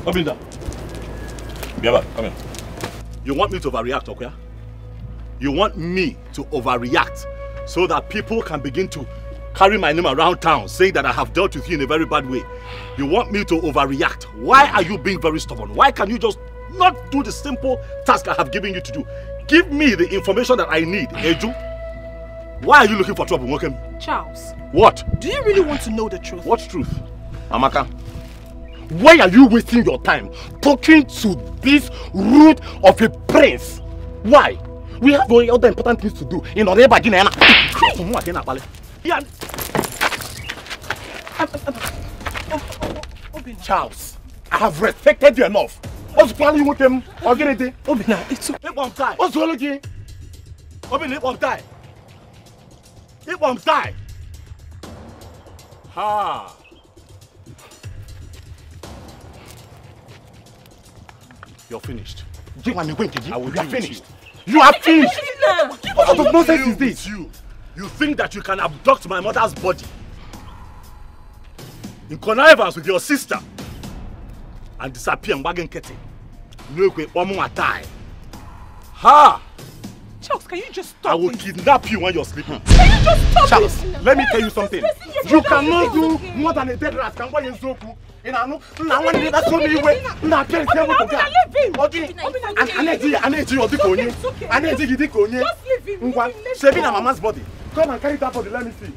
Obinda. Biaba, come here. You want me to overreact, okay? You want me to overreact so that people can begin to carry my name around town saying that I have dealt with you in a very bad way. You want me to overreact. Why are you being very stubborn? Why can you just not do the simple task I have given you to do? Give me the information that I need, Eju. Why are you looking for trouble, Mokem? Charles. What? Do you really want to know the truth? What truth? Amaka, why are you wasting your time talking to this root of a prince? Why? We have other important things to do in order to Charles, I have respected you enough. What's the plan you want them? Obina, it's okay. It won't die. What's the logic? Obina, it won't die. It won't die. Ha. You're finished. I will you are finished. You are finished. What sort of nonsense is this? You think that you can abduct my mother's body in connivance with your sister and disappear in Wagen Kete? No, one more time. Ha! Charles, can you just stop? I will kidnap you when you're sleeping. Can you just stop? Charles, let me tell you something. You cannot do more than a dead rat can buy in Zoku. Now when you that's me way. Now please tell me to go. Okay. I need you to go. I need you to go. Saving a mama's body. Come and carry that body. Let me see.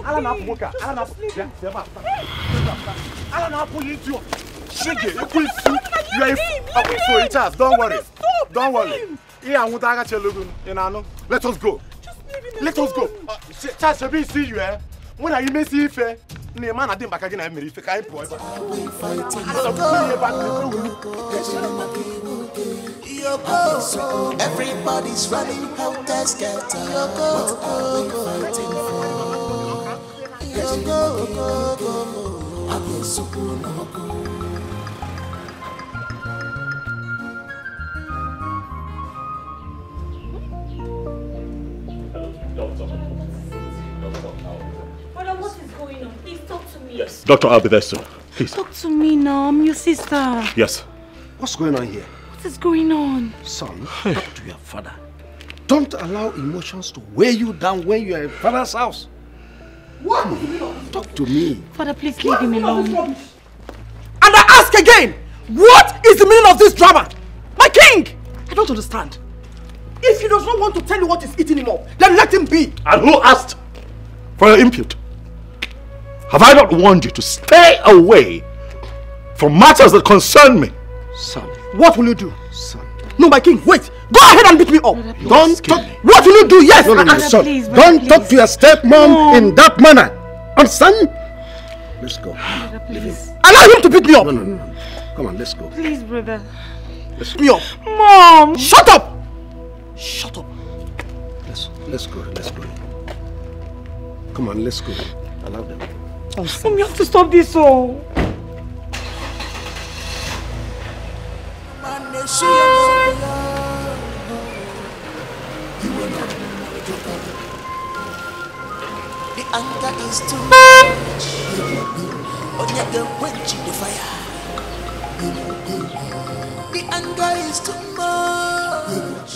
Alan Apuka. Alan Apuka. You. Shake it. You are okay. So it has. Don't worry. Don't worry. Yeah, let us go. Let us go. Charles, see you. When I may see if man I didn't back again, I may if I everybody's running out there scared. What are we fighting for? What is going on? Please talk to me. Yes. Doctor, I'll be there soon. Please. Talk to me now. I'm your sister. Yes. What's going on here? What is going on? Son, talk to your father. Don't allow emotions to weigh you down when you are in father's house. What? Talk to me. Father, please leave him alone. And I ask again, what is the meaning of this drama? My king! I don't understand. If he does not want to tell you what is eating him up, then let him be. And who asked for your input? Have I not warned you to stay away from matters that concern me? Son. What will you do? Son. No, my king, wait. Go ahead and beat me up. Don't talk. What will you do? Yes. No, son. Don't talk to your stepmom in that manner. Understand? Let's go. Allow him to beat me up. No. Come on, let's go. Please, brother. Let's beat me up. Mom. Shut up. Shut up. Let's go. Come on, let's go. Allow them. Mom, you have to stop this, oh. The anger is too much. Onyege quench the fire. The anger is too much.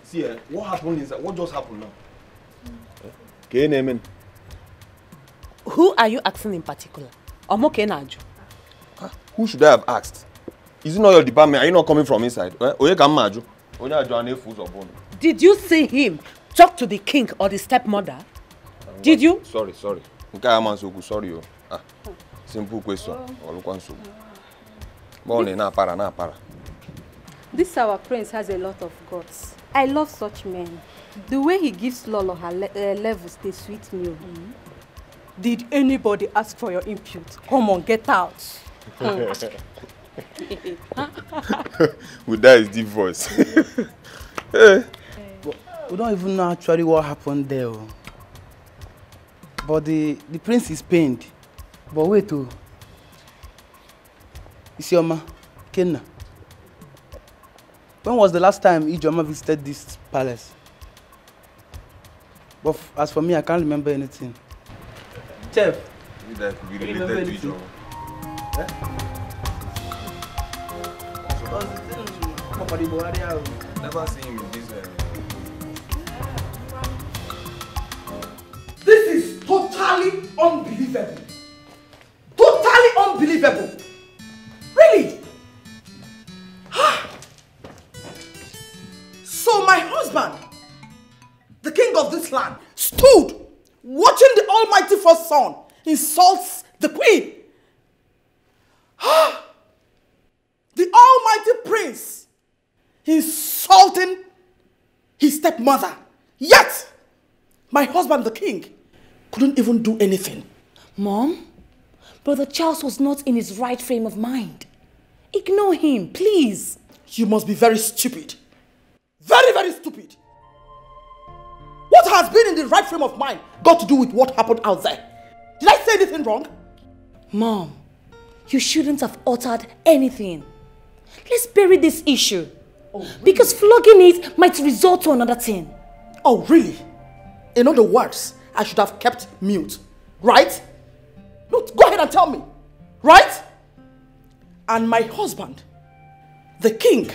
See, what happened is what just happened now? Okay, name. Who are you asking in particular? Who should I have asked? Is it not your department? Are you not coming from inside? Did you see him talk to the king or the stepmother? Did you? Sorry. Sorry. Simple question. This our prince has a lot of guts. I love such men. The way he gives Lolo her levels, they sweet me. Did anybody ask for your input? Come on, get out. With that is deep voice. We don't even know actually what happened there. But the prince is pained. But wait, Isioma, Kenna. When was the last time Ijoma visited this palace? But as for me, I can't remember anything. Chef, That could be related to Ijoma. Never seen him this way. This is totally unbelievable. Totally unbelievable. Really? So my husband, the king of this land, stood watching the almighty first son insults the queen. The almighty prince insulting his stepmother. Yet, my husband, the king, couldn't even do anything. Mom, Brother Charles was not in his right frame of mind. Ignore him, please. You must be very stupid. Very, very stupid. What has been in the right frame of mind got to do with what happened out there? Did I say anything wrong? Mom, you shouldn't have uttered anything. Let's bury this issue. Oh, really? Because flogging it might result to another thing. Oh, really? In other words, I should have kept mute, right? No, go ahead and tell me, right? And my husband, the king,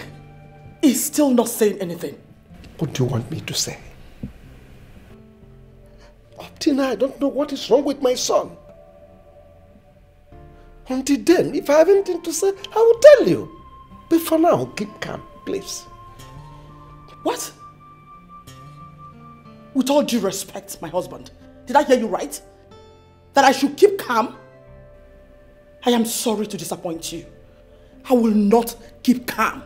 is still not saying anything. What do you want me to say? Up till now, I don't know what is wrong with my son. Until then, if I have anything to say, I will tell you. But for now, keep calm, please. What? With all due respect, my husband, did I hear you right? That I should keep calm? I am sorry to disappoint you. I will not keep calm.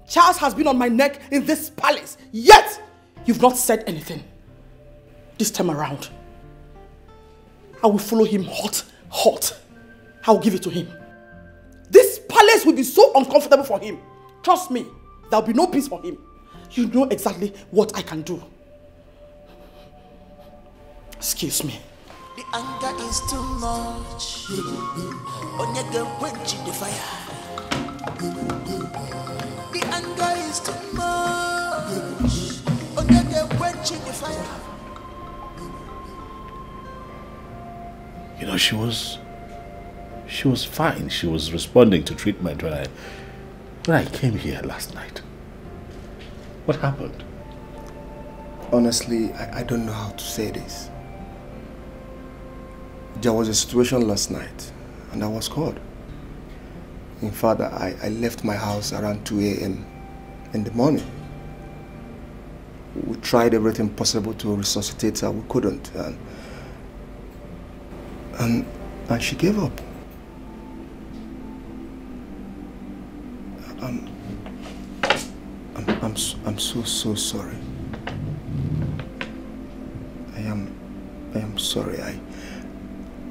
Charles has been on my neck in this palace, yet you've not said anything. This time around, I will follow him hot. I will give it to him. This palace will be so uncomfortable for him. Trust me, there will be no peace for him. You know exactly what I can do. Excuse me. The anger is too much. Onyege quench the fire. The anger is too much. Onyege quench the fire. You know, she was fine. She was responding to treatment when I came here last night. What happened? Honestly, I don't know how to say this. There was a situation last night and I was called. In fact, I left my house around 2 a.m. in the morning. We tried everything possible to resuscitate her. We couldn't. And she gave up. I'm so sorry. I am sorry.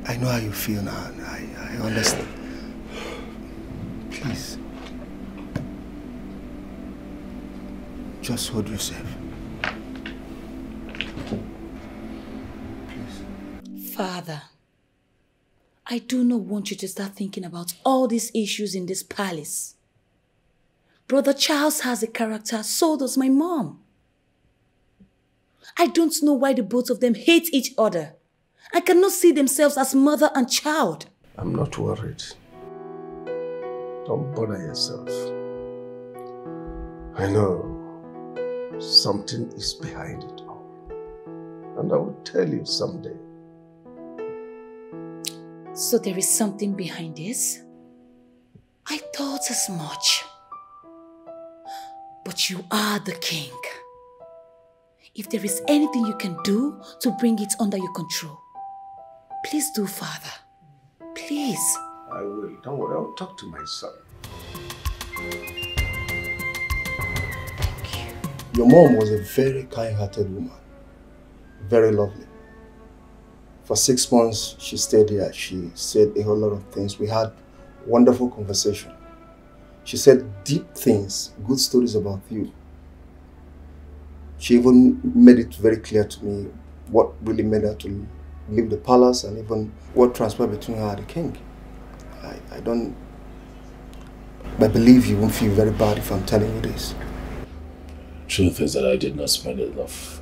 I know how you feel now. I understand. Please. Just hold yourself. Please. Father, I do not want you to start thinking about all these issues in this palace. Brother Charles has a character, so does my mom. I don't know why the both of them hate each other. I cannot see themselves as mother and child. I'm not worried. Don't bother yourself. I know something is behind it all. And I will tell you someday. So there is something behind this? I thought as much. But you are the king. If there is anything you can do to bring it under your control, please do, Father. Please. I will. Don't worry. I'll talk to my son. Thank you. Your mom was a very kind-hearted woman. Very lovely. For 6 months, she stayed here. She said a whole lot of things. We had wonderful conversation. She said deep things, good stories about you. She even made it very clear to me what really made her to leave the palace and even what transpired between her and the king. I believe you won't feel very bad if I'm telling you this. Truth is that I did not spend enough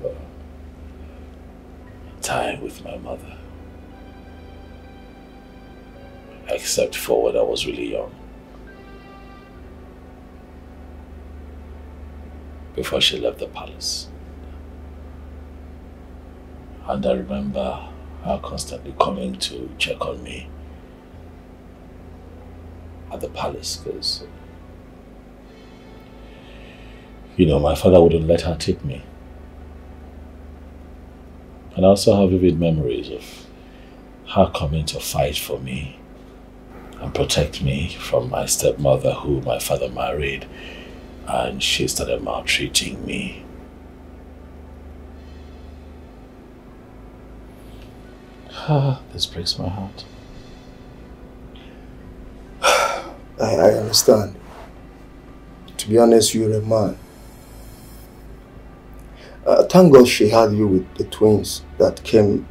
time with my mother. Except for when I was really young. before she left the palace. And I remember her constantly coming to check on me at the palace because, you know, my father wouldn't let her take me. And I also have vivid memories of her coming to fight for me and protect me from my stepmother who my father married, and she started maltreating me. This breaks my heart. I understand. To be honest, you're a man. Thank God she had you with the twins that came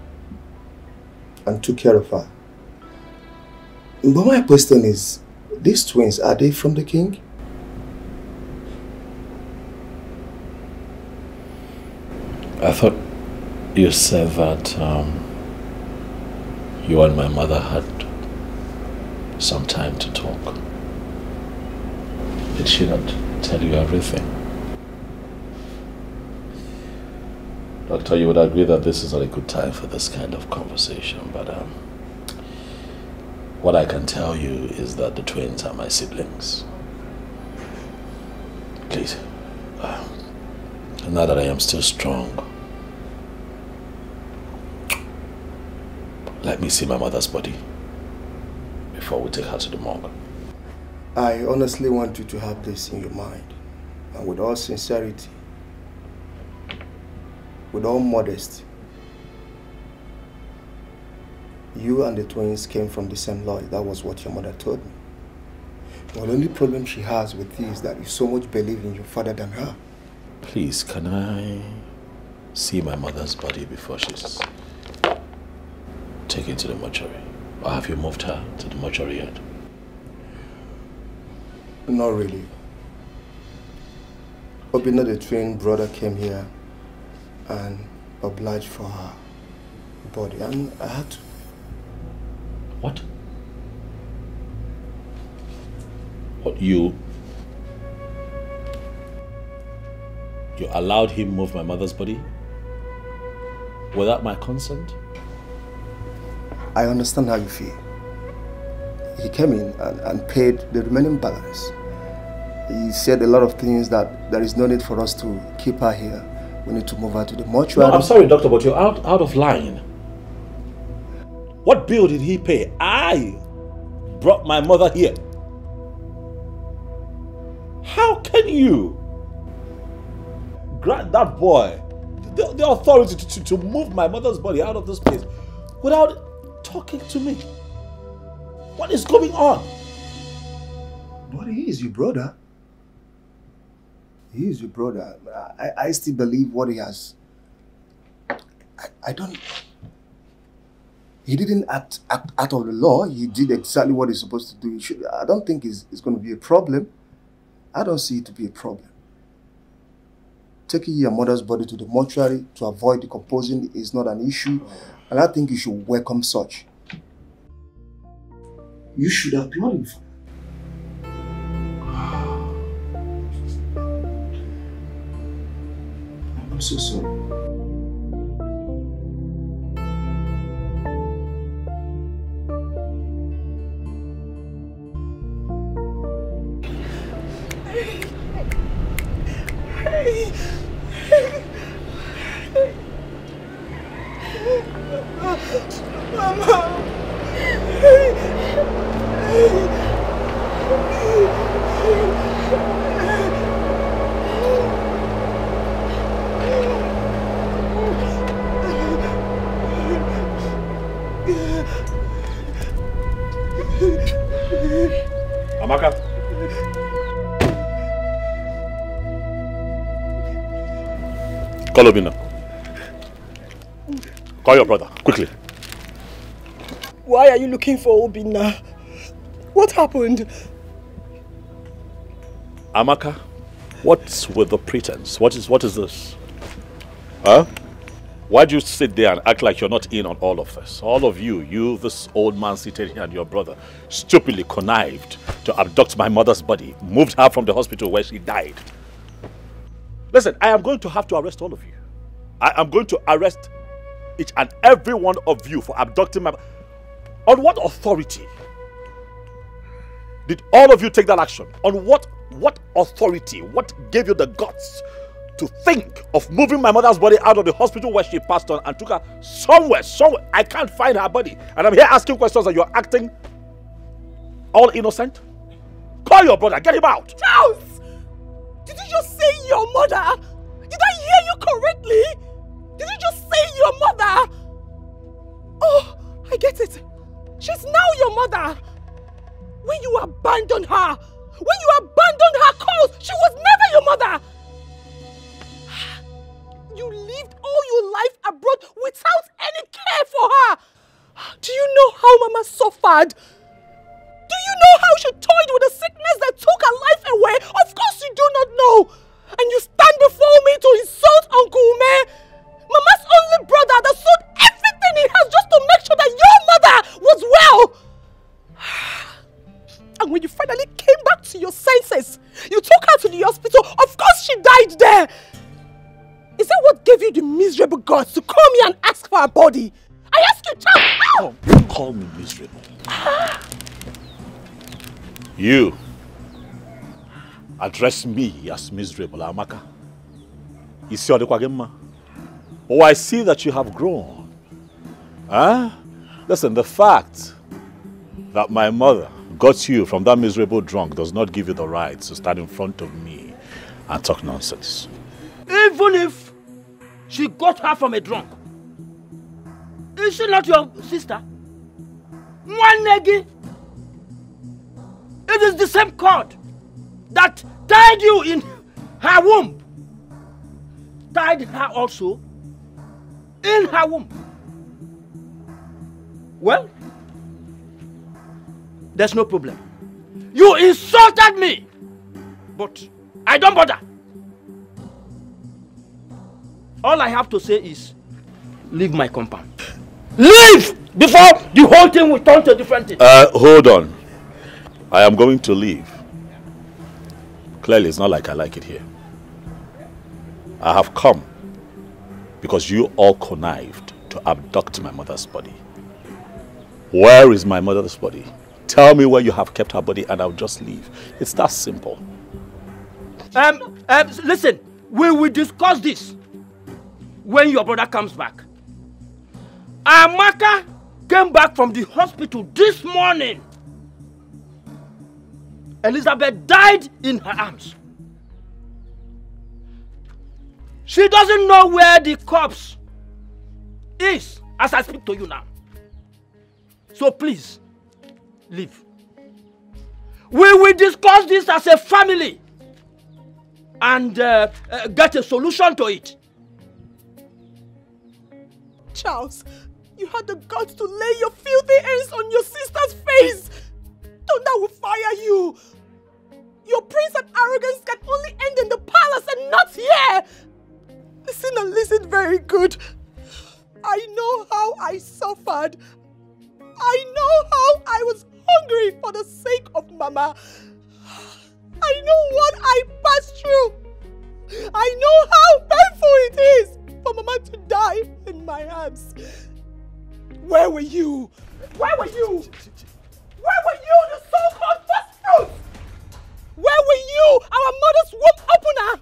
and took care of her. But my question is, these twins, are they from the king? I thought you said that you and my mother had some time to talk. Did she not tell you everything? Doctor, you would agree that this is not a good time for this kind of conversation, but what I can tell you is that the twins are my siblings. Please, now that I am still strong, let me see my mother's body before we take her to the morgue. I honestly want you to have this in your mind, and with all sincerity, with all modesty, you and the twins came from the same lawyer. That was what your mother told me. But the only problem she has with you is that you so much believe in your father than her. Please, can I see my mother's body before she's taken to the mortuary? Or have you moved her to the mortuary yet? Not really. Obina, the twin brother, came here and obliged for her body, and I had to. What? What, you allowed him move my mother's body without my consent? I understand how you feel. He came in and paid the remaining balance. He said a lot of things that there is no need for us to keep her here. We need to move her to the mortuary. No, I'm sorry, doctor, but you're out of line. What bill did he pay? I brought my mother here. How can you grant that boy the authority to move my mother's body out of this place without talking to me? What is going on? But he is your brother. He is your brother. I still believe what he has. I don't... He didn't act out of the law. He did exactly what he's supposed to do. I don't think it's going to be a problem. I don't see it to be a problem. Taking your mother's body to the mortuary to avoid decomposing is not an issue. And I think you should welcome such. You should applaud him for that. I'm so sorry. Amaka. Call Obina. Call your brother, quickly. Why are you looking for Obina? What happened? Amaka, what's with the pretense? What is this? Huh? Why'd you sit there and act like you're not in on all of this? All of you, this old man seated here and your brother, stupidly connived to abduct my mother's body, moved her from the hospital where she died. Listen, I am going to have to arrest all of you. I am going to arrest each and every one of you for abducting my... On what authority did all of you take that action? On what authority? What gave you the guts to think of moving my mother's body out of the hospital where she passed on and took her somewhere? I can't find her body. And I'm here asking questions and you're acting all innocent? Call your brother, get him out! Charles! Did you just say your mother? Did I hear you correctly? Did you just say your mother? Oh, I get it. She's now your mother. When you abandoned her cause, she was never your mother. You lived all your life abroad without any care for her. Do you know how Mama suffered? Do you know how she toyed with the sickness that took her life away? Of course you do not know. And you stand before me to insult Uncle Ume, Mama's only brother that sold everything he has just to make sure that your mother was well. And when you finally came back to your senses, you took her to the hospital. Of course she died there. Is that what gave you the miserable guts to come here and ask for her body? I ask you, child. Don't call me miserable. You address me as miserable, Amaka. Oh, I see that you have grown. Huh? Listen, the fact that my mother got you from that miserable drunk does not give you the right to stand in front of me and talk nonsense. Even if she got her from a drunk, is she not your sister? One negi. It is the same cord that tied you in her womb, tied her also in her womb. Well, there's no problem. You insulted me, but I don't bother. All I have to say is, leave my compound. Leave! Before the whole thing will turn to a different thing. Hold on. I am going to leave. Clearly, it's not like I like it here. I have come because you all connived to abduct my mother's body. Where is my mother's body? Tell me where you have kept her body and I'll just leave. It's that simple. Listen, we will discuss this when your brother comes back. Amaka came back from the hospital this morning. Elizabeth died in her arms. She doesn't know where the corpse is as I speak to you now. So please, leave. We will discuss this as a family and get a solution to it. Charles, you had the guts to lay your filthy hands on your sister's face. Thunder will fire you. Your prince and arrogance can only end in the palace and not here. Listen and listen very good. I know how I suffered. I know how I was hungry for the sake of Mama. I know what I passed through. I know how painful it is for Mama to die in my arms. Where were you? Where were you? Where were you, the so-called first fruits? Where were you, our mother's womb opener?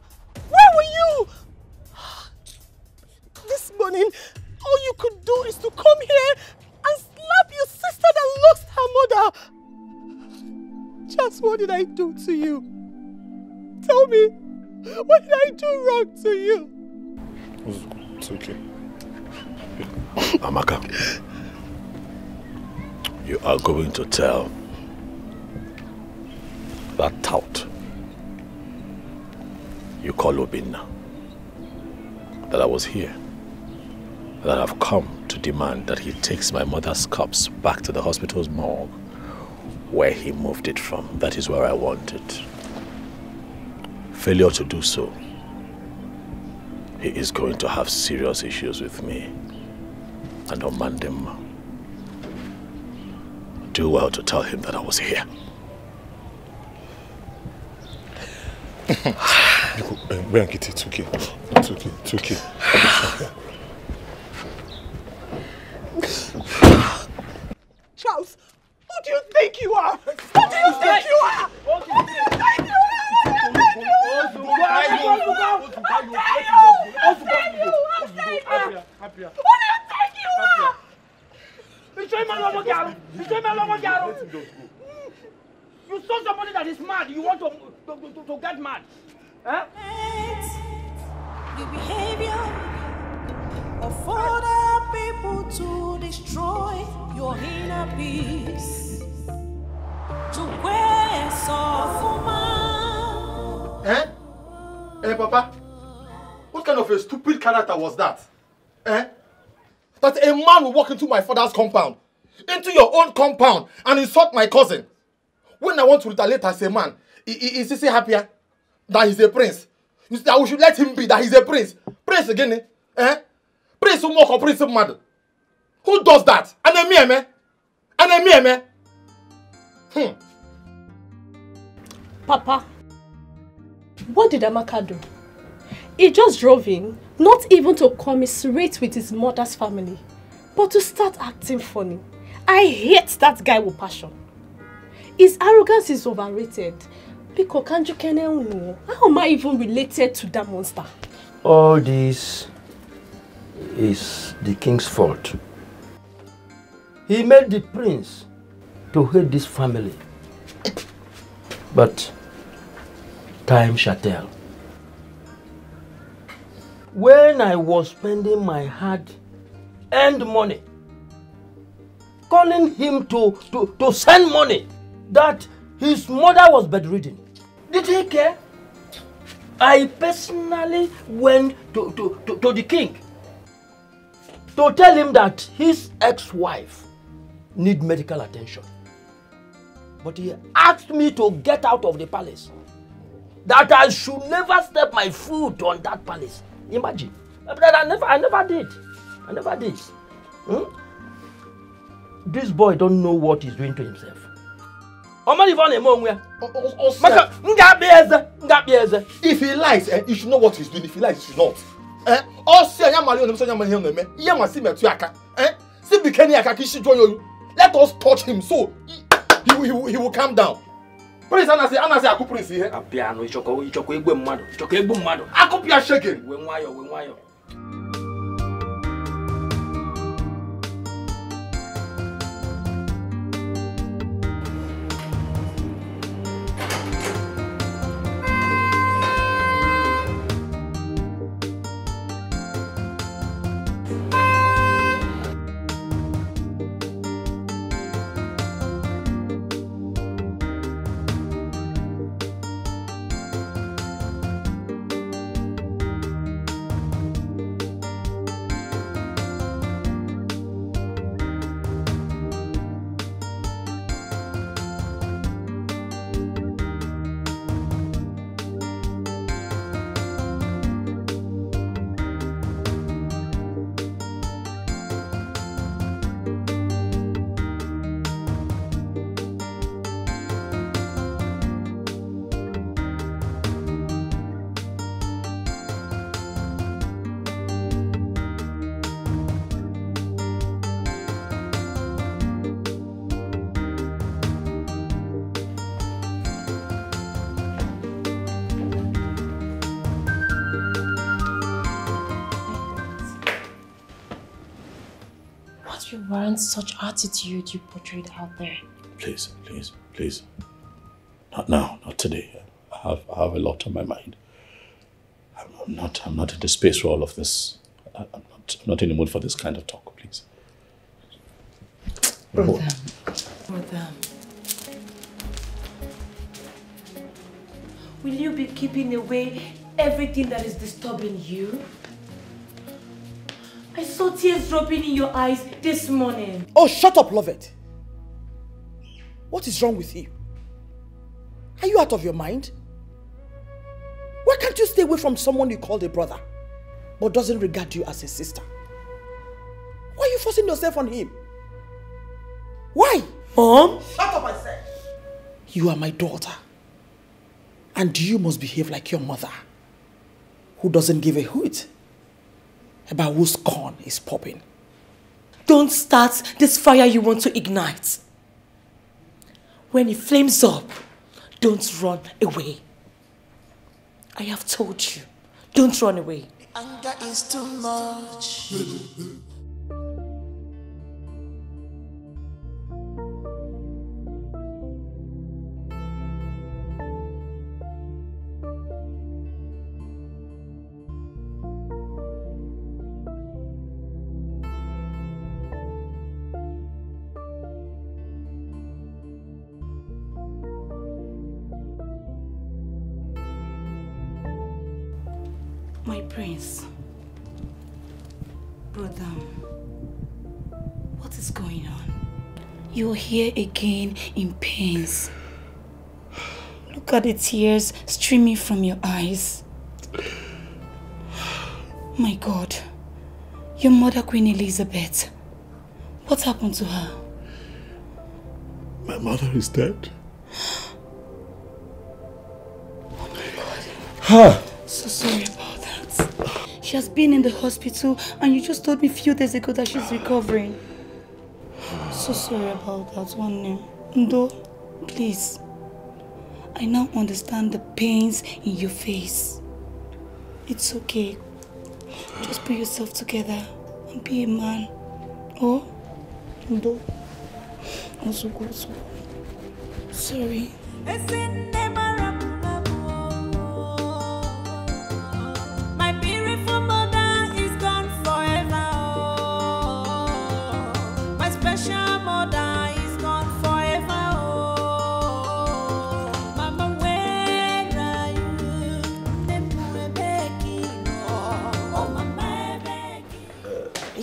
Where were you? This morning, all you could do is to come here and slap your sister that lost her mother. Just what did I do to you? Tell me, what did I do wrong to you? It's okay. Amaka, you are going to tell that tout you call Obinna that I was here, that I've come to demand that he takes my mother's corpse back to the hospital's morgue where he moved it from. That is where I want it. Failure to do so, he is going to have serious issues with me and Omandem. Do well to tell him that I was here. Bianchi, it's okay. It's okay. It's okay. Charles, who do you think you are? Who do you think you are? Who do you think you are? You saw somebody that is mad. You want to get mad. Huh? The behavior of other people to destroy your inner peace. To where soft man. Eh, Papa? What kind of a stupid character was that? That a man will walk into my father's compound, into your own compound, and insult my cousin. When I want to retaliate as a man, is he happier that he's a prince? You say we should let him be, that he's a prince. Prince again, Prince who mock or prince mad. Who does that? Aneme? Papa, what did Amaka do? He just drove in, not even to commiserate with his mother's family, but to start acting funny. I hate that guy with passion. His arrogance is overrated. How am I even related to that monster? All this is the king's fault. He made the prince to hate this family. But time shall tell. When I was spending my hard-earned money, calling him to send money that his mother was bedridden, did he care? I personally went to the king to tell him that his ex-wife needs medical attention. But he asked me to get out of the palace, that I should never step my foot on that palace. Imagine. But I never did. This boy don't know what he's doing to himself. If he likes, you should know what he's doing. If he likes, you should not. Let us touch him so he will calm down. Prince Anase aku prince here. Apiano ichoko egbe mmadu. Akopia shaking. We nwayo. Warrant such attitude you portrayed out there. Please. Not now, not today. I have a lot on my mind. I'm not in the space for all of this. I'm not in the mood for this kind of talk, please. Brother. Will you be keeping away everything that is disturbing you? I saw tears dropping in your eyes this morning. Oh, shut up, Lovett. What is wrong with you? Are you out of your mind? Why can't you stay away from someone you call a brother, but doesn't regard you as a sister? Why are you forcing yourself on him? Why? Mom? Shut up, I said. You are my daughter, and you must behave like your mother. who doesn't give a hoot about whose corn is popping. Don't start this fire you want to ignite. When it flames up, don't run away. I have told you, don't run away. Anger is too much. My prince, brother, what is going on? You're here again in pains. Look at the tears streaming from your eyes. My God, your mother, Queen Elizabeth, what happened to her? My mother is dead. Oh my God. Huh? So sorry about that. She has been in the hospital and you just told me a few days ago that she's recovering. So sorry about that one name. Ndo, please. I now understand the pains in your face. It's okay. Just put yourself together and be a man. Oh, Ndo. Also go. Sorry.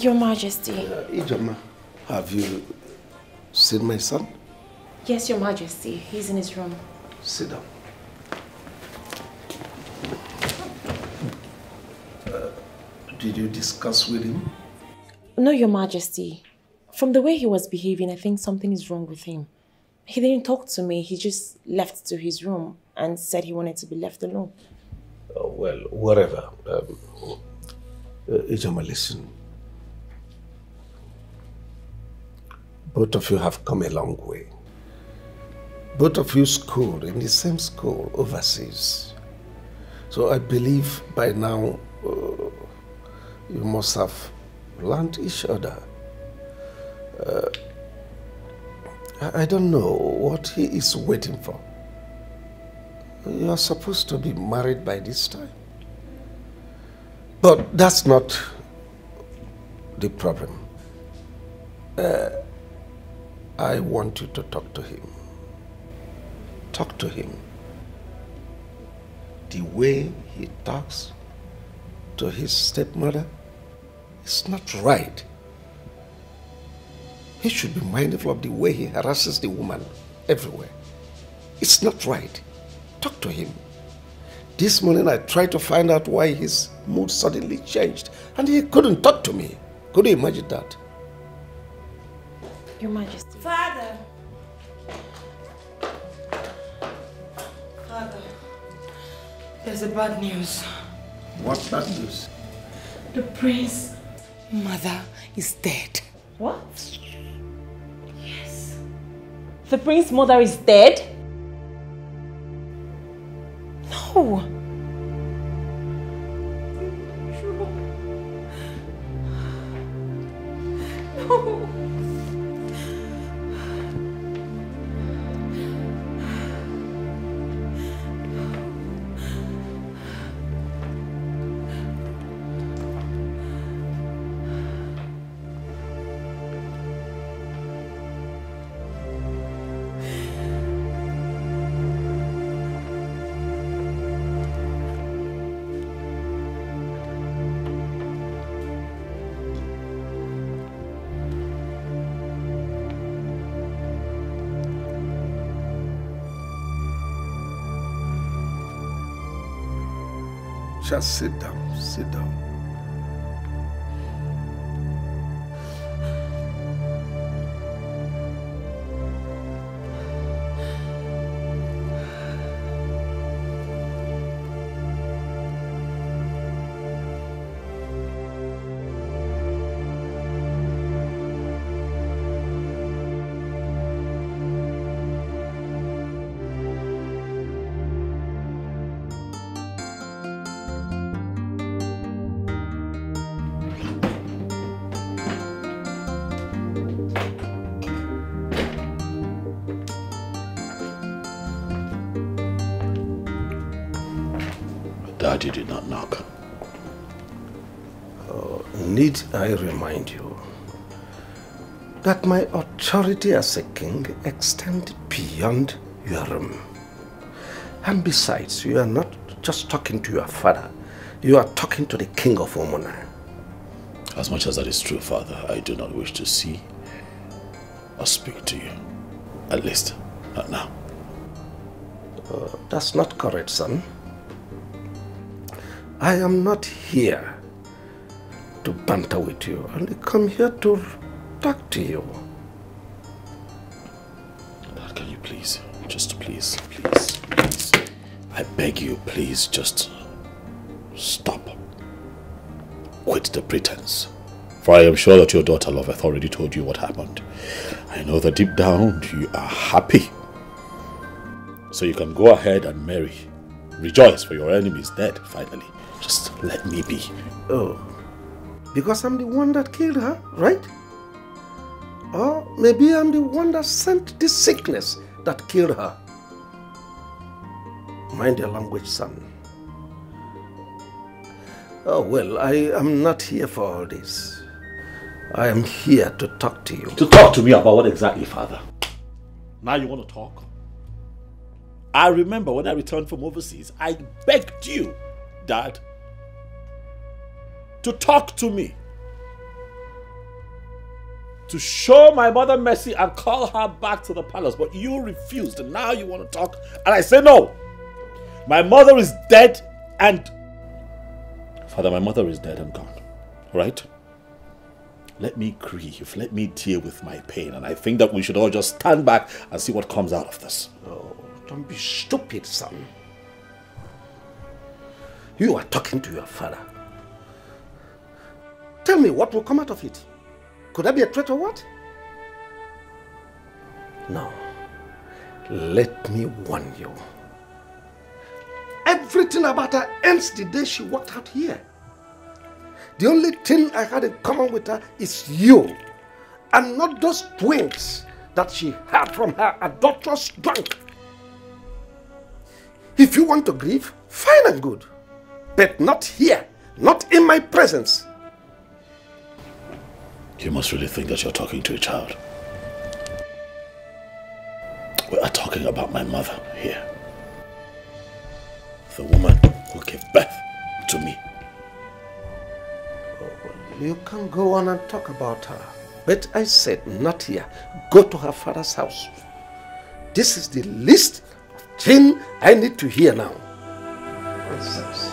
Your Majesty. Ijoma, have you seen my son? Yes, Your Majesty. He's in his room. Sit down. Did you discuss with him? No, Your Majesty. From the way he was behaving, I think something is wrong with him. He didn't talk to me. He just left to his room and said he wanted to be left alone. Well, whatever. Ijoma, listen. Both of you have come a long way. Both of you schooled in the same school overseas. So I believe by now you must have learned each other. I don't know what he is waiting for. You are supposed to be married by this time. But that's not the problem. I want you to talk to him. Talk to him. The way he talks to his stepmother is not right. He should be mindful of the way he harasses the woman everywhere. It's not right. Talk to him. This morning I tried to find out why his mood suddenly changed and he couldn't talk to me. Could you imagine that? Your Majesty. Father! Father, there's a bad news. What bad news? The prince's mother is dead. What? Yes. The prince's mother is dead? No. No. Just sit down, sit down. Dad, you did not knock. Need I remind you that my authority as a king extends beyond your room? And besides, you are not just talking to your father, you are talking to the king of Omona. As much as that is true, Father, I do not wish to see or speak to you. At least, not now. That's not correct, son. I am not here to banter with you. I only come here to talk to you. Dad, can you please, just please, I beg you, please, just stop. Quit the pretense. For I am sure that your daughter Loveth already told you what happened. I know that deep down you are happy. So you can go ahead and marry. Rejoice, for your enemy is dead, finally. Just let me be. Oh, because I'm the one that killed her, right? Or maybe I'm the one that sent this sickness that killed her. Mind your language, son. Oh, well, I am not here for all this. I am here to talk to you. To talk to me about what exactly, Father? Now you want to talk? I remember when I returned from overseas, I begged you, Dad, to talk to me. To show my mother mercy and call her back to the palace. But you refused, and now you want to talk? And I say no. My mother is dead and... Father, my mother is dead and gone. Right? Let me grieve. Let me deal with my pain. And I think that we should all just stand back and see what comes out of this. Oh, don't be stupid, son. You are talking to your father. Tell me what will come out of it. Could that be a threat or what? No. Let me warn you. Everything about her ends the day she walked out here. The only thing I had in common with her is you, and not those twins that she had from her adulterous drunk. If you want to grieve, fine and good, but not here, not in my presence. You must really think that you're talking to a child. We are talking about my mother here. The woman who gave birth to me. You can go on and talk about her. But I said not here. Go to her father's house. This is the least thing I need to hear now. Nonsense.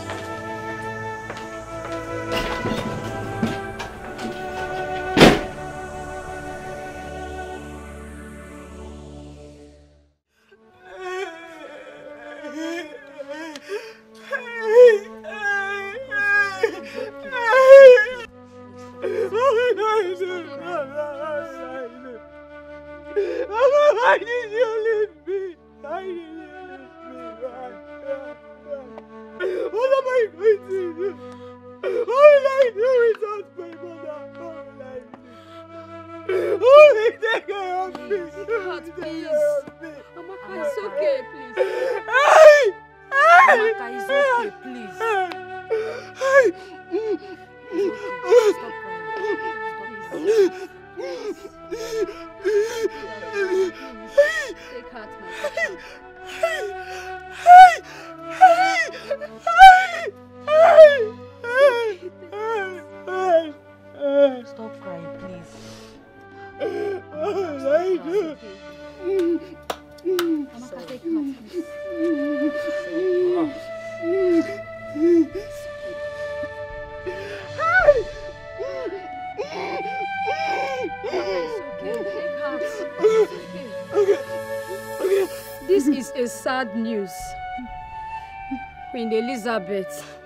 This is a sad news. Queen Elizabeth.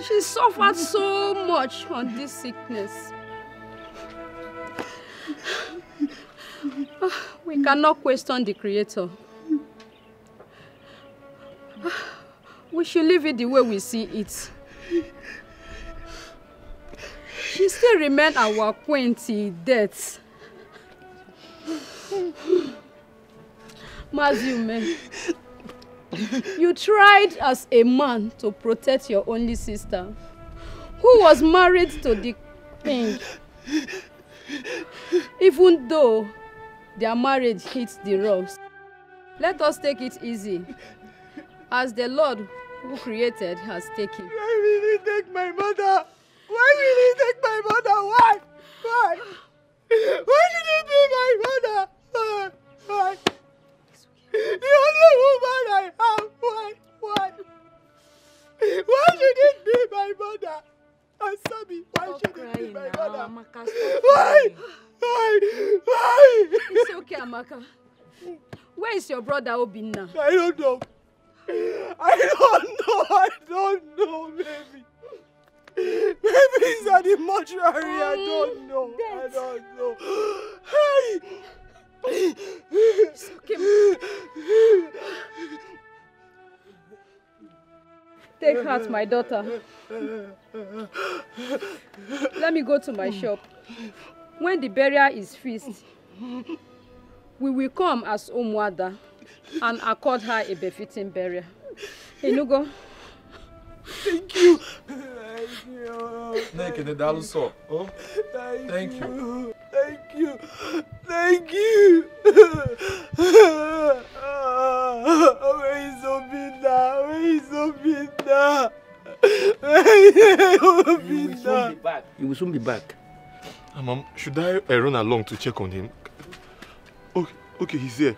She suffered so much on this sickness. We cannot question the Creator. We should leave it the way we see it. She still remains our queen till death. You tried as a man to protect your only sister, who was married to the king. Even though their marriage hits the rocks, let us take it easy, as the Lord who created has taken. Why will he take my mother? Why will he take my mother? Why? Why? Why did he be my mother? Why? The only woman I have. Why? Why? Why should it be my mother? Answer me. Why should it be my mother? Why? Why? Why? It's okay, Amaka. Where is your brother Obinna? I don't know. I don't know, baby. Maybe he's at the mortuary. I don't know. Hey! It's okay. Take heart, my daughter. Let me go to my shop. When the burial is fixed, we will come as Umuada and accord her a befitting burial. Enugo. Thank you. Thank you. Thank you. Thank you. Thank you. Where is Obinna? Where is Obinna? He will soon be back. Mom, should I run along to check on him? Okay, he's here.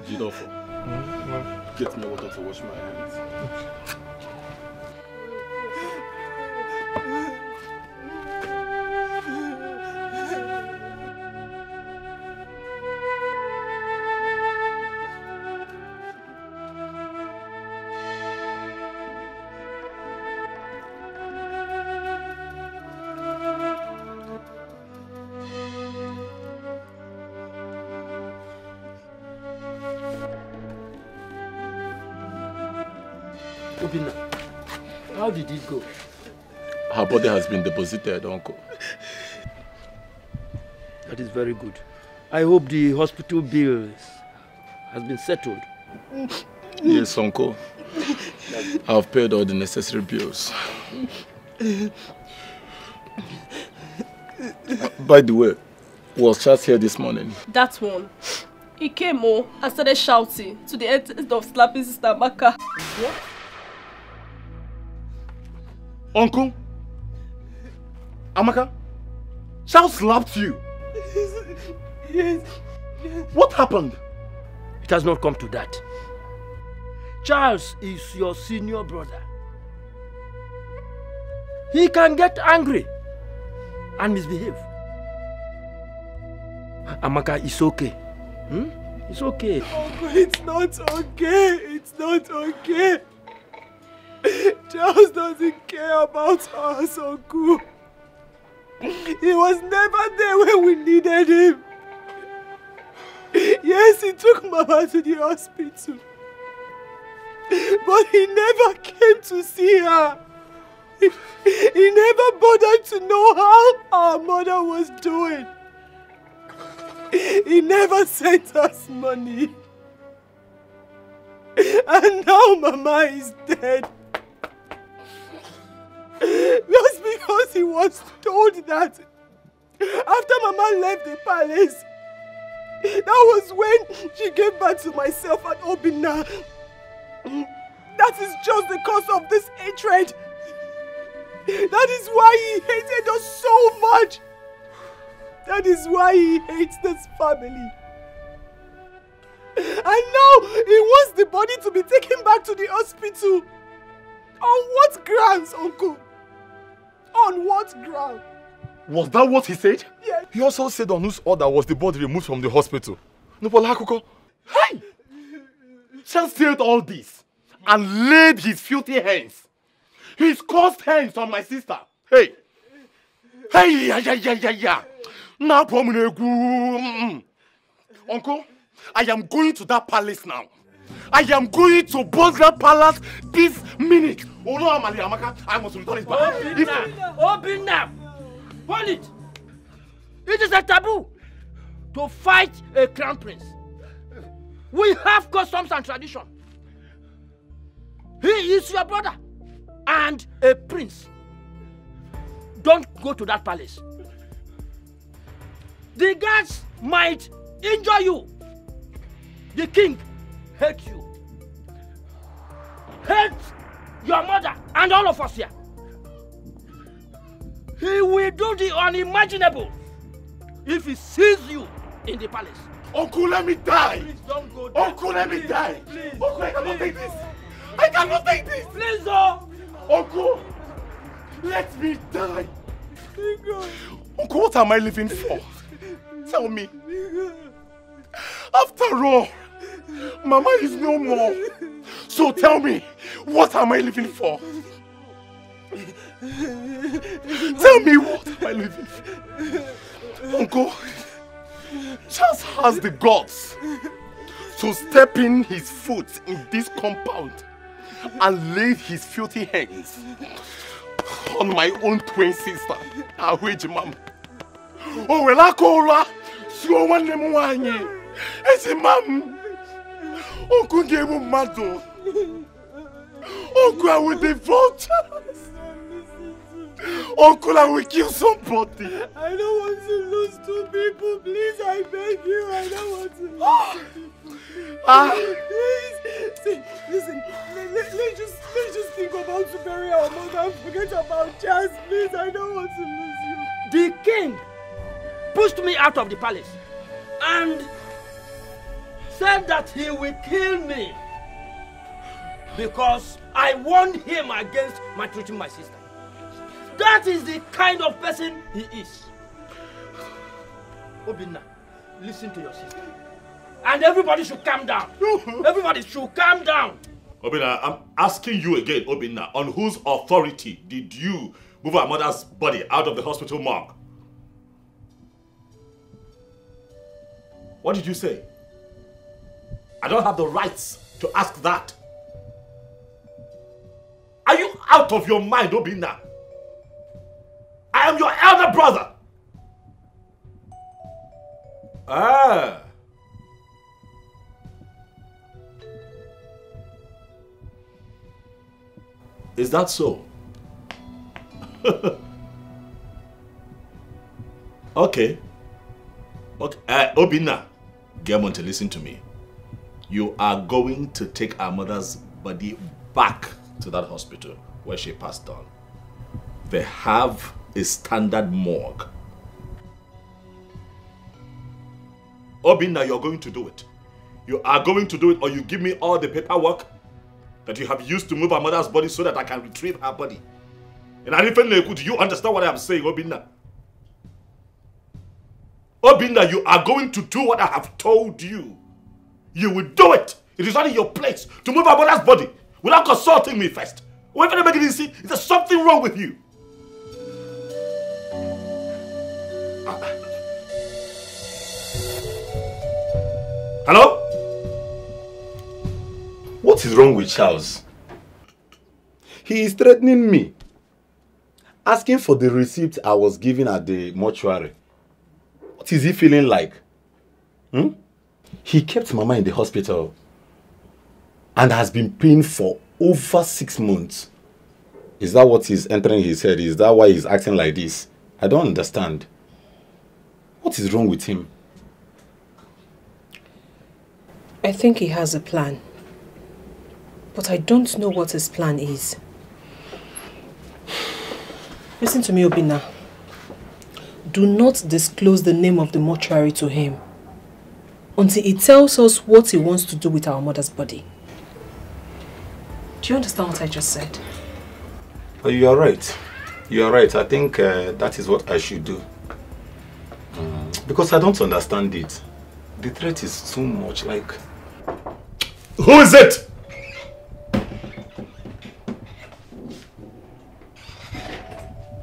Jidofo, get me water to wash my hands. How did it go? Her body has been deposited, Uncle. That is very good. I hope the hospital bills has been settled. Yes, Uncle. I've paid all the necessary bills. By the way, was Charles here this morning? That one. He came home and started shouting to the end of slapping Sister Amaka. What? Uncle? Amaka? Charles slapped you? Yes. What happened? It has not come to that. Charles is your senior brother. He can get angry and misbehave. Amaka, it's okay. It's okay. Uncle, it's not okay. It's not okay. Charles doesn't care about us, Uncle. He was never there when we needed him. Yes, he took Mama to the hospital. But he never came to see her. He never bothered to know how our mother was doing. He never sent us money. And now Mama is dead. Just because he was told that after Mama left the palace, that was when she gave birth to myself and Obinna. That is just the cause of this hatred. That is why he hated us so much. That is why he hates this family. And now he wants the body to be taken back to the hospital. On what grounds, Uncle? On what ground? Was that what he said? Yes. He also said on whose order was the body removed from the hospital. No, Polakoko. Hey! Just said all this and laid his filthy hands, his cursed hands on my sister. Hey! Hey! Yeah. Now, Uncle, I am going to that palace now. I am going to burn that palace this minute. Oh no, Amaka, I must return it back. Obinna! Hold it! It is a taboo to fight a crown prince. We have customs and tradition. He is your brother and a prince. Don't go to that palace. The guards might injure you. The king hates you. Hates your mother and all of us here. He will do the unimaginable if he sees you in the palace. Uncle, let me die. Please don't go there. Uncle, let me die. Please. Uncle, I cannot take this. I cannot take this. Please, oh. Uncle, let me die. Uncle, what am I living for? Tell me. After all, Mama is no more. So tell me, what am I living for? Tell me, what am I living for? Uncle, Charles has the guts to step in his foot in this compound and lay his filthy hands on my own twin sister, Mom. Oh, well, I call her. So one name one. It's a mom. Uncle gave him mad. Uncle, I will divorce. Uncle, I will kill somebody. I don't want to lose two people. Please, I beg you. I don't want to lose Please. Listen, let's just think about to bury our mother and forget about Jazz. Please, I don't want to lose you. The king pushed me out of the palace and said that he will kill me because I warned him against maltreating my sister. That is the kind of person he is. Obinna, listen to your sister. And everybody should calm down. Everybody should calm down. Obinna, I'm asking you again, Obinna, on whose authority did you move our mother's body out of the hospital morgue? What did you say? I don't have the rights to ask that. Are you out of your mind, Obinna? I am your elder brother. Ah. Is that so? Okay. Obinna, Germont, listen to me. You are going to take our mother's body back to that hospital where she passed on. They have a standard morgue. Obinna, you're going to do it. You are going to do it, or you give me all the paperwork that you have used to move our mother's body so that I can retrieve her body. And I even do you understand what I'm saying, Obinna? Obinna, you are going to do what I have told you. You will do it. It is not in your place to move our mother's body without consulting me first. Or if anybody didn't see, there's something wrong with you. Hello? What is wrong with Charles? He is threatening me, asking for the receipt I was given at the mortuary. What is he feeling like? He kept Mama in the hospital and has been paying for over 6 months. Is that what is entering his head? Is that why he's acting like this? I don't understand. What is wrong with him? I think he has a plan. But I don't know what his plan is. Listen to me, Obinna. Do not disclose the name of the mortuary to him until he tells us what he wants to do with our mother's body. Do you understand what I just said? You are right. You are right. I think that is what I should do. Because I don't understand it. The threat is too much, like... Who is it?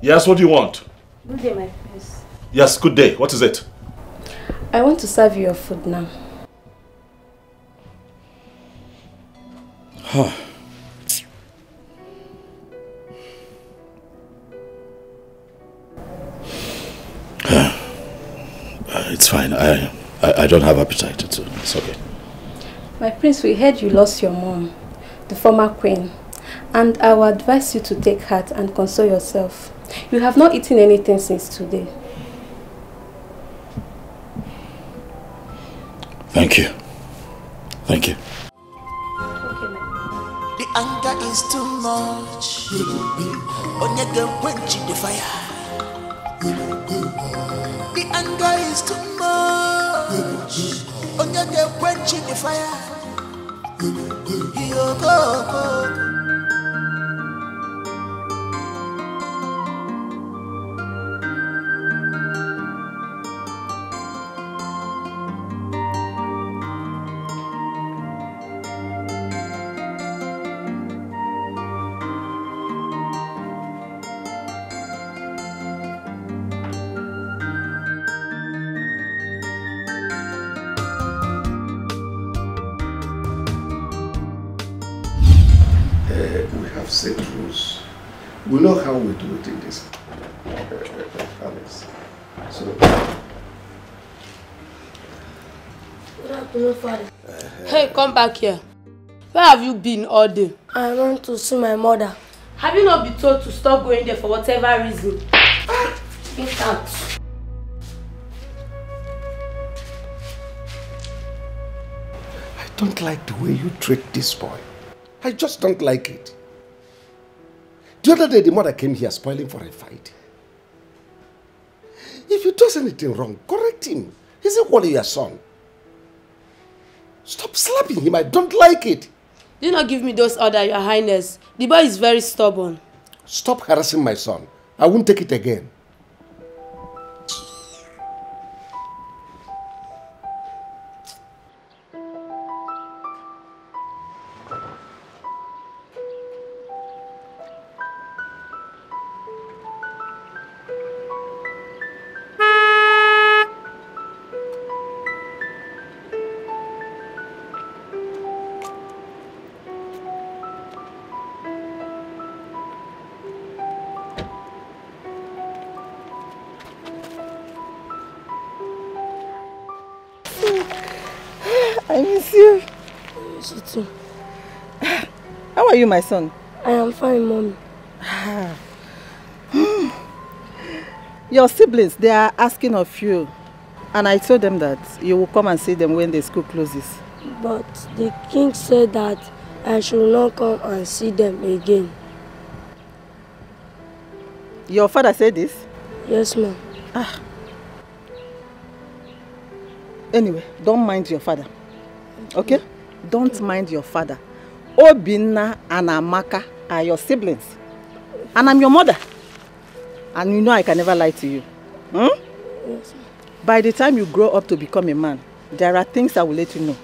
Yes, what do you want? Good day, my prince. Yes, good day. What is it? I want to serve you your food now. Huh. It's fine. I don't have appetite. It's okay. My prince, we heard you lost your mom, the former queen, and I will advise you to take heart and console yourself. You have not eaten anything since today. Thank you. Thank you. The anger is too much. Onyege quench the fire. The anger is too much. Onyege quench the fire. Yo go. Set rules. We know how we do it in this palace. So. Good afternoon, Father. Hey, come back here. Where have you been all day? I want to see my mother. Have you not been told to stop going there for whatever reason? Get out. I don't like the way you treat this boy. I just don't like it. The other day, the mother came here spoiling for a fight. If he does anything wrong, correct him. He's equally your son. Stop slapping him. I don't like it. Do not give me those orders, Your Highness. The boy is very stubborn. Stop harassing my son. I won't take it again. I miss you. I miss you too. How are you, my son? I am fine, Mommy. Your siblings, they are asking of you. And I told them that you will come and see them when the school closes. But the king said that I should not come and see them again. Your father said this? Yes, ma'am. Anyway, don't mind your father. Okay? Don't mind your father. Obinna and Amaka are your siblings. And I'm your mother. And you know I can never lie to you. Yes, ma'am. By the time you grow up to become a man, there are things I will let you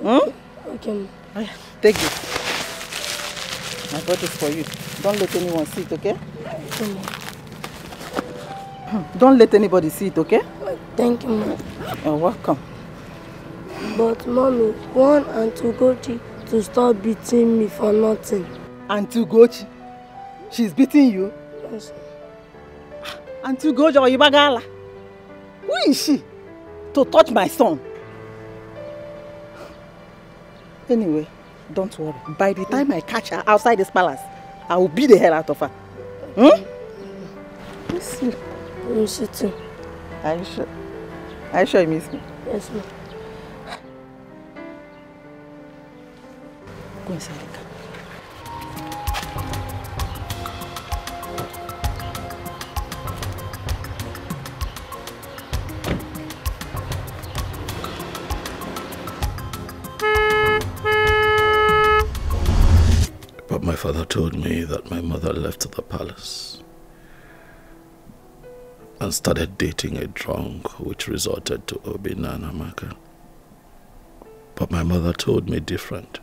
know. Okay, ma'am. Take this. I bought this for you. Don't let anyone see it, okay? Okay, ma'am. Don't let anybody see it, okay? Thank you, ma'am. You're welcome. But, Mommy, want Auntie Gochi to stop beating me for nothing. Auntie Gochi? She's beating you? Yes. Auntie Gochi or Ibagala? Who is she to touch my son? Anyway, don't worry. By the time I catch her outside this palace, I will beat the hell out of her. Miss you. I miss you too. Are you sure? Are you sure you miss me? Yes, ma'am. Go inside the car. But my father told me that my mother left the palace. and started dating a drunk, which resulted to Obinna and Amaka. But my mother told me different.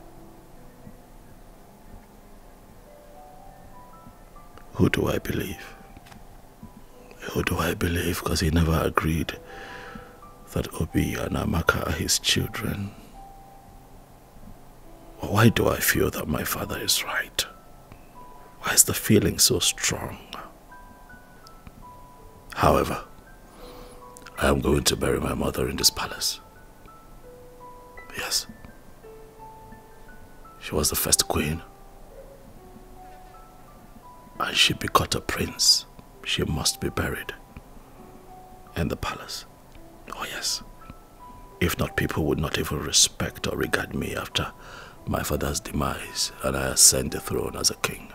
Who do I believe? Who do I believe? Because he never agreed that Obi and Amaka are his children. Why do I feel that my father is right? Why is the feeling so strong? However, I am going to bury my mother in this palace. Yes. She was the first queen. And she begot a prince. She must be buried in the palace. Oh yes. If not, people would not even respect or regard me after my father's demise and I ascend the throne as a king.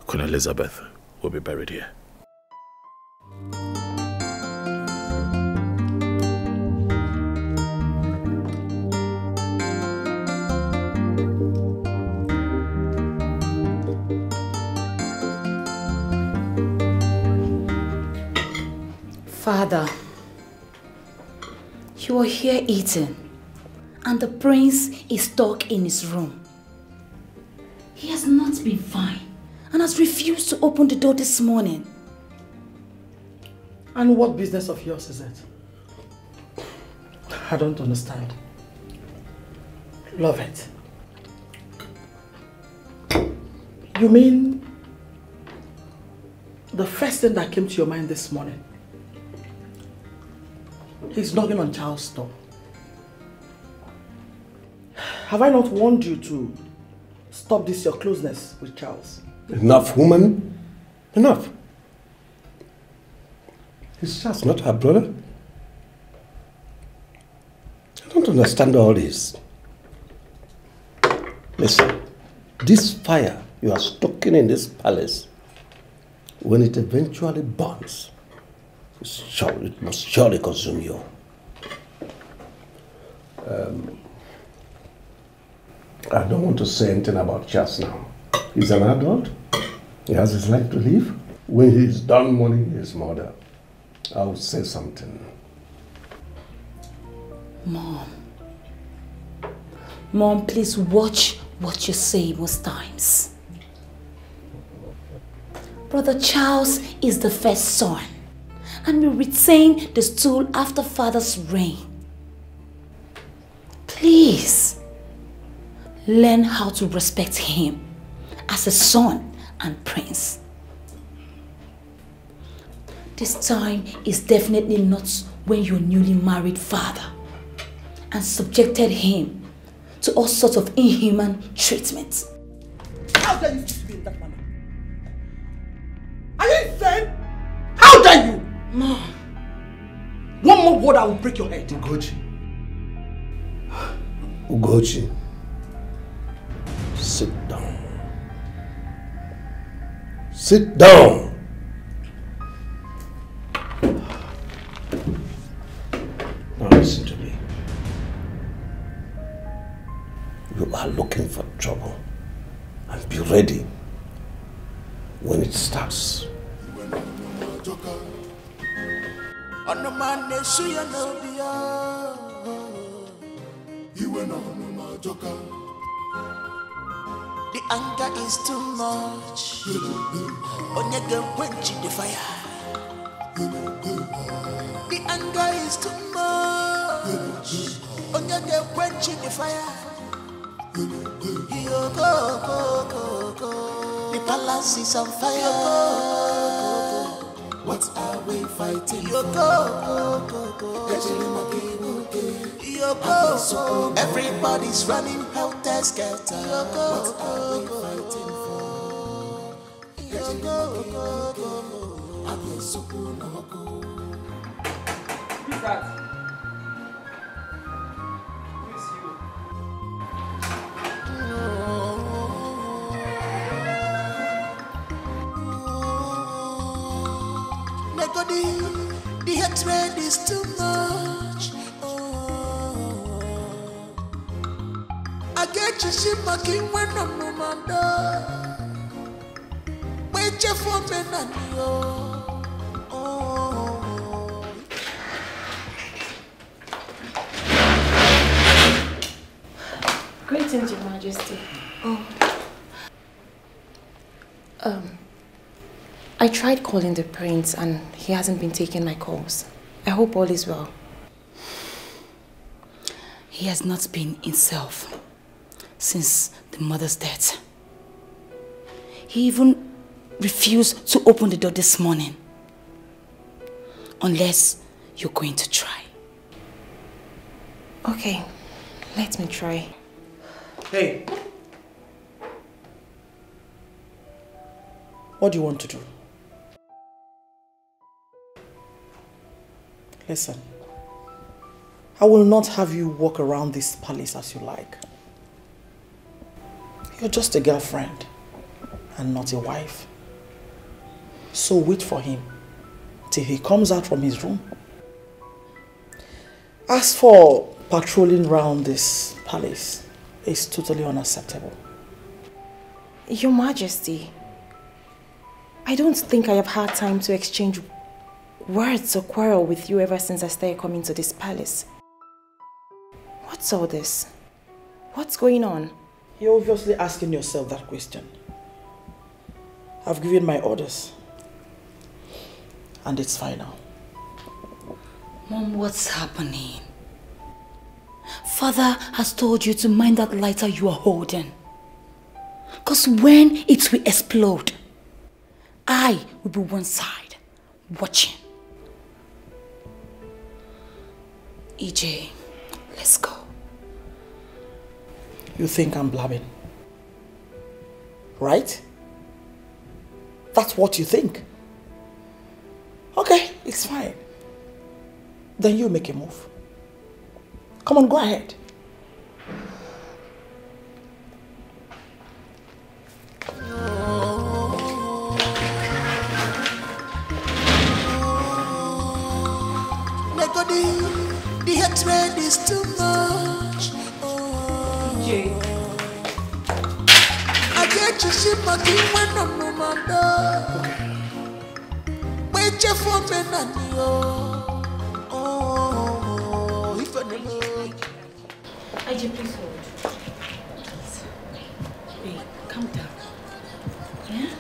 Queen Elizabeth will be buried here. Father, you are here eating, and the prince is stuck in his room. He has not been fine and has refused to open the door this morning. And what business of yours is it? I don't understand. Love it. You mean the first thing that came to your mind this morning? He's knocking on Charles' door. Have I not warned you to stop this your closeness with Charles? Enough, woman. Enough. He's just not her brother. I don't understand all this. Listen, this fire you are stoking in this palace, when it eventually burns, it must surely consume you. I don't want to say anything about Charles now. He's an adult. He has his life to live. When he's done mourning his mother, I'll say something. Mom, please watch what you say most times. Brother Charles is the first son and will retain the stool after father's reign. Please, learn how to respect him as a son and prince. This time is definitely not when your newly married father and subjected him to all sorts of inhuman treatment. How dare you speak to me in that manner? Are you insane? How dare you? Mom. One more word, I will break your head. Ugochi, sit down. Sit down. Now listen to me. You are looking for trouble, and be ready when it starts. The anger is too much. Onyege quench the fire. The anger is too much. Onyege quench the fire. Yo go go go go. The palace is on fire. What are we fighting for? Yo go go go go. Yo go. Everybody's running helter skelter. What are we fighting for? Yo go go go. Who's that? Who is you? The hatred is too much. I get you see my king when I'm no man. Wait for me and you. Greetings, Your Majesty. Oh. I tried calling the prince and he hasn't been taking my calls. I hope all is well. He has not been himself since the mother's death. He even refused to open the door this morning. Unless you're going to try. Okay, let me try. Hey. What do you want to do? Listen. I will not have you walk around this palace as you like. You're just a girlfriend and not a wife. So wait for him till he comes out from his room. As for patrolling around this palace, it's totally unacceptable. Your Majesty, I don't think I have had time to exchange words or quarrel with you ever since I started coming to this palace. What's all this? What's going on? You're obviously asking yourself that question. I've given my orders. And it's final. Mom, what's happening? Father has told you to mind that lighter you are holding. Because when it will explode, I will be one side, watching. EJ, let's go. You think I'm blabbing? Right? That's what you think. Okay, it's fine. Then you make a move. Come on, go ahead. The hatred is too much. I get to see my king when I'm no matter. Wait for me, if I never. IJ, please hold. Wait, calm down. Yeah?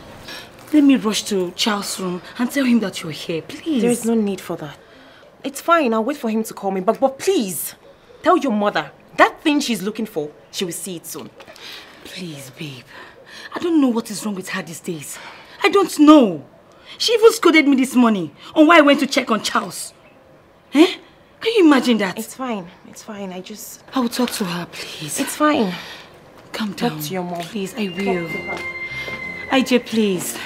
Let me rush to Charles' room and tell him that you're here, please. There is no need for that. It's fine, I'll wait for him to call me, but please, tell your mother, that thing she's looking for, she will see it soon. Please, babe. I don't know what is wrong with her these days. I don't know. She even scolded me this morning on why I went to check on Charles. Eh? Can you imagine that? It's fine, I will talk to her, please. It's fine. Calm down. Talk to your mom. Please, I will. IJ, please.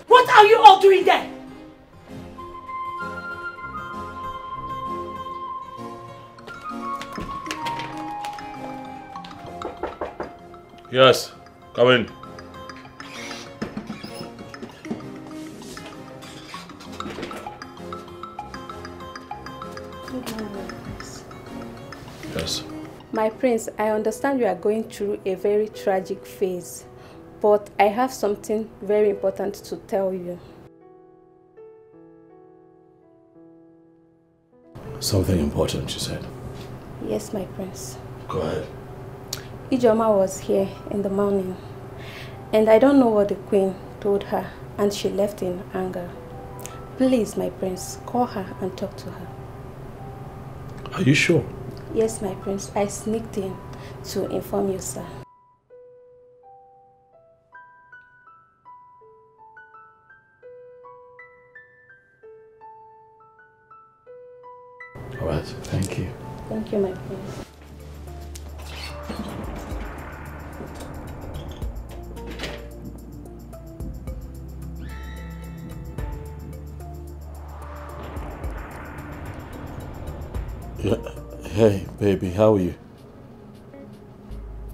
What are you all doing there? Yes, come in. Yes. My prince, I understand you are going through a very tragic phase, but I have something very important to tell you. Something important, you said. Yes, my prince. Go ahead. Ijoma was here in the morning, and I don't know what the queen told her, and she left in anger. Please, my prince, call her and talk to her. Are you sure? Yes, my prince. I sneaked in to inform you, sir. All right, thank you. Thank you, my prince. Yeah. Hey, baby, how are you?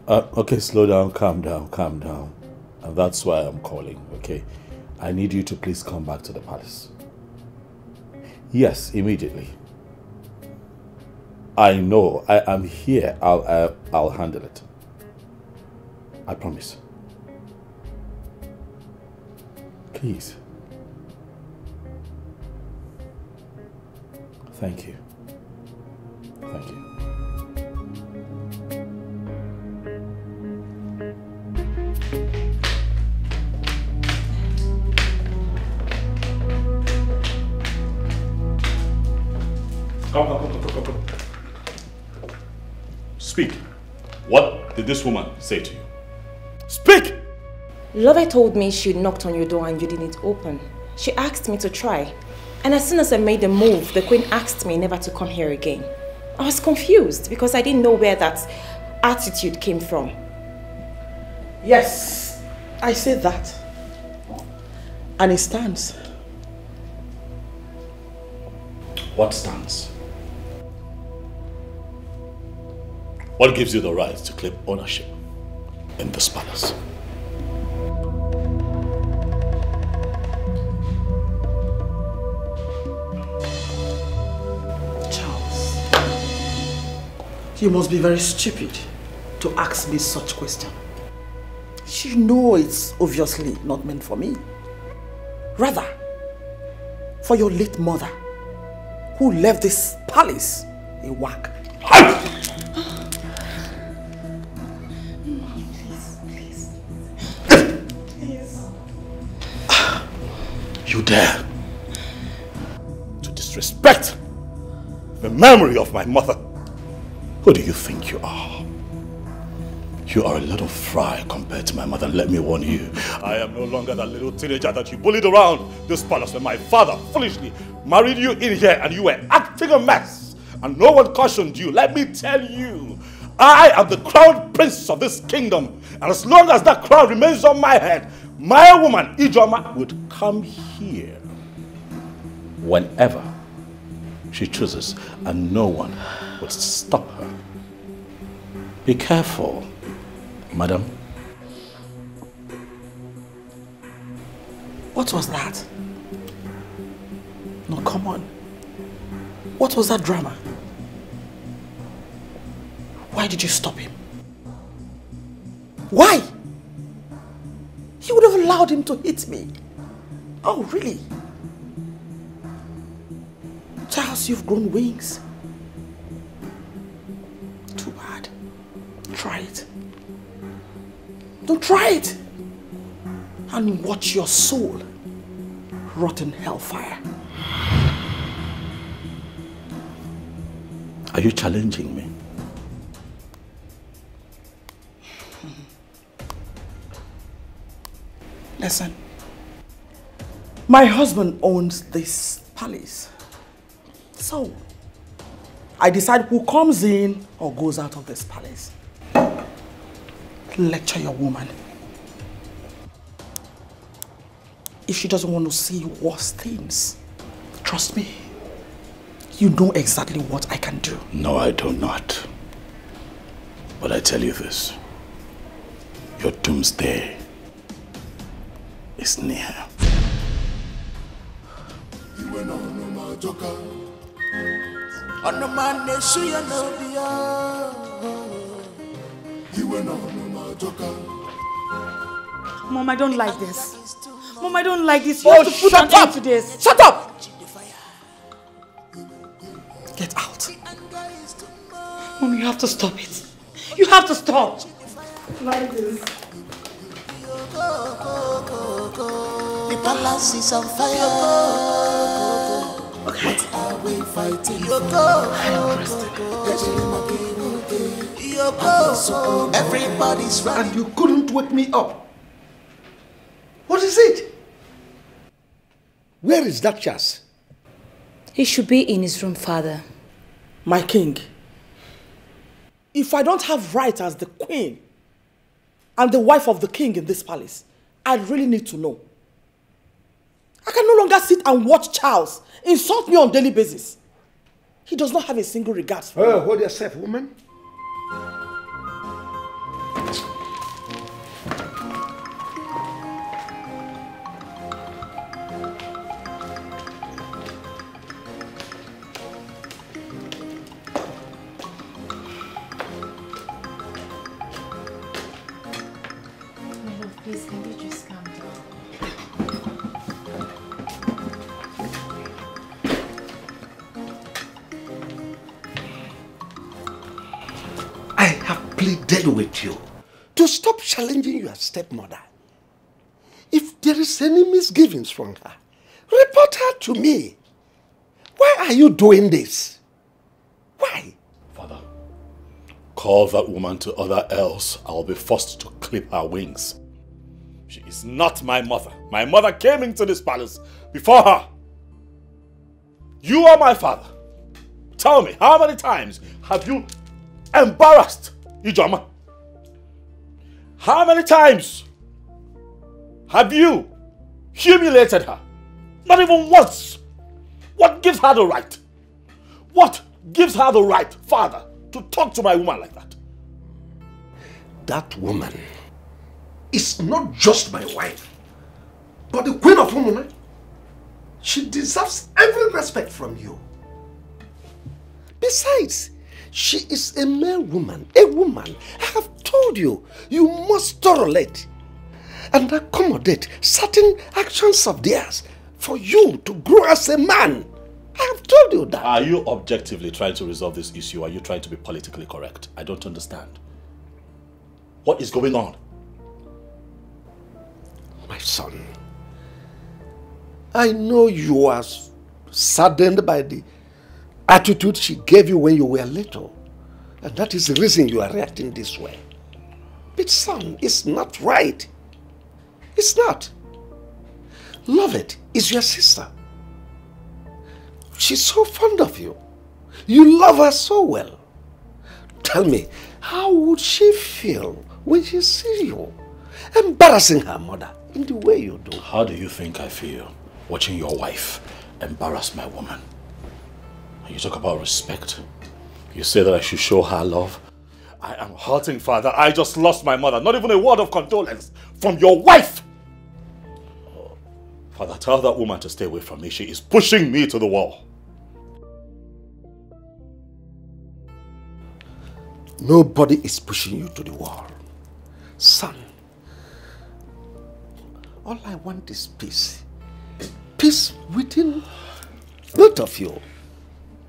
Okay, slow down, calm down. And that's why I'm calling, okay? I need you to please come back to the palace. Yes, immediately. I know, I am here. I'll handle it. I promise. Please. Thank you. Thank you. Come. Speak. What did this woman say to you? Speak! Lover told me she knocked on your door and you didn't open. She asked me to try. And as soon as I made the move, the queen asked me never to come here again. I was confused because I didn't know where that attitude came from. Yes, I said that. And it stands. What stands? What gives you the right to claim ownership in this palace? Charles, you must be very stupid to ask me such question. You know it's obviously not meant for me. Rather, for your late mother, who left this palace a whack. You dare to disrespect the memory of my mother? Who do you think you are? You are a little fry compared to my mother. Let me warn you, I am no longer that little teenager that you bullied around this palace when my father foolishly married you in here and you were acting a mess and no one cautioned you. Let me tell you, I am the crown prince of this kingdom, and as long as that crown remains on my head, my woman, Ijoma, would come here whenever she chooses, and no one would stop her. Be careful, madam. What was that? No, come on. What was that drama? Why did you stop him? Why? You would have allowed him to hit me. Oh, really? Charles, you've grown wings. Too bad. Try it. Don't try it. And watch your soul rot in hellfire. Are you challenging me? Listen, my husband owns this palace. So, I decide who comes in or goes out of this palace. Lecture your woman. If she doesn't want to see worse things, trust me, you know exactly what I can do. No, I do not. But I tell you this, your doomsday is near. Mom, I don't like this. Mom, I don't like this. You have to put an end to this. Shut up! Get out. Mom, you have to stop it. You have to stop. Like this. The palace is on fire. Okay. What are we fighting? Everybody's running. And you couldn't wake me up. What is it? Where is that Chas? He should be in his room, Father. My king, if I don't have right as the queen and the wife of the king in this palace, I really need to know. I can no longer sit and watch Charles insult me on daily basis. He does not have a single regard for me. Hold yourself, woman. Please, can you just calm down? pleaded with you to stop challenging your stepmother. If there is any misgivings from her, report her to me. Why are you doing this? Why? Father, call that woman to order, else I'll be forced to clip her wings. She is not my mother. My mother came into this palace before her. You are my father. Tell me, how many times have you embarrassed Ijoma? How many times have you humiliated her? Not even once. What gives her the right? What gives her the right, father, to talk to my woman like that? That woman is not just my wife, but the queen of Umuna. She deserves every respect from you. Besides, she is a male woman, a woman. I have told you, you must tolerate and accommodate certain actions of theirs for you to grow as a man. I have told you that. Are you objectively trying to resolve this issue or are you trying to be politically correct? I don't understand. What is going on? My son, I know you are saddened by the attitude she gave you when you were little. And that is the reason you are reacting this way. But son, it's not right. It's not. Lovett is your sister. She's so fond of you. You love her so well. Tell me, how would she feel when she sees you embarrassing her mother in the way you do? How do you think I feel watching your wife embarrass my woman? You talk about respect. You say that I should show her love. I am hurting, father. I just lost my mother. Not even a word of condolence from your wife. Father, tell that woman to stay away from me. She is pushing me to the wall. Nobody is pushing you to the wall. Son, all I want is peace. Peace within both of you.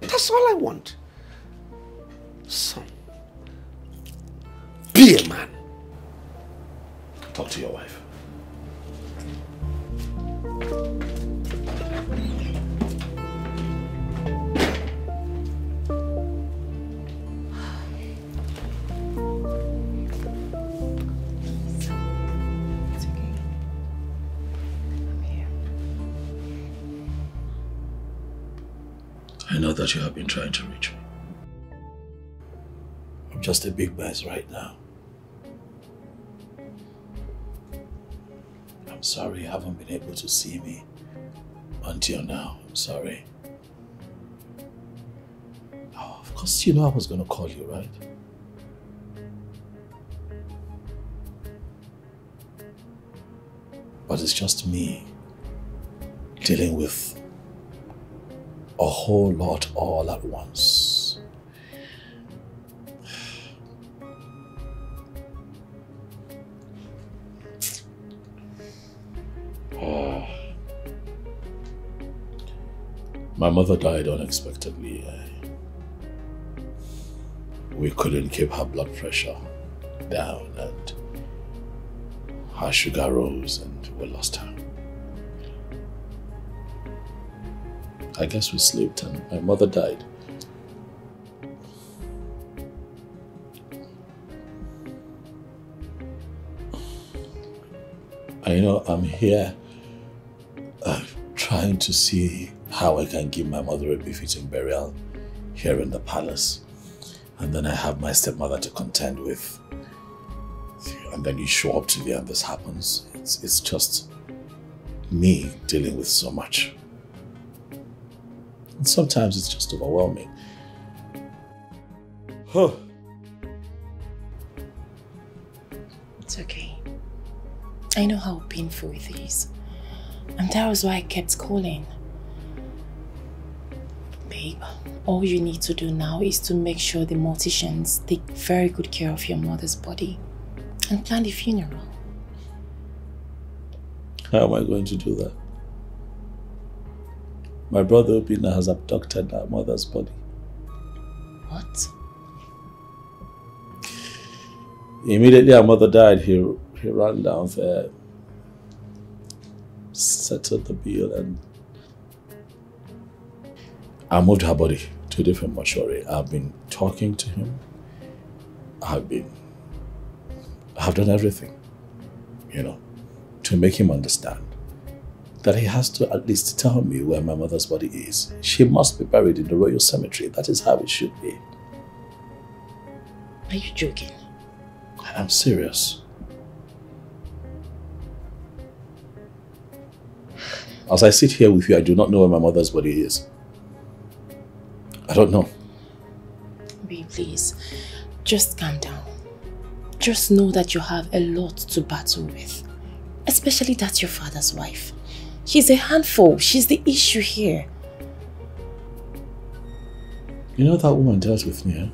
That's all I want. Son, be a man. Talk to your wife. I know that you have been trying to reach me. I'm just a big mess right now. I'm sorry you haven't been able to see me until now. I'm sorry. Oh, of course you know I was going to call you, right? But it's just me dealing with a whole lot all at once. My mother died unexpectedly. We couldn't keep her blood pressure down and her sugar rose and we lost her. I guess we slept and my mother died. I know I'm here trying to see how I can give my mother a befitting burial here in the palace. And then I have my stepmother to contend with. And then you show up to me and this happens. It's just me dealing with so much. And sometimes it's just overwhelming. Huh. It's okay. I know how painful it is. And that was why I kept calling. Babe, all you need to do now is to make sure the morticians take very good care of your mother's body and plan the funeral. How am I going to do that? My brother Obina has abducted our mother's body. What? Immediately our mother died, he ran down there, settled the bill, and I moved her body to a different mortuary. I've been talking to him. I've done everything, you know, to make him understand that he has to at least tell me where my mother's body is. She must be buried in the royal cemetery. That is how it should be. Are you joking? I'm serious. As I sit here with you, I do not know where my mother's body is. I don't know. Babe, please, just calm down. Just know that you have a lot to battle with. Especially that your father's wife. She's a handful. She's the issue here. You know that woman dealt with me, huh?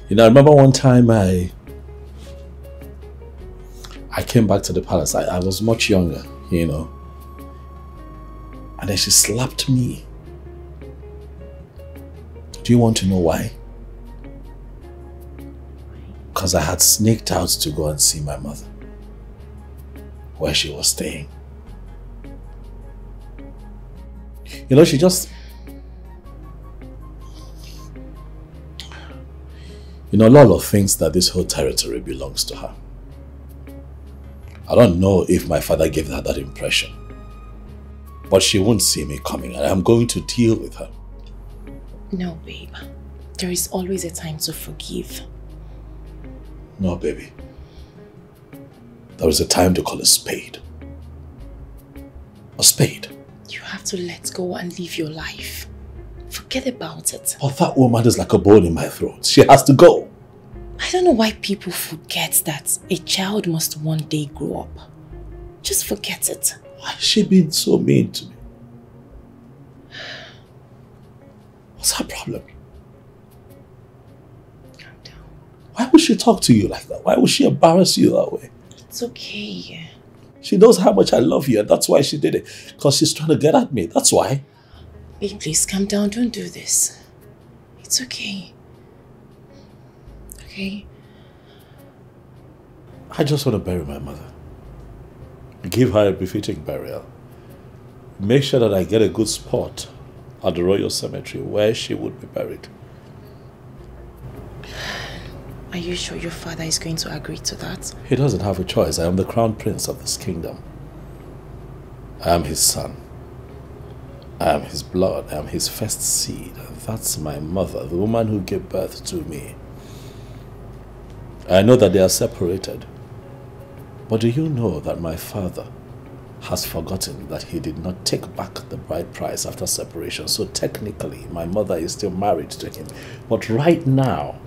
You know, I remember one time I came back to the palace. I was much younger, you know. And then she slapped me. Do you want to know why? Because I had sneaked out to go and see my mother, where she was staying. You know, she just... You know, Lolo thinks that this whole territory belongs to her. I don't know if my father gave her that impression. But she won't see me coming, and I'm going to deal with her. No, babe. There is always a time to forgive. No, baby. There is a time to call a spade. A spade. You have to let go and live your life. Forget about it. But that woman is like a bone in my throat. She has to go. I don't know why people forget that a child must one day grow up. Just forget it. Why has she been so mean to me? What's her problem? Calm down. Why would she talk to you like that? Why would she embarrass you that way? It's okay. She knows how much I love you, and that's why she did it. Because she's trying to get at me. That's why. Babe, please calm down. Don't do this. It's okay. Okay? I just want to bury my mother. Give her a befitting burial. Make sure that I get a good spot at the royal cemetery where she would be buried. Are you sure your father is going to agree to that? He doesn't have a choice. I am the crown prince of this kingdom. I am his son. I am his blood. I am his first seed. And that's my mother, the woman who gave birth to me. I know that they are separated. But do you know that my father has forgotten that he did not take back the bride price after separation? So technically, my mother is still married to him. But right now,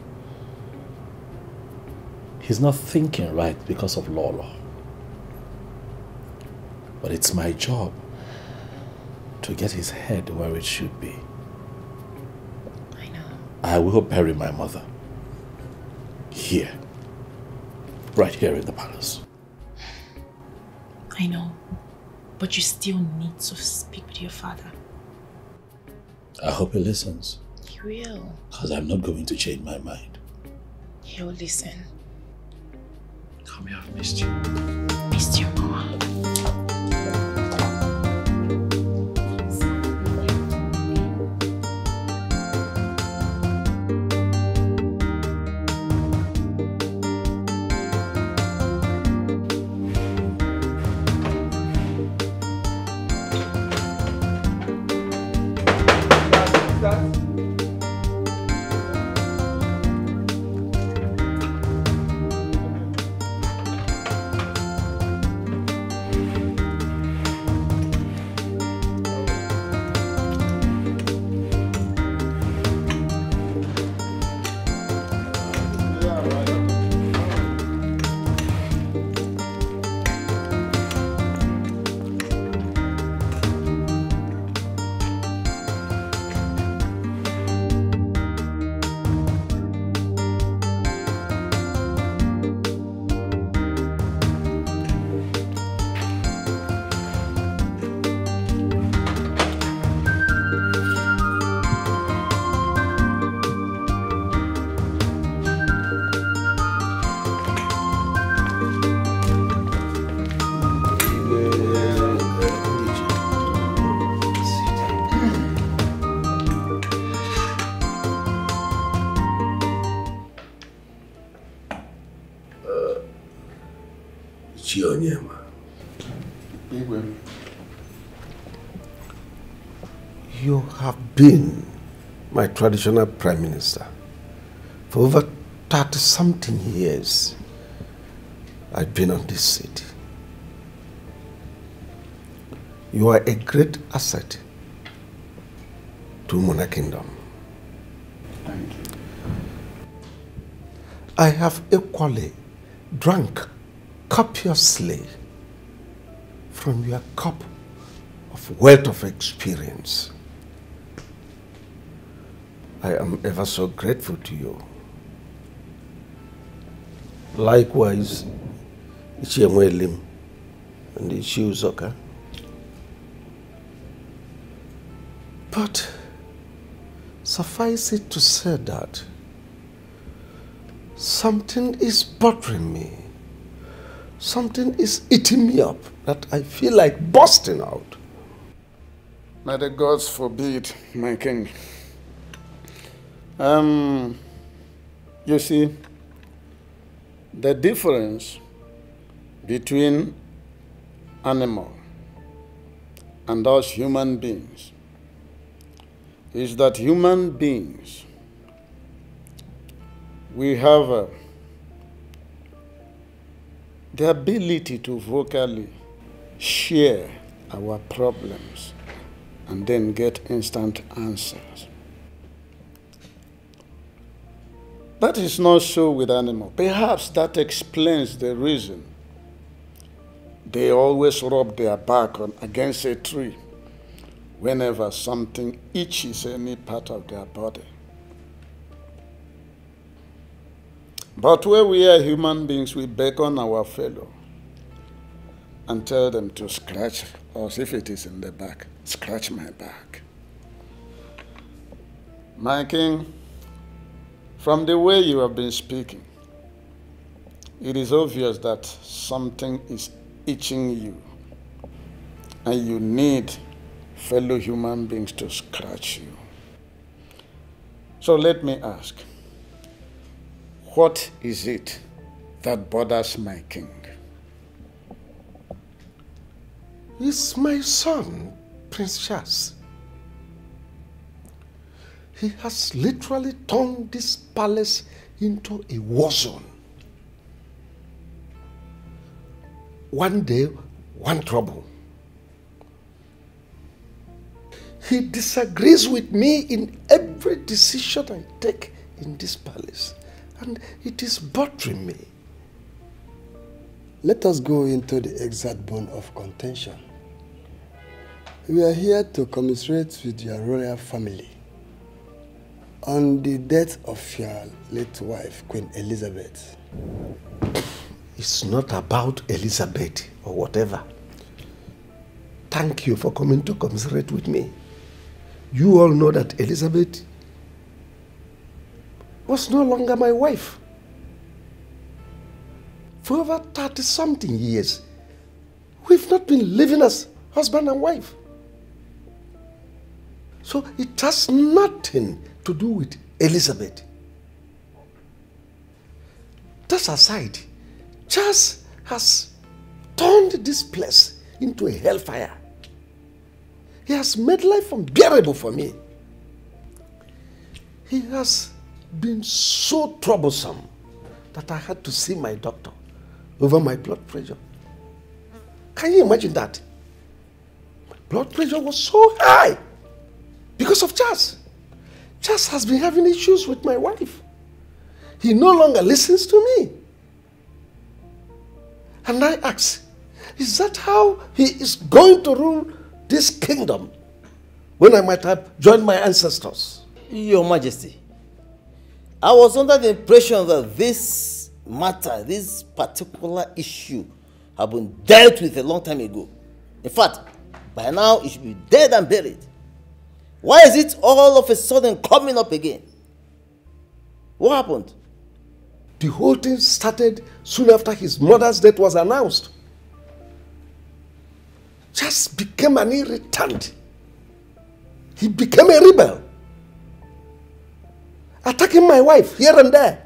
he's not thinking right because of Lolo. But it's my job to get his head where it should be. I know. I will bury my mother. Here. Right here in the palace. I know. But you still need to speak with your father. I hope he listens. He will. Because I'm not going to change my mind. He'll listen. Come here, I've missed you. Missed you, Mama. Chionyema. You have been my traditional prime minister for over 30-something years. I've been on this seat. You are a great asset to Mona Kingdom. Thank you. I have equally drunk copiously from your cup of wealth of experience. I am ever so grateful to you. Likewise, Ichiemwe Lim and Ichi Uzoka. But suffice it to say that something is bothering me. Something is eating me up that I feel like bursting out. May the gods forbid, my king. You see, the difference between animal and us human beings is that human beings, we have the ability to vocally share our problems and then get instant answers. That is not so with animals. Perhaps that explains the reason they always rub their back against a tree whenever something itches any part of their body. But where we are human beings, we beckon our fellow and tell them to scratch us if it is in the back. Scratch my back. My king, from the way you have been speaking, it is obvious that something is itching you and you need fellow human beings to scratch you. So let me ask, what is it that bothers my king? It's my son, Prince Charles. He has literally turned this palace into a war zone. One day, one trouble. He disagrees with me in every decision I take in this palace, and it is bothering me. Let us go into the exact bone of contention. We are here to commiserate with your royal family on the death of your late wife, Queen Elizabeth. It's not about Elizabeth or whatever. Thank you for coming to commiserate with me. You all know that Elizabeth was no longer my wife. For over 30-something years, we've not been living as husband and wife. So it has nothing to do with Elizabeth. That aside, Charles has turned this place into a hellfire. He has made life unbearable for me. He has been so troublesome that I had to see my doctor over my blood pressure. Can you imagine that? My blood pressure was so high because of Charles. Charles has been having issues with my wife. He no longer listens to me. And I ask, is that how he is going to rule this kingdom when I might have joined my ancestors? Your Majesty, I was under the impression that this matter, this particular issue, had been dealt with a long time ago. In fact, by now it should be dead and buried. Why is it all of a sudden coming up again? What happened? The whole thing started soon after his mother's death was announced. Just became an irritant. He became a rebel, attacking my wife here and there.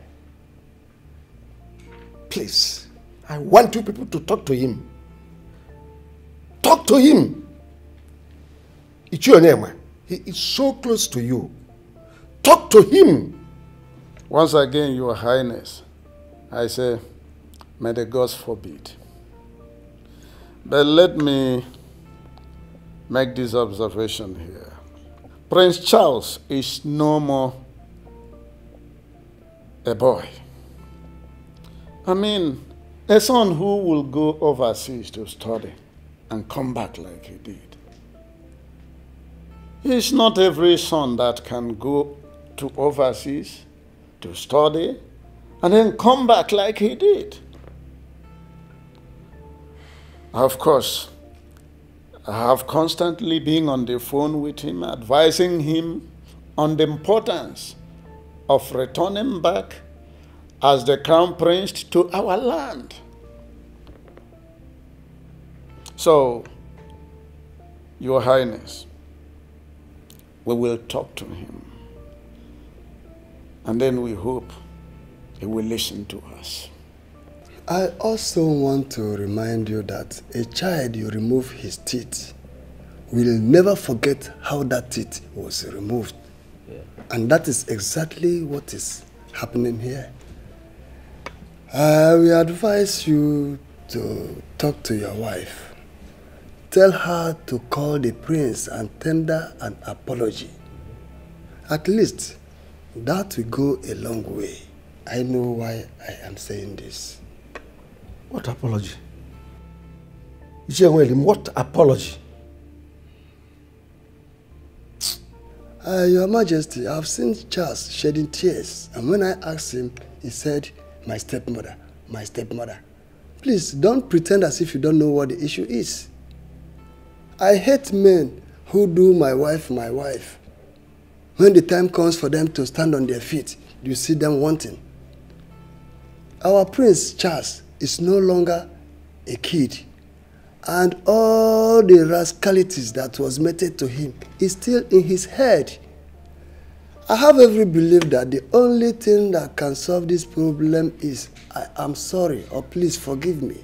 Please, I want you people to talk to him. Talk to him. It's your name. He is so close to you. Talk to him. Once again, Your Highness, I say, may the gods forbid. But let me make this observation here. Prince Charles is no more a boy. I mean, a son who will go overseas to study and come back like he did. It's not every son that can go to overseas to study and then come back like he did. Of course, I have constantly been on the phone with him, advising him on the importance of returning back as the crown prince to our land. So, Your Highness, we will talk to him. And then we hope he will listen to us. I also want to remind you that a child you remove his teeth will never forget how that teeth was removed. Yeah. And that is exactly what is happening here. I will advise you to talk to your wife. Tell her to call the prince and tender an apology. At least, that will go a long way. I know why I am saying this. What apology? What apology? Your Majesty, I've seen Charles shedding tears, and when I asked him, he said, my stepmother, my stepmother. Please, don't pretend as if you don't know what the issue is. I hate men who do my wife. When the time comes for them to stand on their feet, you see them wanting. Our Prince Charles is no longer a kid, and all the rascalities that was meted to him is still in his head. I have every belief that the only thing that can solve this problem is I am sorry or please forgive me.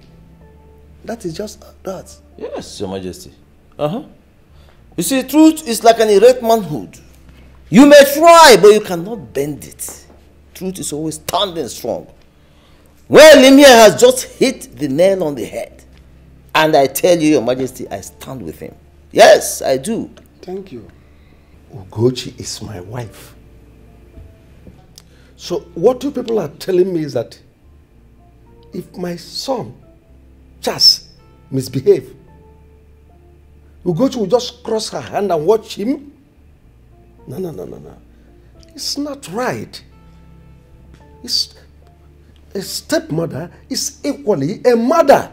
That is just that. Yes, Your Majesty. You see, truth is like an erect manhood. You may try, but you cannot bend it. Truth is always standing strong. Well, Limia has just hit the nail on the head. And I tell you, Your Majesty, I stand with him. Yes, I do. Thank you. Ugochi is my wife. So what you people are telling me is that if my son, Charles, misbehave, Ugochi will just cross her hand and watch him? No. It's not right. A stepmother is equally a mother.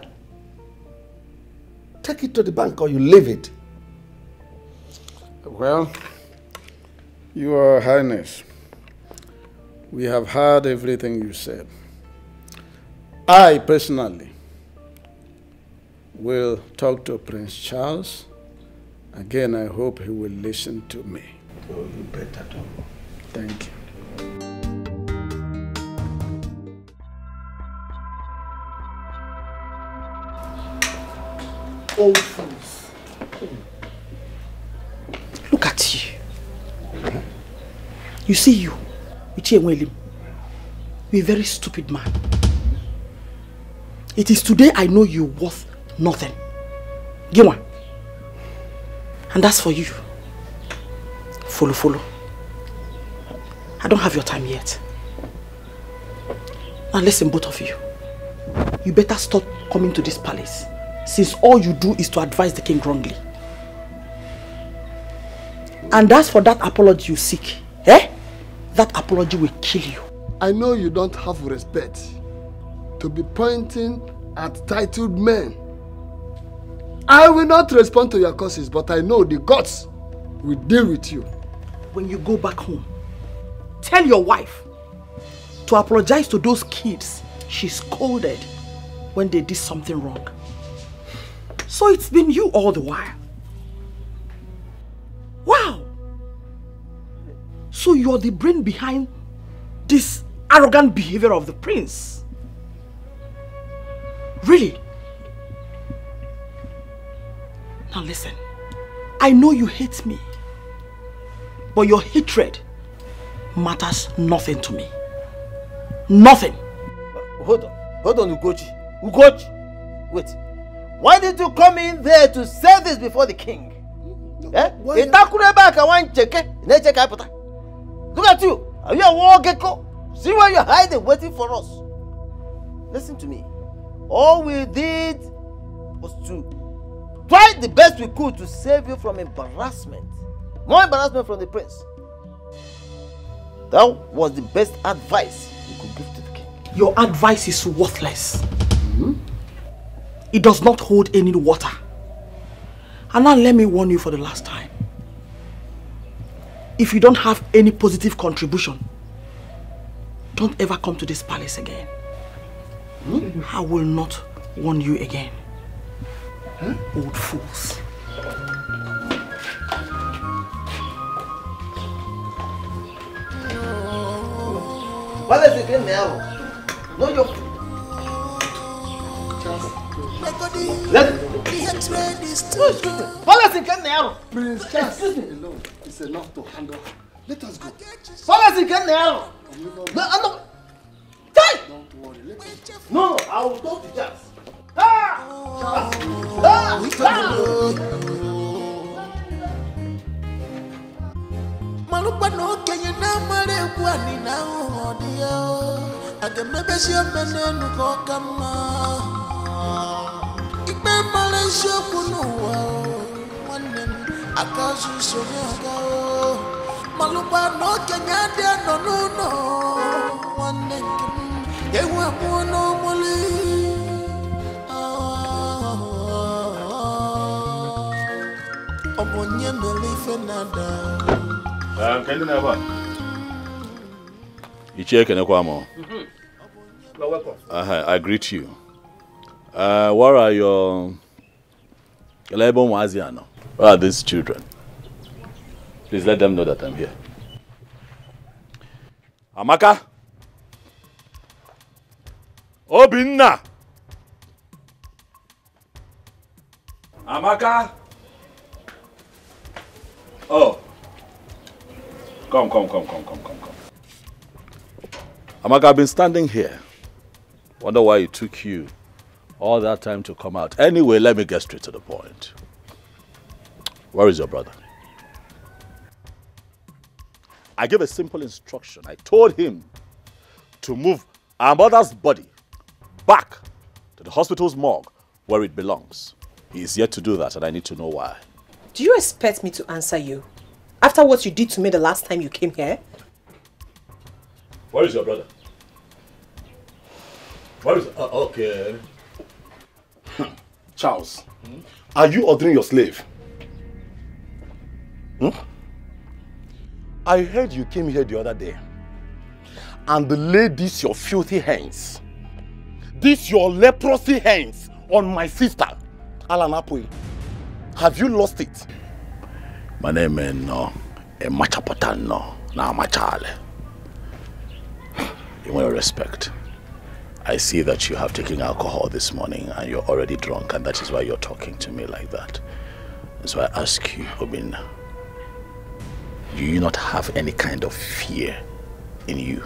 Take it to the bank or you leave it. Well, Your Highness, we have heard everything you said. I personally will talk to Prince Charles. Again, I hope he will listen to me. Oh, you better do. Thank you. Oh, fools. Look at you. You see you, you're a very stupid man. It is today I know you're worth nothing. Give one. And that's for you. Follow. I don't have your time yet. Now listen, both of you. You better stop coming to this palace, since all you do is to advise the king wrongly. And as for that apology you seek, that apology will kill you. I know you don't have respect to be pointing at titled men. I will not respond to your curses, but I know the gods will deal with you. When you go back home, tell your wife to apologize to those kids she scolded when they did something wrong. So it's been you all the while. Wow! So you're the brain behind this arrogant behavior of the prince. Really? Now listen, I know you hate me, but your hatred matters nothing to me. Nothing. Hold on, Ugochi. Wait. Why did you come in there to say this before the king? Eh? Look at you. Are you a war gecko? See where you're hiding, waiting for us. Listen to me. All we did was to try the best we could to save you from embarrassment. More embarrassment from the prince. That was the best advice you could give to the king. Your advice is worthless. It does not hold any water. And now let me warn you for the last time. If you don't have any positive contribution, don't ever come to this palace again. I will not warn you again. Old fools. What is it now? No, you. Prince Charles alone is enough to handle her. Let us go. Don't worry, let us go. No, I will talk to Charles. Malupa no kenye na mare kwani na odia agemebe si menenu ko kama ikpe male shokunu wa wanen akasu sonyaga malupa no kenya de no wanen yewa mono moli obonye melife nada. Can you never? You check and You're welcome. I greet you. What are your Where are these children? Please let them know that I'm here. Amaka? Obinna! Amaka? Oh. Come. Amaka, I've been standing here. Wonder why it took you all that time to come out. Anyway, let me get straight to the point. Where is your brother? I gave a simple instruction. I told him to move our mother's body back to the hospital's morgue where it belongs. He is yet to do that, and I need to know why. Do you expect me to answer you? After what you did to me the last time you came here? Where is your brother? Where is... okay. Charles, are you ordering your slave? I heard you came here the other day and laid these your filthy hands, these your leprosy hands on my sister, Alanapui. Have you lost it? My name is no, Machapotano, na Machale. In all respect, I see that you have taken alcohol this morning and you're already drunk, and that is why you're talking to me like that. So I ask you, Obinna, do you not have any kind of fear in you?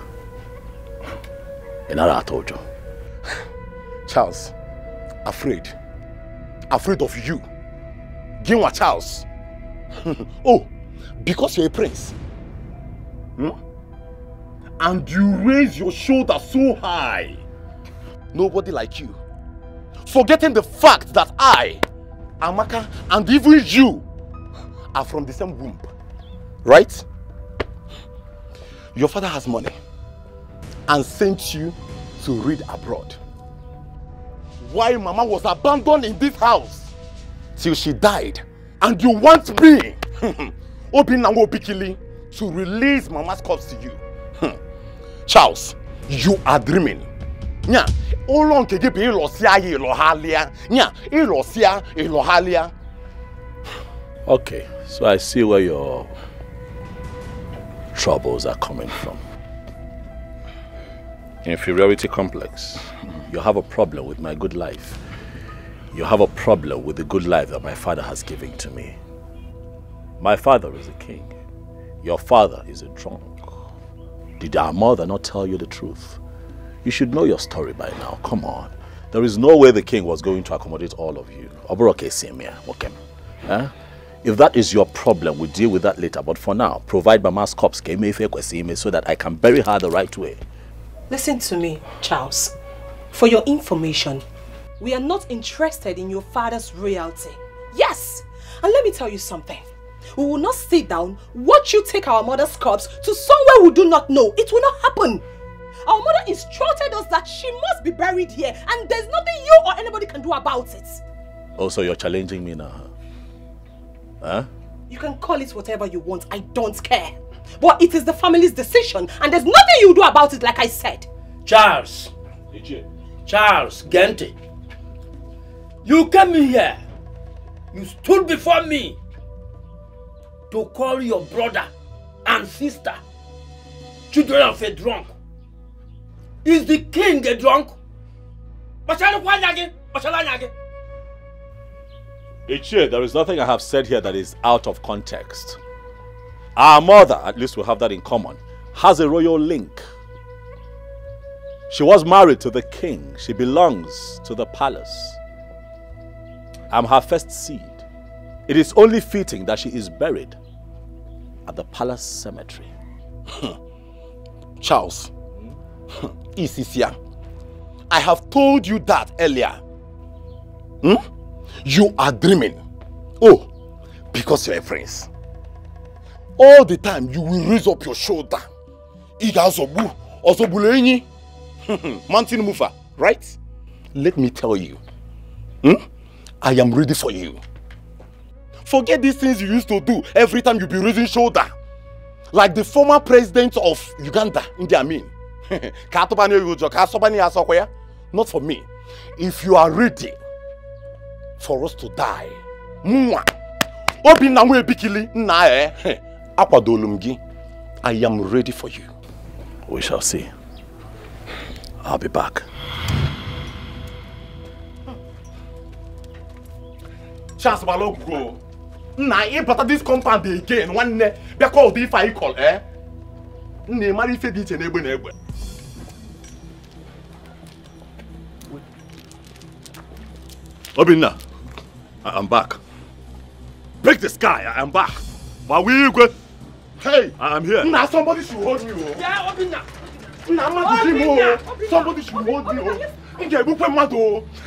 Inara Atojo. Charles, afraid of you. Ginwa Charles. Oh, because you're a prince. And you raise your shoulder so high. Nobody like you. Forgetting the fact that I, Amaka, and even you are from the same womb. Right? Your father has money and sent you to read abroad. While Mama was abandoned in this house till she died. And you want me, Obinna Bikili, to release Mama's corpse to you. Charles, you are dreaming. Nya, long ke give ilosia ilohalia. Nya, ilohalia. Okay, so I see where your troubles are coming from. Inferiority complex. You have a problem with my good life. You have a problem with the good life that my father has given to me. My father is a king. Your father is a drunk. Did our mother not tell you the truth? You should know your story by now. Come on. There is no way the king was going to accommodate all of you. If that is your problem, we'll deal with that later. But for now, provide Mama's corpse so that I can bury her the right way. Listen to me, Charles. For your information, we are not interested in your father's royalty. Yes! And let me tell you something. We will not sit down, watch you take our mother's corpse to somewhere we do not know. It will not happen. Our mother instructed us that she must be buried here, and there's nothing you or anybody can do about it. Oh, so you're challenging me now, huh? You can call it whatever you want, I don't care. But it is the family's decision, and there's nothing you do about it, like I said. Charles! Charles, Gente. You came in here. You stood before me to call your brother and sister children of a drunk. Is the king a drunk? E.t.c, there is nothing I have said here that is out of context. Our mother, at least we have that in common, has a royal link. She was married to the king. She belongs to the palace. I'm her first seed. It is only fitting that she is buried at the palace cemetery. Charles, e.t.c, I have told you that earlier. You are dreaming. Oh, because you're a prince. All the time you will raise up your shoulder. Mountain mover, right? Let me tell you. I am ready for you. Forget these things you used to do every time you be raising shoulder. Like the former president of Uganda, Idi Amin. Not for me. If you are ready for us to die, I am ready for you. We shall see. I'll be back. Chance Balogo. Nah, but this compound again. One day, they call the if I call, eh? Marry fed it and able. Obinna, I'm back. Break the sky, I am back. But we go. Hey, I am here. Now somebody should hold me. Yeah, Obinna. Somebody should hold me.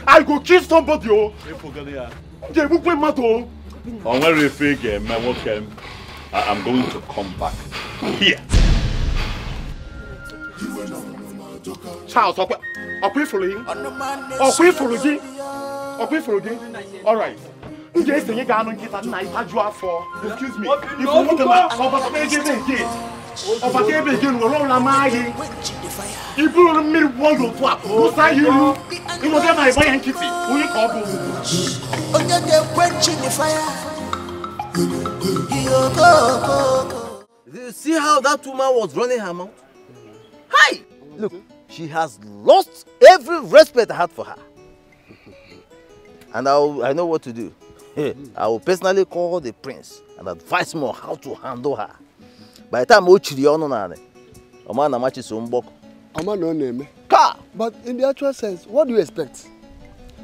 I go kill somebody. I'm going to come back here. Charles, all right. Yes, you got on kita na ipajua for. Excuse me. If you look at my if you don't meet one you swap, who say you? You know my boy and kitty. Who you call? You see how that woman was running her mouth? Hi! Look, she has lost every respect I had for her. And I know what to do. I will personally call the prince and advise him on how to handle her. By the time Ochiri on but in the actual sense, what do you expect?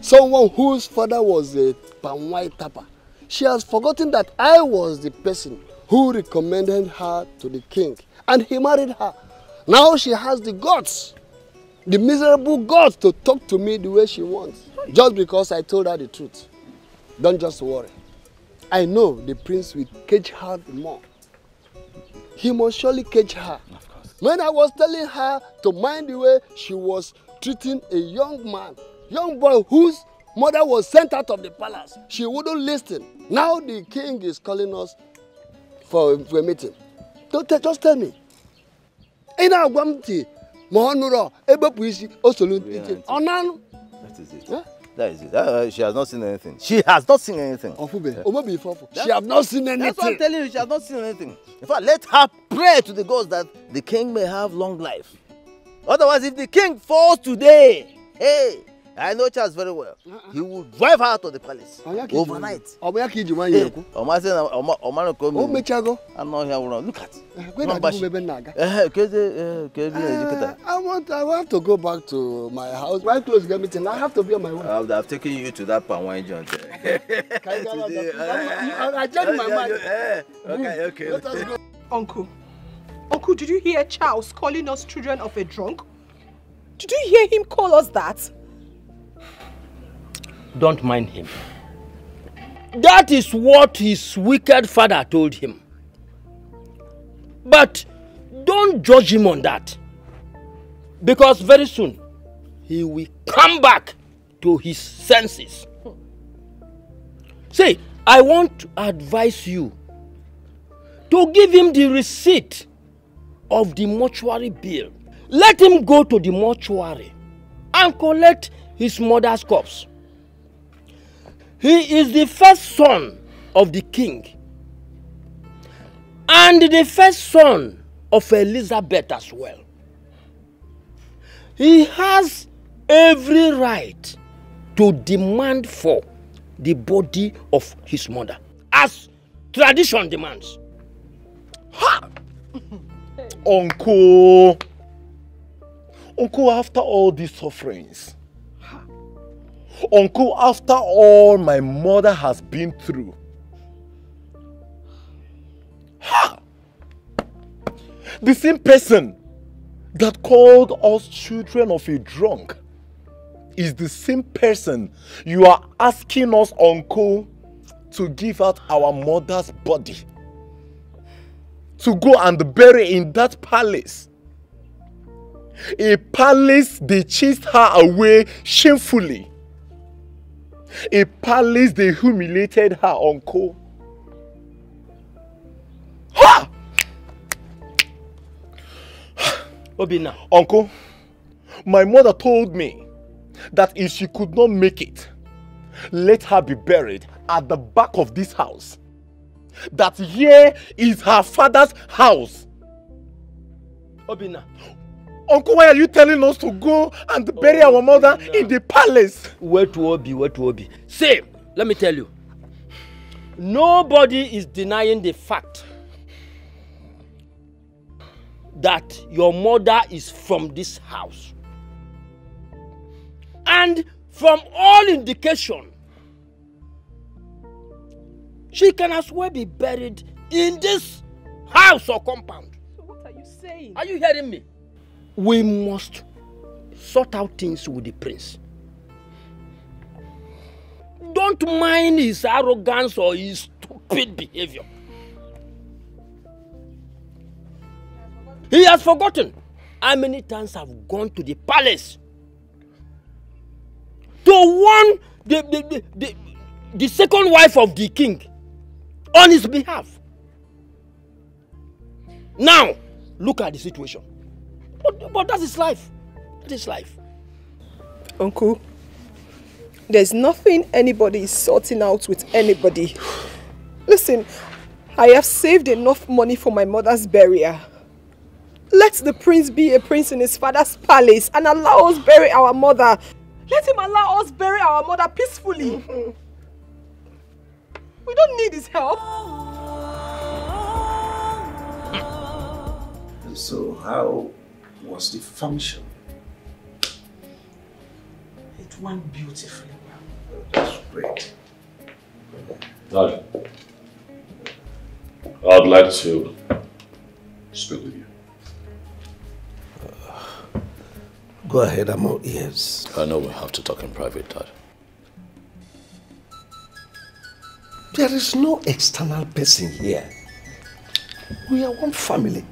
Someone whose father was a palm white tapper. She has forgotten that I was the person who recommended her to the king, and he married her. Now she has the guts, the miserable guts, to talk to me the way she wants, just because I told her the truth. Don't just worry. I know the prince will cage her more. He must surely cage her. Of course. When I was telling her to mind the way she was treating a young boy whose mother was sent out of the palace, she wouldn't listen. Now the king is calling us for a meeting. Just tell me. That is it. Huh? That is it. She has not seen anything. She has not seen anything. She has not seen anything. That's what I'm telling you. She has not seen anything. In fact, let her pray to the gods that the king may have long life. Otherwise, if the king falls today, hey, I know Charles very well. He will drive her out of the palace overnight. I'm not here. Look at. I want to go back to my house. Right close to the meeting. I have to be on my way. I've taken you to that palm wine joint. I changed my mind. Okay. Let us go. Uncle, did you hear Charles calling us children of a drunk? Did you hear him call us that? Don't mind him. That is what his wicked father told him. But don't judge him on that. Because very soon, he will come back to his senses. See, I want to advise you to give him the receipt of the mortuary bill. Let him go to the mortuary and collect his mother's corpse. He is the first son of the king and the first son of Elizabeth as well. He has every right to demand for the body of his mother, as tradition demands. Ha! Uncle, after all these sufferings, Uncle, after all my mother has been through, ha! The same person that called us children of a drunk is the same person you are asking us, Uncle, to give out our mother's body, to go and bury in that palace. A palace they chased her away shamefully. A palace they humiliated her, Uncle. Ha! Obina. Uncle, my mother told me that if she could not make it, let her be buried at the back of this house. That here is her father's house. Obina. Uncle, why are you telling us to go and bury our mother in the palace? Where to Obi? Say, let me tell you. Nobody is denying the fact that your mother is from this house. And from all indication, she can as well be buried in this house or compound. So what are you saying? Are you hearing me? We must sort out things with the prince. Don't mind his arrogance or his stupid behavior. He has forgotten how many times I've gone to the palace to warn the second wife of the king on his behalf. Now, look at the situation. But that is life. That is life. Uncle, there's nothing anybody is sorting out with anybody. Listen, I have saved enough money for my mother's burial. Let the prince be a prince in his father's palace and allow us bury our mother. Let him allow us bury our mother peacefully. We don't need his help. And so how was the function? It went beautifully well. That's great. Dad, I'd like to speak with you. Go ahead, I'm all ears. I know we have to talk in private, Dad. There is no external person here. We are one family.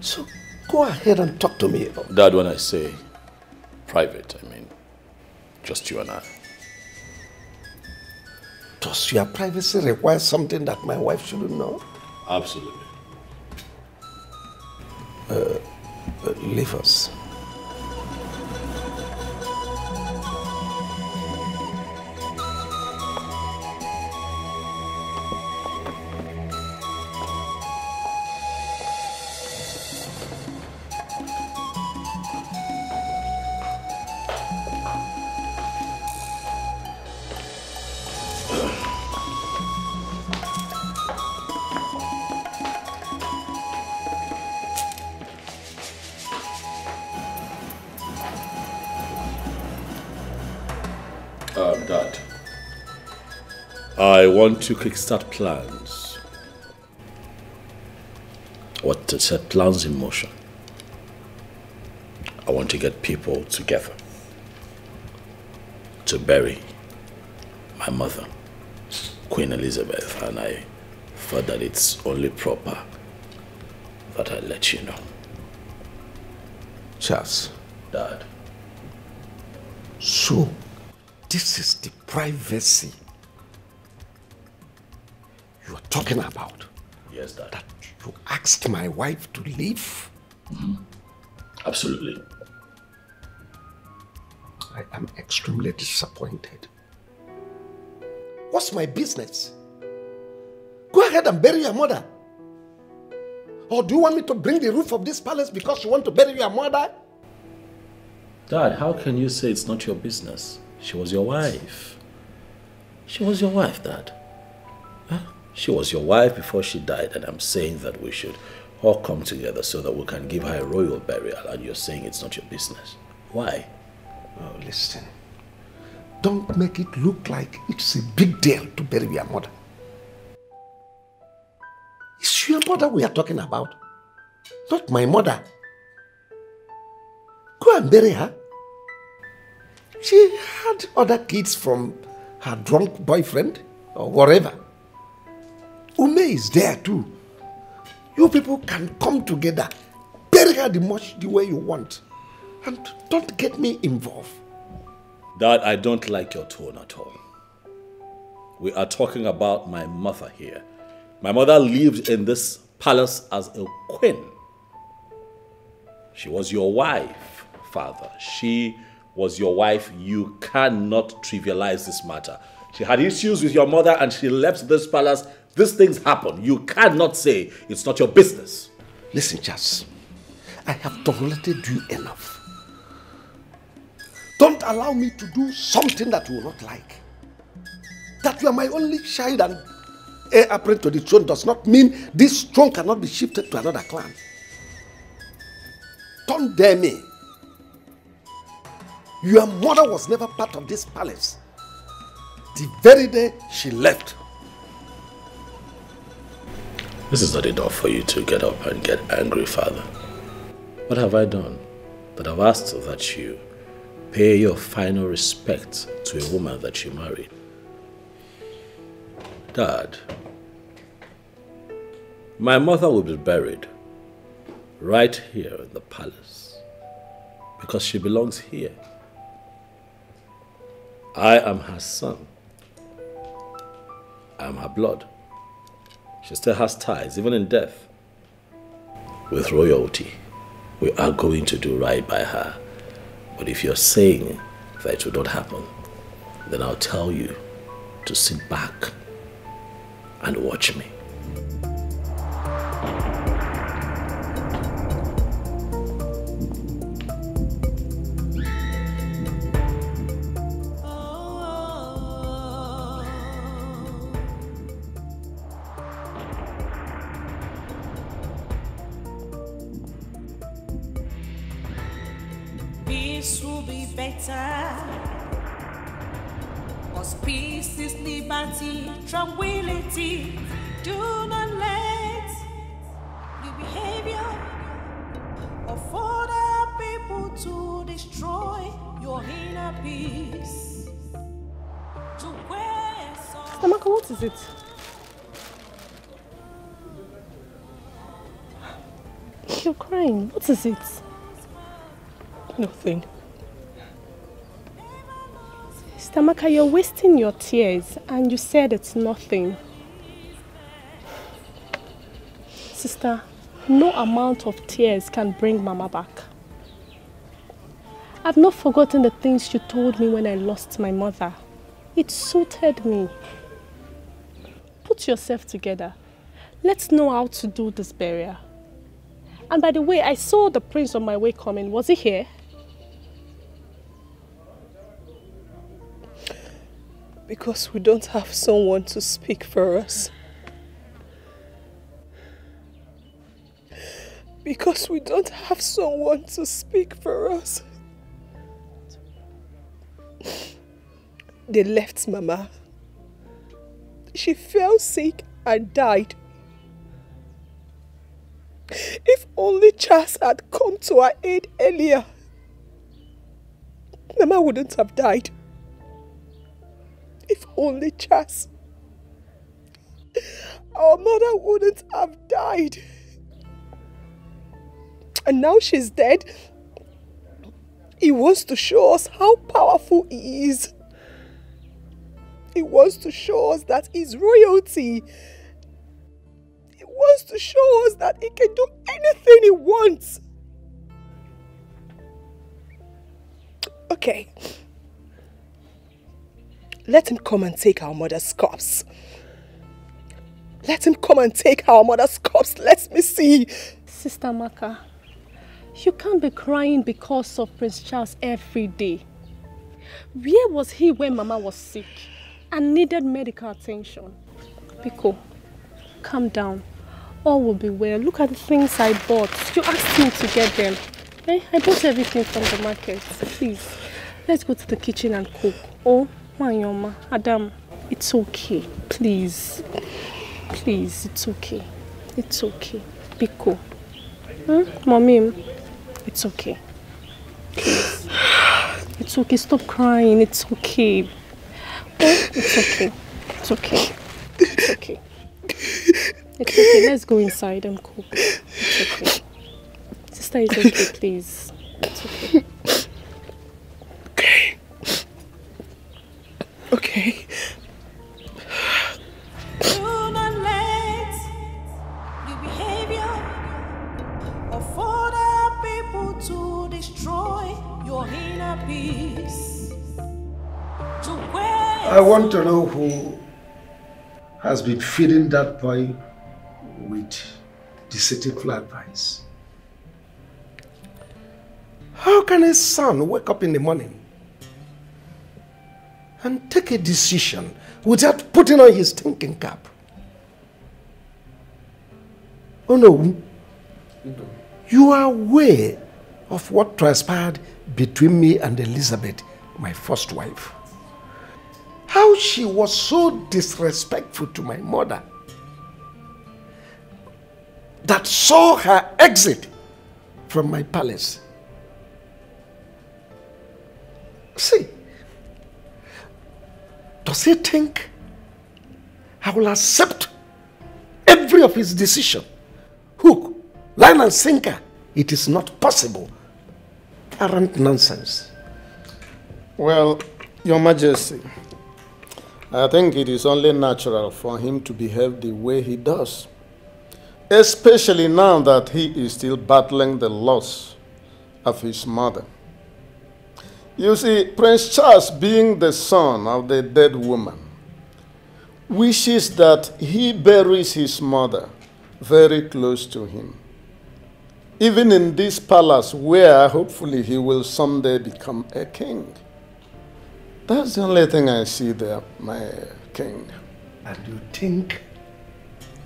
So go ahead and talk to me. Dad, when I say private, I mean just you and I. Does your privacy require something that my wife shouldn't know? Absolutely. Leave us. Dad, I want to kickstart plans. What to set plans in motion. I want to get people together to bury my mother, Queen Elizabeth, and I thought that it's only proper that I let you know. Charles. Dad. So, this is the privacy you are talking about? Yes, Dad. That you asked my wife to leave? Absolutely. I am extremely disappointed. What's my business? Go ahead and bury your mother. Or do you want me to bring the roof of this palace because you want to bury your mother? Dad, how can you say it's not your business? She was your wife. She was your wife, Dad. Huh? She was your wife before she died, and I'm saying that we should all come together so that we can give her a royal burial, and you're saying it's not your business. Why? Oh, listen. Don't make it look like it's a big deal to bury your mother. It's your mother we are talking about, not my mother. Go and bury her. She had other kids from her drunk boyfriend or whatever. Ume is there too. You people can come together, bury her the way you want, and don't get me involved. Dad, I don't like your tone at all. We are talking about my mother here. My mother lived in this palace as a queen. She was your wife, Father. She was your wife. You cannot trivialize this matter. She had issues with your mother and she left this palace. These things happen. You cannot say it's not your business. Listen, Charles. I have tolerated you enough. Don't allow me to do something that you will not like. That you are my only child and heir apparent to the throne does not mean this throne cannot be shifted to another clan. Don't dare me. Your mother was never part of this palace. The very day she left. This is not enough for you to get up and get angry, Father. What have I done? That I've asked that you pay your final respect to a woman that you married. Dad, my mother will be buried right here in the palace because she belongs here. I am her son. I am her blood. She still has ties, even in death, with royalty. We are going to do right by her. But if you're saying that it will not happen, then I'll tell you to sit back and watch me. Peace will be better. Cause peace is liberty, tranquility. Do not let the behavior of other people to destroy your inner peace. To where Stamaka, what is it? You're crying. What is it? Nothing. Stamaka, you're wasting your tears and you said it's nothing. Sister, no amount of tears can bring Mama back. I've not forgotten the things you told me when I lost my mother. It suited me. Put yourself together. Let's know how to do this burial. And by the way, I saw the prince on my way coming. Was he here? Because we don't have someone to speak for us. Because we don't have someone to speak for us. they left Mama. She fell sick and died. If only Charles had come to our aid earlier, Mama wouldn't have died. If only Charles. Our mother wouldn't have died. And now she's dead. He wants to show us how powerful he is. He wants to show us that he's royalty. He wants to show us that he can do anything he wants. Okay. Let him come and take our mother's corpse. Let him come and take our mother's corpse. Let me see. Sister Maka, you can't be crying because of Prince Charles every day. Where was he when Mama was sick and needed medical attention? Biko, calm down. All will be well. Look at the things I bought. You asked me to get them. I bought everything from the market. Please, let's go to the kitchen and cook. Oh, Manyoma, Adam, it's okay. Please. Please, it's okay. It's okay. Biko. Mommy, it's okay. Please. It's okay. Stop crying. It's okay. Oh, it's okay. It's okay. It's okay. It's okay. Let's go inside and cook. It's okay. Sister, it's okay, please. It's okay. Okay. Okay. Do not let the behavior of other people to destroy your inner peace. I want to know who has been feeding that boy with deceitful advice. How can a son wake up in the morning and take a decision without putting on his thinking cap? Oh no, you are aware of what transpired between me and Elizabeth, my first wife. How she was so disrespectful to my mother that saw her exit from my palace. See, does he think I will accept every of his decision? Hook, line and sinker. It is not possible. Arrant nonsense. Well, Your Majesty, I think it is only natural for him to behave the way he does. Especially now that he is still battling the loss of his mother. You see, Prince Charles, being the son of the dead woman, wishes that he buries his mother very close to him. Even in this palace where hopefully he will someday become a king. That's the only thing I see there, my king. And you think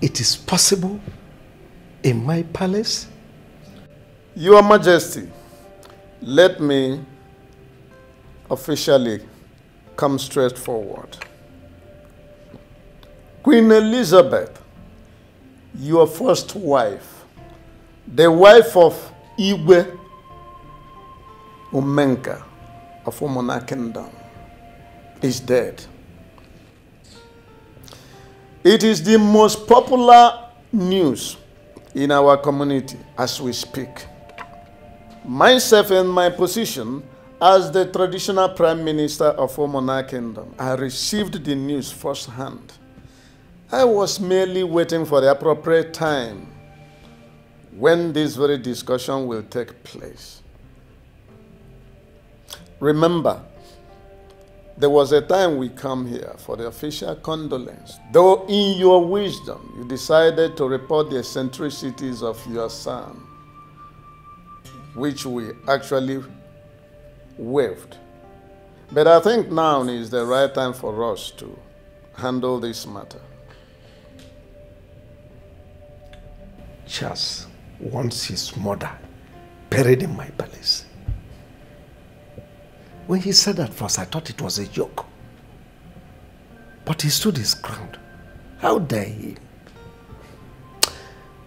it is possible in my palace? Your Majesty, let me officially come straight forward. Queen Elizabeth, your first wife, the wife of Igwe Umenka of Umona Kingdom, is dead. It is the most popular news in our community as we speak. Myself in my position as the traditional Prime Minister of Umona Kingdom, I received the news firsthand. I was merely waiting for the appropriate time when this very discussion will take place. Remember, there was a time we come here for the official condolence. Though in your wisdom, you decided to report the eccentricities of your son, which we actually waived. But I think now is the right time for us to handle this matter. Charles wants his mother buried in my palace. When he said that first, I thought it was a joke. But he stood his ground. How dare he?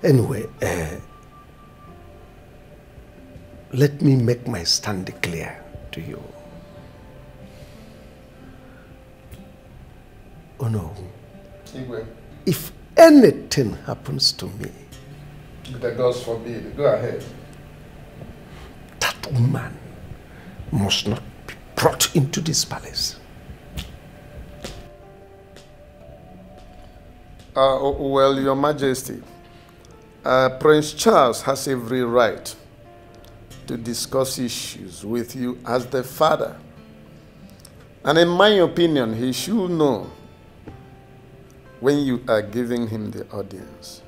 Anyway, let me make my stand clear to you. Oh no. If anything happens to me, the gods forbid. Go ahead. That woman must not be brought into this palace. Well, Your Majesty, Prince Charles has every right to discuss issues with you as the father. And in my opinion, he should know when you are giving him the audience.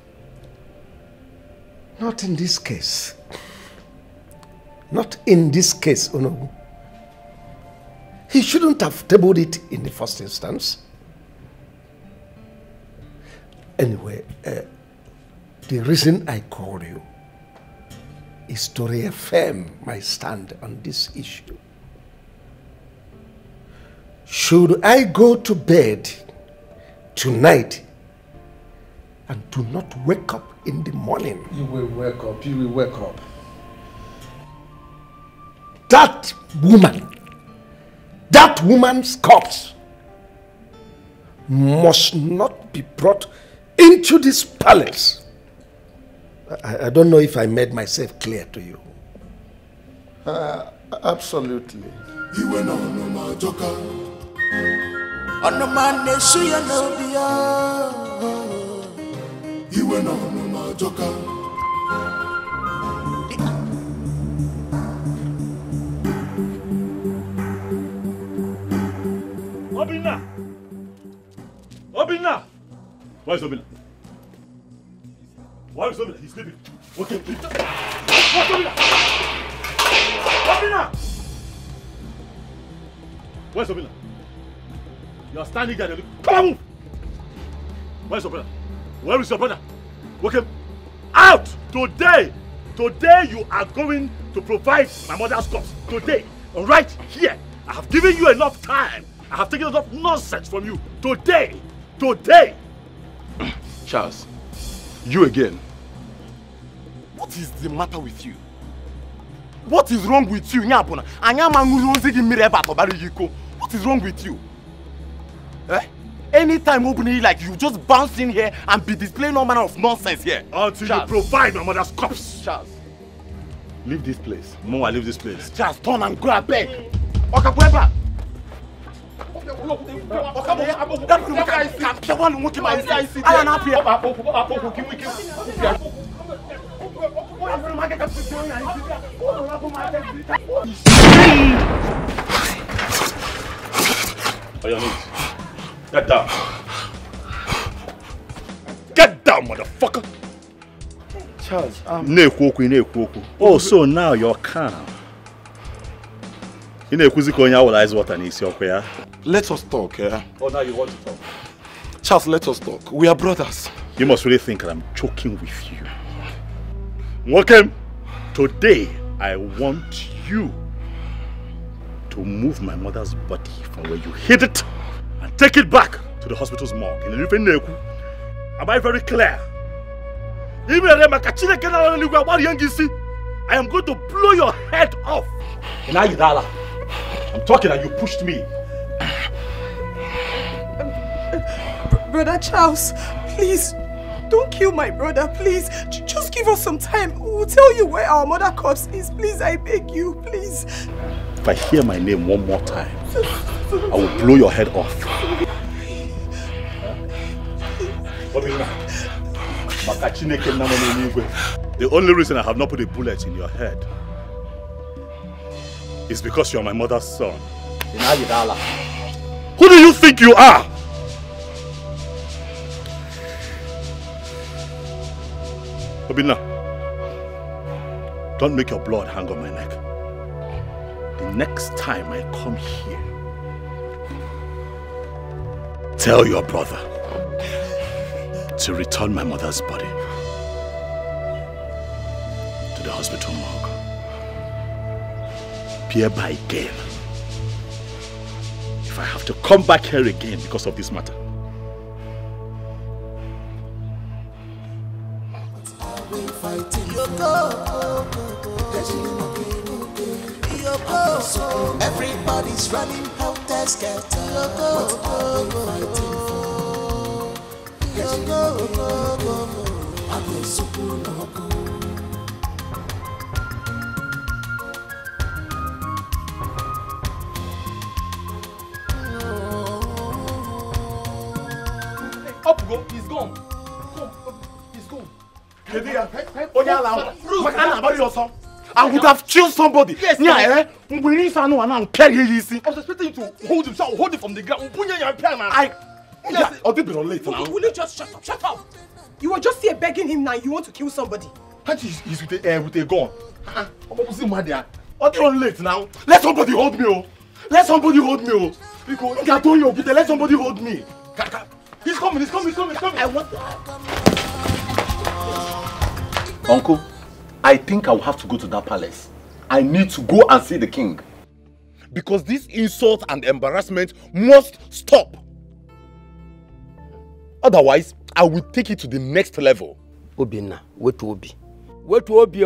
Not in this case. Not in this case, oh no. He shouldn't have tabled it in the first instance. Anyway, the reason I called you is to reaffirm my stand on this issue. Should I go to bed tonight and do not wake up in the morning, you will wake up, you will wake up. That woman's corpse must not be brought into this palace. I don't know if I made myself clear to you. Absolutely. Obinna! Obinna! Where is Obinna? Where is Obinna? He's sleeping. Okay. Where's Obinna? Obinna! Where's Obinna? You are standing there. Come on, move! Where's your brother? Where is your brother? Wake him out! Today you are going to provide my mother's corpse. Today, right here. I have given you enough time. I have taken enough nonsense from you. Today. Charles, you again. What is the matter with you? What is wrong with you, Nyapona? What is wrong with you? Anytime openly like you just bounce in here and be displaying all manner of nonsense here. Until Charles, you provide my mother's corpse. Charles, leave this place. Mo, I leave this place. Charles, turn and grab back. Get down. Get down, motherfucker. Charles, Oh, so now you're calm. Let us talk, yeah? Oh, now you want to talk? Charles, let us talk. We are brothers. You must really think that I'm joking with you. Welcome. Today, I want you to move my mother's body from where you hid it and take it back to the hospital's morgue. Am I very clear? I am going to blow your head off. I'm talking and you pushed me. Brother Charles, please, don't kill my brother, please. Just give us some time. We'll tell you where our mother corpse is. Please, I beg you, please. If I hear my name one more time, I will blow your head off. The only reason I have not put a bullet in your head is because you are my mother's son. Who do you think you are? Obinna, don't make your blood hang on my neck. The next time I come here, tell your brother to return my mother's body to the hospital morgue. Hereby again, if I have to come back here again because of this matter, Everybody's running helter-skelter. What are we fighting for? Up go, he's gone. He's gone. I would have killed somebody. Yes, I was expecting you to hold him, so I'll hold it from the ground. Will you just shut up? Shut up! You were just here begging him now. You want to kill somebody. He's with a gun. What are you late now? Let somebody hold me. Let somebody hold me. Because let somebody hold me. He's coming. I want Uncle, I think I will have to go to that palace. I need to go and see the king. Because this insult and embarrassment must stop. Otherwise, I will take it to the next level. Obina, wait to Obi. Wait to Obi.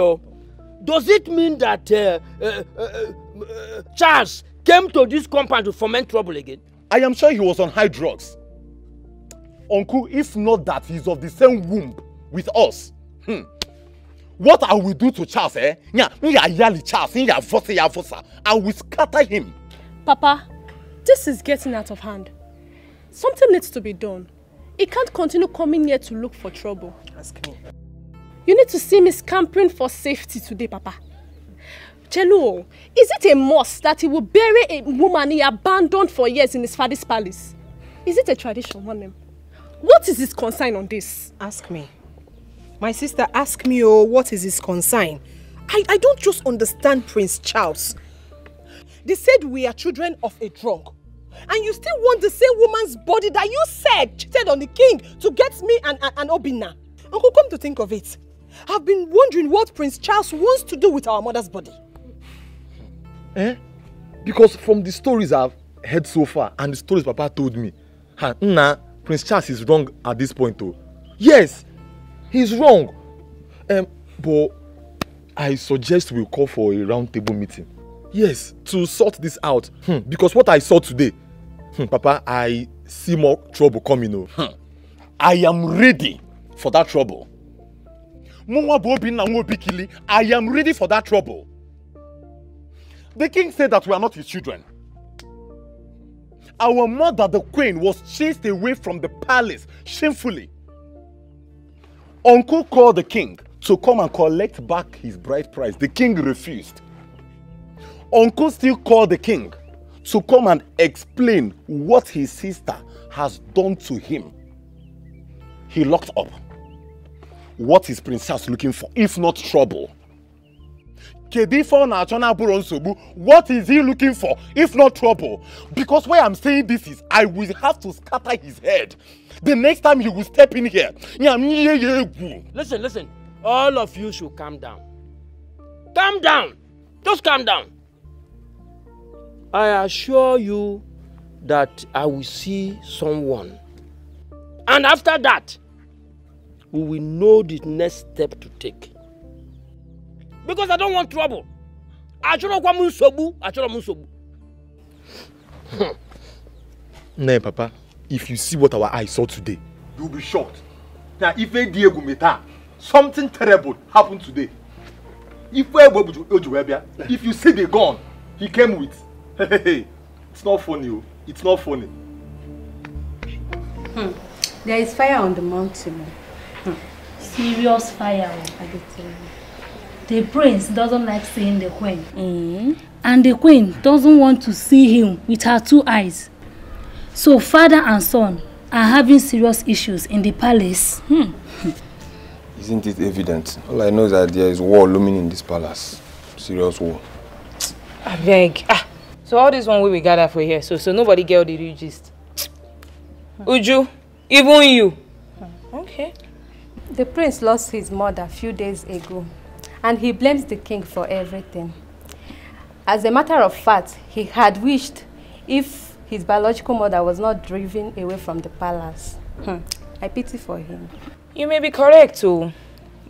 Does it mean that Charles came to this compound to foment trouble again? I am sure he was on high drugs. Uncle, if not that he's of the same womb with us. What I will do to Charles, I will scatter him. Papa, this is getting out of hand. Something needs to be done. He can't continue coming here to look for trouble. Ask me. You need to see me scampering for safety today, Papa. Chelo, is it a must that he will bury a woman he abandoned for years in his father's palace? Is it a tradition, one name? What is his concern on this? Ask me. My sister, ask me, what is his concern? I don't just understand Prince Charles. They said we are children of a drunk. And you still want the same woman's body that you said cheated on the king to get me and Obina. Uncle, come to think of it, I've been wondering what Prince Charles wants to do with our mother's body. Because from the stories I've heard so far and the stories Papa told me, Prince Charles is wrong at this point though. Yes, he's wrong. But I suggest we call for a round table meeting. Yes, to sort this out. Because what I saw today, Papa, I see more trouble coming. I am ready for that trouble. I am ready for that trouble. The king said that we are not his children. Our mother, the queen, was chased away from the palace shamefully. Uncle called the king to come and collect back his bride price. The king refused. Uncle still called the king to come and explain what his sister has done to him. He locked up. What is Prince Charles looking for, if not trouble? What is he looking for, if not trouble? Because why I'm saying this is, I will have to scatter his head. The next time he will step in here. Listen. All of you should calm down. Calm down. Just calm down. I assure you that I will see someone. And after that, we will know the next step to take. Because I don't want trouble. Nah, Papa, if you see what our eyes saw today, you'll be shocked. Now, if Diego Meta, something terrible happened today. If you see the gun he came with, it's not funny. It's not funny. There is fire on the mountain. Serious fire, I can tell you. The prince doesn't like seeing the queen. And the queen doesn't want to see him with her two eyes. So father and son are having serious issues in the palace. Isn't it evident? All I know is that there is war looming in this palace. Serious war. I beg. So all this one we gather for here, so nobody get all the real gist. Uju, even you. Okay. The prince lost his mother a few days ago, and he blames the king for everything. As a matter of fact, he had wished if his biological mother was not driven away from the palace. I pity for him. You may be correct too,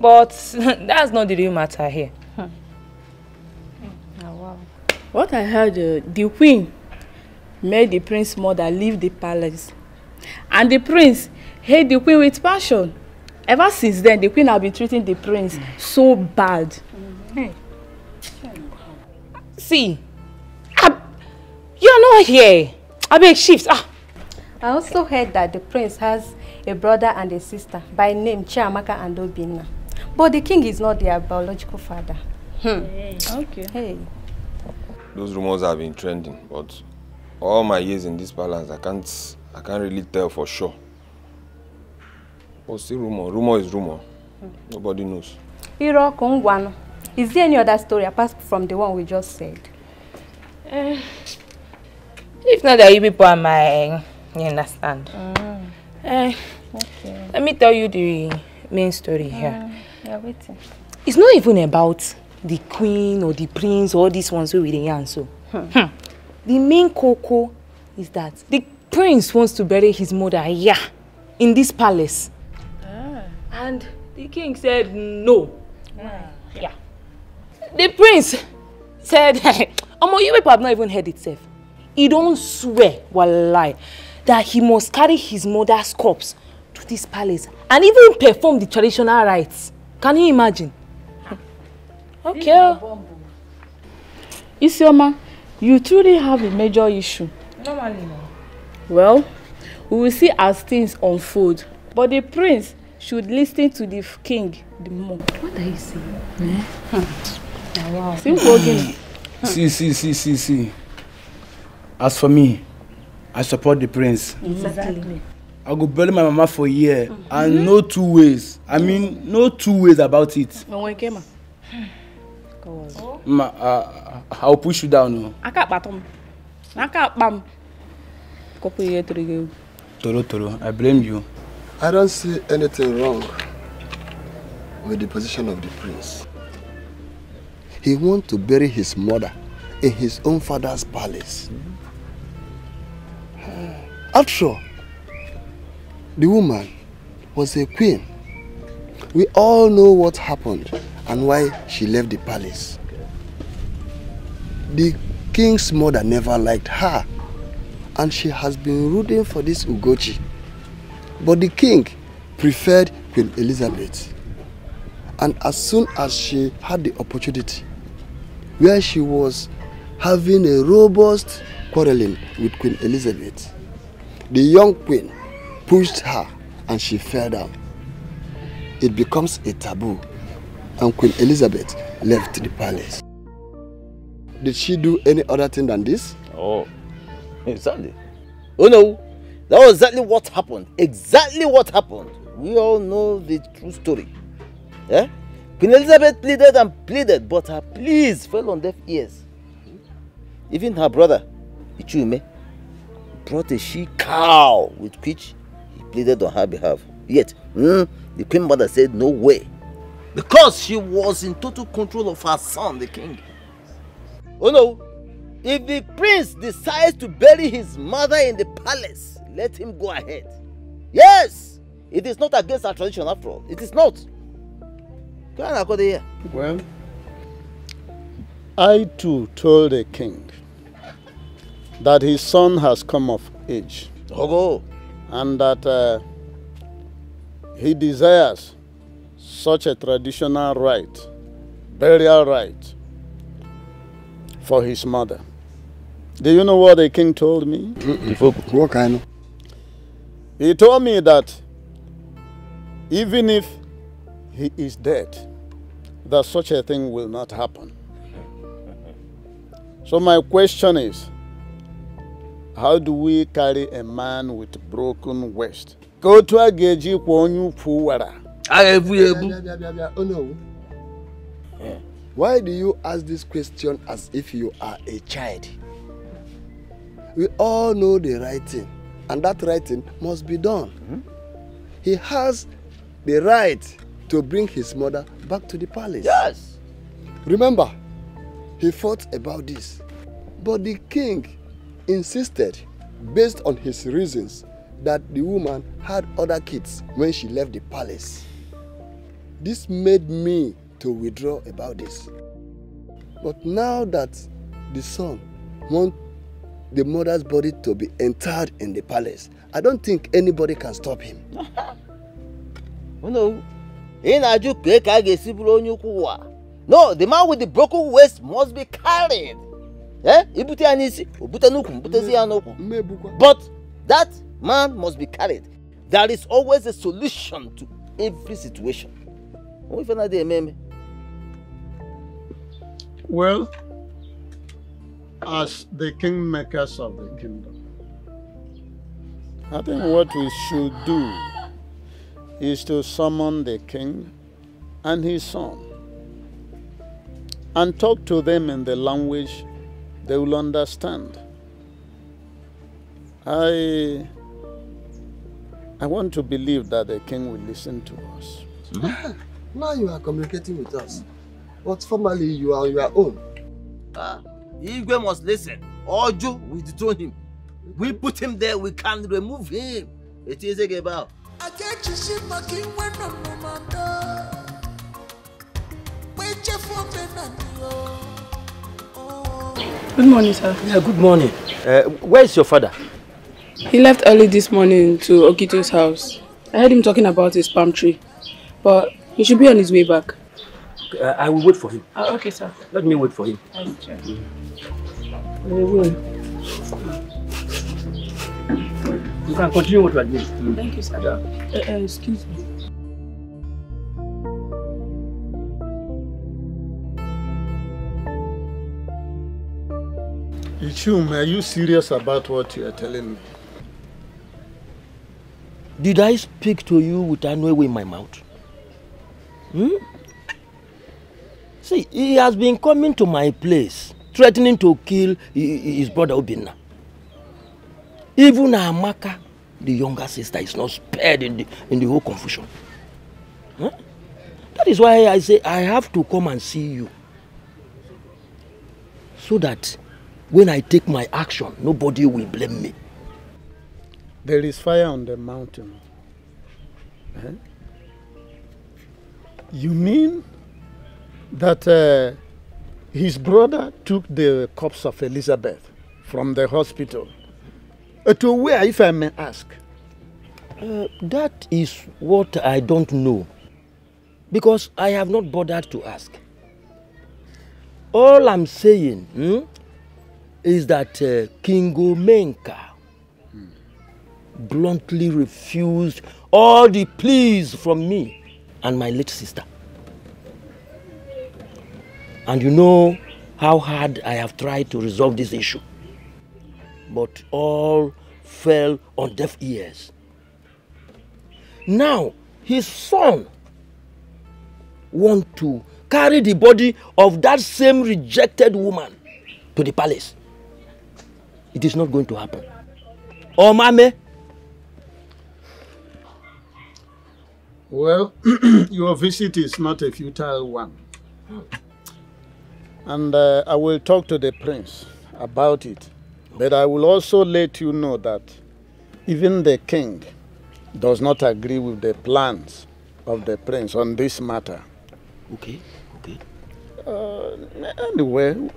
but that's not the real matter here. Oh, wow. What I heard, the queen made the prince's mother leave the palace. And the prince hate the queen with passion. Ever since then, the queen has been treating the prince so bad. Hey. See, you're not here. I beg shift. I also heard that the prince has a brother and a sister by name Chiamaka and Obinna. But the king is not their biological father. Hey. Okay. Hey. Those rumors have been trending, but all my years in this palace, I can't really tell for sure. But still rumor. Rumor is rumor. Nobody knows. Iro Kongwano. Is there any other story apart from the one we just said? If not that you people are my, you understand. Okay. Let me tell you the main story here. Yeah, waiting. It's not even about the queen or the prince or these ones who with the yarn. So, the main cocoa is that the prince wants to bury his mother here in this palace. And the king said no. Yeah. The prince said, you people have not even heard it safe. He don't swear, wallahi, that he must carry his mother's corpse to this palace and even perform the traditional rites. Can you imagine? Okay. Isioma, you truly have a major issue. Normally, no. Well, we will see as things unfold. But the prince should listen to the king the more. What are you saying? Wow. Simple again. See. As for me, I support the prince. Exactly. I go bury my mama for a year and no two ways. I mean, no two ways about it. I'll push you down. I can't bam. Toro, I blame you. I don't see anything wrong with the position of the prince. He wants to bury his mother in his own father's palace. After all, the woman was a queen. We all know what happened and why she left the palace. The king's mother never liked her, and she has been rooting for this Ugochi. But the king preferred Queen Elizabeth. And as soon as she had the opportunity, where she was having a robust quarreling with Queen Elizabeth, the young queen pushed her and she fell down. It becomes a taboo, and Queen Elizabeth left the palace. Did she do any other thing than this? Oh, exactly. Oh no, that was exactly what happened. Exactly what happened. We all know the true story. Yeah? Queen Elizabeth pleaded and pleaded, but her pleas fell on deaf ears. Even her brother, Ichume, brought a she-cow with which he pleaded on her behalf. Yet, the queen mother said no way, because she was in total control of her son, the king. Oh no, if the prince decides to bury his mother in the palace, let him go ahead. Yes, it is not against our tradition after all. It is not. Well, I too told the king that his son has come of age. And that he desires such a traditional rite, burial rite, for his mother. Do you know what the king told me? What kind? He told me that even if he is dead, that such a thing will not happen. So my question is, how do we carry a man with broken waist? Go to a geji kwonyu puwara. Oh no. Why do you ask this question as if you are a child? We all know the right thing, and that right thing must be done. He has the right to bring his mother back to the palace. Yes. Remember, he fought about this, but the king insisted, based on his reasons, that the woman had other kids when she left the palace. This made me to withdraw about this. But now that the son wants the mother's body to be interred in the palace, I don't think anybody can stop him. No. No, the man with the broken waist must be carried. But that man must be carried. There is always a solution to every situation. Well, as the kingmakers of the kingdom, I think what we should do is to summon the king and his son and talk to them in the language they will understand. I want to believe that the king will listen to us. Now you are communicating with us, but formally you are on your own. Igwe must listen. Oju, we dethrone him. We put him there, we can remove him. It is a about. Good morning, sir. Yeah, good morning. Where is your father? He left early this morning to Okito's house. I heard him talking about his palm tree, but he should be on his way back. I will wait for him. Okay, sir. Let me wait for him. You can continue what you are doing. Thank you, sir. Excuse me. Ichum, are you serious about what you are telling me? Did I speak to you with an way in my mouth? See, he has been coming to my place, threatening to kill his brother Obinna. Even Amaka, the younger sister, is not spared in the whole confusion. That is why I say I have to come and see you. So that when I take my action, nobody will blame me. There is fire on the mountain. You mean that his brother took the corpse of Elizabeth from the hospital? To where, if I may ask? That is what I don't know. Because I have not bothered to ask. All I'm saying is that King Omenka bluntly refused all the pleas from me and my late sister. And you know how hard I have tried to resolve this issue. But all fell on deaf ears. Now, his son wants to carry the body of that same rejected woman to the palace. It is not going to happen. Oh, Mame. Well, your visit is not a futile one. And I will talk to the prince about it. But I will also let you know that even the king does not agree with the plans of the prince on this matter. Okay, okay. Anyway,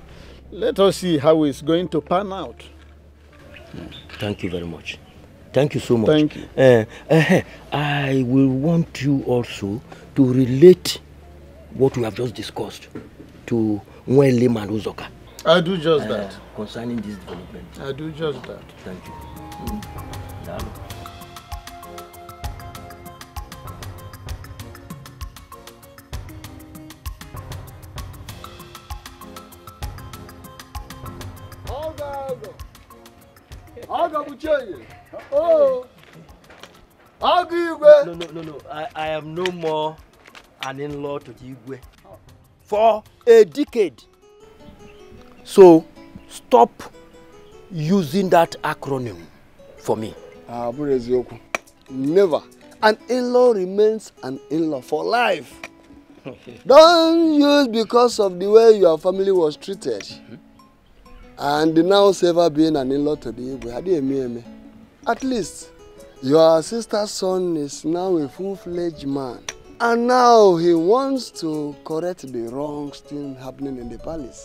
let us see how it's going to pan out. Thank you very much. Thank you so much. Thank you. I will want you also to relate what we have just discussed to Nwele and Uzoka. I do just that. Concerning this development. I do just that. Thank you. Oh, No. I am no more an in-law to the Igwe for a decade. So stop using that acronym for me. Never. An in-law remains an in-law for life. Don't use because of the way your family was treated. And now Seva being an in-law to the Igwe. At least your sister's son is now a full-fledged man. And now he wants to correct the wrongs still happening in the palace.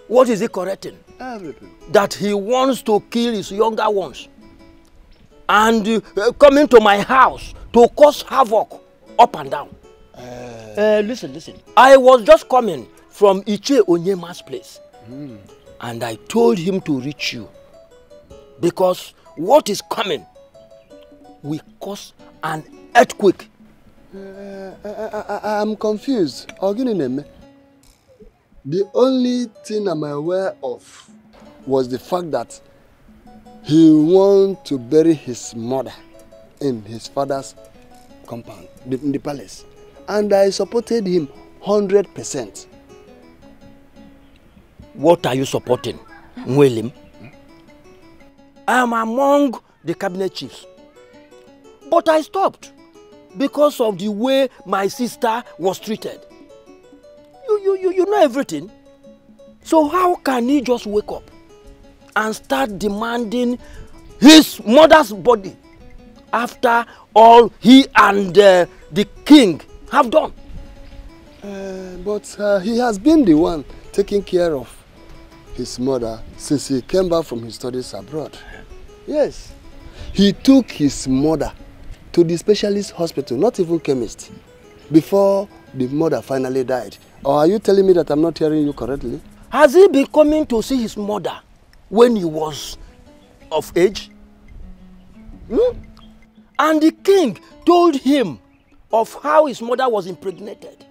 What is he correcting? Everything. That he wants to kill his younger ones. And coming to my house to cause havoc up and down. Listen. I was just coming from Iche Onyema's place. And I told him to reach you. Because what is coming will cause an earthquake. I'm confused. The only thing I'm aware of was the fact that he wanted to bury his mother in his father's compound, in the palace. And I supported him 100%. What are you supporting, William? I am among the cabinet chiefs. But I stopped because of the way my sister was treated. You know everything. So how can he just wake up and start demanding his mother's body after all he and the king have done? But he has been the one taking care of his mother since he came back from his studies abroad. Yes. He took his mother to the specialist hospital, not even chemist, before the mother finally died. Or are you telling me that I'm not hearing you correctly? Has he been coming to see his mother when he was of age? And the king told him of how his mother was impregnated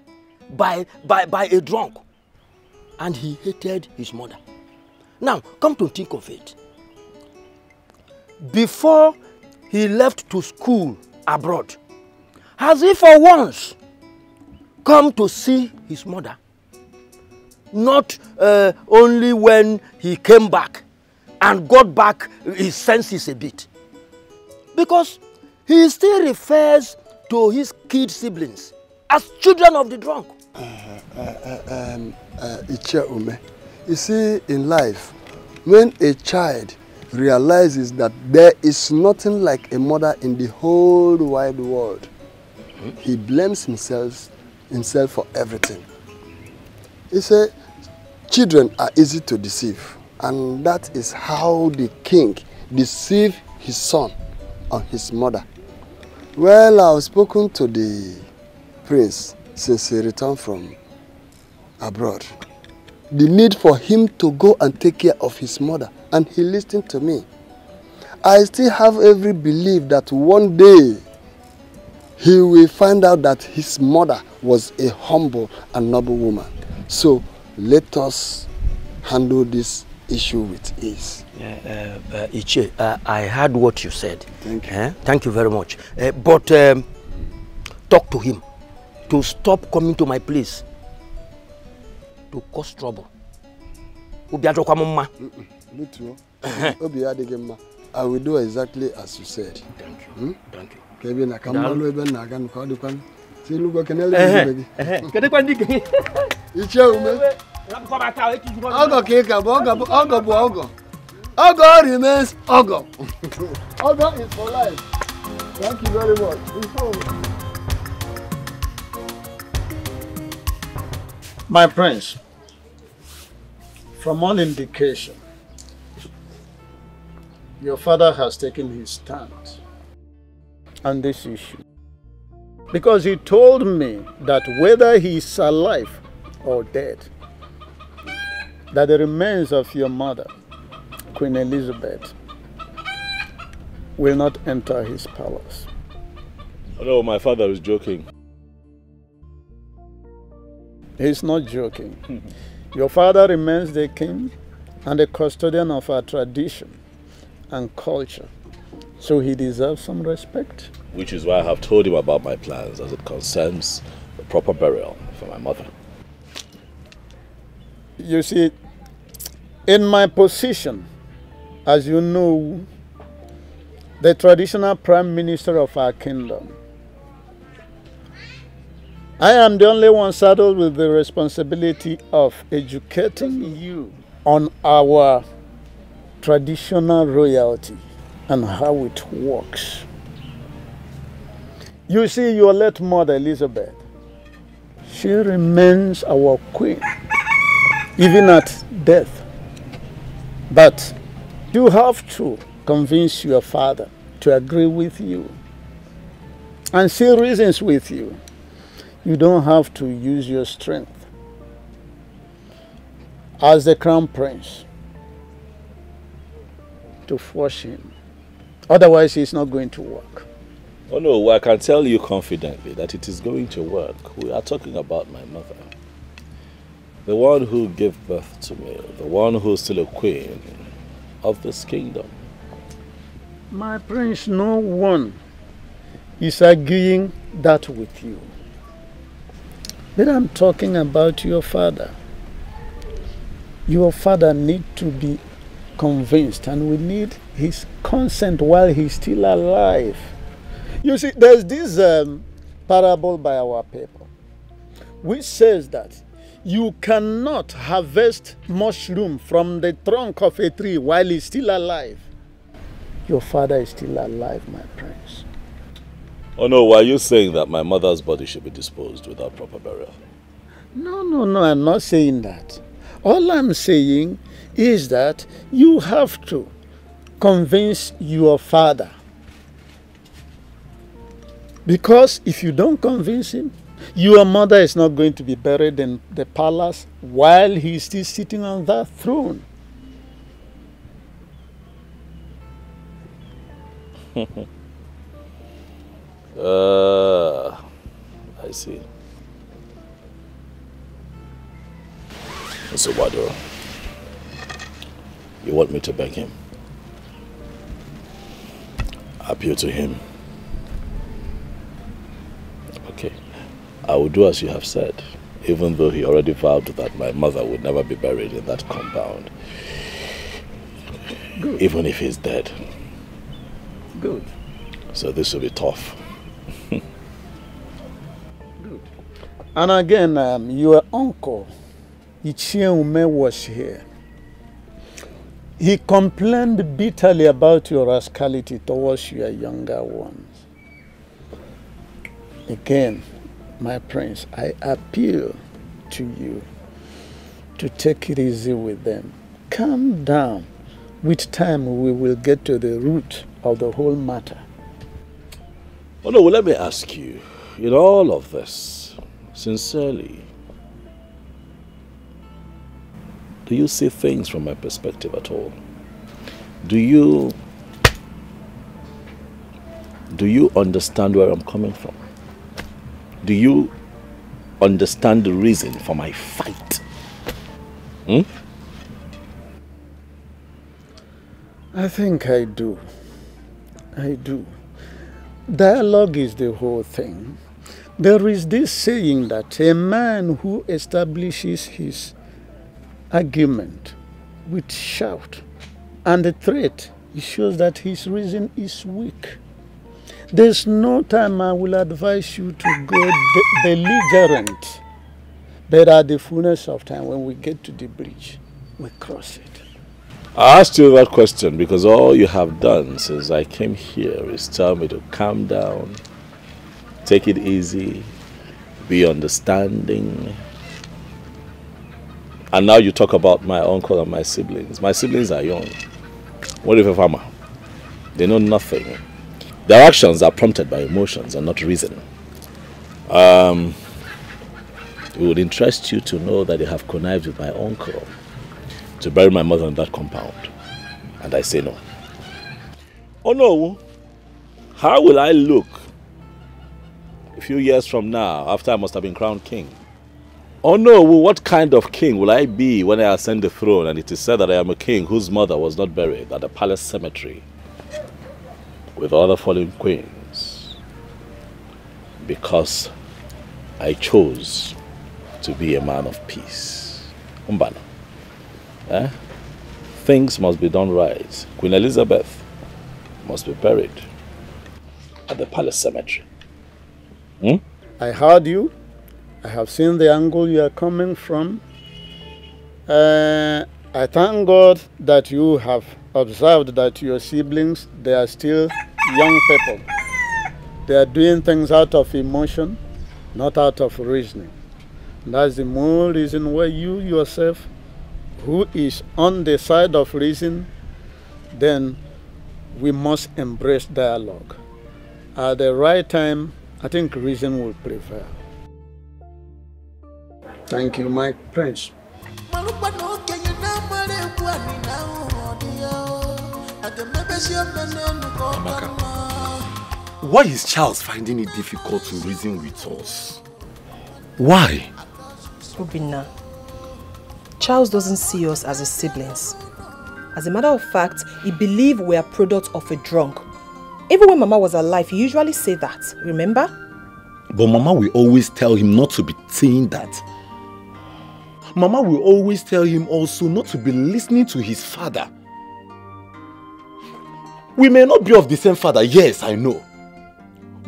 by a drunk. And he hated his mother. Now, come to think of it. Before he left to school abroad, has he for once come to see his mother? Not only when he came back and got back his senses a bit. Because he still refers to his kid siblings as children of the drunk. You see, in life, when a child realizes that there is nothing like a mother in the whole wide world, he blames himself for everything. You see, children are easy to deceive, and that is how the king deceived his son on his mother. Well, I've spoken to the prince since he returned from abroad. The need for him to go and take care of his mother, and he listened to me. I still have every belief that one day he will find out that his mother was a humble and noble woman. So let us handle this issue with ease. Iche, I heard what you said. Thank you. Thank you very much. But talk to him to stop coming to my place to cause trouble. I will do exactly as you said. Thank you. Thank you. Kevin, I come all the way back and call the pan. See, look, I can Ogo remains Ogo. Ogo is for life. Thank you very much. My prince, from all indication, your father has taken his stand on this issue. Because he told me that whether he is alive or dead, that the remains of your mother, Queen Elizabeth, will not enter his palace. No, my father is joking. He's not joking. Your father remains the king and the custodian of our tradition and culture. So he deserves some respect. Which is why I have told him about my plans as it concerns the proper burial for my mother. You see, in my position, as you know, the traditional prime minister of our kingdom, I am the only one saddled with the responsibility of educating you on our traditional royalty and how it works. You see, your late mother, Elizabeth, she remains our queen. even at death. But you have to convince your father to agree with you and see reasons with you. You don't have to use your strength as the crown prince to force him. Otherwise, it's not going to work. Oh no, I can tell you confidently that it is going to work. We are talking about my mother. The one who gave birth to me, the one who's still a queen of this kingdom. My prince, no one is arguing that with you. But I'm talking about your father. Your father needs to be convinced, and we need his consent while he's still alive. You see, there's this parable by our people which says that you cannot harvest mushroom from the trunk of a tree while he's still alive. Your father is still alive, my prince. Oh no, why are you saying that my mother's body should be disposed without proper burial? No, I'm not saying that. All I'm saying is that you have to convince your father. Because if you don't convince him, your mother is not going to be buried in the palace while he's still sitting on that throne. I see. So what do you want me to beg him? Appeal to him? Okay, I will do as you have said, even though he already vowed that my mother would never be buried in that compound. Good. Even if he's dead. Good. So this will be tough. Good. And again, your uncle, e.t.c, was here. He complained bitterly about your rascality towards your younger ones. Again, my prince, I appeal to you to take it easy with them. Calm down. With time, we will get to the root of the whole matter. Oh no, well, let me ask you, in all of this, sincerely, do you see things from my perspective at all? Do you understand where I'm coming from? Do you understand the reason for my fight? I think I do. I do. Dialogue is the whole thing. There is this saying that a man who establishes his argument with shout and a threat, it shows that his reason is weak. There's no time I will advise you to go belligerent. But at the fullness of time, when we get to the bridge, we cross it. I asked you that question because all you have done since I came here is tell me to calm down, take it easy, be understanding. And now you talk about my uncle and my siblings. My siblings are young. What if a farmer? They know nothing. Their actions are prompted by emotions and not reason. It would interest you to know that they have connived with my uncle to bury my mother in that compound. And I say no. Oh no. How will I look a few years from now after I must have been crowned king? Oh no, what kind of king will I be when I ascend the throne and it is said that I am a king whose mother was not buried at the palace cemetery with other fallen queens because I chose to be a man of peace? Umbana. Things must be done right. Queen Elizabeth must be buried at the palace cemetery. I heard you. I have seen the angle you are coming from. I thank God that you have observed that your siblings, they are still young people. They are doing things out of emotion, not out of reasoning. And that's the more reason why you yourself who is on the side of reason, then we must embrace dialogue. At the right time, I think reason will prevail. Thank you, my prince. Amaka, why is Charles finding it difficult to reason with us? Why? Obinna, Charles doesn't see us as his siblings. As a matter of fact, he believes we are products of a drunk. Even when Mama was alive, he usually said that, remember? But Mama will always tell him not to be saying that. Mama will always tell him also not to be listening to his father. We may not be of the same father, yes, I know.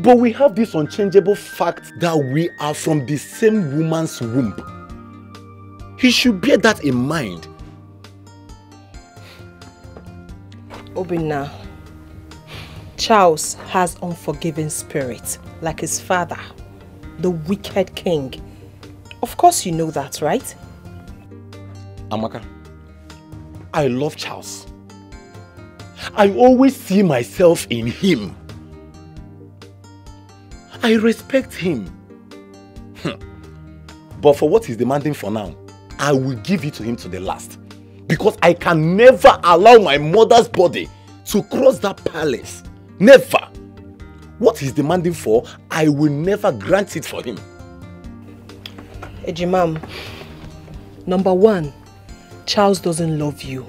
But we have this unchangeable fact that we are from the same woman's womb. He should bear that in mind. Obinna, Charles has unforgiving spirit, like his father, the wicked king. Of course you know that, right? Amaka, I love Charles. I always see myself in him. I respect him. But for what he's demanding for now, I will give it to him to the last. Because I can never allow my mother's body to cross that palace. Never. What he's demanding for, I will never grant it for him. Ejimam, number 1, Charles doesn't love you.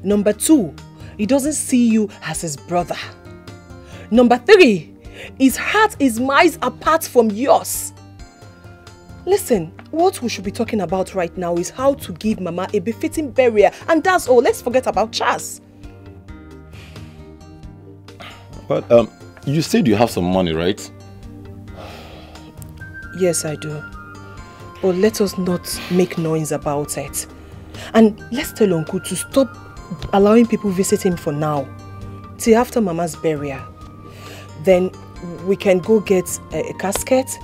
Number 2, he doesn't see you as his brother. Number 3, his heart is miles apart from yours. Listen, what we should be talking about right now is how to give Mama a befitting burial, and that's all. Let's forget about Charles. But you said you have some money, right? Yes, I do. But let us not make noise about it. And let's tell Uncle to stop allowing people visit him for now, till after Mama's burial. Then we can go get a casket,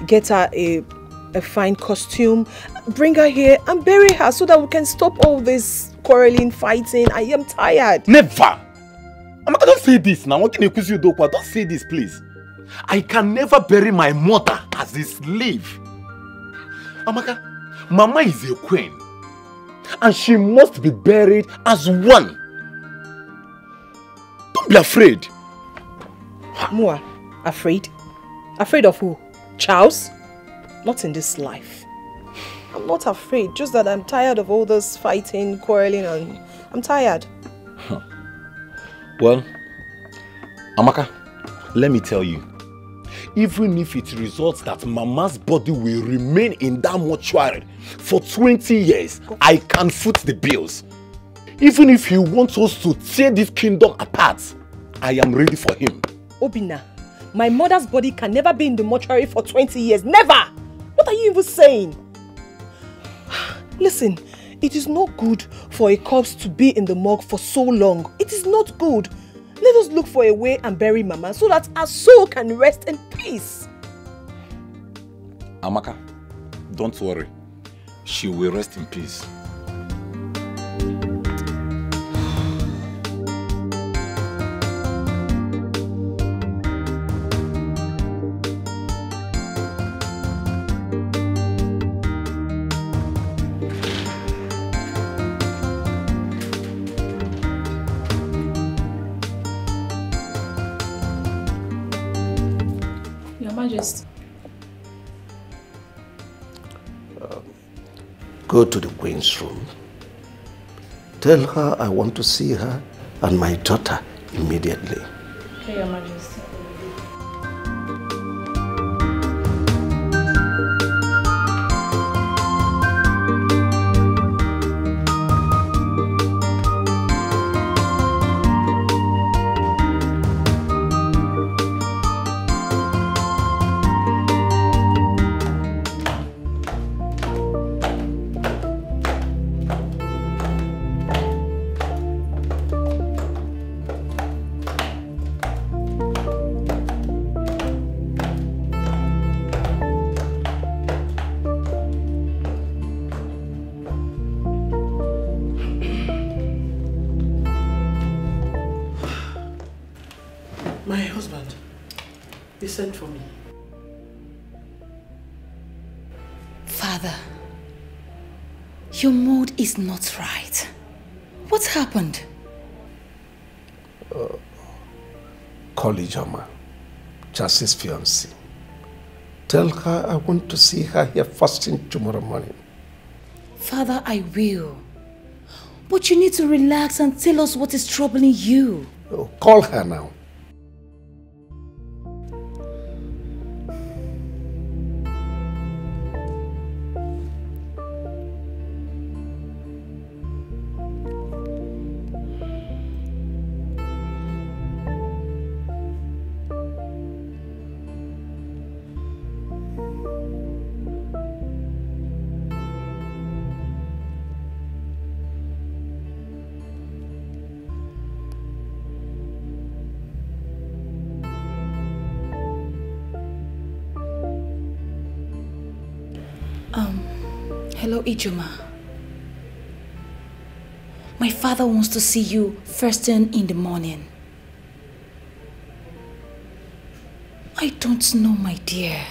get her a fine costume, bring her here and bury her so that we can stop all this quarreling, fighting. I am tired. Never! Amaka, don't say this now. Don't say this, please. I can never bury my mother as a slave. Amaka, Mama is a queen. And she must be buried as one. Don't be afraid. Mua, afraid? Afraid of who? Charles? Not in this life. I'm not afraid, just that I'm tired of all this fighting, quarreling, and I'm tired. Well, Amaka, let me tell you, even if it results that Mama's body will remain in that mortuary for 20 years, I can foot the bills. Even if he wants us to tear this kingdom apart, I am ready for him. Obinna, my mother's body can never be in the mortuary for 20 years. Never! What are you even saying? Listen, it is not good for a corpse to be in the morgue for so long. It is not good. Let us look for a way and bury Mama so that her soul can rest in peace. Amaka, don't worry. She will rest in peace. Go to the Queen's room. Tell her I want to see her and my daughter immediately. Okay, Your Majesty. My husband, he sent for me. Father, your mood is not right. What happened? Call Ijoma, Chassis' fiancée. Tell her I want to see her here first thing tomorrow morning. Father, I will. But you need to relax and tell us what is troubling you. Oh, call her now. Hello, Ijoma. My father wants to see you first thing in the morning. I don't know, my dear.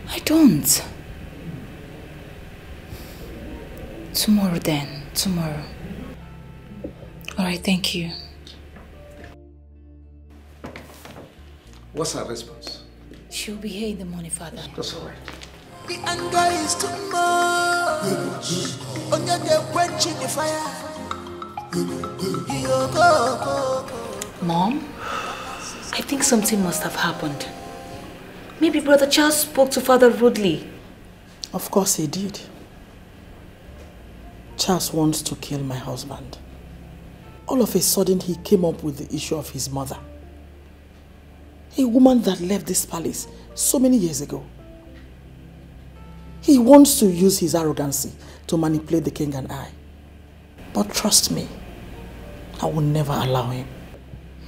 I don't. Tomorrow then, tomorrow. Alright, thank you. What's her response? She'll be here in the morning, Father. That's all right. The anger is too much. Only they quenching the fire. Mom, I think something must have happened. Maybe Brother Charles spoke to Father rudely. Of course he did. Charles wants to kill my husband. All of a sudden he came up with the issue of his mother. A woman that left this palace so many years ago. He wants to use his arrogancy to manipulate the king and I. But trust me, I will never allow him.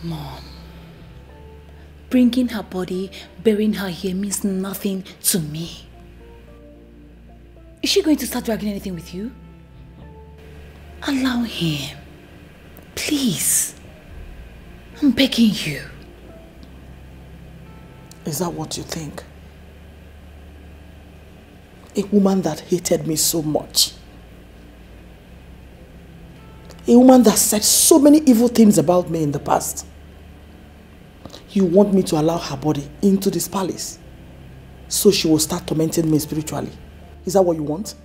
Mom, bringing her body, burying her here means nothing to me. Is she going to start dragging anything with you? Allow him. Please. I'm begging you. Is that what you think? A woman that hated me so much. A woman that said so many evil things about me in the past. You want me to allow her body into this palace so she will start tormenting me spiritually. Is that what you want?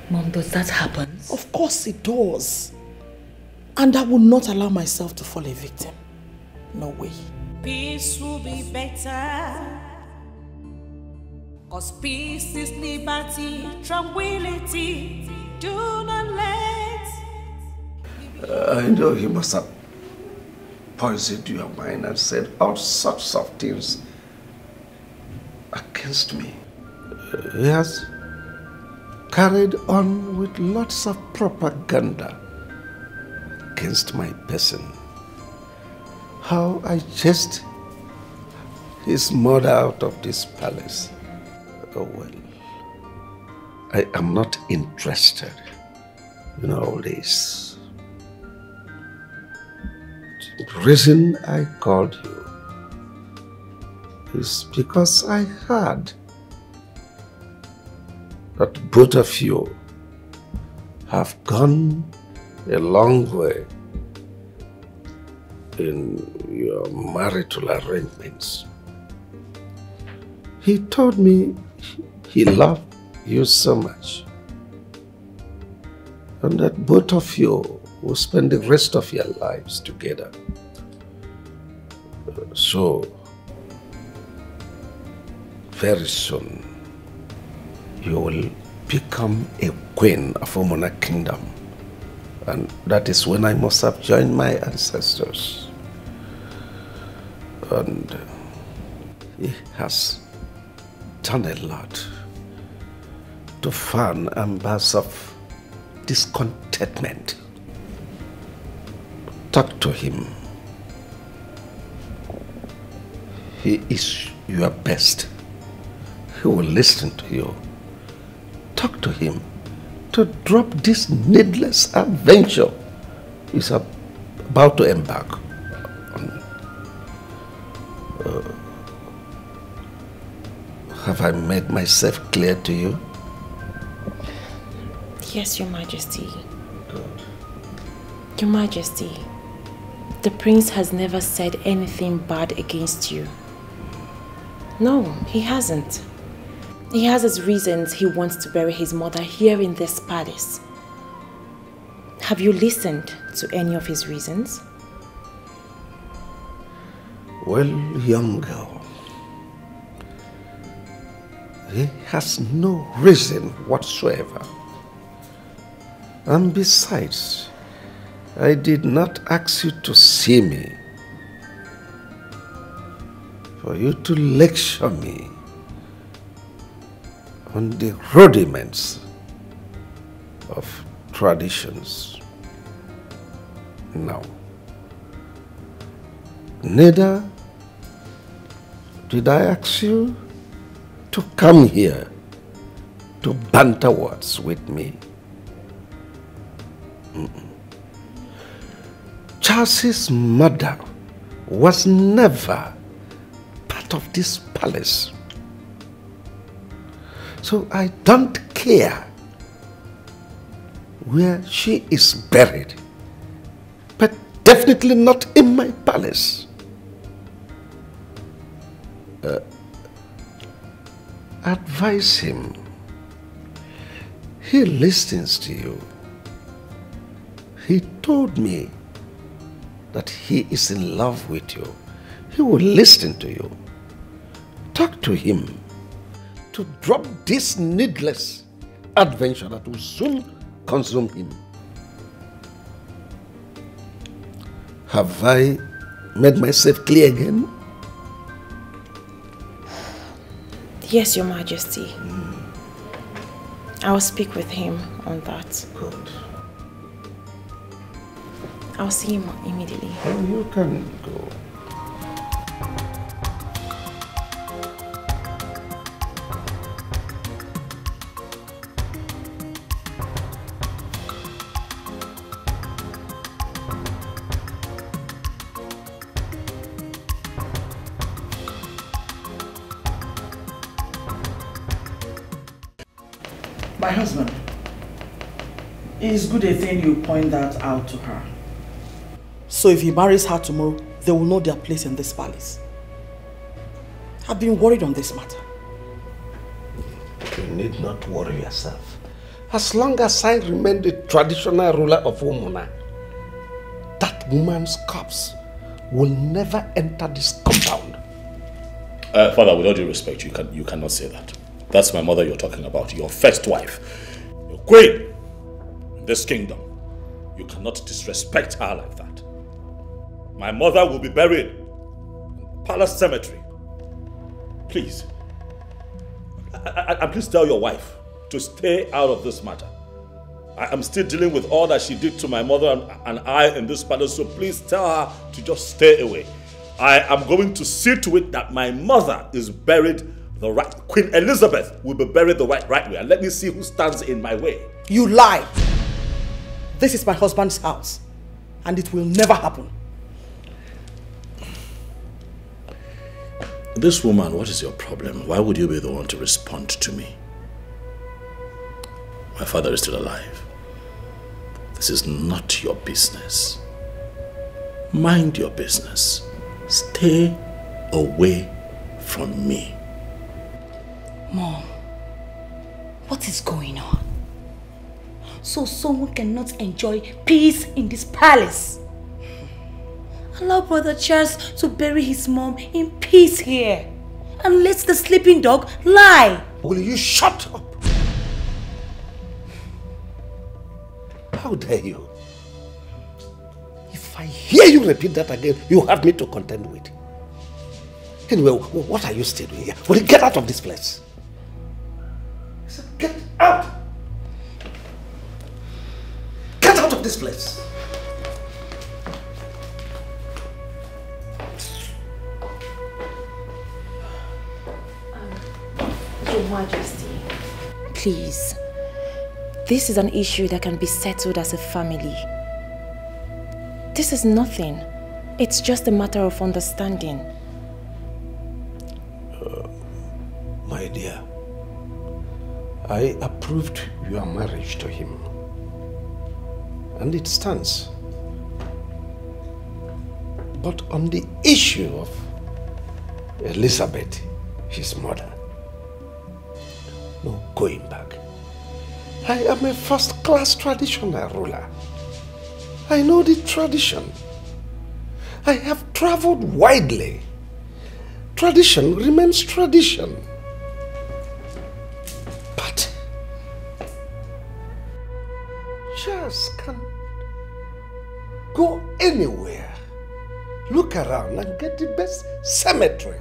Mom, does that happen? Of course it does. And I will not allow myself to fall a victim. No way. Peace will be better. Cause peace is liberty, tranquility. Do not let. I know he must have poisoned your mind and said all sorts of things against me. He has carried on with lots of propaganda against my person. How I chased his mother out of this palace. Oh well, I am not interested in all this. The reason I called you is because I heard that both of you have gone a long way in your marital arrangements. He told me he loved you so much, and that both of you will spend the rest of your lives together. So, very soon, you will become a queen of Omona Kingdom, and that is when I must have joined my ancestors. And he has done a lot to fan embers of discontentment. Talk to him. He is your best. He will listen to you. Talk to him to drop this needless adventure he's about to embark on. Have I made myself clear to you? Yes, Your Majesty. Good. Your Majesty, the prince has never said anything bad against you. No, he hasn't. He has his reasons he wants to bury his mother here in this palace. Have you listened to any of his reasons? Well, young girl, he has no reason whatsoever. And besides, I did not ask you to see me for you to lecture me on the rudiments of traditions. No. Neither did I ask you to come here to banter words with me. Charles's mother was never part of this palace. So I don't care where she is buried, but definitely not in my palace. Advise him. He listens to you. He told me that he is in love with you. He will listen to you. Talk to him to drop this needless adventure that will soon consume him. Have I made myself clear again? Yes, Your Majesty. I will speak with him on that. Good. I'll see him immediately. Oh, you can go. My husband, it is good a thing you point that out to her. So if he marries her tomorrow, they will know their place in this palace. I've been worried on this matter. You need not worry yourself. As long as I remain the traditional ruler of Umuna, that woman's corpse will never enter this compound. Father, with all due respect, you cannot say that. That's my mother you're talking about, your first wife. Your queen in this kingdom. You cannot disrespect her like that. My mother will be buried in the palace cemetery. Please. And please tell your wife to stay out of this matter. I am still dealing with all that she did to my mother and I in this palace, so please tell her to just stay away. I am going to see to it that my mother is buried the right. Queen Elizabeth will be buried the right way. And let me see who stands in my way. You lie. This is my husband's house, and it will never happen. This woman, what is your problem? Why would you be the one to respond to me? My father is still alive. This is not your business. Mind your business. Stay away from me. Mom, what is going on? So someone cannot enjoy peace in this palace. Allow Brother Charles to bury his mom in peace here. And let the sleeping dog lie. Will you shut up? How dare you? If I hear you repeat that again, you have me to contend with. Anyway, what are you still doing here? Will you get out of this place? Get out! Get out of this place! Your Majesty, please. This is an issue that can be settled as a family. This is nothing. It's just a matter of understanding. My dear, I approved your marriage to him. And it stands. But on the issue of Elizabeth, his mother, no going back. I am a first-class traditional ruler. I know the tradition. I have traveled widely. Tradition remains tradition. But Charles can go anywhere, look around and get the best cemetery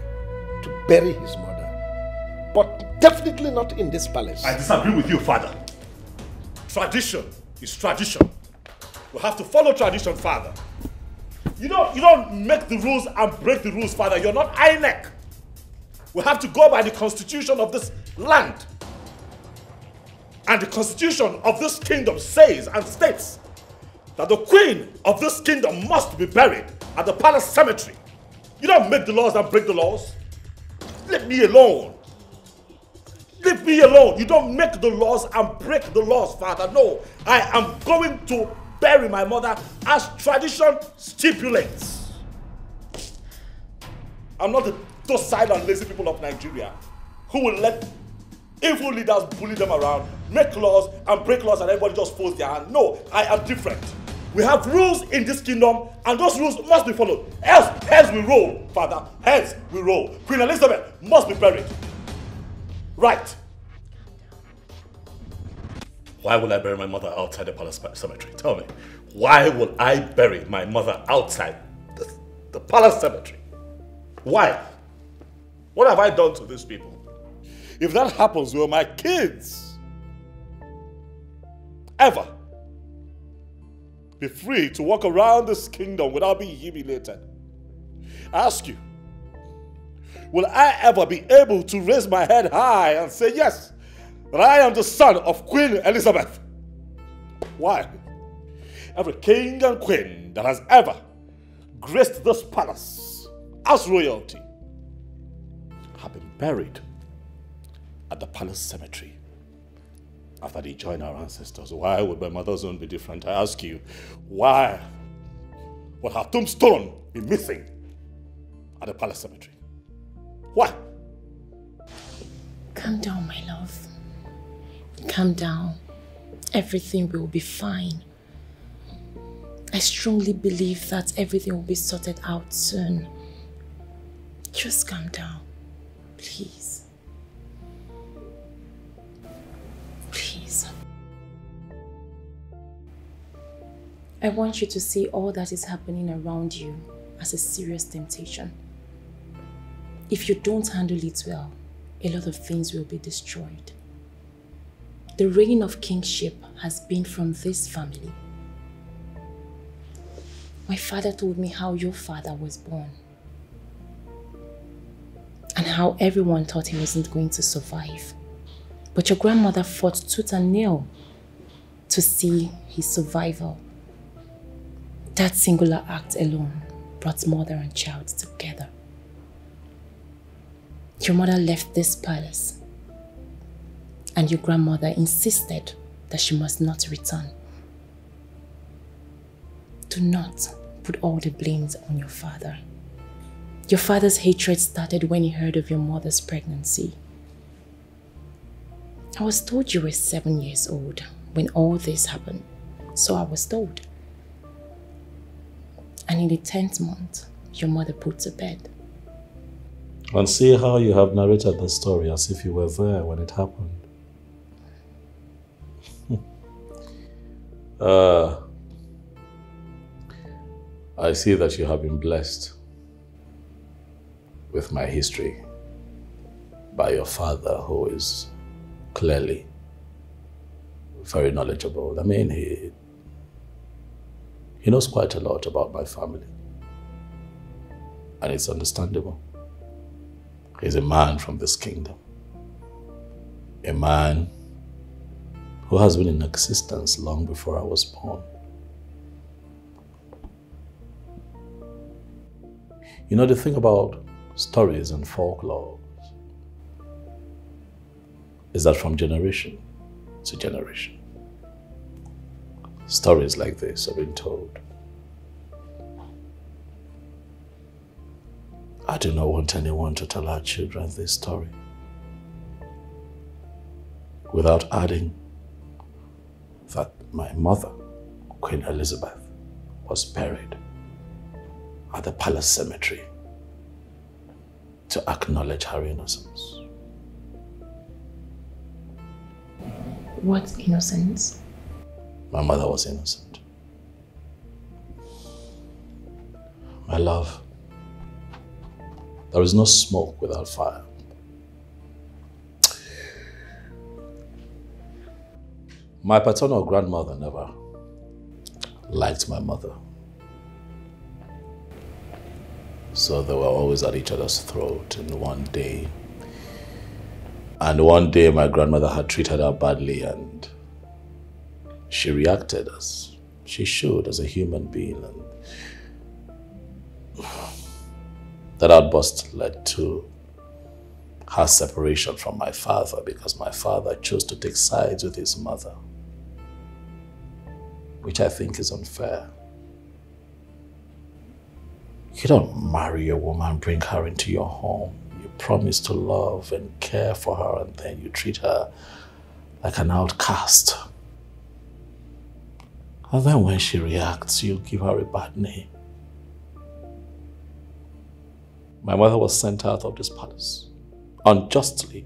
to bury his mother. But definitely not in this palace. I disagree with you, father. Tradition is tradition. We have to follow tradition, father. You don't make the rules and break the rules, father. You're not INEC. We have to go by the constitution of this land. And the constitution of this kingdom says and states that the queen of this kingdom must be buried at the palace cemetery. You don't make the laws and break the laws. Leave me alone. Leave me alone. You don't make the laws and break the laws, father. No, I am going to bury my mother as tradition stipulates. I'm not the docile and lazy people of Nigeria who will let evil leaders bully them around, make laws and break laws and everybody just folds their hand. No, I am different. We have rules in this kingdom and those rules must be followed. Else, heads will roll, father. Heads will roll. Queen Elizabeth must be buried. Right. Why will I bury my mother outside the palace cemetery? Tell me. Why will I bury my mother outside the palace cemetery? Why? What have I done to these people? If that happens, will my kids ever be free to walk around this kingdom without being humiliated? I ask you, will I ever be able to raise my head high and say, yes, that I am the son of Queen Elizabeth? Why? Every king and queen that has ever graced this palace as royalty have been buried at the palace cemetery after they joined our ancestors. Why would my mother's own be different? I ask you, why would her tombstone be missing at the palace cemetery? Why? Calm down, my love. Calm down. Everything will be fine. I strongly believe that everything will be sorted out soon. Just calm down, please. Please. I want you to see all that is happening around you as a serious temptation. If you don't handle it well, a lot of things will be destroyed. The reign of kingship has been from this family. My father told me how your father was born and how everyone thought he wasn't going to survive. But your grandmother fought tooth and nail to see his survival. That singular act alone brought mother and child together. Your mother left this palace and your grandmother insisted that she must not return. Do not put all the blames on your father. Your father's hatred started when he heard of your mother's pregnancy. I was told you were 7 years old when all this happened, so I was told. And in the 10th month, your mother put to bed. And see how you have narrated the story as if you were there when it happened. I see that you have been blessed with my history by your father, who is clearly very knowledgeable. I mean, he knows quite a lot about my family. And it's understandable. He's a man from this kingdom. A man who has been in existence long before I was born. You know, the thing about stories and folklore, is that from generation to generation, stories like this are being told. I do not want anyone to tell our children this story without adding that my mother, Queen Elizabeth, was buried at the palace cemetery to acknowledge her innocence. What innocence? My mother was innocent. My love, there is no smoke without fire. My paternal grandmother never liked my mother. So they were always at each other's throat. And one day my grandmother had treated her badly and she reacted as she should as a human being. And that outburst led to her separation from my father because my father chose to take sides with his mother, which I think is unfair. You don't marry a woman, bring her into your home. You promise to love and care for her, and then you treat her like an outcast. And then when she reacts, you give her a bad name. My mother was sent out of this palace unjustly.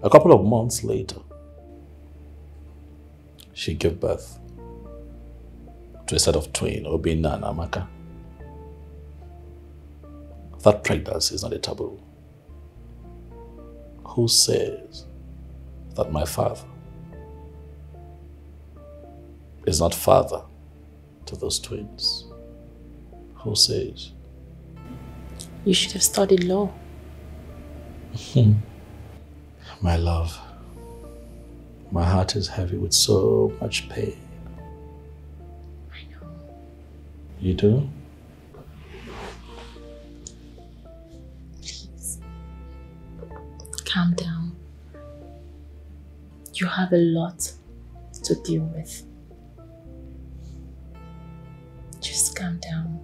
A couple of months later, she gave birth to a set of twins, Obinna and Amaka. That pregnancy is not a taboo. Who says that my father is not father to those twins? Who says? You should have studied law. My love, my heart is heavy with so much pain. I know. You do? Please. Calm down. You have a lot to deal with. Just calm down.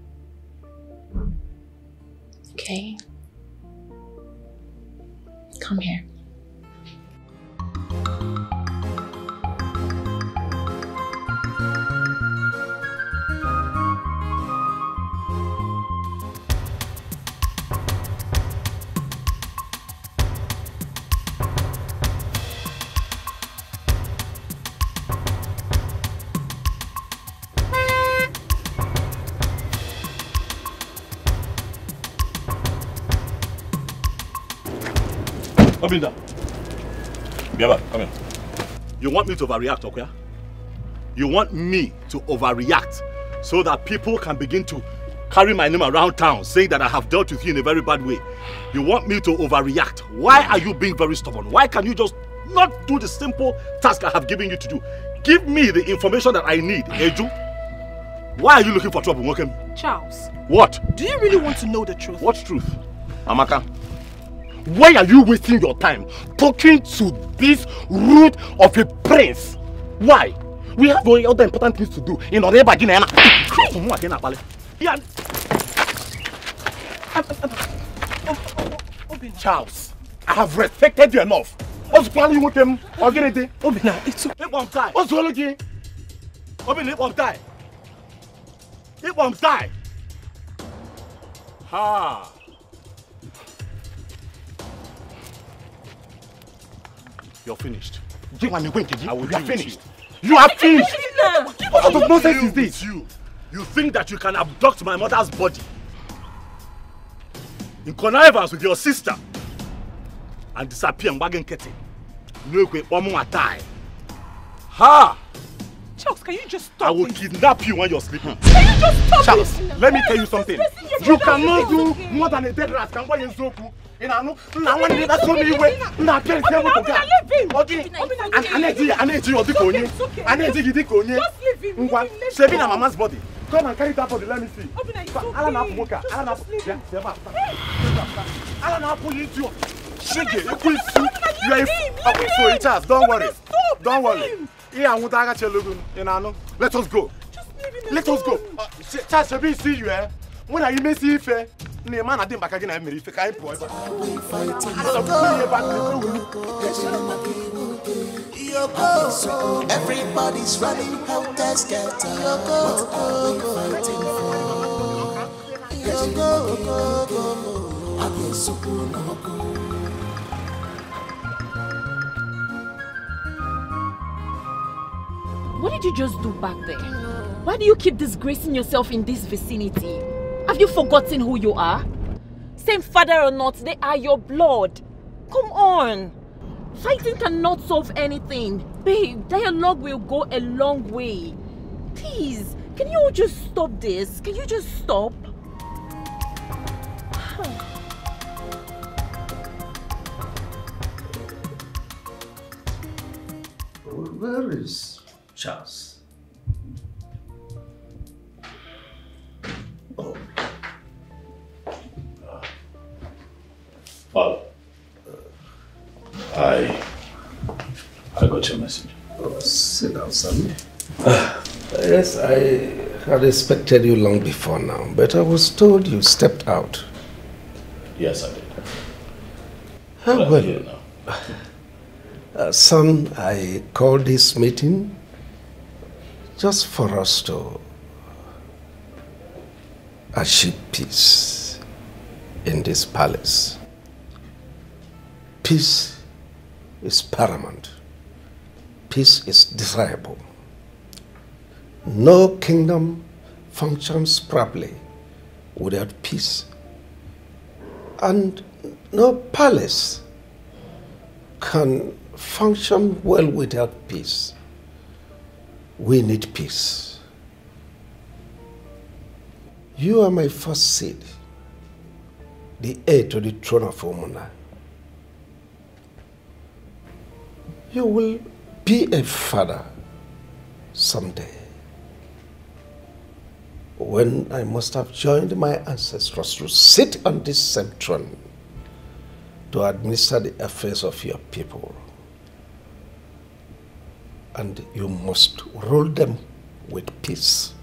Okay? Come here. Obinda. Biaba, come here. You want me to overreact, okay? You want me to overreact so that people can begin to carry my name around town saying that I have dealt with you in a very bad way. You want me to overreact. Why are you being very stubborn? Why can you just not do the simple task I have given you to do? Give me the information that I need, Eju. Why are you looking for trouble, Mokem? Charles. What? Do you really want to know the truth? What truth? Amaka, why are you wasting your time talking to this rude of a prince? Why? We have other important things to do in order to Charles, I have respected you enough. What's planning with him? Obina, it's okay. It won't die. What's wrong with you? Obina, it won't die. It won't die. Ha. You're finished. You are finished. You are finished. What sort of nonsense is this? You think that you can abduct my mother's body in connivance with your sister and disappear in Wagen Kete? Ha! Charles, can you just stop? I will kidnap you when you're sleeping. Can you just stop? Charles, let me tell you something. You cannot do more than a dead rat can buy in Zoku. You know, now when you show me way, now can say what to do. Okay, Aneti, or Dikonie, Aneti, Dikonie. Saving a mama's body. Come and carry that body. Let me see. Alan Apuka, Alan Apuka, Alan Apuka, you. Shiggy, you quit soup. You are okay, so it has. Don't worry. Don't worry. Let us go. Let us go. Charles, I see you, eh? When are you messy if man I didn't back again, I made if I point. Everybody's running helter-skelter. What are we fighting for? What did you just do back there? Why do you keep disgracing yourself in this vicinity? Have you forgotten who you are? Same father or not, they are your blood. Come on. Fighting cannot solve anything. Babe, dialogue will go a long way. Please, can you all just stop this? Can you just stop? Where is Charles? Oh. Father, I got your message. Oh, sit down, son. Yes, I had expected you long before now, but I was told you stepped out. Yes, I did. How well? Son, I called this meeting just for us to achieve peace in this palace. Peace is paramount. Peace is desirable. No kingdom functions properly without peace. And no palace can function well without peace. We need peace. You are my first seed, the heir to the throne of Omuna. You will be a father someday, when I must have joined my ancestors to sit on this same throne to administer the affairs of your people. And you must rule them with peace.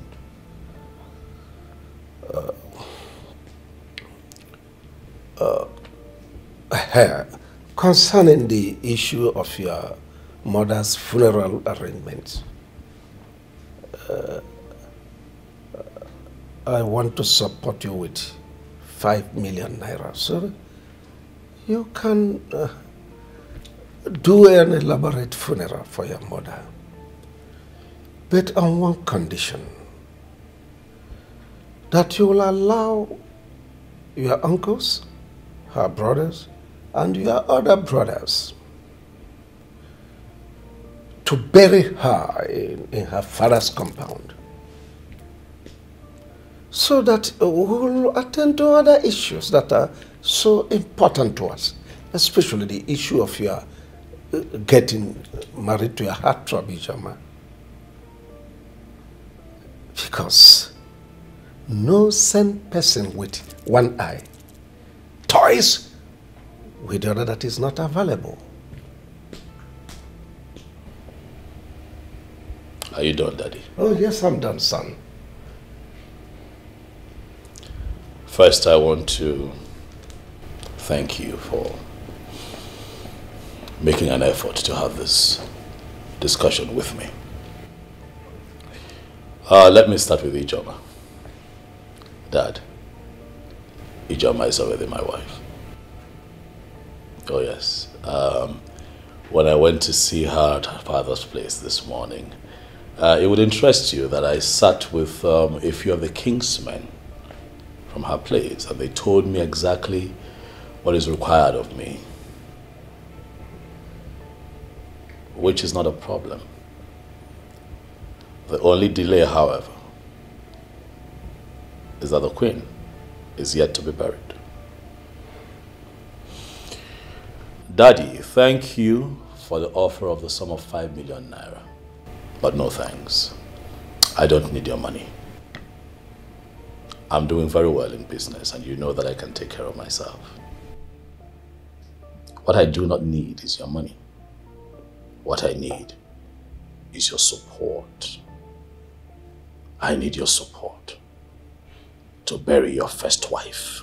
Concerning the issue of your mother's funeral arrangements, I want to support you with 5 million naira, so you can do an elaborate funeral for your mother, but on one condition: that you will allow your uncles, her brothers, and your other brothers to bury her in her father's compound, so that we will attend to other issues that are so important to us, especially the issue of your getting married to your heartthrob, Ijoma. Because no sane person with one eye toys with the other that is not available. Are you done, Daddy? Oh, yes, I'm done, son. First, I want to thank you for making an effort to have this discussion with me. Let me start with Ijoma. Dad, Ijoma is already my wife. Oh yes. When I went to see her at her father's place this morning, it would interest you that I sat with a few of the kingsmen from her place, and they told me exactly what is required of me, which is not a problem. The only delay, however, is that the queen is yet to be buried. Daddy, thank you for the offer of the sum of 5 million naira, but no thanks. I don't need your money. I'm doing very well in business, and you know that I can take care of myself. What I do not need is your money. What I need is your support. I need your support to bury your first wife,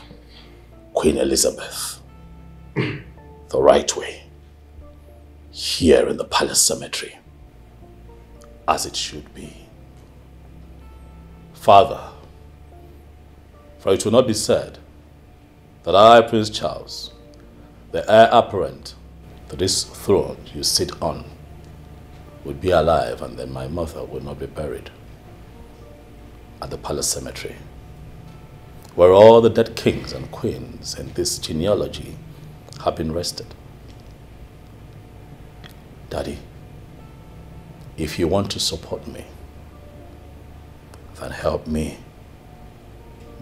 Queen Elizabeth, the right way, here in the palace cemetery, as it should be. Father, for it will not be said that I, Prince Charles, the heir apparent to this throne you sit on, would be alive and then my mother would not be buried at the palace cemetery, where all the dead kings and queens in this genealogy have been rested. Daddy, if you want to support me, then help me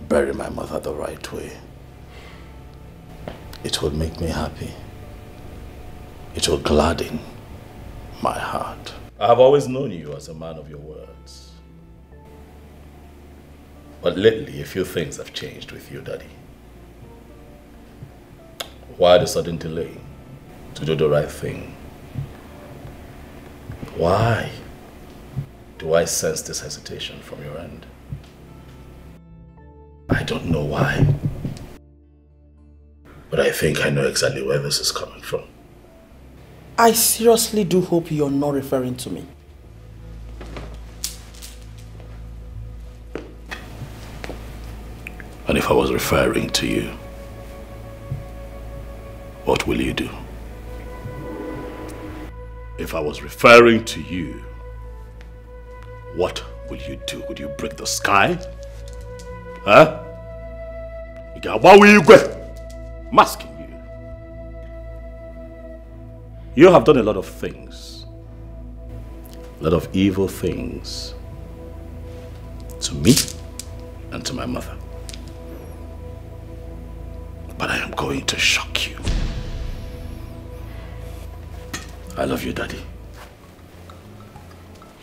bury my mother the right way. It will make me happy. It will gladden my heart. I have always known you as a man of your words. But lately, a few things have changed with you, Daddy. Why the sudden delay to do the right thing? Why do I sense this hesitation from your end? I don't know why. But I think I know exactly where this is coming from. I seriously do hope you're not referring to me. And if I was referring to you, what will you do? If I was referring to you, what will you do? Would you break the sky? Huh? I'm asking you. You have done a lot of things. A lot of evil things. To me and to my mother. But I am going to shock you. I love you, Daddy.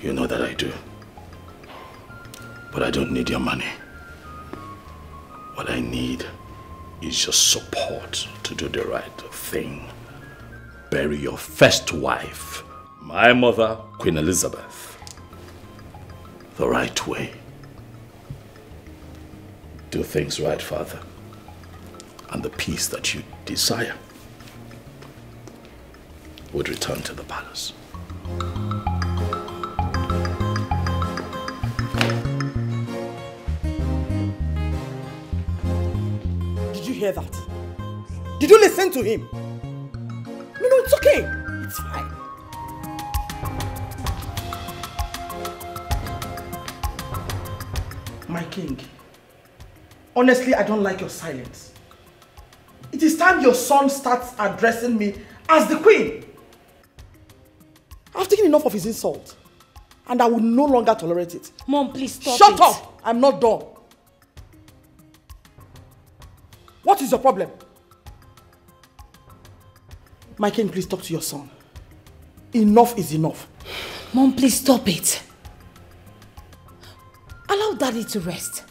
You know that I do. But I don't need your money. What I need is your support to do the right thing. Bury your first wife, my mother, Queen Elizabeth, the right way. Do things right, Father, and the peace that you desire would return to the palace. Did you hear that? Did you listen to him? No, it's okay. It's fine. My king, honestly, I don't like your silence. It is time your son starts addressing me as the queen. I've taken enough of his insult, and I will no longer tolerate it. Mom, please stop. Shut up! I'm not done. What is your problem? My king, please talk to your son. Enough is enough. Mom, please stop it. Allow Daddy to rest.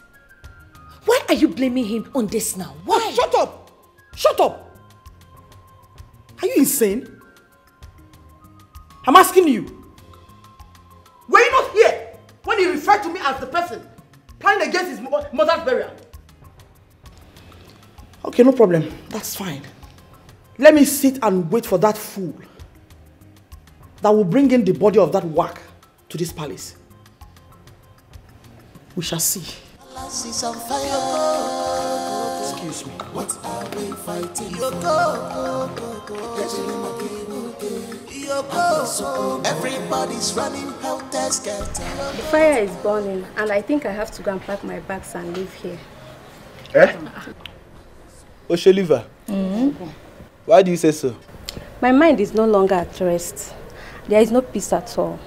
Why are you blaming him on this now? Why? Oh, shut up! Shut up! Are you insane? I'm asking you. Were you not here when he referred to me as the person planning against his mother's burial? Okay, no problem. That's fine. Let me sit and wait for that fool that will bring in the body of that Watcch to this palace. We shall see. Excuse me. What are we fighting for? Everybody's running helter-skelter. The fire is burning, and I think I have to go and pack my bags and leave here. Eh? Osholiva. Why do you say so? My mind is no longer at rest. There is no peace at all.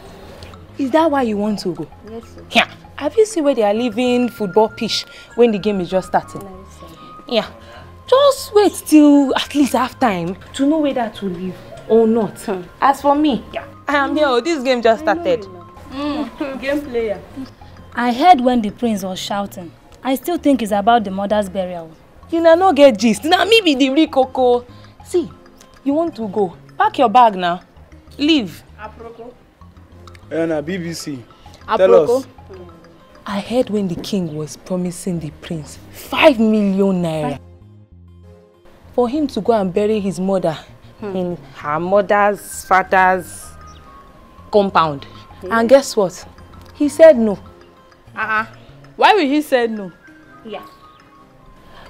Is that why you want to go? Yes, sir. Yeah. Have you seen where they are leaving football pitch when the game is just starting? No, sir. Yeah. Just wait till at least half time to know whether to leave or not. As for me, yeah, I am here. Oh, this game just started. Game player. I heard when the prince was shouting. I still think it's about the mother's burial. You know, no get gist. Now me be the real coco. See, You want to go? Pack your bag now. Leave. Aproko. BBC. Aproko. Tell us. I heard when the king was promising the prince 5 million naira for him to go and bury his mother in her mother's father's compound. And guess what? He said no. Why will he say no? Yeah.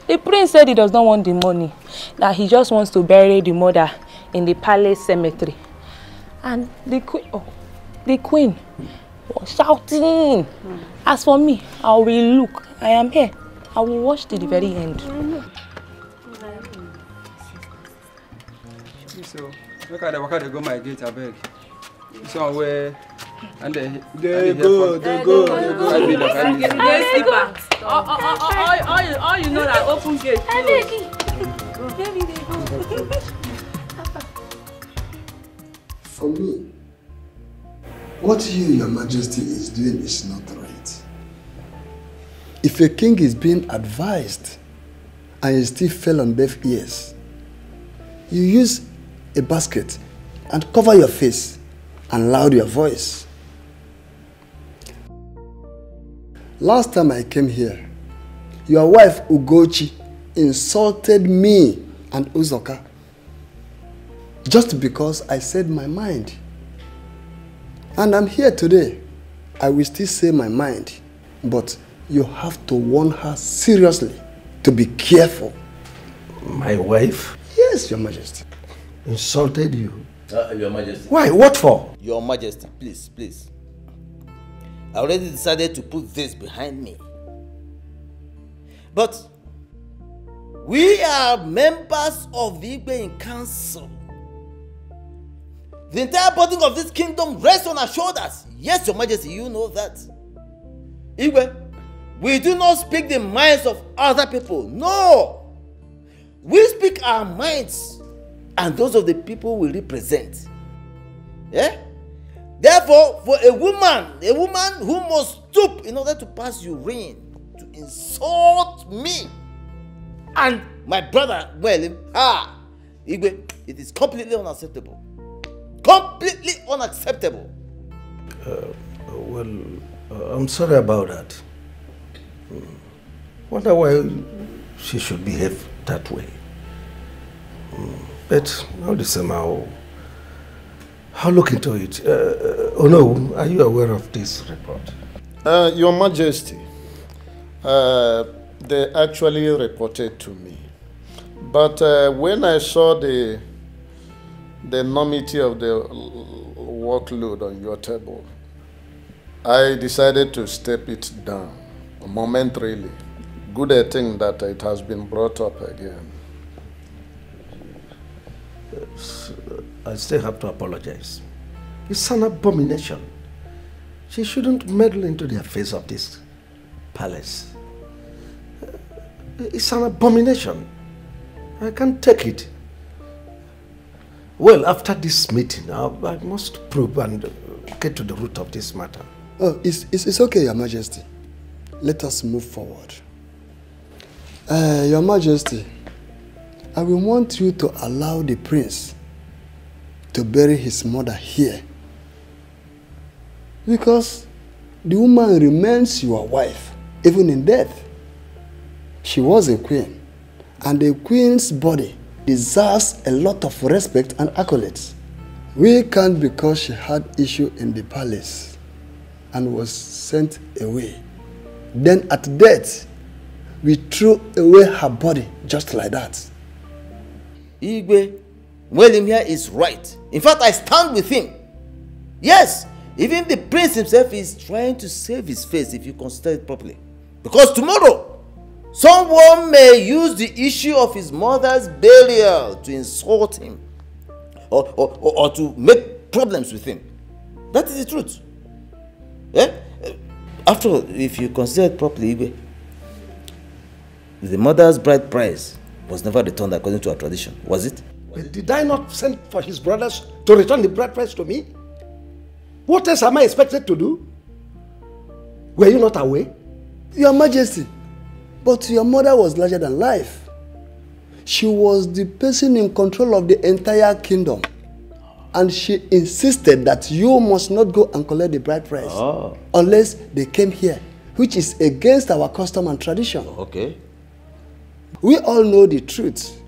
The prince said he does not want the money, that he just wants to bury the mother in the palace cemetery. And the queen was shouting. As for me, I will look. I am here. I will watch till the very end. So, look at the go my gate, I beg. Somewhere, and they go. All you know that open gate. For me, what you, Your Majesty, is doing is not right. If a king is being advised and he still fell on deaf ears, you use a basket and cover your face and loud your voice. Last time I came here, your wife Ugochi insulted me and Uzoka just because I said my mind. And I'm here today. I will still say my mind, but you have to warn her seriously to be careful. My wife? Yes, Your Majesty. Insulted you? Your Majesty. Why? What for? Your Majesty, please, please. I already decided to put this behind me. But we are members of the Igbe Council. The entire burden of this kingdom rests on our shoulders. Yes, Your Majesty, you know that. Igbe, we do not speak the minds of other people. No! We speak our minds and those of the people we represent. Yeah? Therefore, for a woman who must stoop in order to pass urine, to insult me and my brother, Igbe, it is completely unacceptable. Completely unacceptable. I'm sorry about that. Wonder why she should behave that way. But all the same, I'll look into it. Oh no, are you aware of this report? Your Majesty, they actually reported to me. But when I saw the enormity of the workload on your table, I decided to step it down momentarily. Good a thing that it has been brought up again. I still have to apologize. It's an abomination. She shouldn't meddle into the affairs of this palace. It's an abomination. I can't take it. Well, after this meeting, I must probe and get to the root of this matter. Oh, it's okay, Your Majesty. Let us move forward. Your Majesty, I will want you to allow the prince to bury his mother here. Because the woman remains your wife, even in death. She was a queen, and a queen's body deserves a lot of respect and accolades. We can't, because she had issue in the palace and was sent away. Then at death, we threw away her body just like that. Igbe, William here is right. In fact, I stand with him. Yes, even the prince himself is trying to save his face if you consider it properly. Because tomorrow, someone may use the issue of his mother's burial to insult him or to make problems with him. That is the truth. Eh? After all, if you consider it properly, Igbe, the mother's bride price was never returned according to our tradition, was it? But did I not send for his brothers to return the bride price to me? What else am I expected to do? Were you not aware? Your Majesty, but your mother was larger than life. She was the person in control of the entire kingdom. And she insisted that you must not go and collect the bride price unless they came here, which is against our custom and tradition. Okay. We all know the truth.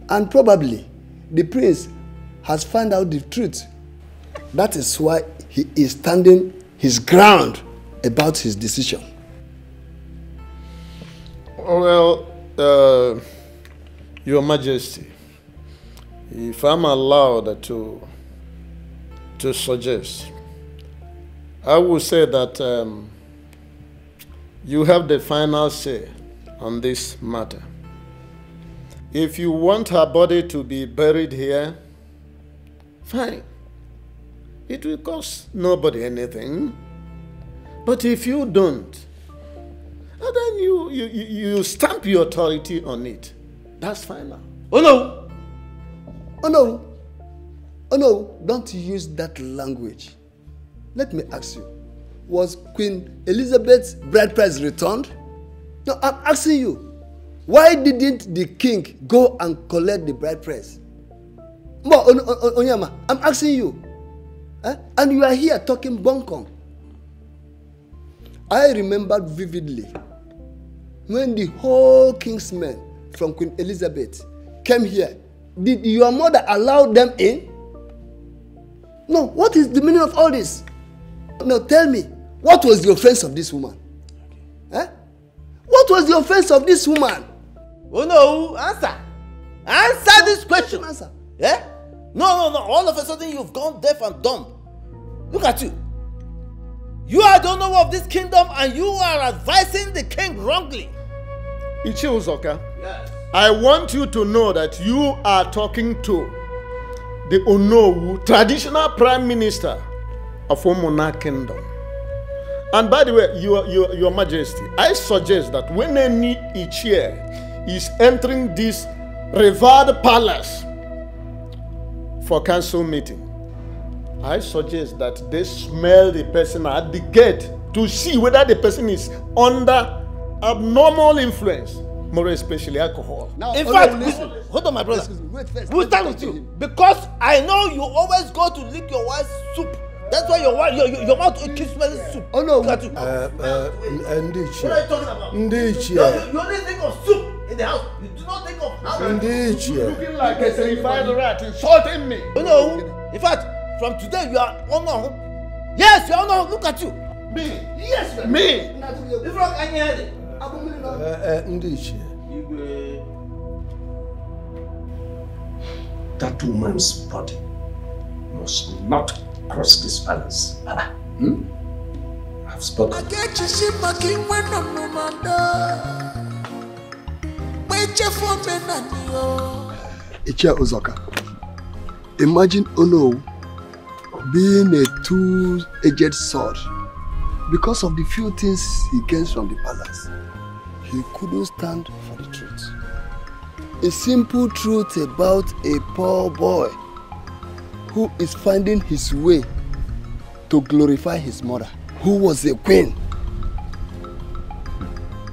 And probably the prince has found out the truth. That is why he is standing his ground about his decision. Well, Your Majesty, if I'm allowed to suggest, I would say that you have the final say on this matter. If you want her body to be buried here, fine. It will cost nobody anything. But if you don't, then you stamp your authority on it. That's final. Oh no! Oh no! Oh no! Don't use that language. Let me ask you, was Queen Elizabeth's bride price returned? No, I'm asking you. Why didn't the king go and collect the bride price? Onyama, I'm asking you. And you are here talking bunkong. I remember vividly when the whole king's men from Queen Elizabeth came here. Did your mother allow them in? No, what is the meaning of all this? Now tell me, what was the offense of this woman? What was the offense of this woman? Oh no, answer. Answer this question. Answer. Yeah? No. All of a sudden you've gone deaf and dumb. Look at you. You are the owner of this kingdom and you are advising the king wrongly. Ichi Uzoka, yes. I want you to know that you are talking to the Onowu, traditional prime minister of Omona Kingdom. And by the way, your Majesty, I suggest that when any Ichie is entering this revered palace for council meeting, I suggest that they smell the person at the gate to see whether the person is under abnormal influence, more especially alcohol. Now, in fact, hold on, my brother. We'll start with you because I know you always go to lick your wife's soup. That's why your mouth keeps smelling soup. Oh no, what are you talking about? You only think of soup in the house. You do not think of how. You're looking like a certified rat insulting me. Oh no, in fact, from today you are honored. Yes, you are honored. Look at you. Me? Yes, me. If not, I hear it. That woman's body must not cross this palace. I've spoken. Ichia Uzoka, imagine Ono being a two-edged sword. Because of the few things he gains from the palace, he couldn't stand for the truth. A simple truth about a poor boy who is finding his way to glorify his mother, who was a queen.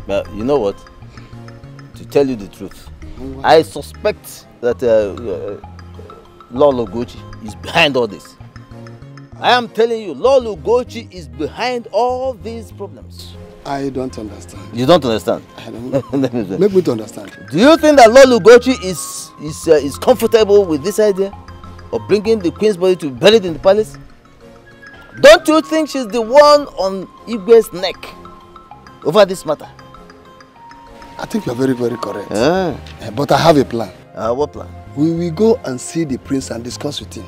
But you know what? To tell you the truth, I suspect that Lord Ugochi is behind all this. I am telling you, Lord Ugochi is behind all these problems. I don't understand. You don't understand? I don't. Make me to understand. Do you think that Lord Ugochi is comfortable with this idea of bringing the queen's body to be buried in the palace? Don't you think she's the one on Igwe's neck over this matter? I think you're very, very correct. But I have a plan. What plan? We will go and see the prince and discuss with him.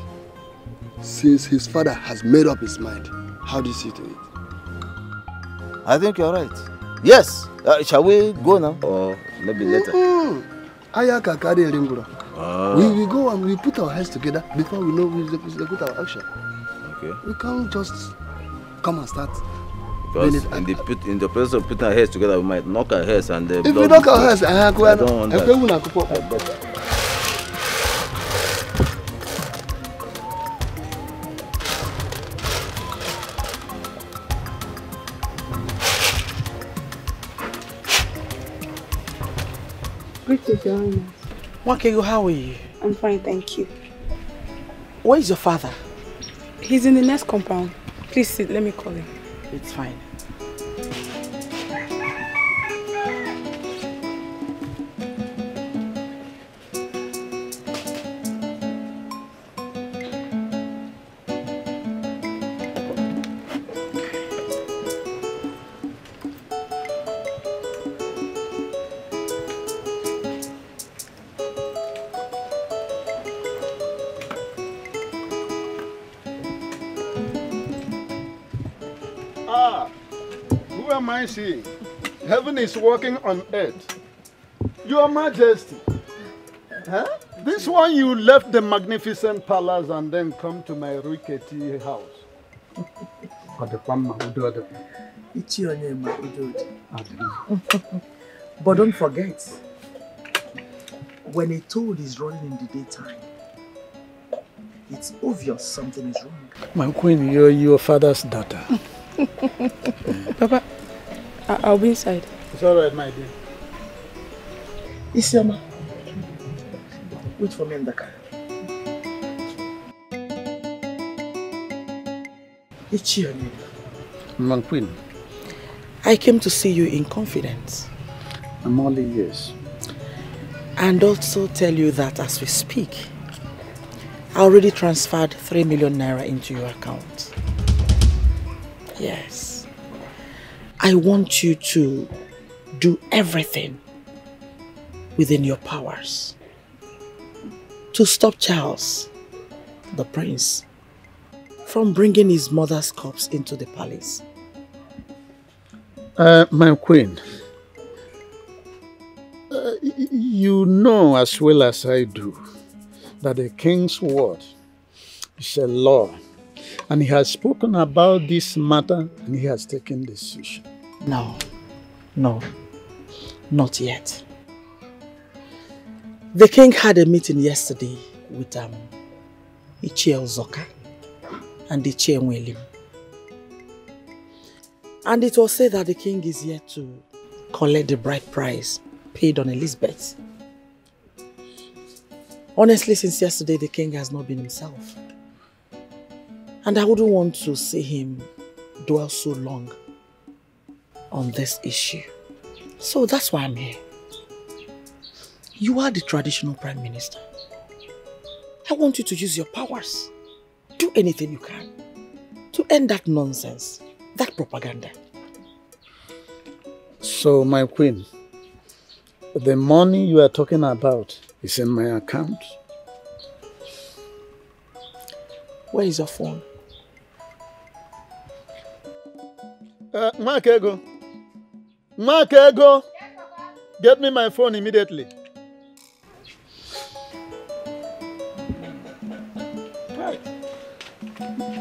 Since his father has made up his mind, how do you see to it? I think you're right. Yes. Shall we go now? Or maybe later? We will go and we put our heads together before we know we execute our action. Okay. We can't just come and start. Because in the process of putting our heads together, we might knock our heads and the if we knock our heads, I don't want that. Greetings, Your Highness. Wakego, how are you? I'm fine, thank you. Where is your father? He's in the next compound. Please sit, let me call him. It's fine. See, heaven is working on earth. Your Majesty, huh? This one you left the magnificent palace and then come to my rickety house. But don't forget, when a toad is running in the daytime, it's obvious something is wrong. My queen, you're your father's daughter. Papa, I'll be inside. It's all right, my dear. Isioma, wait for me in the car. My queen. I came to see you in confidence. I'm only yes. And also tell you that as we speak, I already transferred 3 million naira into your account. Yes. I want you to do everything within your powers to stop Charles, the prince, from bringing his mother's corpse into the palace. My queen, you know as well as I do that the king's word is a law. And he has spoken about this matter and he has taken decision. No, not yet. The king had a meeting yesterday with Ichie Ozoka and Ichie Nwelim. And it was said that the king is yet to collect the bride price paid on Elizabeth. Honestly, since yesterday, the king has not been himself. And I wouldn't want to see him dwell so long on this issue. So that's why I'm here. You are the traditional prime minister. I want you to use your powers. Do anything you can to end that nonsense, that propaganda. So, my queen, the money you are talking about is in my account. Where is your phone? Makego. Makego! Get me my phone immediately. Hi.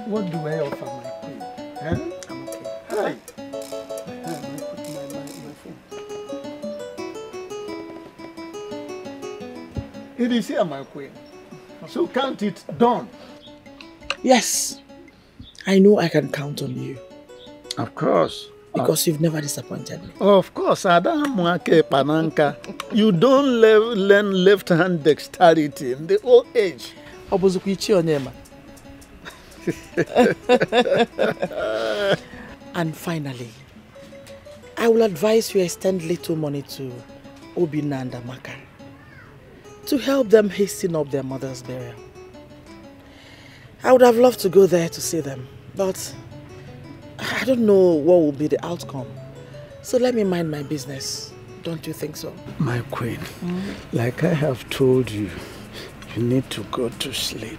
What do I offer my queen? Huh? I'm okay. Hi. My phone. It is here, my queen. So count it done. Yes. I know I can count on you. Of course. Because you've never disappointed me. Of course, Pananka. You don't learn left-hand dexterity in the old age. And finally, I will advise you extend little money to Obinna and Amaka to help them hasten up their mother's burial. I would have loved to go there to see them, but I don't know what will be the outcome. So let me mind my business. Don't you think so? My queen, like I have told you, you need to go to sleep.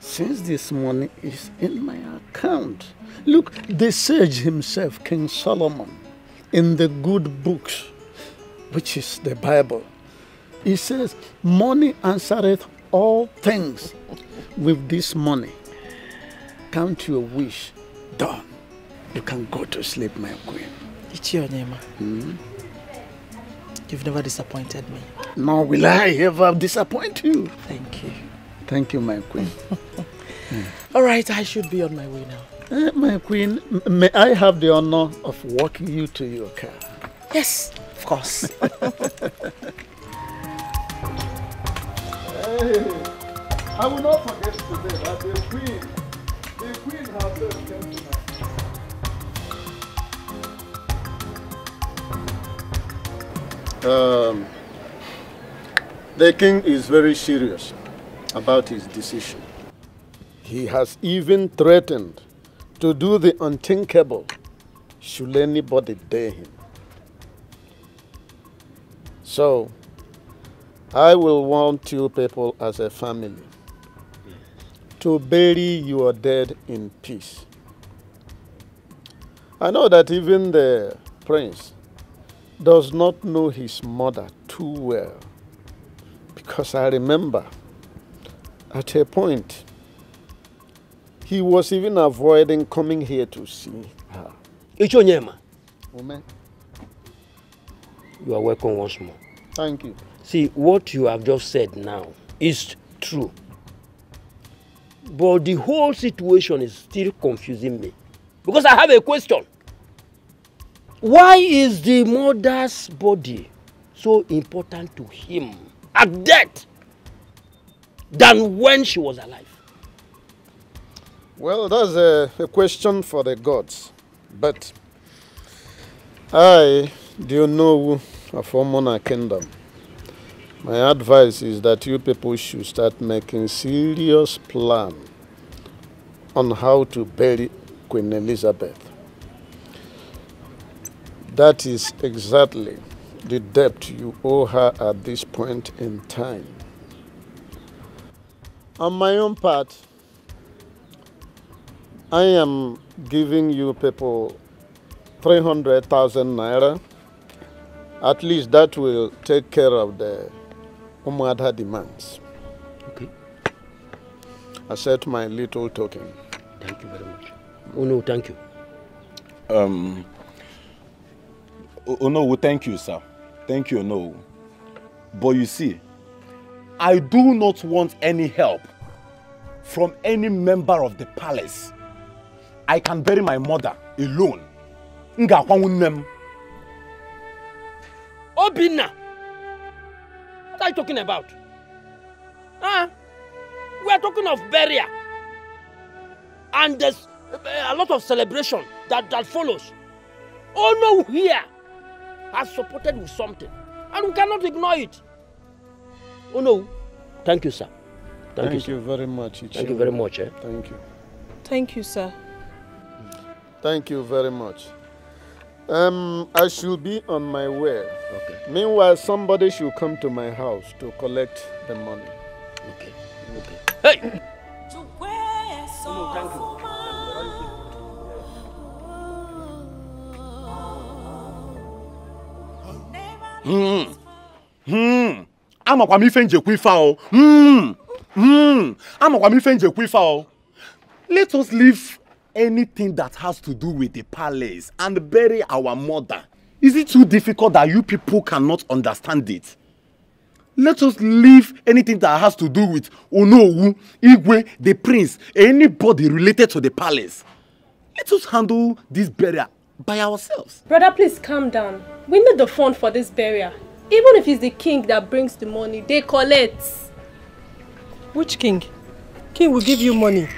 Since this money is in my account. Look, the sage himself, King Solomon, in the good books, which is the Bible, he says, money answereth all things. With this money, count your wish, done. You can go to sleep, my queen. Ichionema, you've never disappointed me. Nor will I ever disappoint you. Thank you. Thank you, my queen. All right, I should be on my way now. My queen, may I have the honor of walking you to your car? Yes, of course. I will not forget today that the queen herself came to my The king is very serious about his decision. He has even threatened to do the unthinkable should anybody dare him. So, I will want you people as a family to bury your dead in peace. I know that even the prince does not know his mother too well, because I remember at a point he was even avoiding coming here to see her. Ichonyema, Amen. You are welcome once more. Thank you. See, what you have just said now is true. But the whole situation is still confusing me. Because I have a question. Why is the mother's body so important to him at death than when she was alive? Well, that's a question for the gods. But I do know of Omona Kingdom. My advice is that you people should start making serious plan on how to bury Queen Elizabeth. That is exactly the debt you owe her at this point in time. On my own part, I am giving you people 300,000 naira. At least that will take care of the Umadha demands. Okay. Accept my little token. Thank you very much. Oh no, thank you. Oh no, thank you, sir. Thank you, no. But you see, I do not want any help from any member of the palace. I can bury my mother alone. Obinna! What are you talking about? Huh? We are talking of burial. And there's a lot of celebration that follows. Oh no, here has supported with something. And we cannot ignore it. Oh no. Thank you, sir. Thank you very much. Thank you very much. Eh? Thank you. Thank you, sir. Thank you very much. I should be on my way. Okay. Meanwhile, somebody should come to my house to collect the money. Okay. Okay. Hey! Oh, thank you. Amakwa mi fenje kwifa o. Amakwa mi fenje kwifa o. Let us leave anything that has to do with the palace and bury our mother. Is it too difficult that you people cannot understand it? Let us leave anything that has to do with Onowu, Igwe, the prince, anybody related to the palace. Let us handle this burial by ourselves. Brother, please calm down. We need the fund for this burial. Even if it's the king that brings the money, they collect. Which king? King will give you money.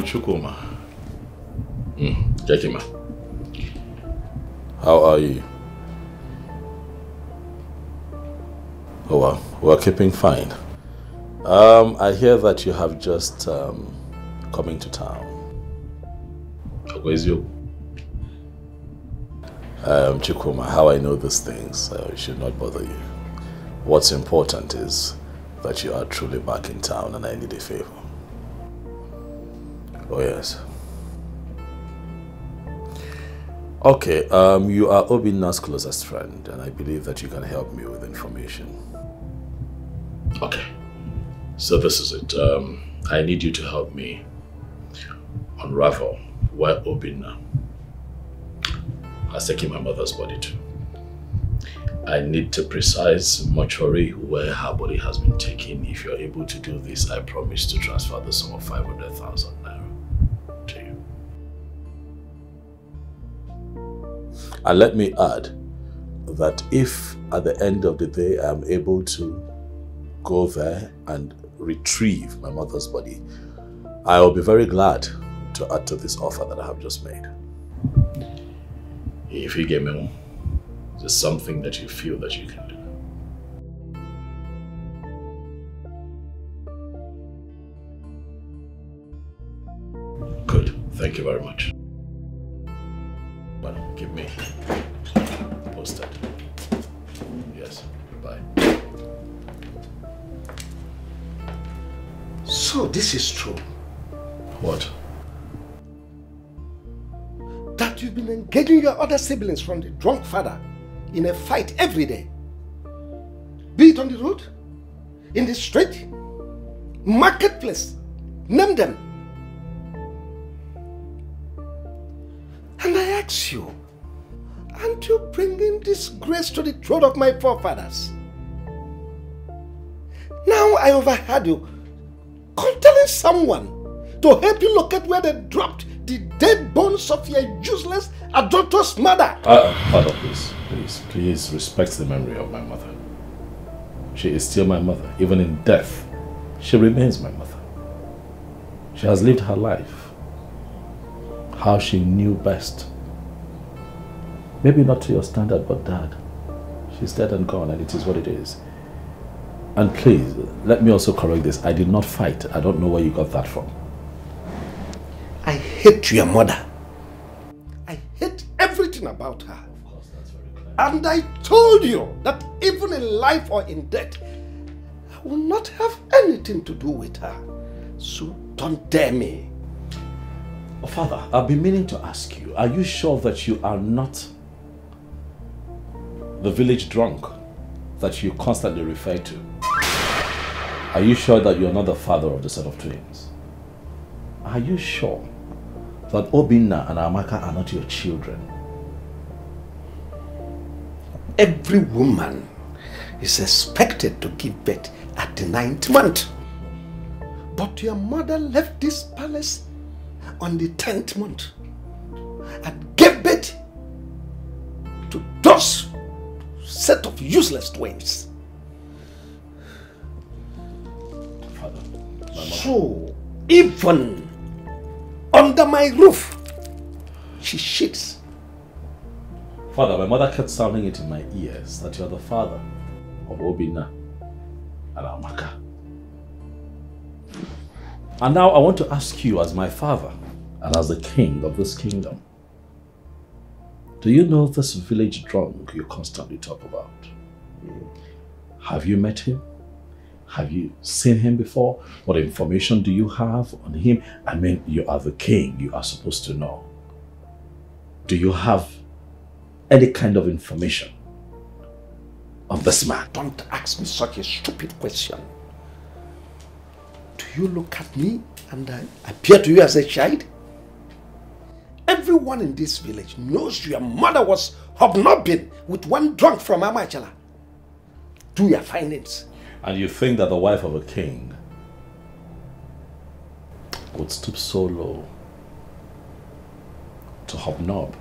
Chukuma. Jekima. How are you? Oh well, we're keeping fine. I hear that you have just come into town. Where's you? Chukuma, how I know these things should not bother you. What's important is that you are truly back in town and I need a favor. Oh yes. Okay, you are Obinna's closest friend and I believe that you can help me with information. Okay, so this is it. I need you to help me unravel where Obinna has taken my mother's body to. I need the precise mortuary where her body has been taken. If you're able to do this, I promise to transfer the sum of 500,000 naira. And let me add that if at the end of the day I am able to go there and retrieve my mother's body, I will be very glad to add to this offer that I have just made. If you give me just something that you feel that you can do. Good. Thank you very much. Well, give me posted. Yes. Bye. So this is true. What? That you've been engaging your other siblings from the drunk father in a fight every day. Be it on the road, in the street, marketplace, name them. And I ask you, aren't you bringing disgrace to the throne of my forefathers? Now I overheard you telling someone to help you locate where they dropped the dead bones of your useless, adulterous mother. Father, please respect the memory of my mother. She is still my mother. Even in death, she remains my mother. She has lived her life how she knew best. Maybe not to your standard, but Dad, she's dead and gone, and it is what it is. And please, let me also correct this. I did not fight. I don't know where you got that from. I hate your mother. I hate everything about her. Of course, that's very clear. And I told you that even in life or in death, I will not have anything to do with her. So don't dare me. Oh, Father, I've been meaning to ask you, are you sure that you are not the village drunk that you constantly refer to? Are you sure that you're not the father of the set of twins? Are you sure that Obinna and Amaka are not your children? Every woman is expected to give birth at the 9th month. But your mother left this palace on the 10th month and gave birth to those set of useless twins. Father, so even under my roof, she shits. Father, my mother kept sounding it in my ears that you're the father of Obinna and Amaka. And now I want to ask you, as my father and as the king of this kingdom, do you know this village drunk you constantly talk about? Have you met him? Have you seen him before? What information do you have on him? I mean, you are the king, you are supposed to know. Do you have any kind of information on this man? Don't ask me such a stupid question. Do you look at me and I appear to you as a child? Everyone in this village knows your mother was hobnobbing with one drunk from Amachala. Do your findings. And you think that the wife of a king would stoop so low to hobnob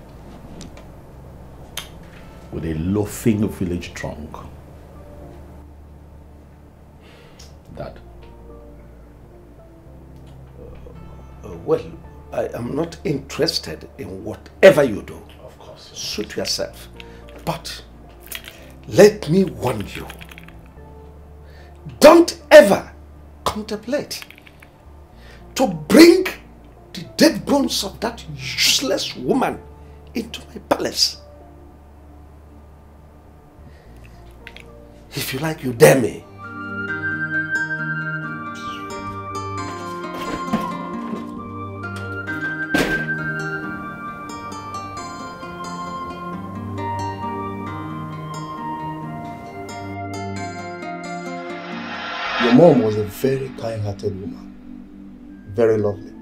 with a loafing village drunk? Dad. Well, I am not interested in whatever you do. Of course. Suit yourself. But let me warn you. Don't ever contemplate to bring the dead bones of that useless woman into my palace. If you like, you dare me. Your mom was a very kind-hearted woman, very lovely.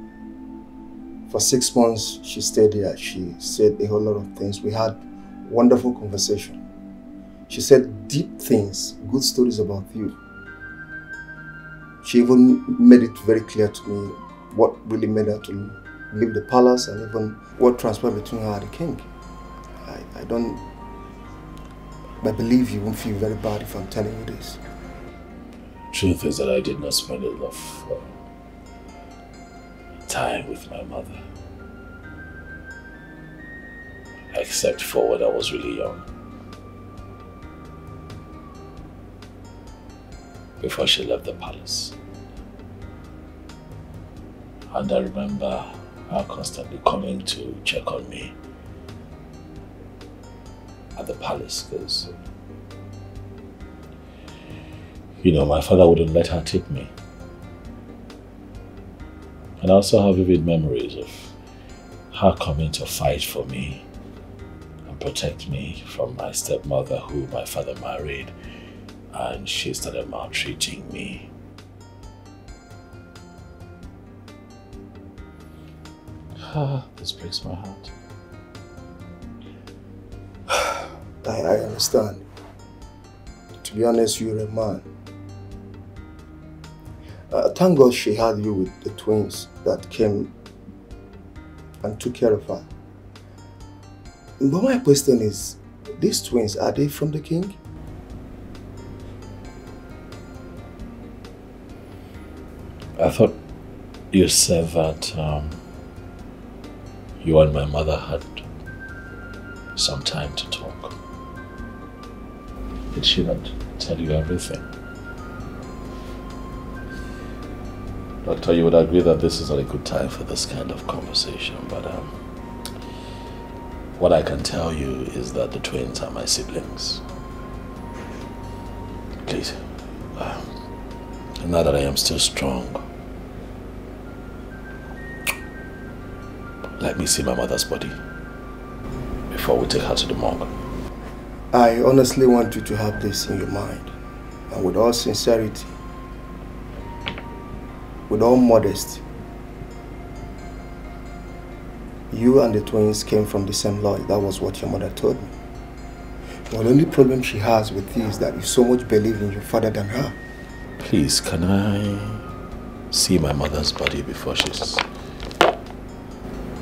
For 6 months she stayed here. She said a whole lot of things. We had wonderful conversation. She said deep things, good stories about you. She even made it very clear to me what really made her to leave the palace and even what transpired between her and the king. I believe you won't feel very bad if I'm telling you this. Truth is that I did not spend enough time with my mother. Except for when I was really young. Before she left the palace. And I remember her constantly coming to check on me at the palace because, you know, my father wouldn't let her take me. And I also have vivid memories of her coming to fight for me and protect me from my stepmother who my father married, and she started maltreating me. This breaks my heart. I understand. To be honest, you're a man. Thank God she had you with the twins that came and took care of her. But my question is, these twins, are they from the king? I thought you said that you and my mother had some time to talk. Did she not tell you everything? Doctor, you would agree that this is not a good time for this kind of conversation, but what I can tell you is that the twins are my siblings. Please, now that I am still strong, let me see my mother's body before we take her to the morgue. I honestly want you to have this in your mind, and with all sincerity, with all modesty, you and the twins came from the same Lord. That was what your mother told me. Well, the only problem she has with you is that you so much believe in your father than her. Please, can I see my mother's body before she's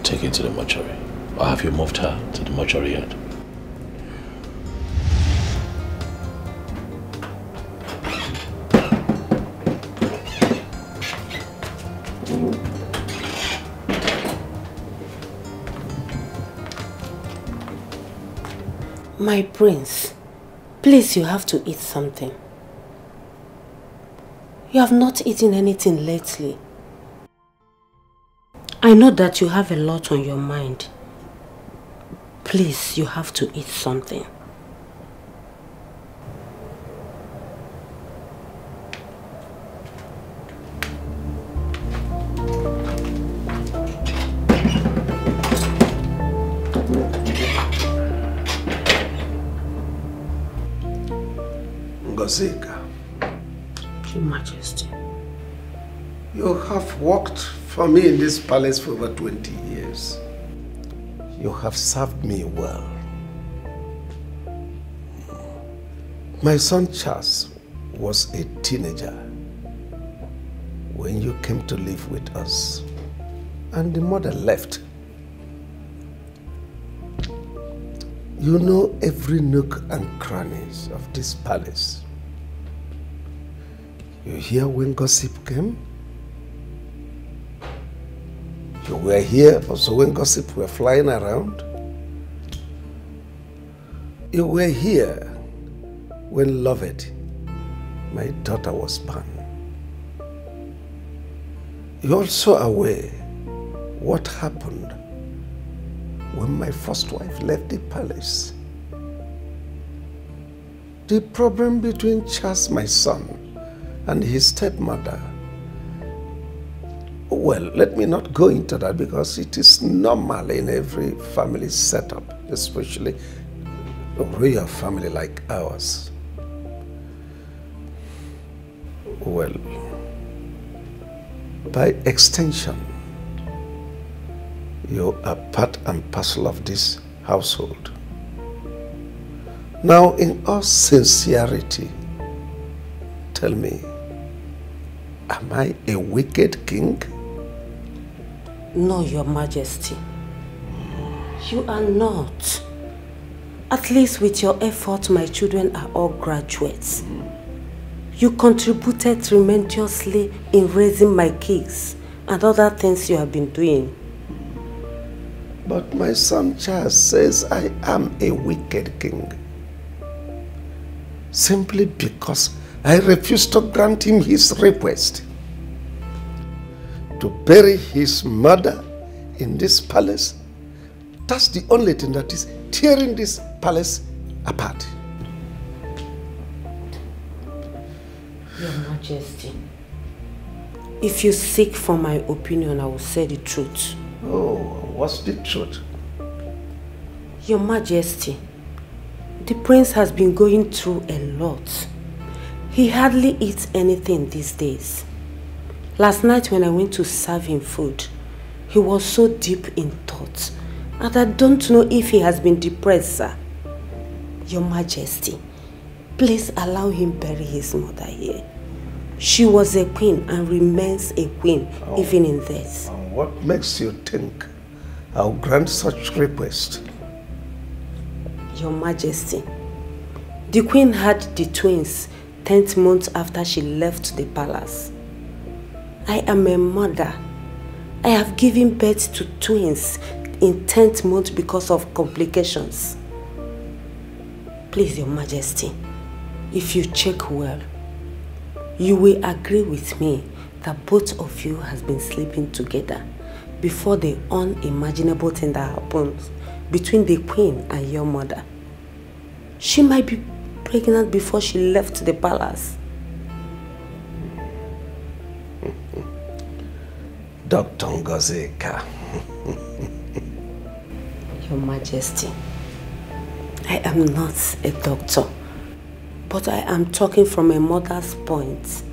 taken to the mortuary? Or have you moved her to the mortuary yet? My prince, please, you have to eat something. You have not eaten anything lately. I know that you have a lot on your mind. Please, you have to eat something. Your Majesty, you have worked for me in this palace for over 20 years. You have served me well. My son Charles was a teenager when you came to live with us, and the mother left. You know every nook and crannies of this palace. You hear when gossip came? You were here also when gossip were flying around? You were here when Lovett, my daughter, was born. You're also aware what happened when my first wife left the palace. The problem between Charles, my son, and his stepmother. Well, let me not go into that because it is normal in every family setup, especially a royal family like ours. Well, by extension, you are part and parcel of this household. Now, in all sincerity, tell me, am I a wicked king? No, Your Majesty. You are not. At least with your effort, my children are all graduates. You contributed tremendously in raising my kids and other things you have been doing. But my son Charles says I am a wicked king. Simply because I refused to grant him his request to bury his mother in this palace. That's the only thing that is tearing this palace apart. Your Majesty, if you seek for my opinion, I will say the truth. Oh, what's the truth? Your Majesty, the prince has been going through a lot. He hardly eats anything these days. Last night when I went to serve him food, he was so deep in thought, and I don't know if he has been depressed, sir. Your Majesty, please allow him bury his mother here. She was a queen and remains a queen even in death. And what makes you think I'll grant such request? Your Majesty, the queen had the twins 10th month after she left the palace. I am a mother. I have given birth to twins in 10th month because of complications. Please, Your Majesty, if you check well, you will agree with me that both of you has been sleeping together before the unimaginable thing that happens between the queen and your mother. She might be pregnant before she left the palace. Dr. Ngozeka. Your Majesty, I am not a doctor, but I am talking from a mother's point.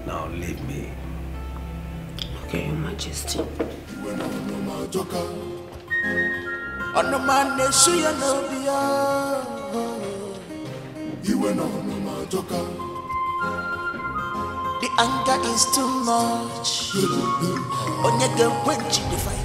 Now leave me. Okay, Your Majesty. The anger is too much. Onyege quench the fire.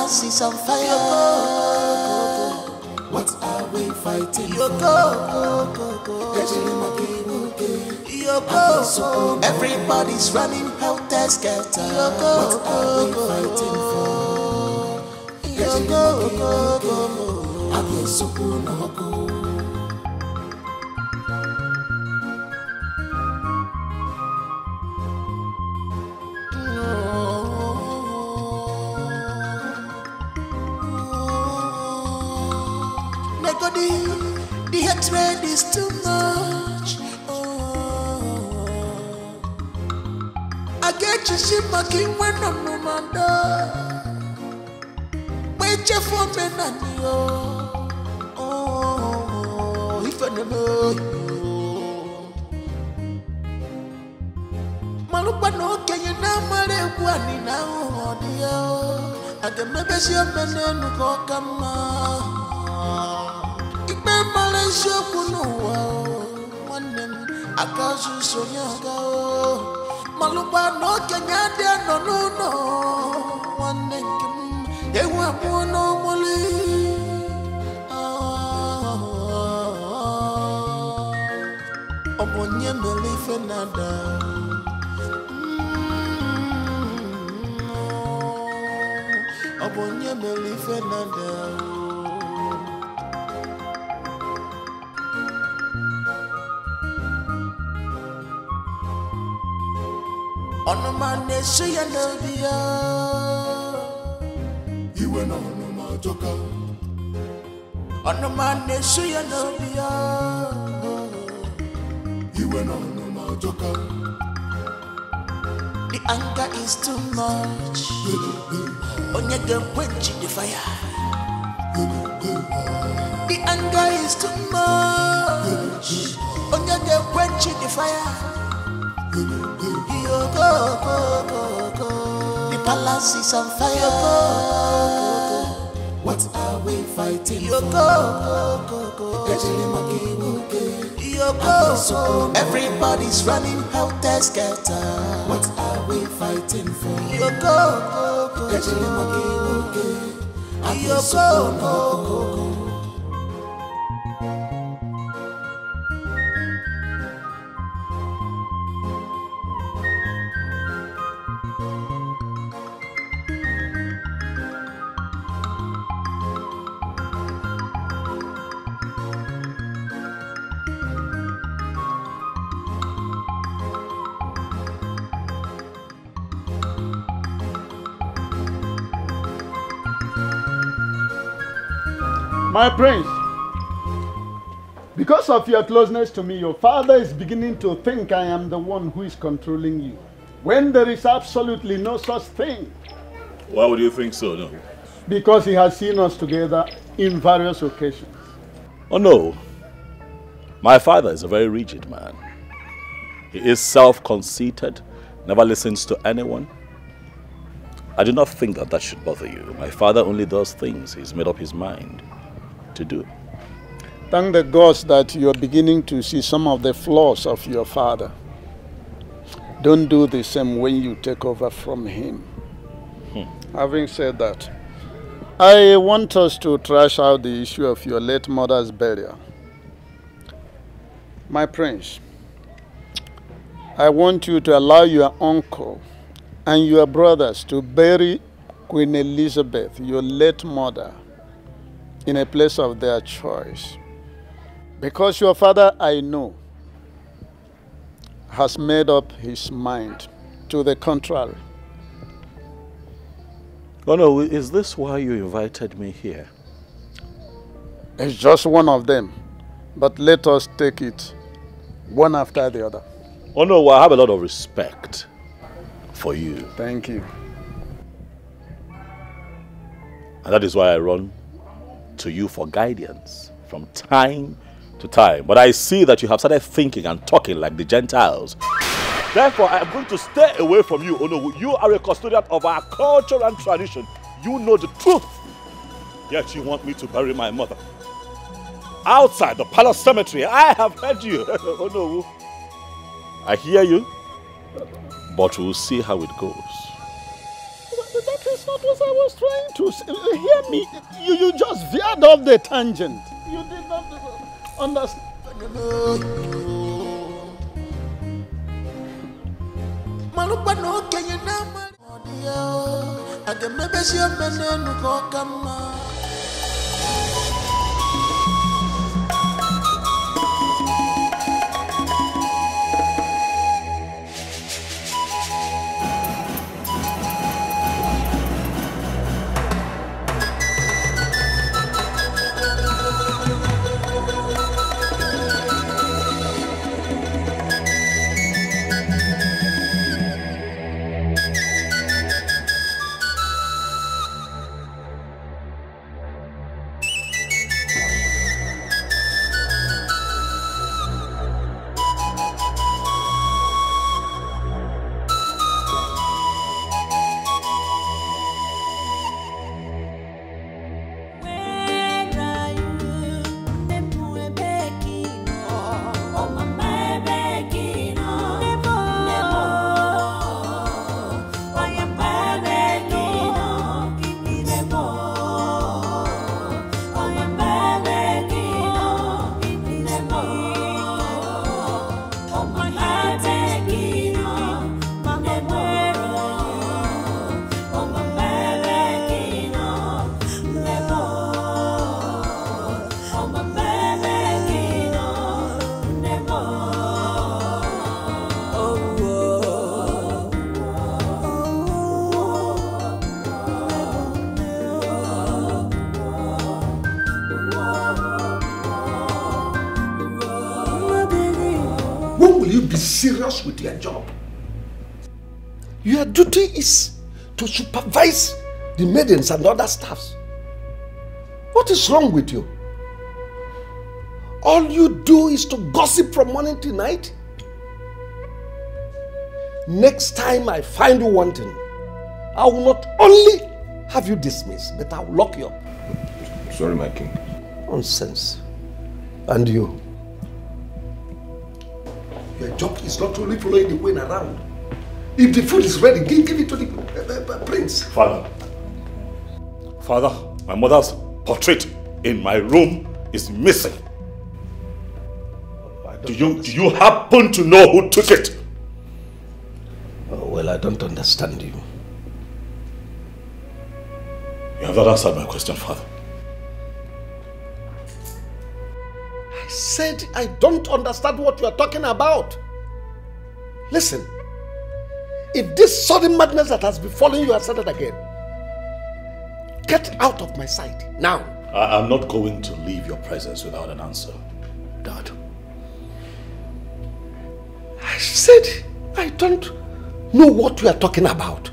Is on fire. What are we fighting for? Everybody's running helter skelter. What are we fighting for? The hatred is too much. I get you see my king when I'm no man. Wait for me and you. If I know Malupa no can you now marry one now? I can never see a man and go come. Malaysia kuno wanem akazu sonyaga malupa no Kenya dia no wanem ewa bono moli obonye meli fenada obonye meli fenada. Ono mane suya no biya. Iwe no no ma joka. Ono mane suya no biya. Iwe no no ma joka. The anger is too much. Onye can quench the fire. The anger is too much. Onye can quench the fire. Yo go, go, go, go. The palace is on fire. Go, go, go. What are we fighting for? Yo go, go, go, go. Yo go, go. Everybody's running helter-skelter. What are we fighting for? Yo go, go, go. Yo go, go, go. My prince, because of your closeness to me, your father is beginning to think I am the one who is controlling you, when there is absolutely no such thing. Why would you think so, no? Because he has seen us together in various occasions. Oh no, my father is a very rigid man. He is self-conceited, never listens to anyone. I do not think that that should bother you. My father only does things he's made up his mind to do. Thank the gods that you are beginning to see some of the flaws of your father. Don't do the same when you take over from him. Having said that, I want us to trash out the issue of your late mother's burial. My prince, I want you to allow your uncle and your brothers to bury Queen Elizabeth, your late mother, in a place of their choice. Because your father, I know, has made up his mind to the contrary. Oh no, is this why you invited me here? It's just one of them, but let us take it one after the other. Oh no, well, I have a lot of respect for you. Thank you. And that is why I run to you for guidance from time to time. But I see that you have started thinking and talking like the Gentiles. Therefore, I am going to stay away from you. Oh no, you are a custodian of our culture and tradition. You know the truth. Yet you want me to bury my mother outside the palace cemetery. I have heard you. Oh no, I hear you. But we'll see how it goes. That is not what I was trying to say. Hear me. You just veered off the tangent. You did not understand. you be serious with your job? Your duty is to supervise the maidens and other staffs. What is wrong with you? All you do is to gossip from morning to night? Next time I find you wanting, I will not only have you dismissed, but I will lock you up. Sorry, my king. Nonsense. And you? Your job is not only following the queen around. If the food is ready, give it to the prince. Father, my mother's portrait in my room is missing. Do you happen to know who took it? Oh, well, I don't understand you. You have not answered my question, Father. I said I don't understand what you are talking about. Listen, if this sudden madness that has befallen you has started again, get out of my sight now. I'm not going to leave your presence without an answer, Dad. I said I don't know what you are talking about.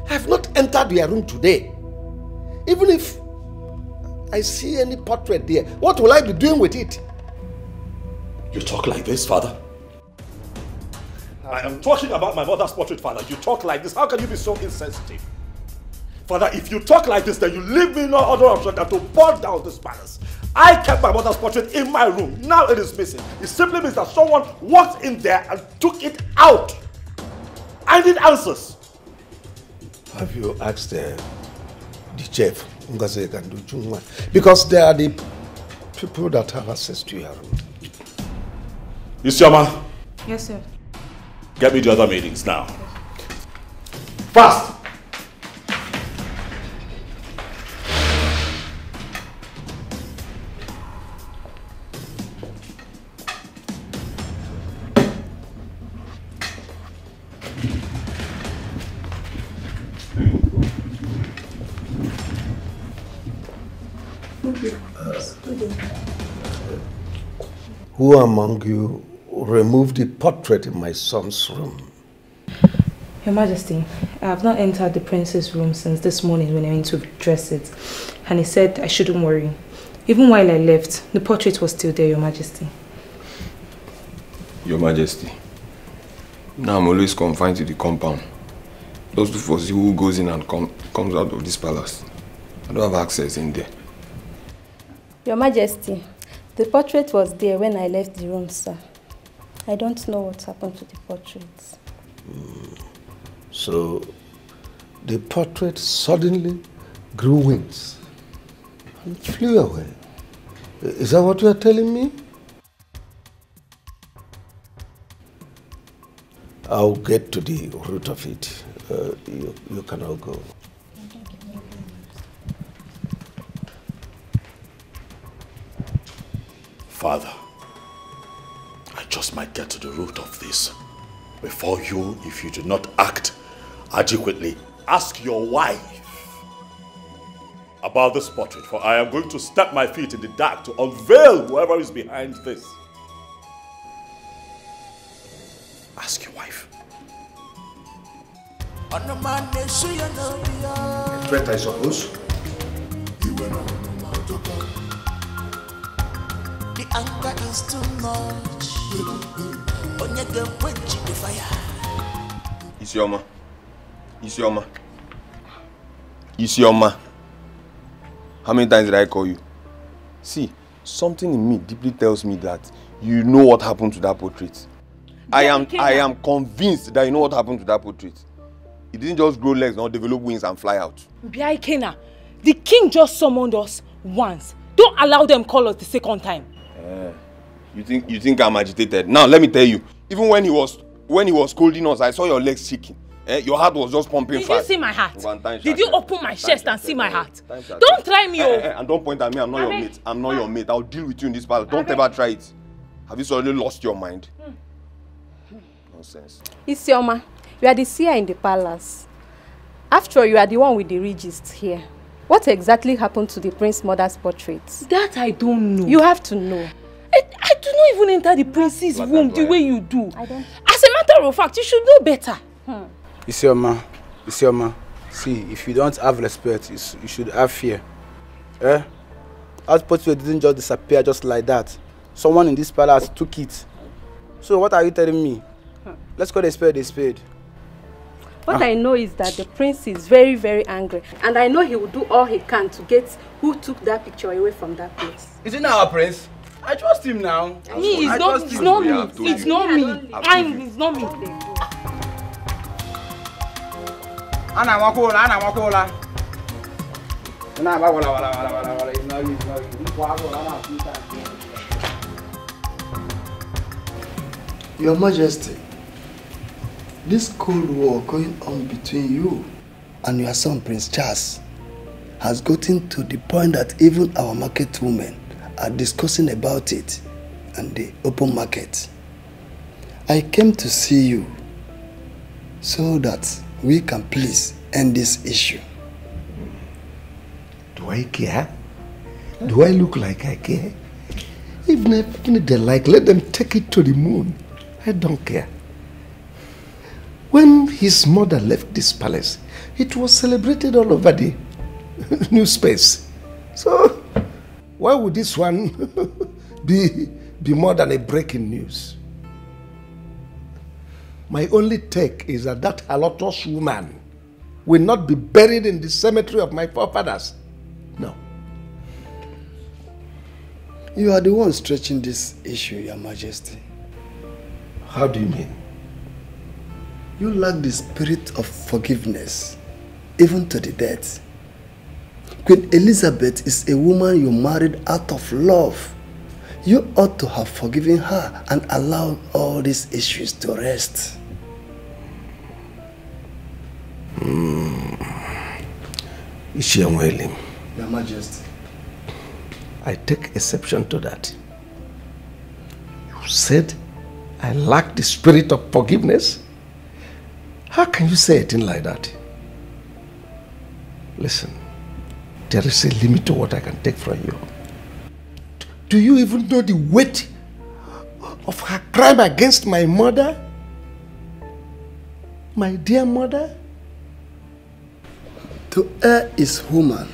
I have not entered your room today. Even if I see any portrait there, what will I be doing with it? You talk like this, Father? I am talking about my mother's portrait, Father. You talk like this. How can you be so insensitive? Father, if you talk like this, then you leave me no other option than to burn down this palace. I kept my mother's portrait in my room. Now it is missing. It simply means that someone walked in there and took it out. I need answers. Have you asked the chef, because they are the people that have access to your room? Isioma. Yes, sir. Get me the other maidens now. Fast! Who among you removed the portrait in my son's room? Your Majesty, I have not entered the prince's room since this morning when I went to dress it. And he said I shouldn't worry. Even while I left, the portrait was still there, Your Majesty. Your Majesty, now I'm always confined to the compound. Those to foresee who goes in and comes out of this palace. I don't have access in there. Your Majesty, the portrait was there when I left the room, sir. I don't know what happened to the portrait. So, the portrait suddenly grew wings and flew away. Is that what you are telling me? I'll get to the root of it. You can all go. Father, I just might get to the root of this. Before you, if you do not act adequately, ask your wife about this portrait, for I am going to step my feet in the dark to unveil whoever is behind this. Ask your wife. Threat, I suppose. The anger is too much. On your girl, quench the fire. Isioma. Isioma. How many times did I call you? See, something in me deeply tells me that you know what happened to that portrait. I am convinced that you know what happened to that portrait. It didn't just grow legs, not develop wings and fly out. Biaikena, the king just summoned us once. Don't allow them call us the second time. You think I'm agitated? Now let me tell you, even when he was scolding us, I saw your legs shaking. Your heart was just pumping fast. Did you see my heart? Did you open my chest and see my heart? Don't try me, and don't point at me. I'm not your mate. I'm not your mate. I'll deal with you in this palace. Don't ever try it. Have you suddenly lost your mind? Nonsense. Isioma, you are the seer in the palace. After all, you are the one with the regist here. What exactly happened to the prince's mother's portrait? That I don't know. You have to know. I do not even enter the prince's room the way you do. As a matter of fact, you should know better. Isioma, see, if you don't have respect, you should have fear. Output didn't just disappear just like that. Someone in this palace took it. So what are you telling me? Let's call a spade a spade. What I know is that the prince is very, very angry. And I know he will do all he can to get who took that picture away from that place. Is it not our prince? I trust him now. Me, it's not me. It's not me. It's not me. Ana wakola. Your Majesty, this cold war going on between you and your son Prince Charles has gotten to the point that even our market women are discussing about it and the open market. I came to see you so that we can please end this issue. Do I care? Do I look like I care? Even if they like, let them take it to the moon. I don't care. When his mother left this palace, it was celebrated all over the new space. So, why would this one be more than a breaking news? My only take is that halotous woman will not be buried in the cemetery of my forefathers. No. You are the one stretching this issue, Your Majesty. How do you mean? You lack the spirit of forgiveness, even to the death. Queen Elizabeth is a woman you married out of love. You ought to have forgiven her and allowed all these issues to rest. Ishiamwelim. Your Majesty. I take exception to that. You said I lack the spirit of forgiveness? How can you say a thing like that? Listen, there is a limit to what I can take from you. Do you even know the weight of her crime against my mother? My dear mother? To err is human,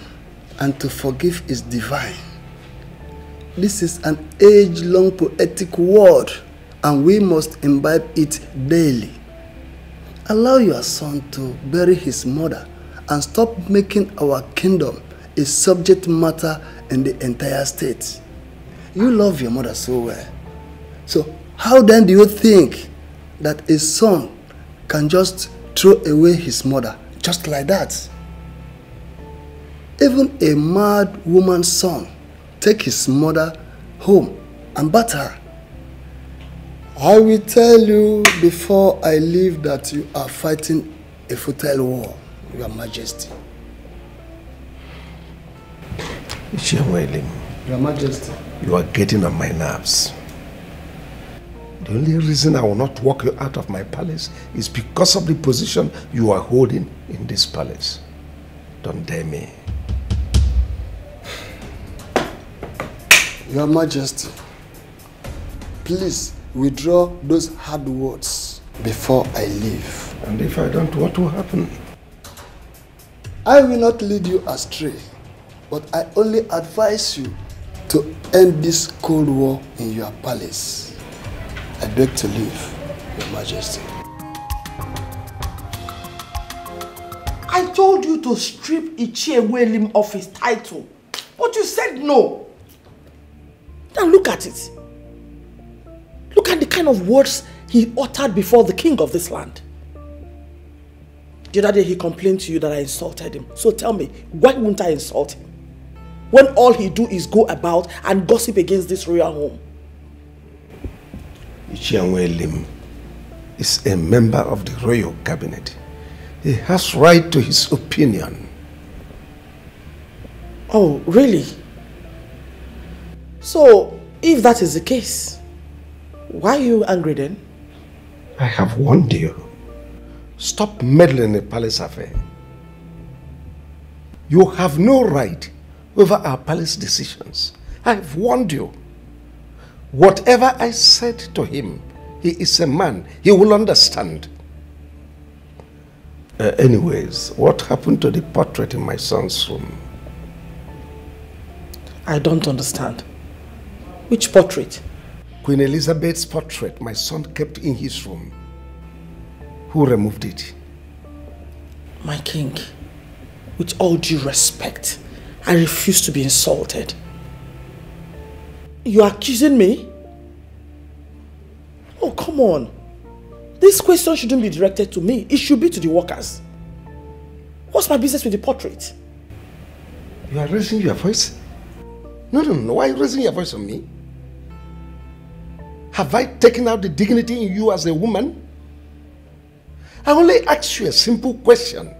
and to forgive is divine. This is an age-long poetic word, and we must imbibe it daily. Allow your son to bury his mother and stop making our kingdom a subject matter in the entire state. You love your mother so well. So how then do you think that a son can just throw away his mother just like that? Even a mad woman's son take his mother home and bat her. I will tell you before I leave that you are fighting a futile war, Your Majesty. Your Majesty. You are getting on my nerves. The only reason I will not walk you out of my palace is because of the position you are holding in this palace. Don't dare me. Your Majesty, please withdraw those hard words before I leave. And if I don't, what will happen? I will not lead you astray, but I only advise you to end this cold war in your palace. I beg to leave, Your Majesty. I told you to strip Ichiewelim of his title, but you said no. Now look at it. Look at the kind of words he uttered before the king of this land. The other day he complained to you that I insulted him. So tell me, why wouldn't I insult him? When all he do is go about and gossip against this royal home. Ichiewelim is a member of the royal cabinet. He has right to his opinion. Oh, really? So, if that is the case, why are you angry then? I have warned you. Stop meddling in a palace affair. You have no right over our palace decisions. I have warned you. Whatever I said to him, he is a man. He will understand. Anyways, what happened to the portrait in my son's room? I don't understand. Which portrait? Queen Elizabeth's portrait my son kept in his room. Who removed it? My king, with all due respect, I refuse to be insulted. You are accusing me? Oh, come on. This question shouldn't be directed to me. It should be to the workers. What's my business with the portrait? You are raising your voice? No. Why are you raising your voice on me? Have I taken out the dignity in you as a woman? I only asked you a simple question.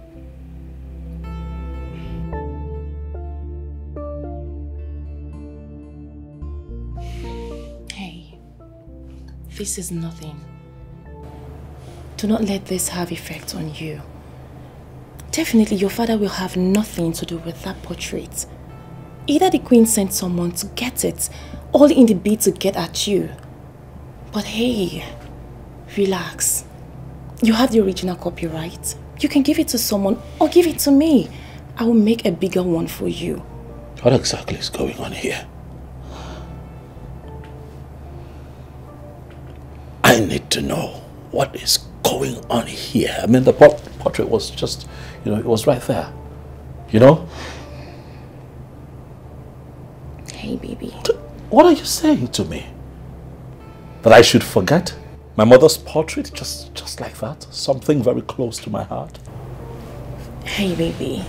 Hey, this is nothing. Do not let this have effect on you. Definitely your father will have nothing to do with that portrait. Either the queen sent someone to get it, all in the bid to get at you. But hey, relax. You have the original copyright. You can give it to someone or give it to me. I will make a bigger one for you. What exactly is going on here? I need to know what is going on here. I mean, the portrait was just, it was right there. You know? Hey, baby. What are you saying to me? That I should forget my mother's portrait just like that? Something very close to my heart? Hey, baby.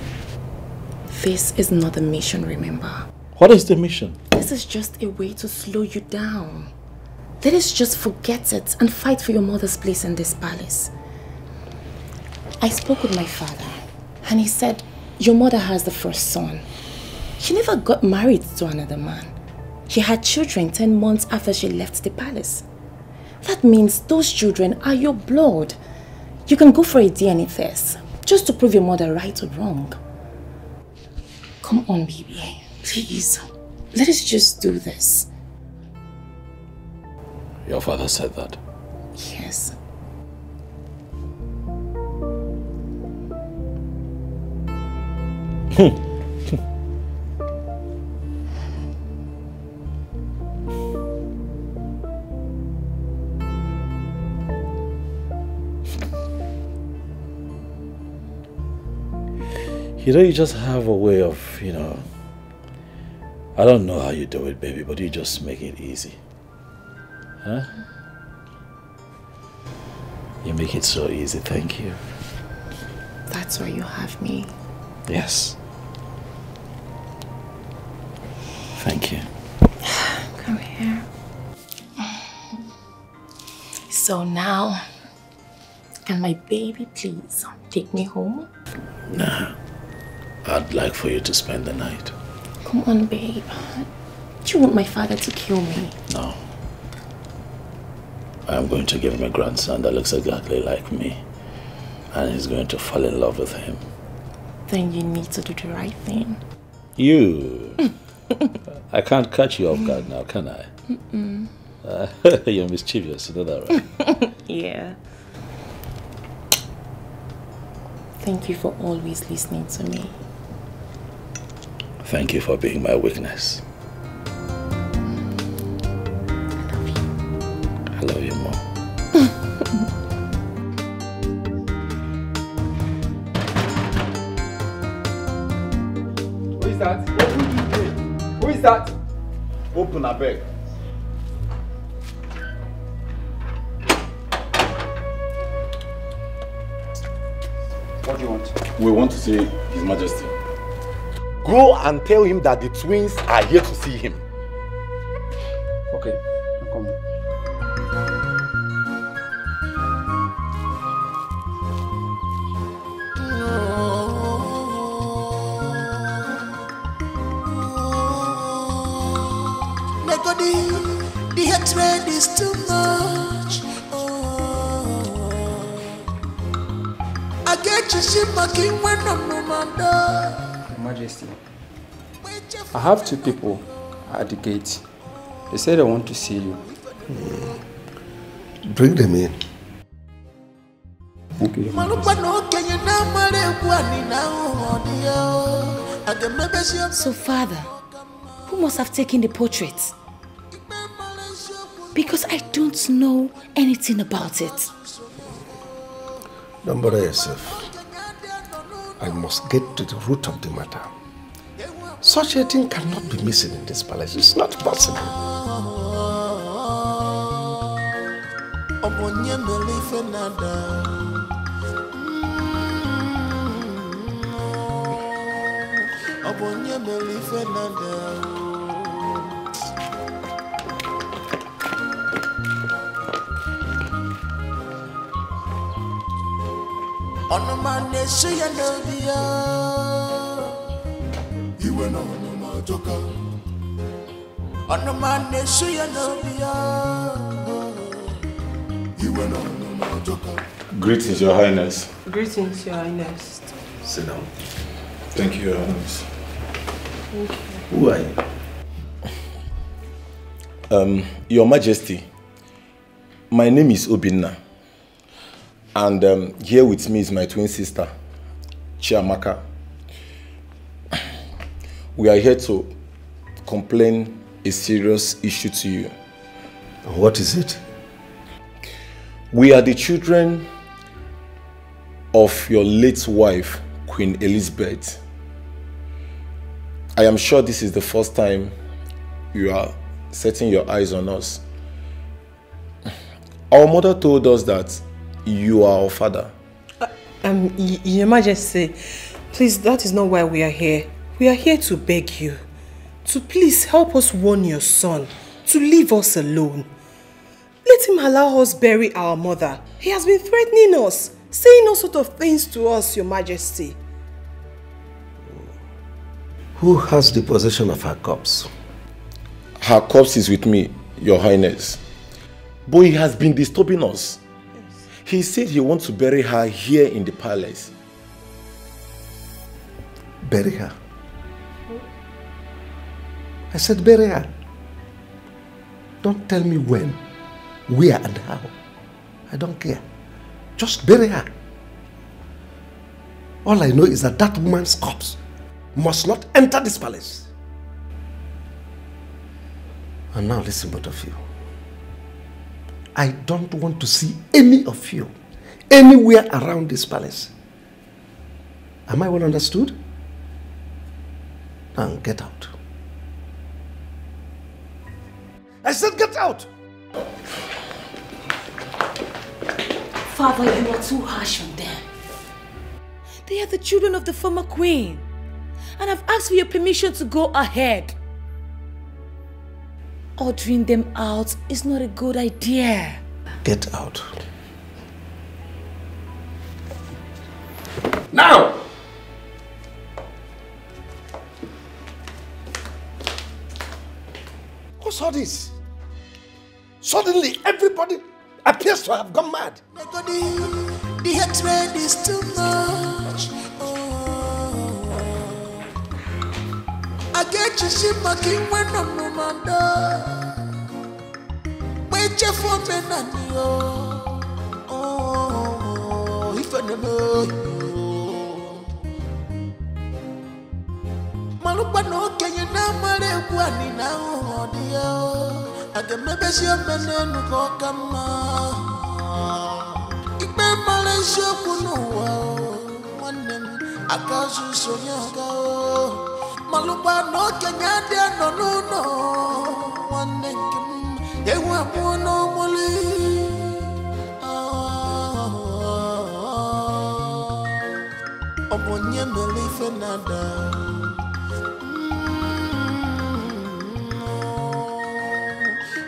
This is not the mission, remember? What is the mission? This is just a way to slow you down. Let us just forget it and fight for your mother's place in this palace. I spoke with my father and he said your mother has the first son. She never got married to another man. She had children 10 months after she left the palace. That means those children are your blood. You can go for a DNA test just to prove your mother right or wrong. Come on, baby. Please. Let us just do this. Your father said that? Yes. You just have a way of, I don't know how you do it, baby, but you just make it easy. Huh? You make it so easy, thank you. That's why you have me. Yes. Thank you. Come here. So now, can my baby please take me home? Nah. I'd like for you to spend the night. Come on, babe. Do you want my father to kill me? No. I'm going to give him a grandson that looks exactly like me. And he's going to fall in love with him. Then you need to do the right thing. You! I can't catch you off guard now, can I? You're mischievous, you know that, right? Yeah. Thank you for always listening to me. Thank you for being my weakness. I love you more. Who is that? Who is that? Open a bag. What do you want? We want to see His Majesty. Go and tell him that the twins are here to see him. Okay, I'm coming. The hatred is too much. I get you see my king when I'm no man. Your Majesty, I have two people at the gate. They said I want to see you. Bring them in. Thank you. So, Father, who must have taken the portrait? Because I don't know anything about it. Don't bother yourself. I must get to the root of the matter. Such a thing cannot be missing in this palace. It's not possible. Greetings, Your Highness. Greetings, Your Highness. Sit down. Thank you, Your Highness. Thank you. Who are you? Your Majesty, my name is Obinna. And here with me is my twin sister, Chiamaka. We are here to complain a serious issue to you. What is it? We are the children of your late wife, Queen Elizabeth. I am sure this is the first time you are setting your eyes on us. Our mother told us that you are our father. Your Majesty, please, that is not why we are here. We are here to beg you to please help us warn your son to leave us alone. Let him allow us bury our mother. He has been threatening us, saying all sorts of things to us, Your Majesty. Who has the possession of her corpse? Her corpse is with me, Your Highness. But he has been disturbing us. He said he wants to bury her here in the palace. Bury her? I said bury her. Don't tell me when, where and how. I don't care. Just bury her. All I know is that that woman's corpse must not enter this palace. And now listen, both of you. I don't want to see any of you anywhere around this palace. Am I well understood? Now get out. I said get out! Father, you are too harsh on them. They are the children of the former queen. And I've asked for your permission to go ahead. Ordering them out is not a good idea. Get out. Now! What's all this? Suddenly, everybody appears to have gone mad. The hatred is too much. I get you see my king when I'm no man. Wait for me, Nanio. Oh, if I know Malupa no can you now, Mare, Guani now, dear. I can maybe see a man and go come. It may Malaysia Kuno, one name, I can't so young. Malupa no can you no, one name, they were born normally. Upon your belief another.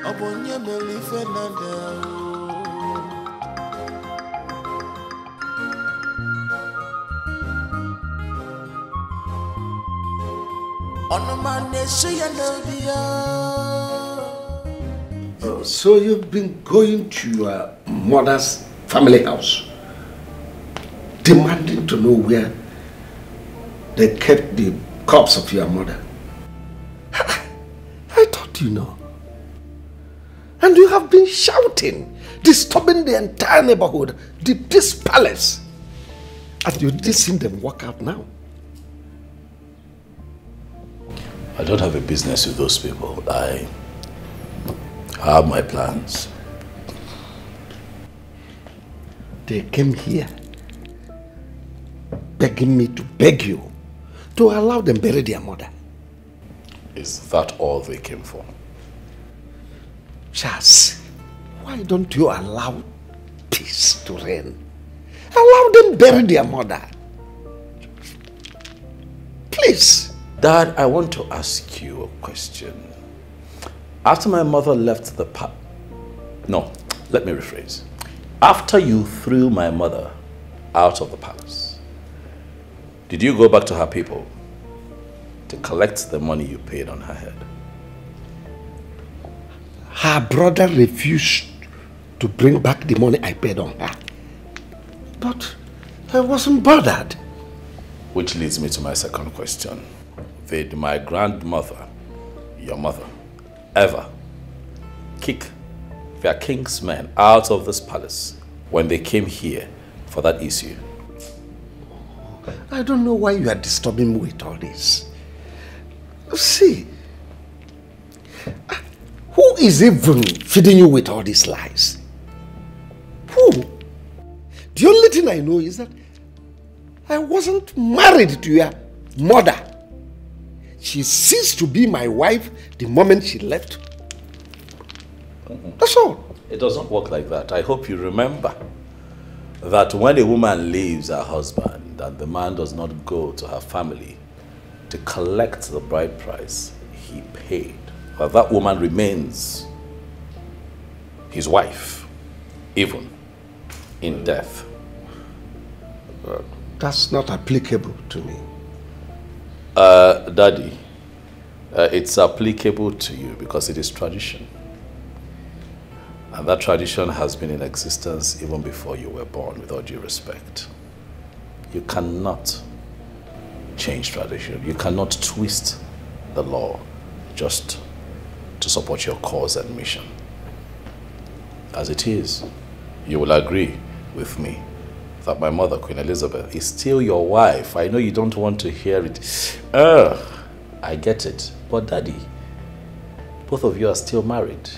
Upon your belief another. On a man, they say I love you. So you've been going to your mother's family house, demanding to know where they kept the corpse of your mother. I thought you know. And you have been shouting, disturbing the entire neighborhood, this palace. And you didn't see them walk out now. I don't have a business with those people. I have my plans. They came here begging me to beg you to allow them bury their mother. Is that all they came for? Charles, why don't you allow peace to reign? Allow them bury their mother. Please. Dad, I want to ask you a question. After my mother left the no, let me rephrase. After you threw my mother out of the palace, did you go back to her people to collect the money you paid on her head? Her brother refused to bring back the money I paid on her. But I wasn't bothered. Which leads me to my second question. Did my grandmother, your mother, ever kick their king's men out of this palace when they came here for that issue? I don't know why you are disturbing me with all this. See, who is even feeding you with all these lies? Who? The only thing I know is that I wasn't married to your mother. She ceased to be my wife the moment she left. That's all. It doesn't work like that. I hope you remember that when a woman leaves her husband and the man does not go to her family to collect the bride price he paid, that woman remains his wife, even in death. That's not applicable to me. Daddy, it's applicable to you because it is tradition. And that tradition has been in existence even before you were born, with all due respect. You cannot change tradition. You cannot twist the law just to support your cause and mission. As it is, you will agree with me that my mother, Queen Elizabeth, is still your wife. I know you don't want to hear it. I get it. But Daddy, both of you are still married.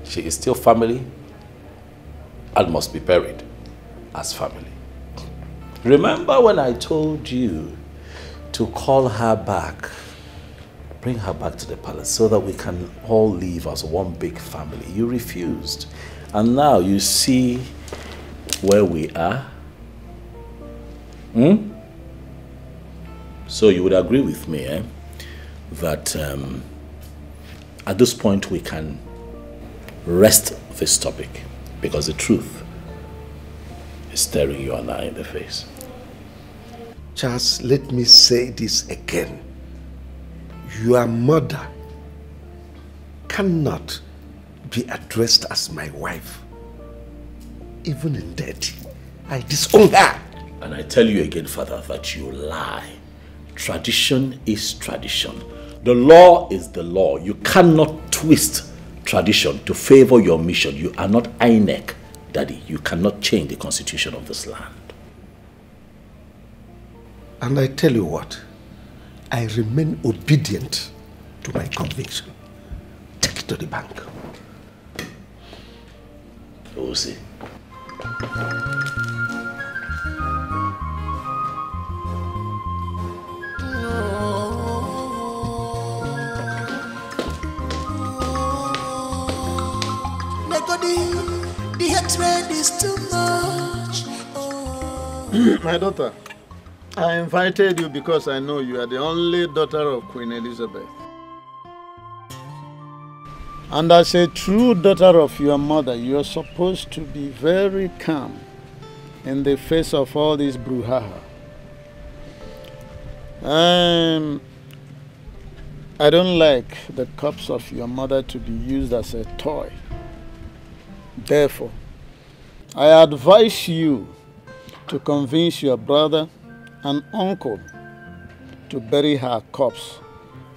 She is still family and must be buried as family. Remember when I told you to call her back, bring her back to the palace so that we can all live as one big family? You refused. And now you see where we are. So you would agree with me, that at this point we can rest this topic, because the truth is staring you and I in the face. Charles, let me say this again. Your mother cannot be addressed as my wife. Even in death, I disown her. And I tell you again, Father, that you lie. Tradition is tradition. The law is the law. You cannot twist tradition to favor your mission. You are not INEC, Daddy. You cannot change the constitution of this land. And I tell you what, I remain obedient to my conviction. Take it to the bank. We'll see. The hatred is too much. My daughter, I invited you because I know you are the only daughter of Queen Elizabeth. And as a true daughter of your mother, you are supposed to be very calm in the face of all this brouhaha. I don't like the corpse of your mother to be used as a toy. Therefore, I advise you to convince your brother and uncle to bury her corpse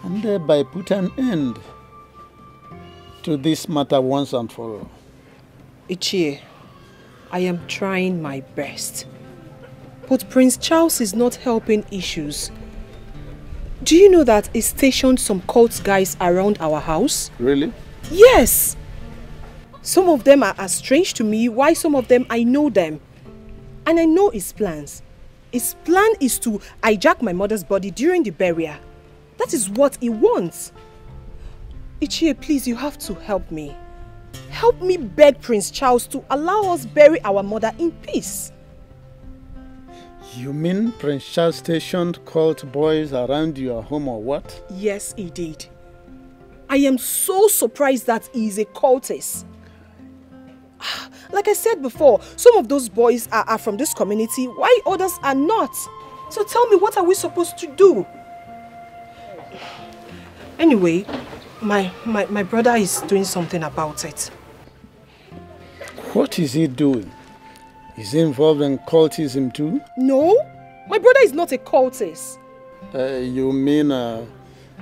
and thereby put an end to this matter once and for all. Ichie, I am trying my best. But Prince Charles is not helping issues. Do you know that he stationed some cult guys around our house? Really? Yes! Some of them are as strange to me, while some of them I know them. And I know his plans. His plan is to hijack my mother's body during the burial. That is what he wants. Ichie, please, you have to help me. Help me beg Prince Charles to allow us bury our mother in peace. You mean Prince Charles stationed cult boys around your home or what? Yes, he did. I am so surprised that he is a cultist. Like I said before, some of those boys are from this community, while others are not. So tell me, what are we supposed to do? Anyway, my brother is doing something about it. What is he doing? Is he involved in cultism too? No, my brother is not a cultist. You mean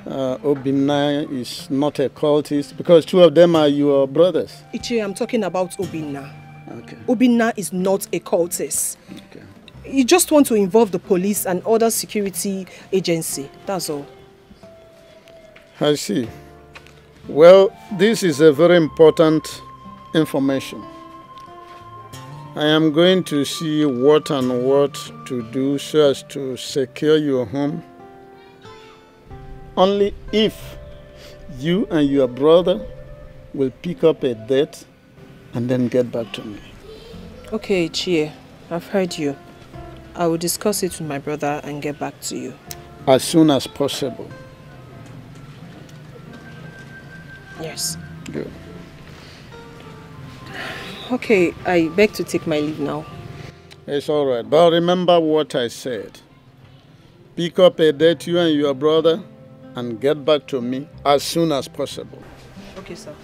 Obinna is not a cultist? Because two of them are your brothers. Ichie, I'm talking about Obinna. Okay. Obinna is not a cultist. Okay. You just want to involve the police and other security agency, that's all. I see. Well, this is a very important information. I am going to see what and what to do so as to secure your home. Only if you and your brother will pick up a date and then get back to me. Okay, Chie, I've heard you. I will discuss it with my brother and get back to you. As soon as possible. Yes. Good. Okay, I beg to take my leave now. It's all right, but remember what I said. Pick up a date, you and your brother, and get back to me as soon as possible. Okay, sir.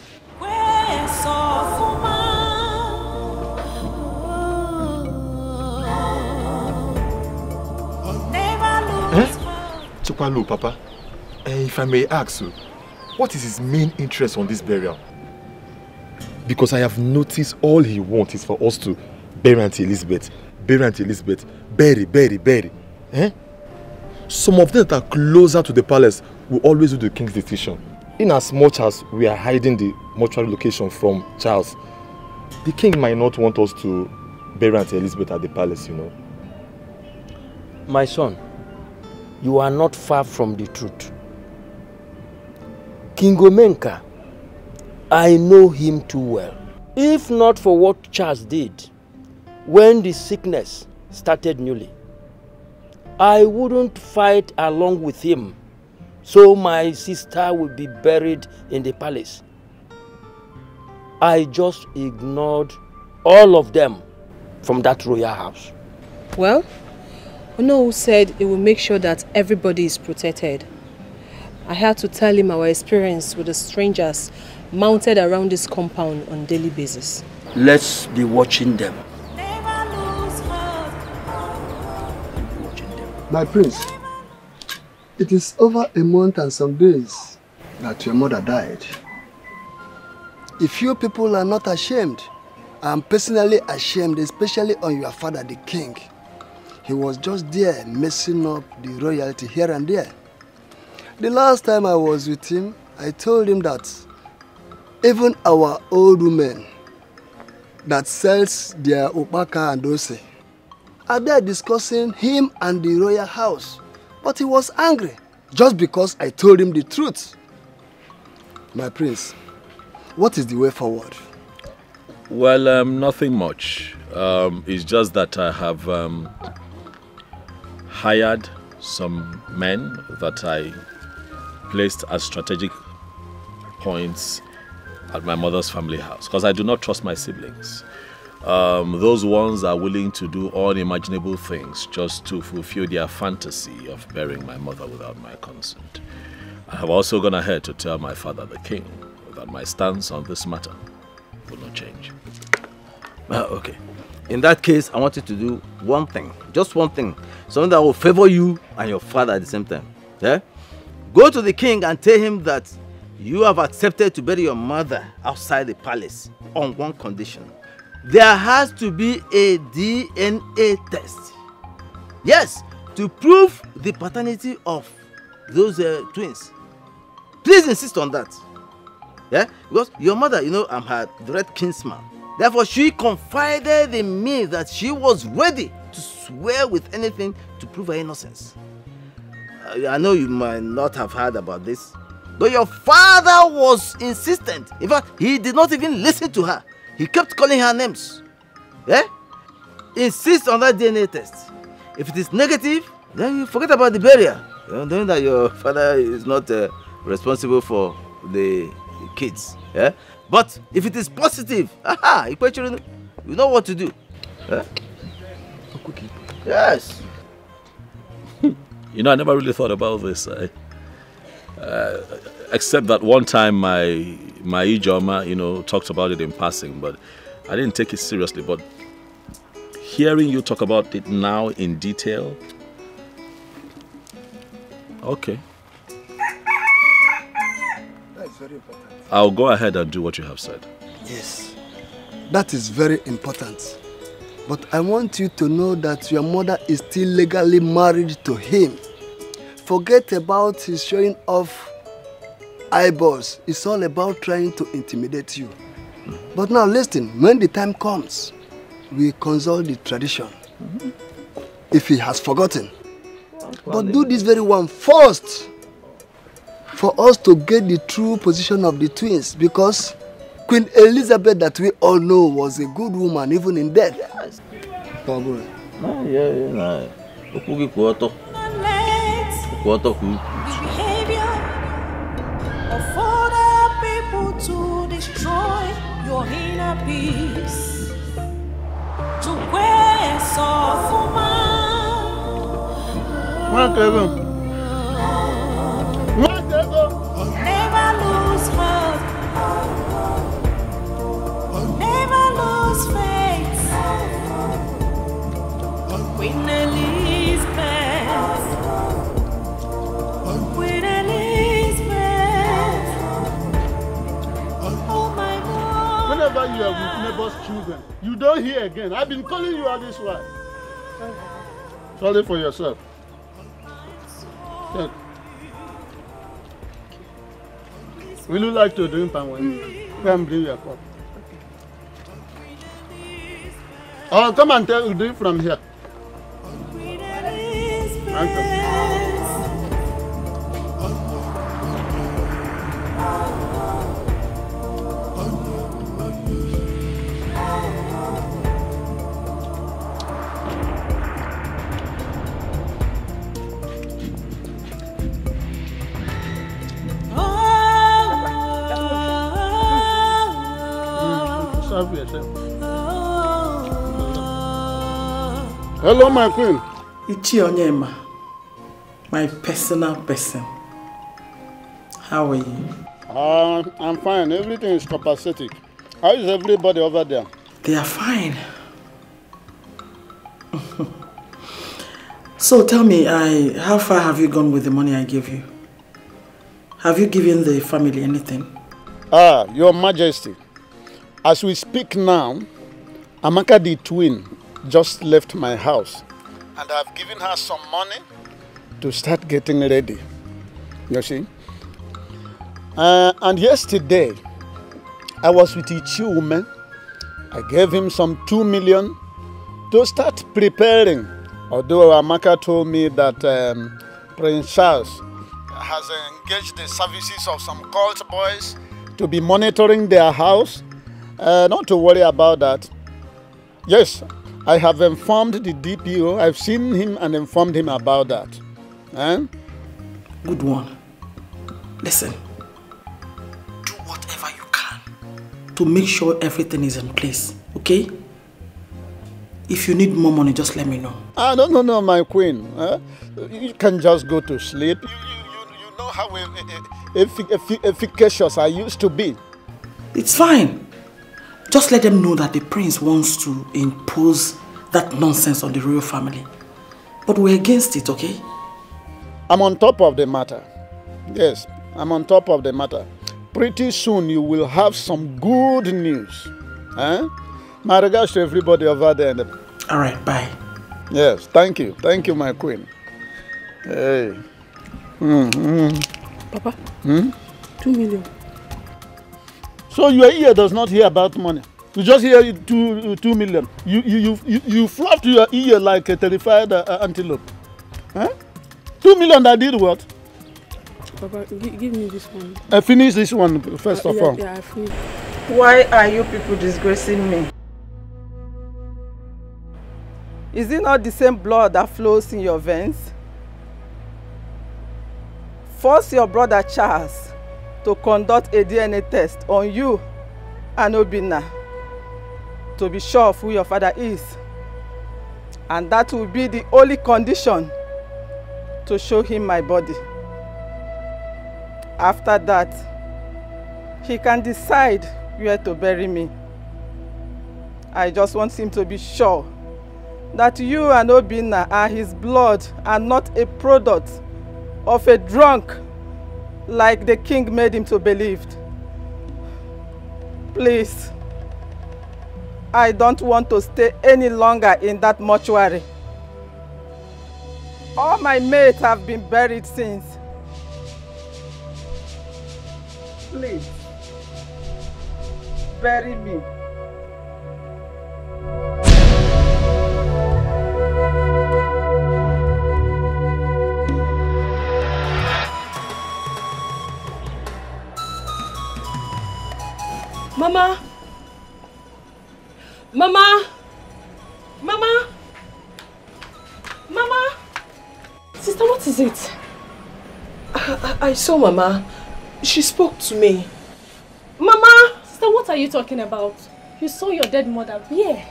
Chukwalu, Papa, if I may ask you, what is his main interest on this burial? Because I have noticed all he wants is for us to bury Auntie Elizabeth. Bury Auntie Elizabeth. Bury. Some of them that are closer to the palace will always do the king's decision. In as much as we are hiding the mortuary location from Charles, the king might not want us to bury Auntie Elizabeth at the palace, you know. My son, you are not far from the truth. King Omenka, I know him too well. If not for what Charles did when the sickness started newly, I wouldn't fight along with him so my sister would be buried in the palace. I just ignored all of them from that royal house. Well, Ono said he will make sure that everybody is protected. I had to tell him our experience with the strangers mounted around this compound on a daily basis. Let's be watching them. My prince, it is over a month and some days that your mother died. If you people are not ashamed, I am personally ashamed, especially on your father, the king. He was just there messing up the royalty here and there. The last time I was with him, I told him that even our old women that sells their opaka and ose are there discussing him and the royal house. But he was angry just because I told him the truth. My prince, what is the way forward? Well, nothing much. It's just that I have hired some men that I placed as strategic points at my mother's family house because I do not trust my siblings. Those ones are willing to do unimaginable things just to fulfill their fantasy of burying my mother without my consent. I have also gone ahead to tell my father, the king, that my stance on this matter will not change. Okay. In that case, I want you to do one thing. Just one thing. Something that will favor you and your father at the same time. Yeah? Go to the king and tell him that You have accepted to bury your mother outside the palace on one condition. There has to be a DNA test. Yes, to prove the paternity of those twins. Please insist on that. Yeah, because your mother, you know, I'm her direct kinsman. Therefore, she confided in me that she was ready to swear with anything to prove her innocence. I know you might not have heard about this, but your father was insistent. In fact, he did not even listen to her. He kept calling her names. Yeah? Insist on that DNA test. If it is negative, then you forget about the burial. You know, knowing that your father is not responsible for the kids. Yeah? But if it is positive, you know what to do. Yeah? Yes. You know, I never really thought about this. Except that one time my Ijoma, you know, talked about it in passing, but I didn't take it seriously. But hearing you talk about it now in detail, okay. That is very important. I'll go ahead and do what you have said. Yes, that is very important. But I want you to know that your mother is still legally married to him. Forget about his showing off eyeballs. It's all about trying to intimidate you. But now listen, when the time comes, we consult the tradition. If he has forgotten. But do this very one first, for us to get the true position of the twins, because Queen Elizabeth that we all know was a good woman even in death. Yes. Behavior of other people to destroy your inner peace. To where soft never lose hope. Never lose faith. Queen Elizabeth. Queen Elizabeth. Oh my God. Whenever you are with neighbor's children, you don't hear again. I've been calling you all this while. Sorry for yourself. Yeah. Will you like to drink palm wine? Come bring your cup. Oh, come and drink from here. Thank you. Hello, my queen. Ichi my personal person. How are you? I'm fine. Everything is copacetic. How is everybody over there? They are fine. So tell me, how far have you gone with the money I gave you? Have you given the family anything? Your Majesty. As we speak now, Amaka the twin just left my house. And I've given her some money to start getting ready. You see? And yesterday, I was with Ichi woman. I gave him some 2 million to start preparing. Although Amaka told me that Prince Charles has engaged the services of some cult boys to be monitoring their house. Not to worry about that. Yes, I have informed the DPO. I've seen him and informed him about that. Good one. Listen. Do whatever you can to make sure everything is in place, okay? If you need more money, just let me know. No, my queen. You can just go to sleep. You know how efficacious I used to be. It's fine. Just let them know that the prince wants to impose that nonsense on the royal family. But we're against it, okay? I'm on top of the matter. Yes, I'm on top of the matter. pretty soon you will have some good news. Eh? My regards to everybody over there. All right, bye. Yes, thank you. Thank you, my queen. Hey. Papa, 2 million. So your ear does not hear about money. You just hear 2 million. You fluffed your ear like a terrified antelope. Huh? 2 million that did what? Papa, give me this one. I finish this one first of all. Yeah, I finished. Why are you people disgracing me? Is it not the same blood that flows in your veins? Force your brother Charles to conduct a DNA test on you and Obinna to be sure of who your father is. And that will be the only condition to show him my body. After that, he can decide where to bury me. I just want him to be sure that you and Obinna are his blood and not a product of a drunk like the king made him to believe. Please, I don't want to stay any longer in that mortuary. All my mates have been buried since. Please, bury me. Mama! Mama! Mama! Mama! Sister, what is it? I saw Mama. She spoke to me. Mama! Sister, what are you talking about? You saw your dead mother. Where?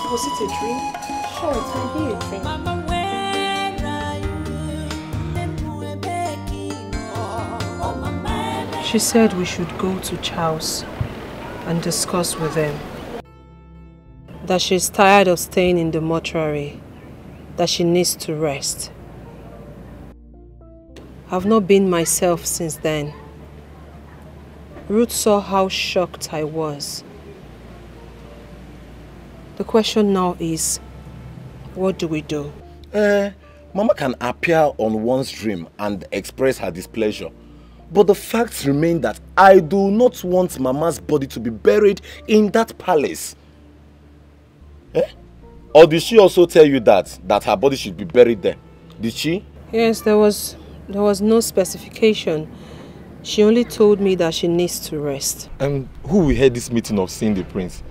Was it a dream? Sure, it can be a dream. Mama, where are you? She said we should go to Charles and discuss with him. That she's tired of staying in the mortuary. That she needs to rest. I've not been myself since then. Ruth saw how shocked I was. The question now is, what do we do? Mama can appear on one's dream and express her displeasure. But the facts remain that I do not want Mama's body to be buried in that palace. Or did she also tell you that her body should be buried there? Did she? Yes, there was no specification. She only told me that she needs to rest. And who will head this meeting of seeing the prince?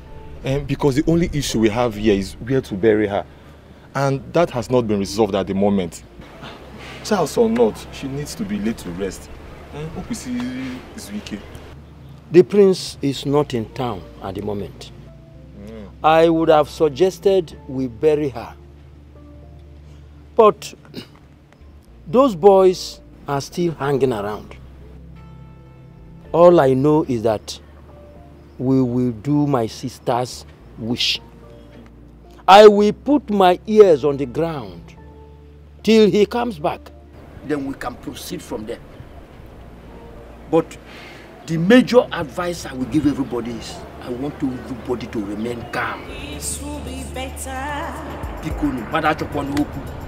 Because the only issue we have here is where to bury her. And that has not been resolved at the moment. Charles or not, she needs to be laid to rest. Hope we see this weekend. The prince is not in town at the moment. I would have suggested we bury her. But those boys are still hanging around. All I know is that we will do my sister's wish. I will put my ears on the ground till he comes back. Then we can proceed from there. But the major advice I will give everybody is I want everybody to remain calm. This will be better.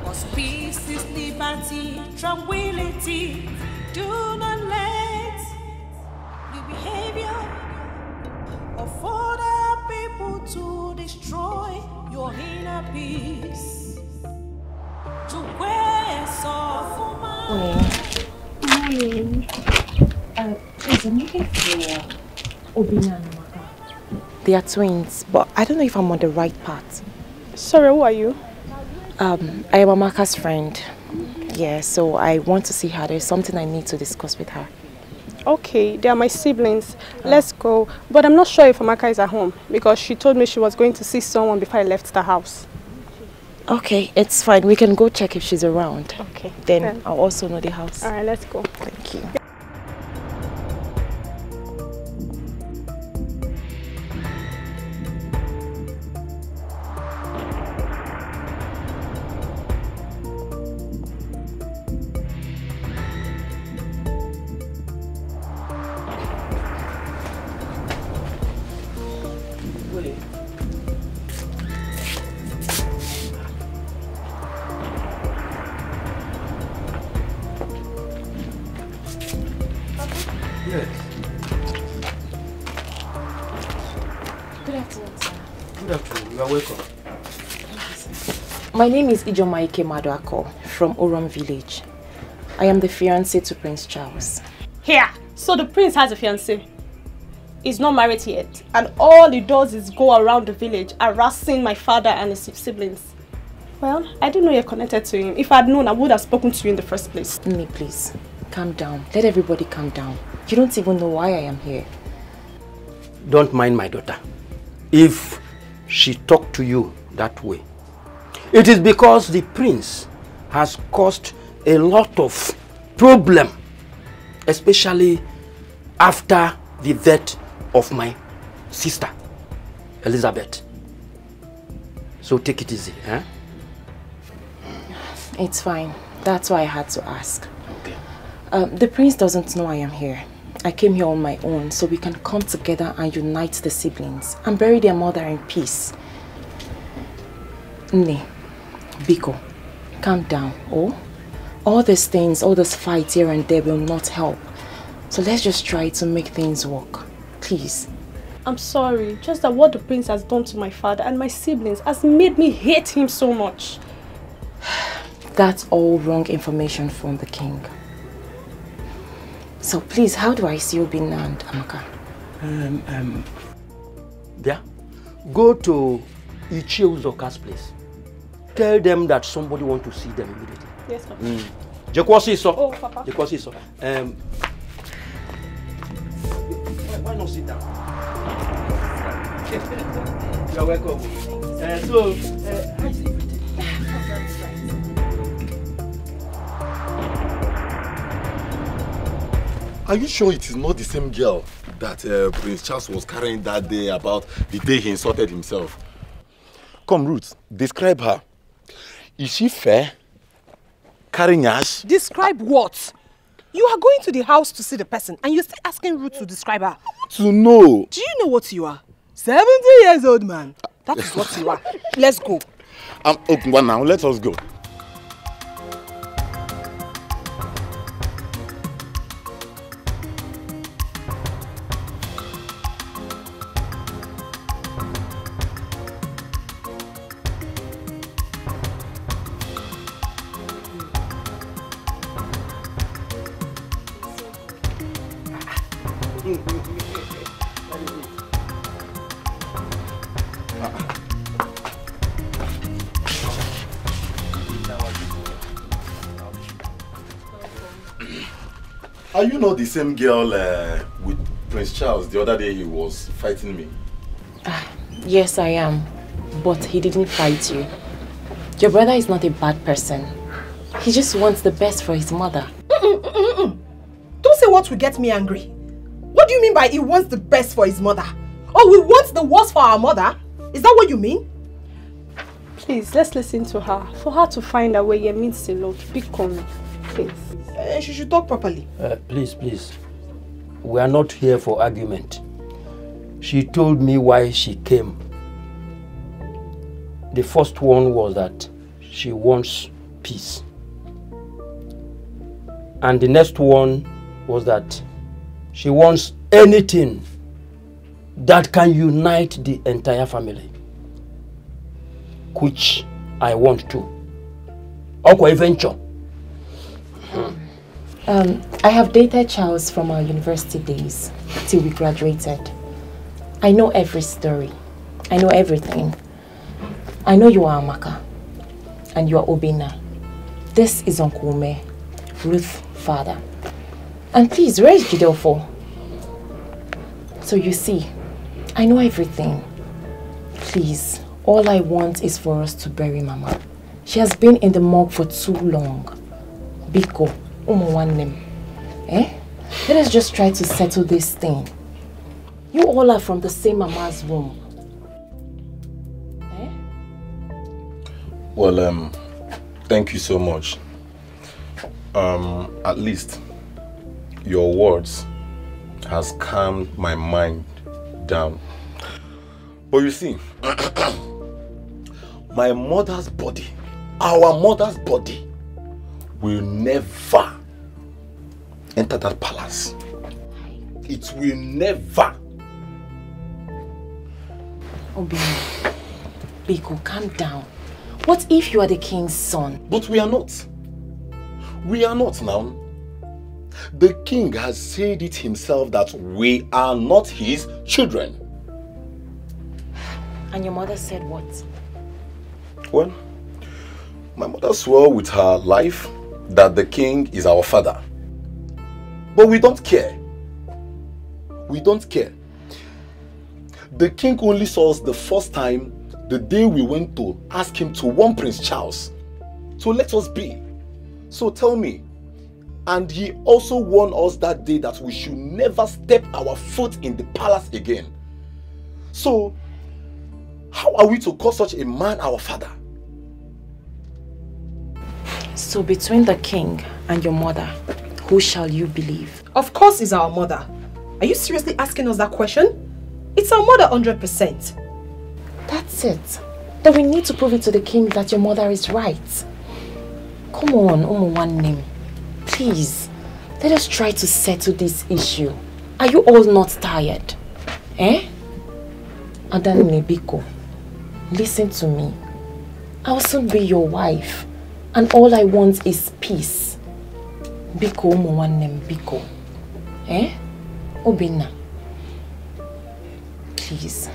Cause peace is liberty, tranquility. Do not let the behavior of other people to destroy your inner peace. To where so Morning. Please, I'm looking for Obinna and Amaka. They are twins, but I don't know if I'm on the right path. Sorry, who are you? I am Amaka's friend. Yeah, so I want to see her. There's something I need to discuss with her. Okay, they are my siblings. Let's go. But I'm not sure if Amaka is at home because she told me she was going to see someone before I left the house. Okay, it's fine. We can go check if she's around. Okay. Then I'll also know the house. All right, let's go. Thank you. Yes. Good afternoon, sir. Good afternoon. You are welcome. My name is Ijomaike Maduako from Oron Village. I am the fiancée to Prince Charles. Here! So the prince has a fiancé. He's not married yet. And all he does is go around the village harassing my father and his siblings. Well, I didn't know you're connected to him. If I'd known, I would have spoken to you in the first place. Me, please. Calm down. Let everybody calm down. You don't even know why I am here. Don't mind my daughter. If she talked to you that way, it is because the prince has caused a lot of problem, especially after the death of my sister, Elizabeth. So take it easy, eh? It's fine. That's why I had to ask. Okay. The prince doesn't know I am here. I came here on my own so we can come together and unite the siblings and bury their mother in peace. Ne, Biko, calm down, oh? All these things, all this fight here and there will not help. So let's just try to make things work. Please. I'm sorry, just that what the prince has done to my father and my siblings has made me hate him so much. That's all wrong information from the king. So please, how do I see Obinna and Amaka? There. Go to e.t.c. Uzoka's place. Tell them that somebody wants to see them immediately. Yes, Papa. Oh, Papa. Why not sit down? You are welcome. How is everything? Are you sure it is not the same girl that Prince Charles was carrying that day about the day he insulted himself? Come, Ruth, describe her. Is she fair? Carrying ash? Describe what? You are going to the house to see the person and you're still asking Ruth to describe her. To know. Do you know what you are? 70 years old man. That is what you are. Let's go. Okay, well now, let us go. Are you not the same girl with Prince Charles the other day he was fighting me? Yes, I am. But he didn't fight you. Your brother is not a bad person. He just wants the best for his mother. Don't say what will get me angry. What do you mean by he wants the best for his mother? Oh, we want the worst for our mother? Is that what you mean? Please, let's listen to her. For her to find out where you means a lot. Be calm, please. She should talk properly. Please. We are not here for argument. She told me why she came. The first one was that she wants peace. And the next one was that she wants anything that can unite the entire family. Which I want to. Okay, venture. I have dated Charles from our university days till we graduated. I know every story. I know everything. I know you are Amaka and you are Obinna. This is Uncle Ume, Ruth's father. And please, where is Jidelfo? So you see, I know everything. Please, all I want is for us to bury Mama. She has been in the morgue for too long. Biko, Umuwanem. Let us just try to settle this thing. You all are from the same Mama's womb. Well, thank you so much. At least your words has calmed my mind down. But you see, my mother's body, our mother's body, will never enter that palace. It will never. Obi, Biko, calm down. What if you are the king's son? But we are not. We are not now. The king has said it himself that we are not his children. And your mother said what? Well, my mother swore with her life that the king is our father. But we don't care. We don't care. The king only saw us the first time the day we went to ask him to warn Prince Charles to let us be. So tell me, and he also warned us that day that we should never step our foot in the palace again. So, how are we to call such a man our father? So between the king and your mother, who shall you believe? Of course it's our mother. Are you seriously asking us that question? It's our mother 100%. That's it. Then we need to prove it to the king that your mother is right. Come on, one name. Please, let us try to settle this issue. Are you all not tired? Eh? Adanne Biko, listen to me. I'll soon be your wife. And all I want is peace. Biko, one name, Biko. Eh? Obina. Please.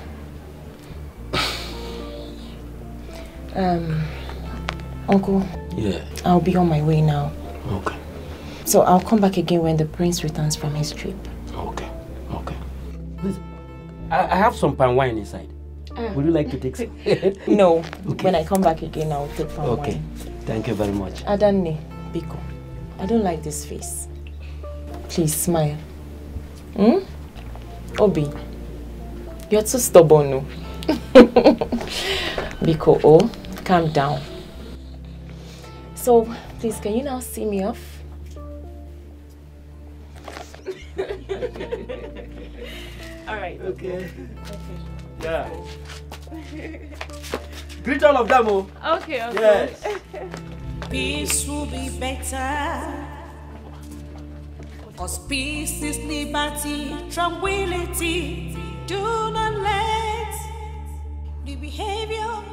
Uncle. Yeah. I'll be on my way now. Okay. So I'll come back again when the prince returns from his trip. Okay. Okay. Please, I have some palm wine inside. Would you like to take some? No. Okay. When I come back again, I'll take palm Okay. wine. Thank you very much. Adanne, Biko, I don't like this face. Please smile. Hmm? Obi, you're too stubborn, no? Biko, oh, calm down. So, please, can you now see me off? All right. Okay. Yeah. Greet all of them, oh. Okay, okay. Yes. Peace will be better. Cause peace is liberty, tranquility. Do not let the behavior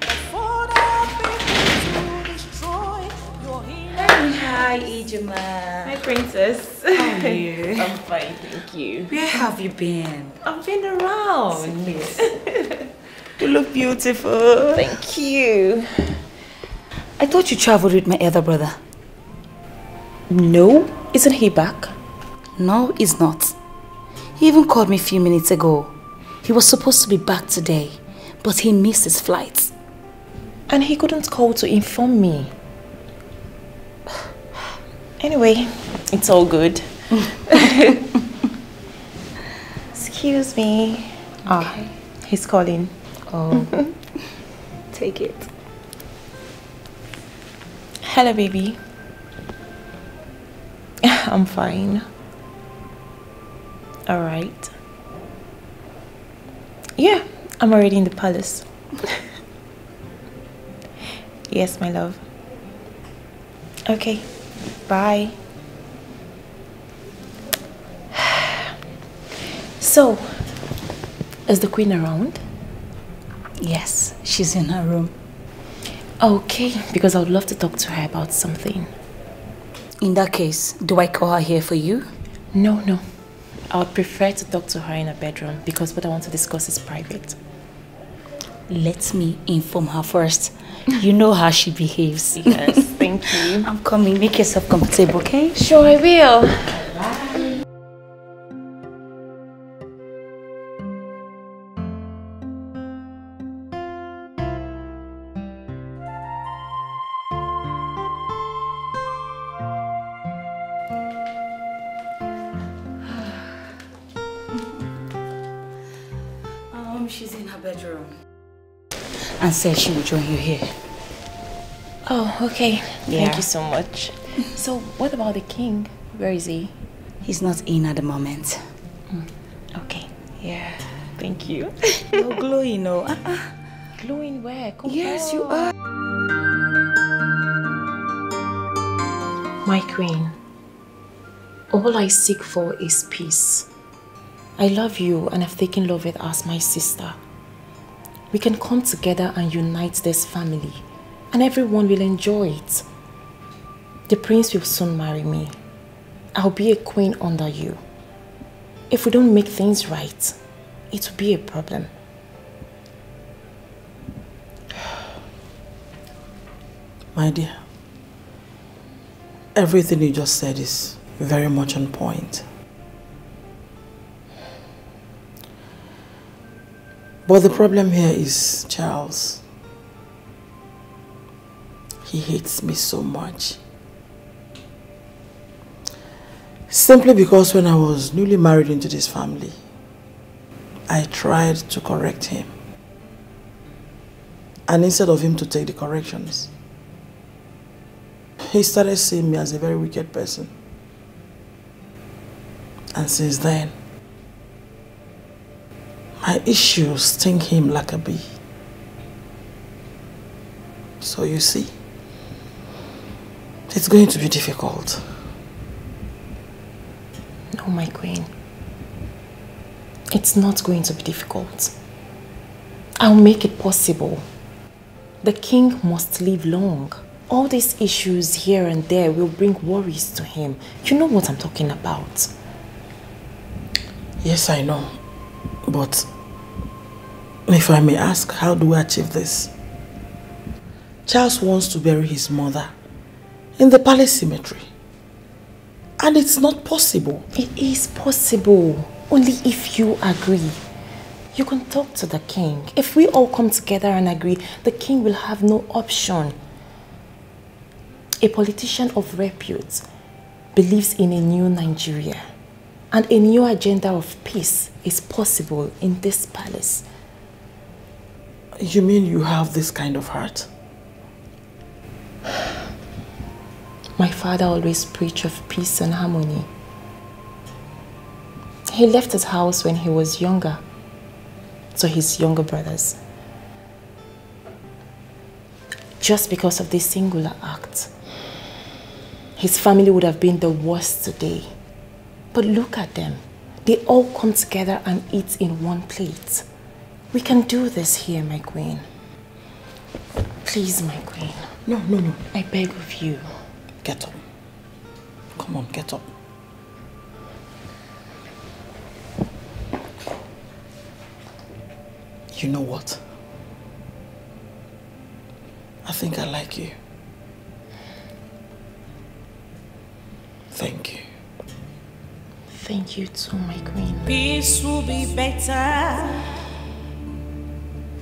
of other people to destroy your healing. Hi, Ijima. Hi, princess. How are you? I'm fine, thank you. Where have you been? I've been around. You look beautiful. Thank you. I thought you traveled with my other brother. No, isn't he back? No, he's not. He even called me a few minutes ago. He was supposed to be back today, but he missed his flight. And he couldn't call to inform me. Anyway, it's all good. Excuse me. Ah, he's calling. Oh. Take it. Hello, baby. I'm fine. All right. Yeah, I'm already in the palace. Yes, my love. Okay, bye. So, is the queen around? Yes, she's in her room. Okay, because I would love to talk to her about something. In that case, do I call her here for you? No, no. I would prefer to talk to her in her bedroom because what I want to discuss is private. Let me inform her first. You know how she behaves. Yes, thank you. I'm coming. Make yourself comfortable, okay? Sure, I will. Bye. She's in her bedroom. And said she will join you here. Oh, okay. Yeah. Thank you so much. So, what about the king? Where is he? He's not in at the moment. Okay. Yeah. Thank you. You're glowing, no? Glowing where? Come Yes, on. you are. My queen, All I seek for is peace. I love you and I've taken Loveth as my sister. We can come together and unite this family and everyone will enjoy it. The prince will soon marry me. I'll be a queen under you. If we don't make things right, it will be a problem. My dear, everything you just said is very much on point. But the problem here is Charles. He hates me so much. Simply because when I was newly married into this family, I tried to correct him. And instead of him to take the corrections, he started seeing me as a very wicked person. And since then, my issues sting him like a bee. So you see, it's going to be difficult. No, my queen. It's not going to be difficult. I'll make it possible. The king must live long. All these issues here and there will bring worries to him. You know what I'm talking about. Yes, I know. But if I may ask, how do we achieve this? Charles wants to bury his mother in the palace cemetery. And it's not possible. It is possible. Only if you agree. You can talk to the king. If we all come together and agree, the king will have no option. A politician of repute believes in a new Nigeria. And a new agenda of peace is possible in this palace. You mean you have this kind of heart? My father always preached of peace and harmony. He left his house when he was younger to his younger brothers. Just because of this singular act, his family would have been the worst today. But look at them. They all come together and eat in one plate. We can do this here, my queen. Please, my queen. No, no, no. I beg of you. Get up. Come on, get up. You know what? I think I like you. Thank you. Thank you too, my queen. Peace will be better.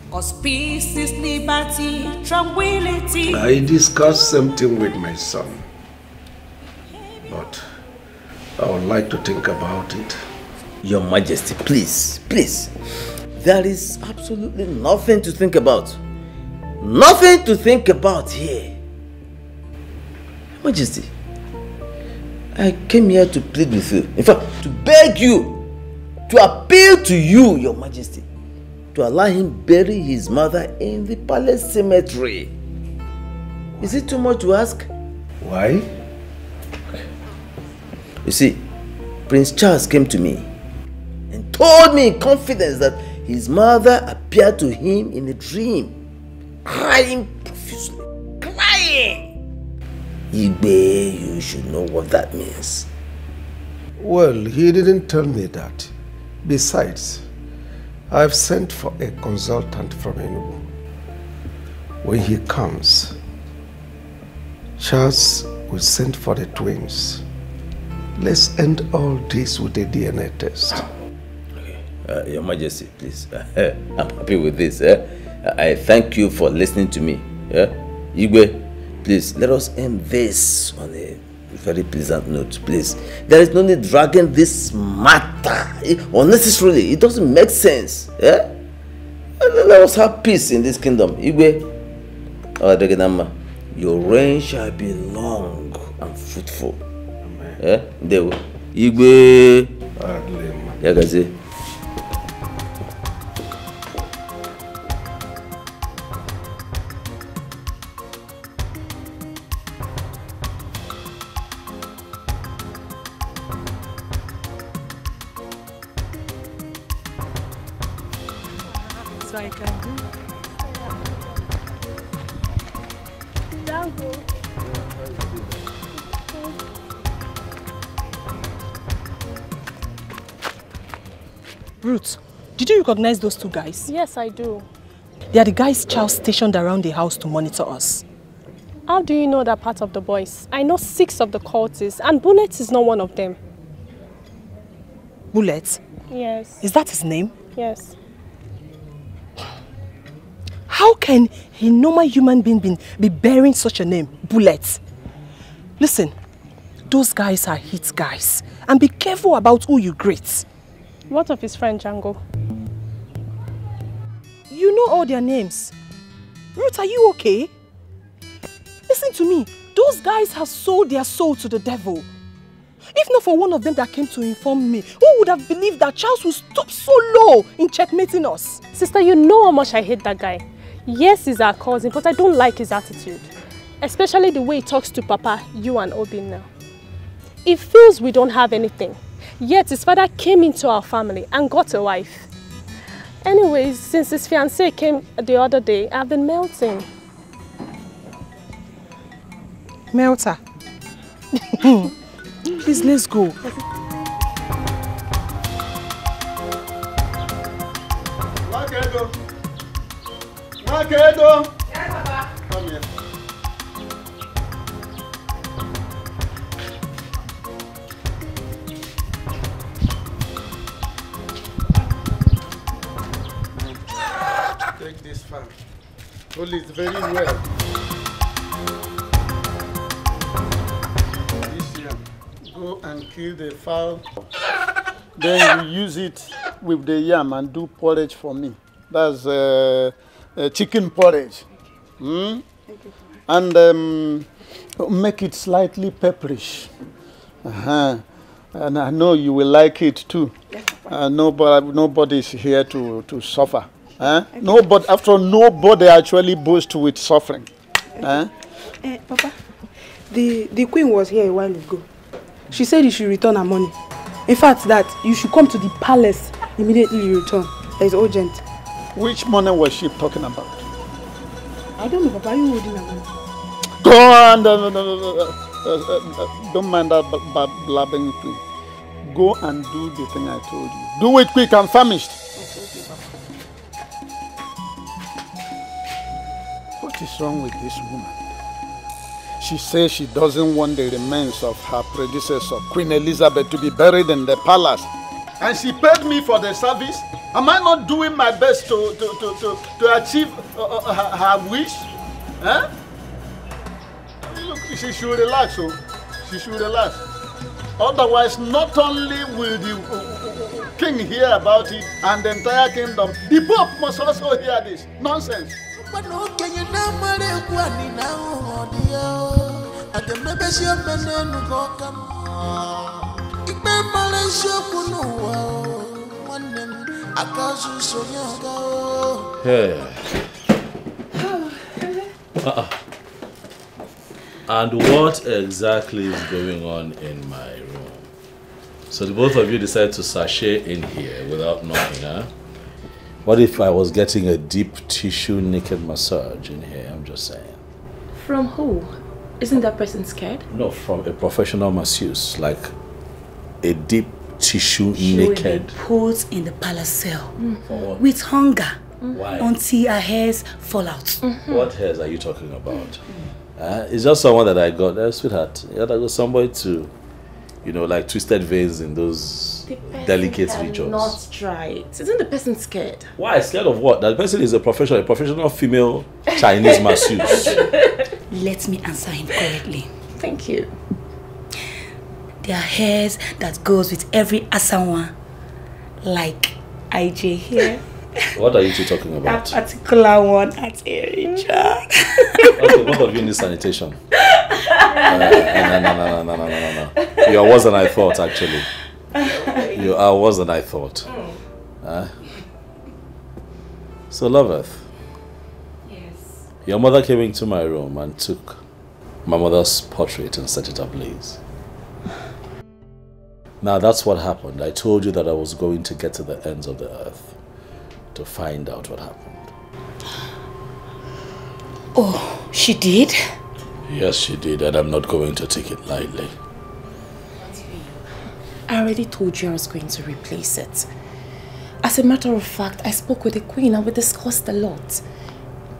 Cause peace is liberty, tranquility. I discussed something with my son. But I would like to think about it. Your Majesty, please, please. There is absolutely nothing to think about. Nothing to think about here. Your Majesty, I came here to plead with you. In fact, to beg you, to appeal to you, Your Majesty, to allow him bury his mother in the palace cemetery. Is it too much to ask? Why? You see, Prince Charles came to me and told me in confidence that his mother appeared to him in a dream, crying profusely. Crying! Igbe, you should know what that means. Well, he didn't tell me that. Besides, I've sent for a consultant from Enugu. When he comes, Charles will send for the twins. Let's end all this with a DNA test. Okay. Your Majesty, please. I'm happy with this. I thank you for listening to me. Igwe, please, let us end this on a very pleasant note, please. There is no need dragging this matter unnecessarily. It doesn't make sense. Let us have peace in this kingdom. Igwe, your reign shall be long and fruitful. Amen. Igwe. Yagaze. I can do. Dango. Ruth, did you recognize those two guys? Yes, I do. They are the guys Charles stationed around the house to monitor us. How do you know that part of the boys? I know 6 of the cultists, and Bullet is not one of them. Bullet? Yes. Is that his name? Yes. How can a normal human being be bearing such a name, Bullet? Listen, those guys are hit guys, and be careful about who you greet. What of his friend Django? You know all their names. Ruth, are you okay? Listen to me. Those guys have sold their soul to the devil. If not for one of them that came to inform me, who would have believed that Charles would stoop so low in checkmating us? Sister, you know how much I hate that guy. Yes, he's our cousin, but I don't like his attitude. Especially the way he talks to Papa, you and Obin now. He feels we don't have anything. Yet his father came into our family and got a wife. Anyways, since his fiancée came the other day, I've been melting. Melter. Please, let's go. Makedo. Makedo. Yes, Papa. Come here. Take this fan. Hold it very well. This here. Go and kill the fowl. Then you use it with the yam and do porridge for me. That's chicken porridge. Mm? And make it slightly pepperish. And I know you will like it too. Nobody's here to suffer. Nobody, after all, nobody actually boasts with suffering. Papa, the queen was here a while ago. She said you should return her money. In fact, that you should come to the palace immediately you return. That is urgent. Which money was she talking about? I don't know, Papa. Are you holding her money? Go on, don't mind that blabbing queen. Go and do the thing I told you. Do it quick, I'm famished. What is wrong with this woman? She says she doesn't want the remains of her predecessor, Queen Elizabeth, to be buried in the palace. And she paid me for the service. Am I not doing my best to achieve her wish? Huh? Look, she should relax, she should relax. Otherwise, not only will the king hear about it and the entire kingdom, the Pope must also hear this. Nonsense. Yeah. And what exactly is going on in my room? So the both of you decide to sashay in here without knocking, huh? What if I was getting a deep tissue naked massage in here? I'm just saying. From who? Isn't that person scared? No, from a professional masseuse, like a deep tissue She naked. will be put in the palace cell For what? with hunger. Why? Until her hairs fall out. What hairs are you talking about? It's just someone that I got, sweetheart. Yeah, I got somebody to, you know, like twisted veins in those delicate regions. Not try it. Isn't the person scared? Why? Scared of what? That person is a professional female Chinese masseuse. Let me answer him correctly. Thank you. There are hairs that goes with every asawa, like IJ here. What are you two talking about? That particular one at Erija. Okay, both of you need sanitation. No. You are worse than I thought, actually. You are worse than I thought. So, Loveth. Yes. Your mother came into my room and took my mother's portrait and set it ablaze. Now, that's what happened. I told you that I was going to get to the ends of the earth. to find out what happened. Oh, she did? Yes, she did, and I'm not going to take it lightly. I already told you I was going to replace it. As a matter of fact, I spoke with the Queen and we discussed a lot.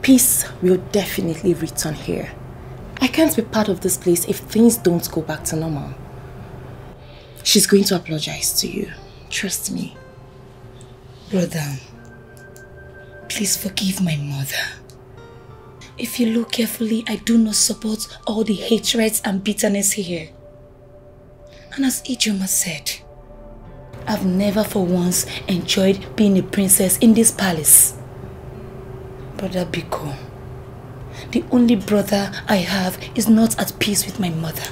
Peace will definitely return here. I can't be part of this place if things don't go back to normal. She's going to apologize to you. Trust me. Brother, please forgive my mother. If you look carefully, I do not support all the hatreds and bitterness here. And as Ijoma said, I've never for once enjoyed being a princess in this palace. Brother Biko, the only brother I have is not at peace with my mother.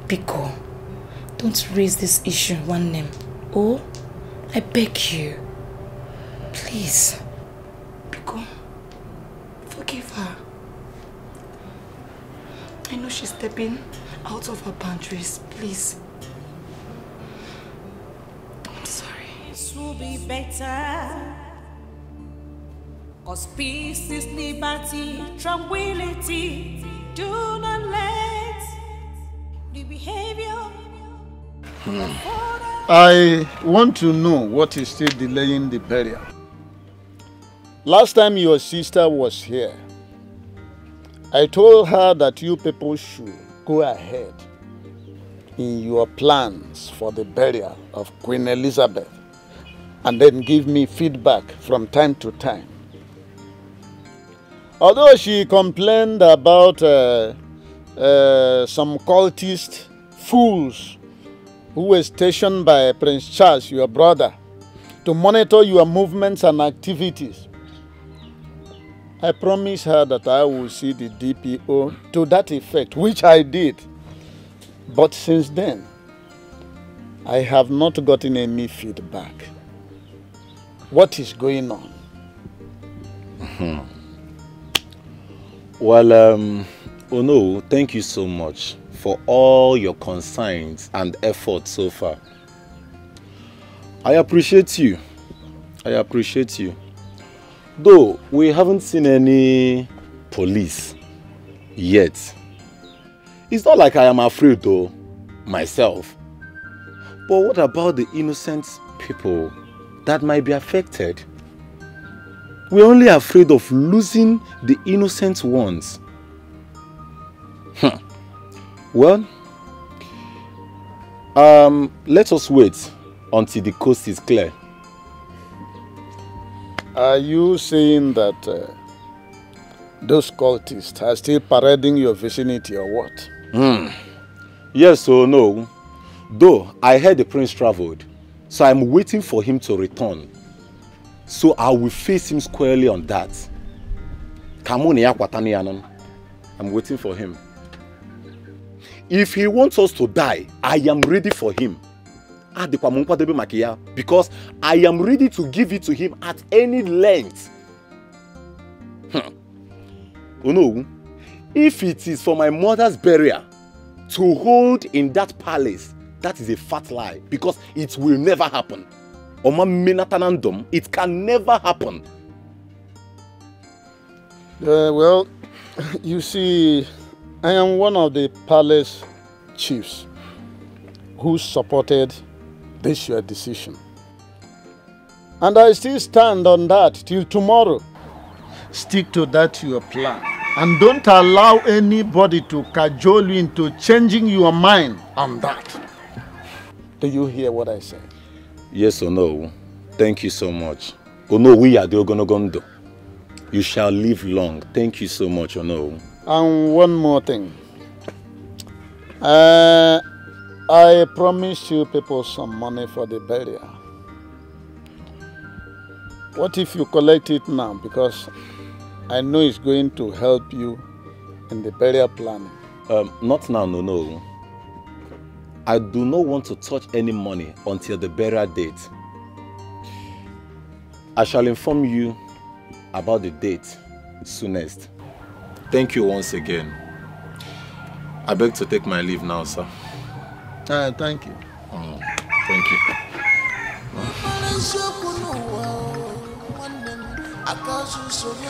Biko, don't raise this issue one name. Oh, I beg you. Please. Biko, forgive her. I know she's stepping out of her boundaries. Please. I'm sorry. This will be better. Cause peace is liberty, tranquility. Do not let the behavior. I want to know what is still delaying the burial. Last time your sister was here, I told her that you people should go ahead in your plans for the burial of Queen Elizabeth and then give me feedback from time to time. Although she complained about some cultist fools who were stationed by Prince Charles, your brother, to monitor your movements and activities, I promised her that I will see the DPO to that effect, which I did. But since then, I have not gotten any feedback. What is going on? Well, oh no, thank you so much for all your concerns and efforts so far. I appreciate you. I appreciate you. Though we haven't seen any police yet. It's not like I am afraid though, myself. But what about the innocent people that might be affected? We're only afraid of losing the innocent ones. Well, let us wait until the coast is clear. Are you saying that those cultists are still parading your vicinity or what? Yes or no. Though I heard the prince traveled, so I'm waiting for him to return. So I will face him squarely on that. I'm waiting for him. If he wants us to die, I am ready for him. Because I am ready to give it to him at any length. Oh no, if it is for my mother's burial to hold in that palace, that is a fat lie, because it will never happen. It can never happen. Well, you see, I am one of the palace chiefs who supported this your decision. And I still stand on that till tomorrow. Stick to that your plan. And don't allow anybody to cajole you into changing your mind on that. Do you hear what I say? Yes or no? Thank you so much. Ono we are the Ogonogondo. You shall live long. Thank you so much, Ono. And one more thing. I promised you people some money for the burial. What if you collect it now? Because I know it's going to help you in the burial planning. Not now, no. I do not want to touch any money until the burial date. I shall inform you about the date soonest. Thank you once again. I beg to take my leave now, sir. Thank you. Thank you.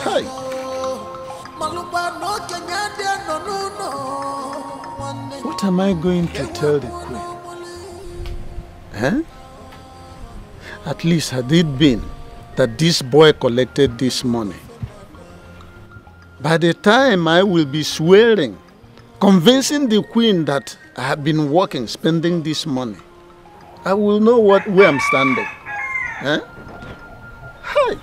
Hey. What am I going to tell the queen? Huh? At least had it been that this boy collected this money, by the time I will be swearing, convincing the queen that I have been working, spending this money, I will know where I'm standing. Huh? Hi.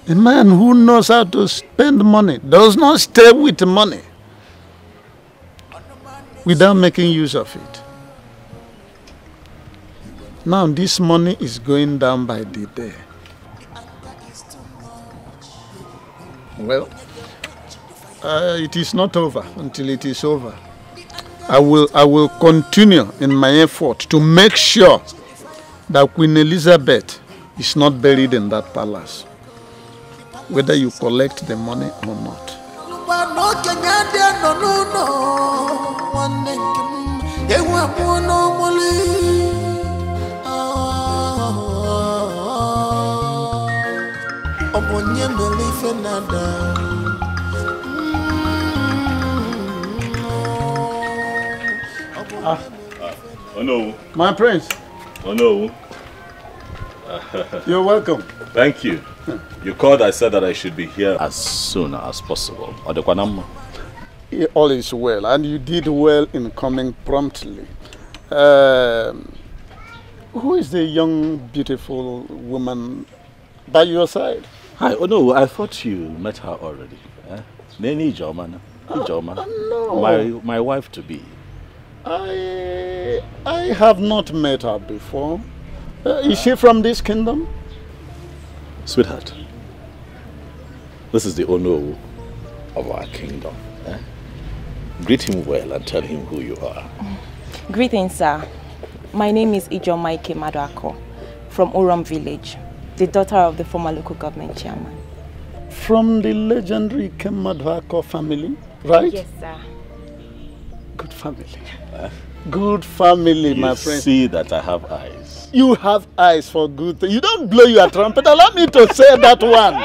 A man who knows how to spend money does not stay with money without making use of it. Now this money is going down by the day. Well, it is not over until it is over. I will continue in my effort to make sure that Queen Elizabeth is not buried in that palace, whether you collect the money or not. Oh no. My prince. Oh no. You're welcome. Thank you. You called, I said that I should be here as soon as possible. All is well, and you did well in coming promptly. Who is the young, beautiful woman by your side? Hi. Oh no, I thought you met her already. Neni Joma. No. My wife to be. I have not met her before. Is she from this kingdom? Sweetheart, this is the Ono of our kingdom. Greet him well and tell him who you are. Greetings, sir. My name is Ijomaike Maduako from Uram village, the daughter of the former local government chairman. From the legendary Kemadwako family, right? Yes, sir. Good family. Good family, my friend. You see that I have eyes. You have eyes for good things. You don't blow your trumpet. Allow me to say that one.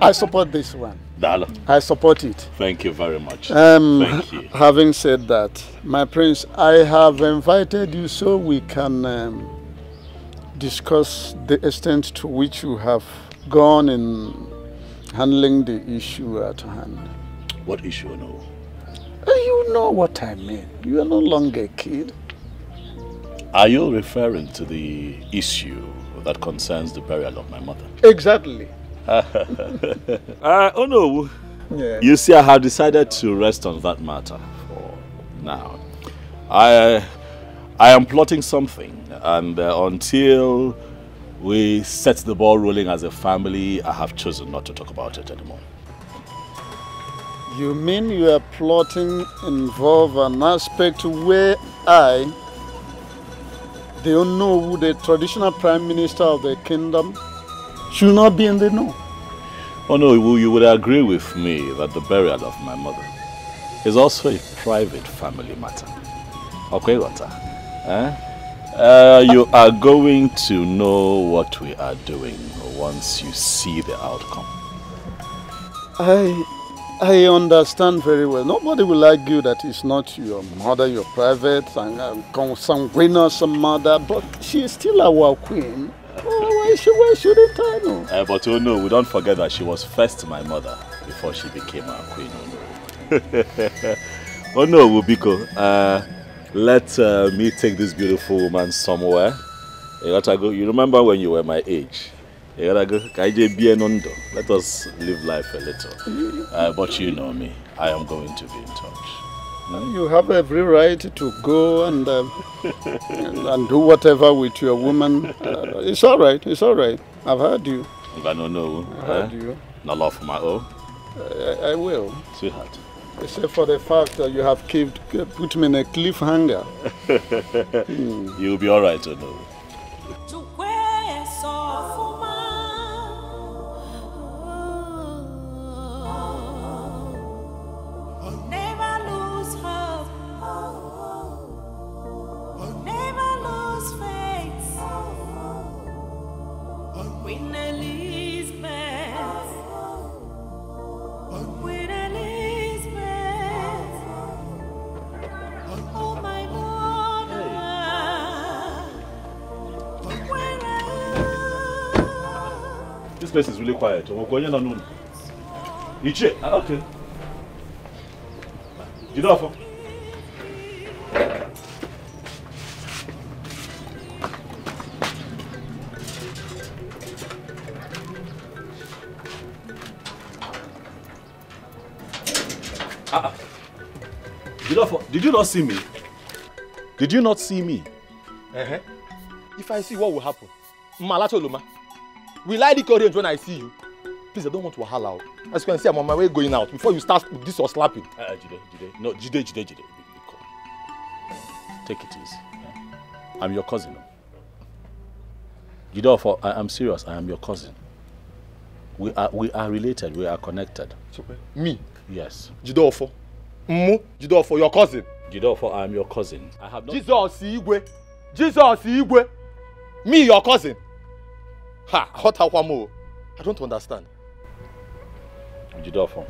I support this one. Dalo. I support it. Thank you very much. Thank you. Having said that, my prince, I have invited you so we can discuss the extent to which you have gone in handling the issue at hand. What issue, no? You know what I mean. You are no longer a kid. Are you referring to the issue that concerns the burial of my mother? Exactly. Oh no. Yeah. You see, I have decided to rest on that matter for now. I am plotting something, and until we set the ball rolling as a family, I have chosen not to talk about it anymore. You mean you are plotting involve an aspect where I, the Ono, the traditional prime minister of the kingdom, should not be in the know? Oh no, you would agree with me that the burial of my mother is also a private family matter. Okay, Gota? You are going to know what we are doing once you see the outcome. I understand very well. Nobody will argue that it's not your mother, your private, and consanguineous mother, but she is still our queen. Why shouldn't I know? But oh no, we don't forget that she was first my mother before she became our queen. Oh no. Oh no, Wubiko. Let me take this beautiful woman somewhere. You gotta go. You remember when you were my age? You gotta go. Let us live life a little. But you know me. I am going to be in touch. You have every right to go and do whatever with your woman. It's all right. It's all right. I've heard you. I've heard you. No love for my own. I will. Sweetheart. Except for the fact that you have put me in a cliffhanger. You'll be all right, Ono. This place is really quiet. We're going on noon. Ichi, okay. You know, did you not see me? Did you not see me? If I see, what will happen? Malatoluma. Will I encourage when I see you? Please, I don't want to wahala out. As you can see, I'm on my way going out. Before you start this or slapping. Jide. No, Jide. Take it easy. I'm your cousin. Jide, I'm serious. I am your cousin. We are related. We are connected. Me? Yes. Jide, Jide, your cousin. Jide, I am your cousin. I have not. Jesus Igwe. Me, your cousin. Ha, I don't understand. Jide,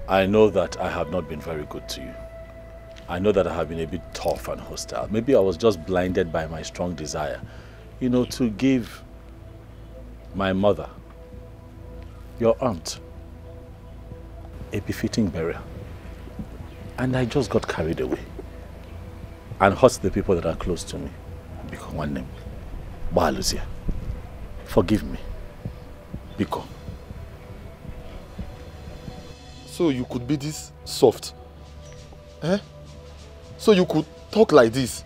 I know that I have not been very good to you. I know that I have been a bit tough and hostile. Maybe I was just blinded by my strong desire, to give my mother, your aunt, a befitting burial. And I just got carried away and hurt the people that are close to me. Because one name, Lucia. Forgive me. Biko. So you could be this soft? So you could talk like this,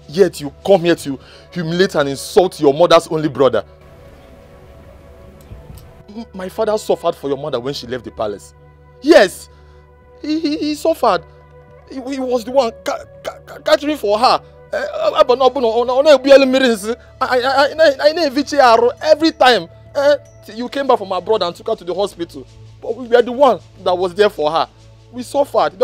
yet you come here to humiliate and insult your mother's only brother. My father suffered for your mother when she left the palace. Yes, he suffered. He was the one catering for her. Every time you came back from abroad and took her to the hospital, but we were the one that was there for her. We suffered. It's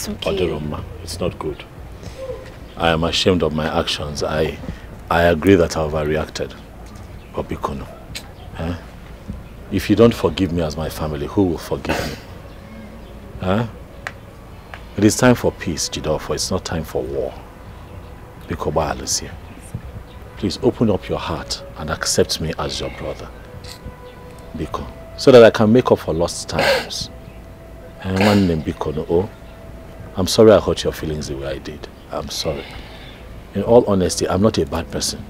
okay. It's not good. I am ashamed of my actions. I agree that I overreacted. But Bikono, if you don't forgive me as my family, who will forgive me? It is time for peace, Jidofo. It's not time for war. Bikoba Alicia, please open up your heart and accept me as your brother. Biko, so that I can make up for lost times. And one name Bikono, I'm sorry I hurt your feelings the way I did. I'm sorry. In all honesty, I'm not a bad person.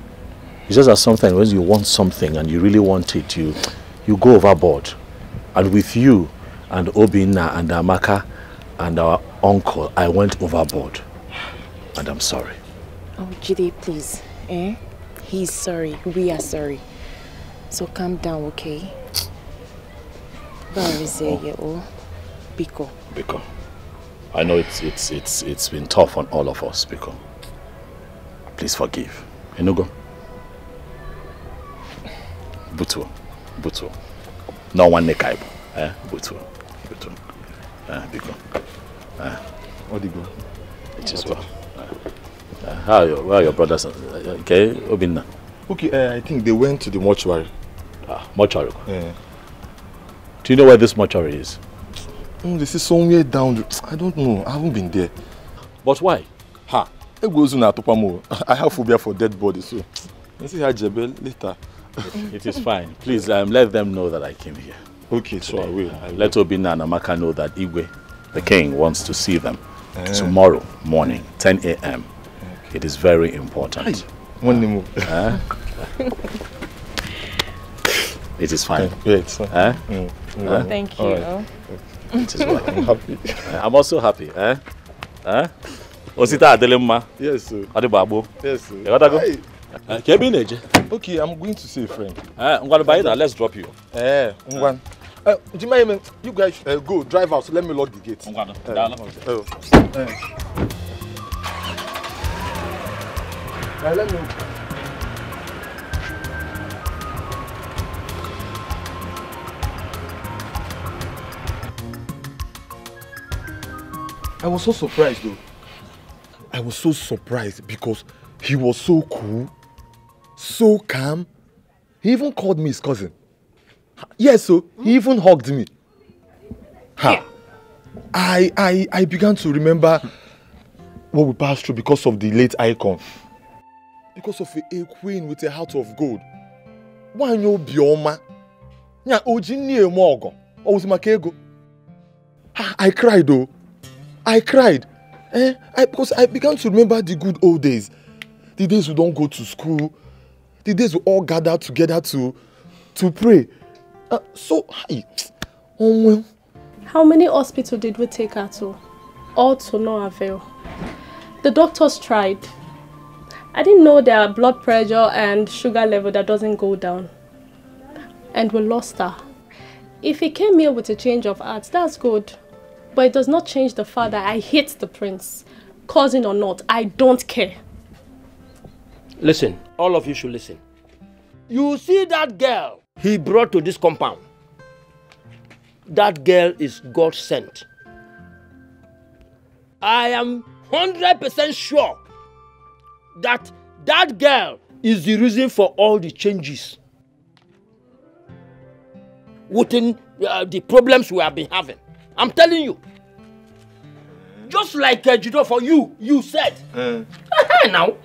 It's just that sometimes when you want something and you really want it, you go overboard. And with you and Obinna and Amaka and our uncle, I went overboard. And I'm sorry. Oh, Jide, please. He's sorry. We are sorry. So calm down, okay? Biko. Biko. I know it's been tough on all of us, Biko. Please forgive. Enugo. Butu. No one nekaibo. Butu. Biko. Odimgbe. It is well. Where are your brothers? Okay, Obinna. Okay, I think they went to the mortuary. Mortuary? Yeah. Do you know where this mortuary is? This is somewhere down. I don't know. I haven't been there. But why? I have phobia for dead bodies, so let's see how Jebel later. It is fine. Please let them know that I came here. Okay, so I will. Let Obinna and Amaka know that Igwe, the king, wants to see them tomorrow morning, 10 a.m. Okay. It is very important. One more. It is fine. Yeah, it's fine. Thank you. Right. It is well. I'm happy. I'm also happy. Osita Adelemma. Yes, sir. Adebabo. Yes, sir. Okay, I'm going to see a friend. I'm going to buy that. Let's drop you. You guys go drive out. So let me lock the gate. Let me. I was so surprised though. I was so surprised because he was so cool, so calm. He even called me his cousin. Yes, so he even hugged me. I began to remember what we passed through because of the late icon. Because of a queen with a heart of gold. Why no bioma? Nya oji ni emogo. O was makego. I cried though. I cried. Because I began to remember the good old days. The days we don't go to school. The days we all gather together to pray. How many hospitals did we take her to? All to no avail. The doctors tried. I didn't know their blood pressure and sugar level that doesn't go down. And we lost her. If he came here with a change of heart, that's good. But it does not change the fact that I hate the prince. Cousin or not, I don't care. Listen, all of you should listen. You see that girl he brought to this compound? That girl is God sent. I am 100% sure that that girl is the reason for all the changes within the problems we have been having. I'm telling you. Just like Judo for you said. Now,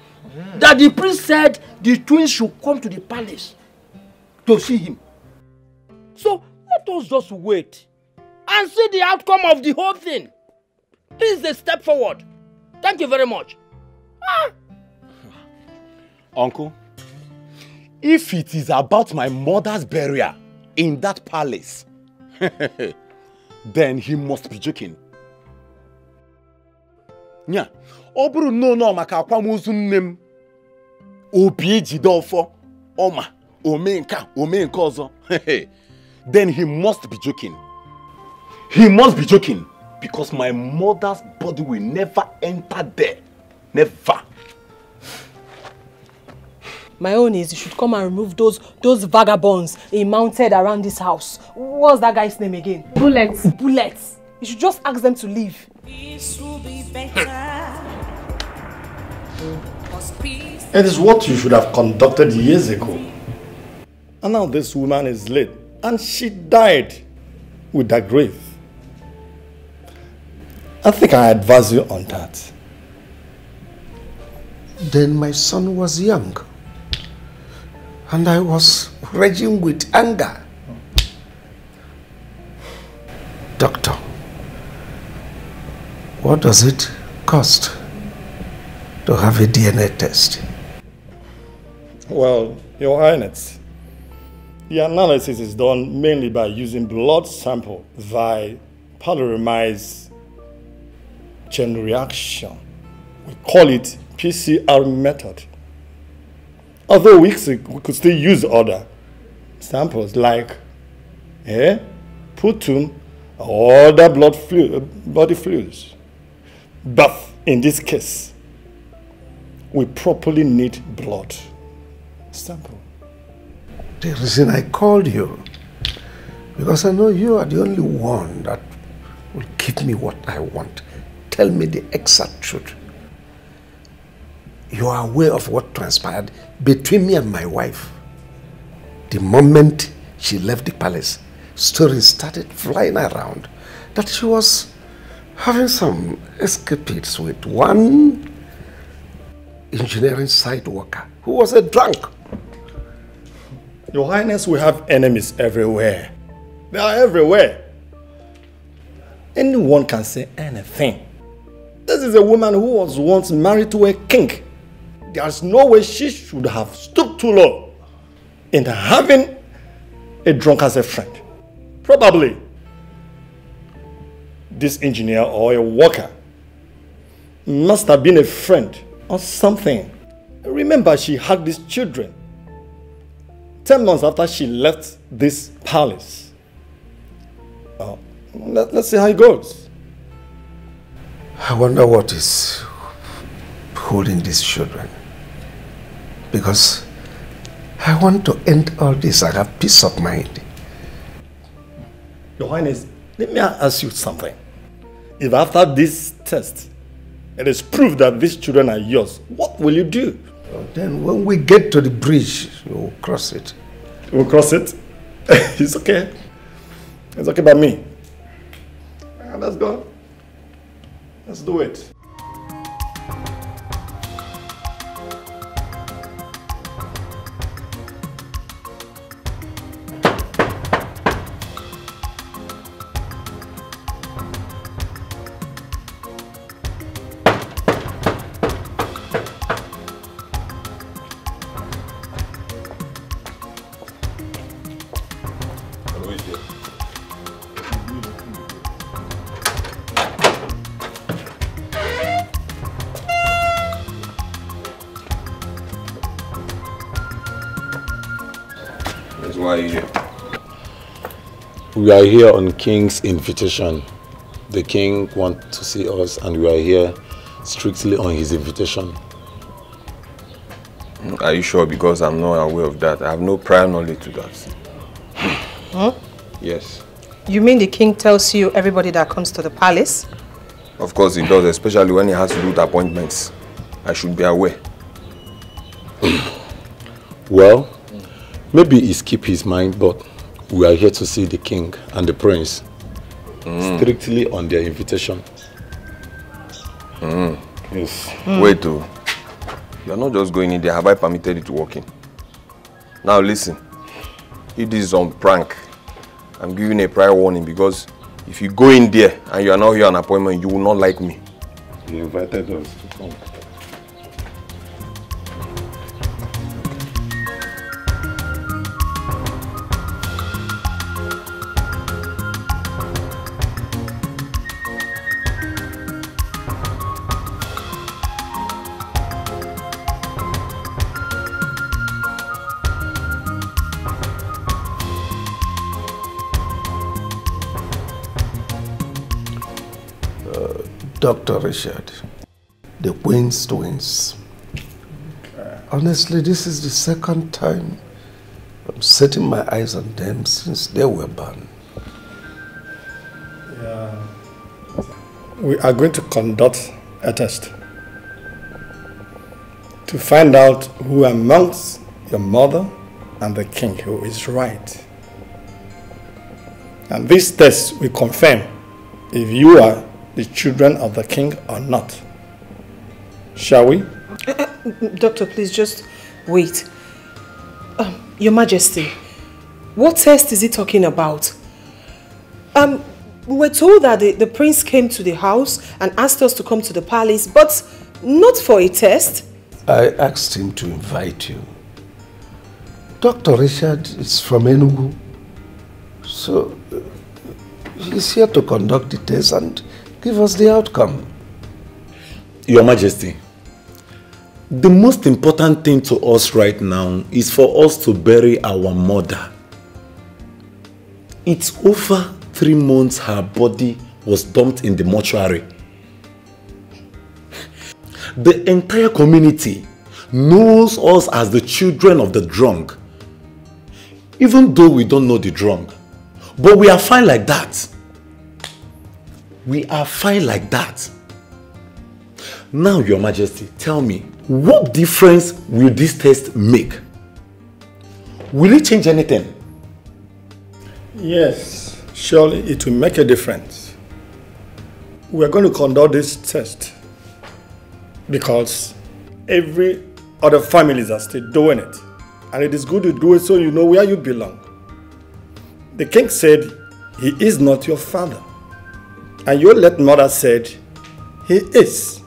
that the priest said the twins should come to the palace to see him. So let us just wait and see the outcome of the whole thing. This is a step forward. Thank you very much. Uncle, if it is about my mother's burial in that palace, then he must be joking. Nya, oburu no maka akwamozu nnem. Obi jidofo, oma, omenka ozo. Then he must be joking. He must be joking because my mother's body will never enter there. Never. My own is you should come and remove those vagabonds he mounted around this house. What's that guy's name again? Bullets. Bullets. You should just ask them to leave. This will be better. It is what you should have conducted years ago. And now this woman is late. And she died with that grave. I think I advise you on that. Then my son was young. And I was raging with anger. Doctor, what does it cost to have a DNA test? Well, Your Highness, the analysis is done mainly by using blood sample via polymerase chain reaction. We call it PCR method. Although we could still use other samples like hair, putum, or other body fluids. But in this case, we properly need blood sample. The reason I called you, because I know you are the only one that will give me what I want. Tell me the exact truth. You are aware of what transpired between me and my wife. The moment she left the palace, stories started flying around that she was having some escapades with one engineering site worker who was a drunk. Your Highness, we have enemies everywhere. They are everywhere. Anyone can say anything. This is a woman who was once married to a king. There's no way she should have stooped too low in having a drunk as a friend. Probably this engineer or a worker must have been a friend or something. Remember, she had these children 10 months after she left this palace. Let's see how it goes. I wonder what is holding these children. Because I want to end all this. I have peace of mind. Your Highness, let me ask you something. If after this test, it is proved that these children are yours, what will you do? Well, then when we get to the bridge, we'll cross it. We'll cross it? It's okay. It's okay by me. Let's go. Let's do it. That's why you're here. We are here on King's invitation. The King wants to see us and we are here strictly on his invitation. Are you sure? Because I'm not aware of that. I have no prior knowledge to that. Huh? Yes. You mean the king tells you everybody that comes to the palace? Of course he does, especially when he has to do with appointments. I should be aware. Well, maybe he's keep his mind, but we are here to see the king and the prince. Strictly on their invitation. Yes. Wait, though. You are not just going in there. Have I permitted you to walk in? Now listen. If this is on prank, I'm giving a prior warning because if you go in there and you are not here on appointment, you will not like me. He invited us to come. Dr. Richard, the Queen's twins. Honestly, this is the second time I'm setting my eyes on them since they were born. Yeah. We are going to conduct a test to find out who amongst your mother and the king who is right. And this test will confirm if you are the children of the king or not. Shall we? Doctor, please just wait. Your Majesty, what test is he talking about? We were told that the prince came to the house and asked us to come to the palace, but not for a test. I asked him to invite you. Dr. Richard is from Enugu, so he's here to conduct the test and give us the outcome. Your Majesty, the most important thing to us right now is for us to bury our mother. It's over 3 months her body was dumped in the mortuary. The entire community knows us as the children of the drunk. Even though we don't know the drunk. But we are fine like that. We are fine like that. Now, Your Majesty, tell me, what difference will this test make? Will it change anything? Yes, surely it will make a difference. We are going to conduct this test because every other families are still doing it. And it is good to do it so you know where you belong. The king said he is not your father. And your late mother said, he is.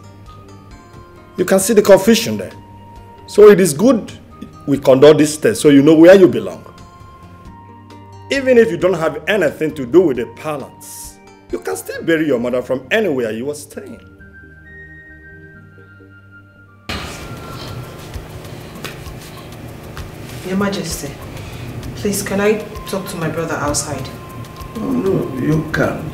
You can see the confusion there. So it is good we conduct this test so you know where you belong. Even if you don't have anything to do with the palace, you can still bury your mother from anywhere you were staying. Your Majesty, please can I talk to my brother outside? Oh, no, you can.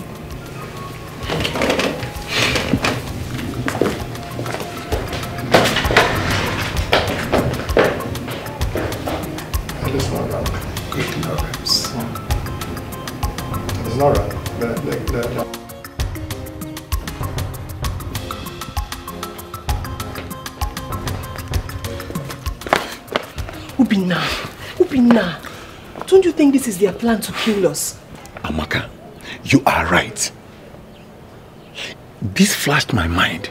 It's not wrong. Ignorance. It's not wrong. Obinna, don't you think this is their plan to kill us? Amaka, you are right. This flashed my mind.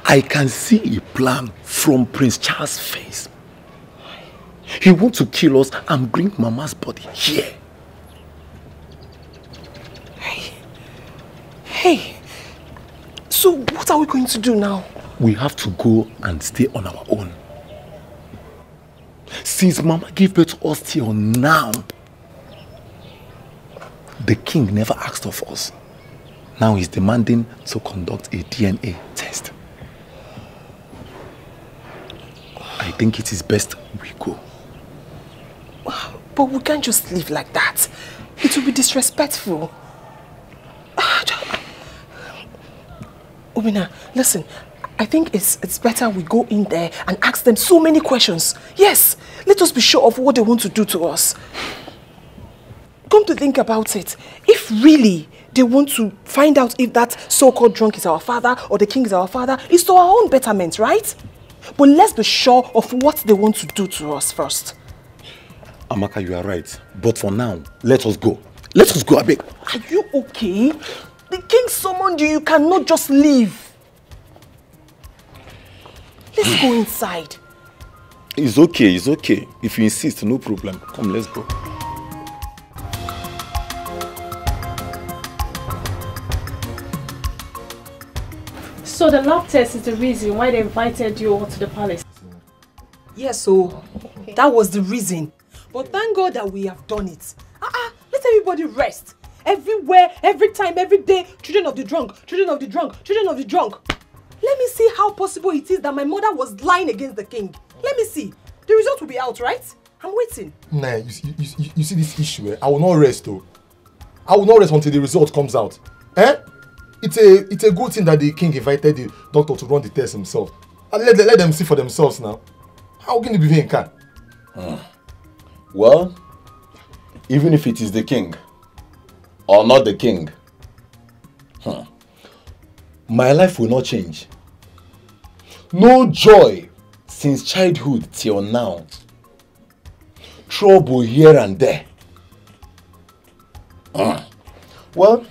I can see a plan from Prince Charles' face. He wants to kill us and bring Mama's body here. Hey, so what are we going to do now? We have to go and stay on our own. Since Mama gave birth to us till now, the king never asked of us. Now he's demanding to conduct a DNA test. I think it is best we go. But we can't just live like that. It will be disrespectful. Obina, listen. I think it's better we go in there and ask them so many questions. Yes, let us be sure of what they want to do to us. Come to think about it, if really they want to find out if that so-called drunk is our father or the king is our father, it's to our own betterment, right? But let's be sure of what they want to do to us first. Amaka, you are right. But for now, let us go. Let us go, Abeg. Are you okay? The king summoned you, you cannot just leave. Let's go inside. It's okay, it's okay. If you insist, no problem. Come, let's go. So the lab test is the reason why they invited you over to the palace? Yes, so that was the reason. But thank God that we have done it. Let everybody rest. Everywhere, every time, every day, children of the drunk, children of the drunk, children of the drunk. Let me see how possible it is that my mother was lying against the king. Let me see. The result will be out, right? I'm waiting. Nah, you see this issue, eh? I will not rest, though. I will not rest until the result comes out. Eh? It's a good thing that the king invited the doctor to run the test himself. And let them see for themselves now. How can it be in can? Well, even if it is the king or not the king, my life will not change. No joy since childhood till now. Trouble here and there. Well,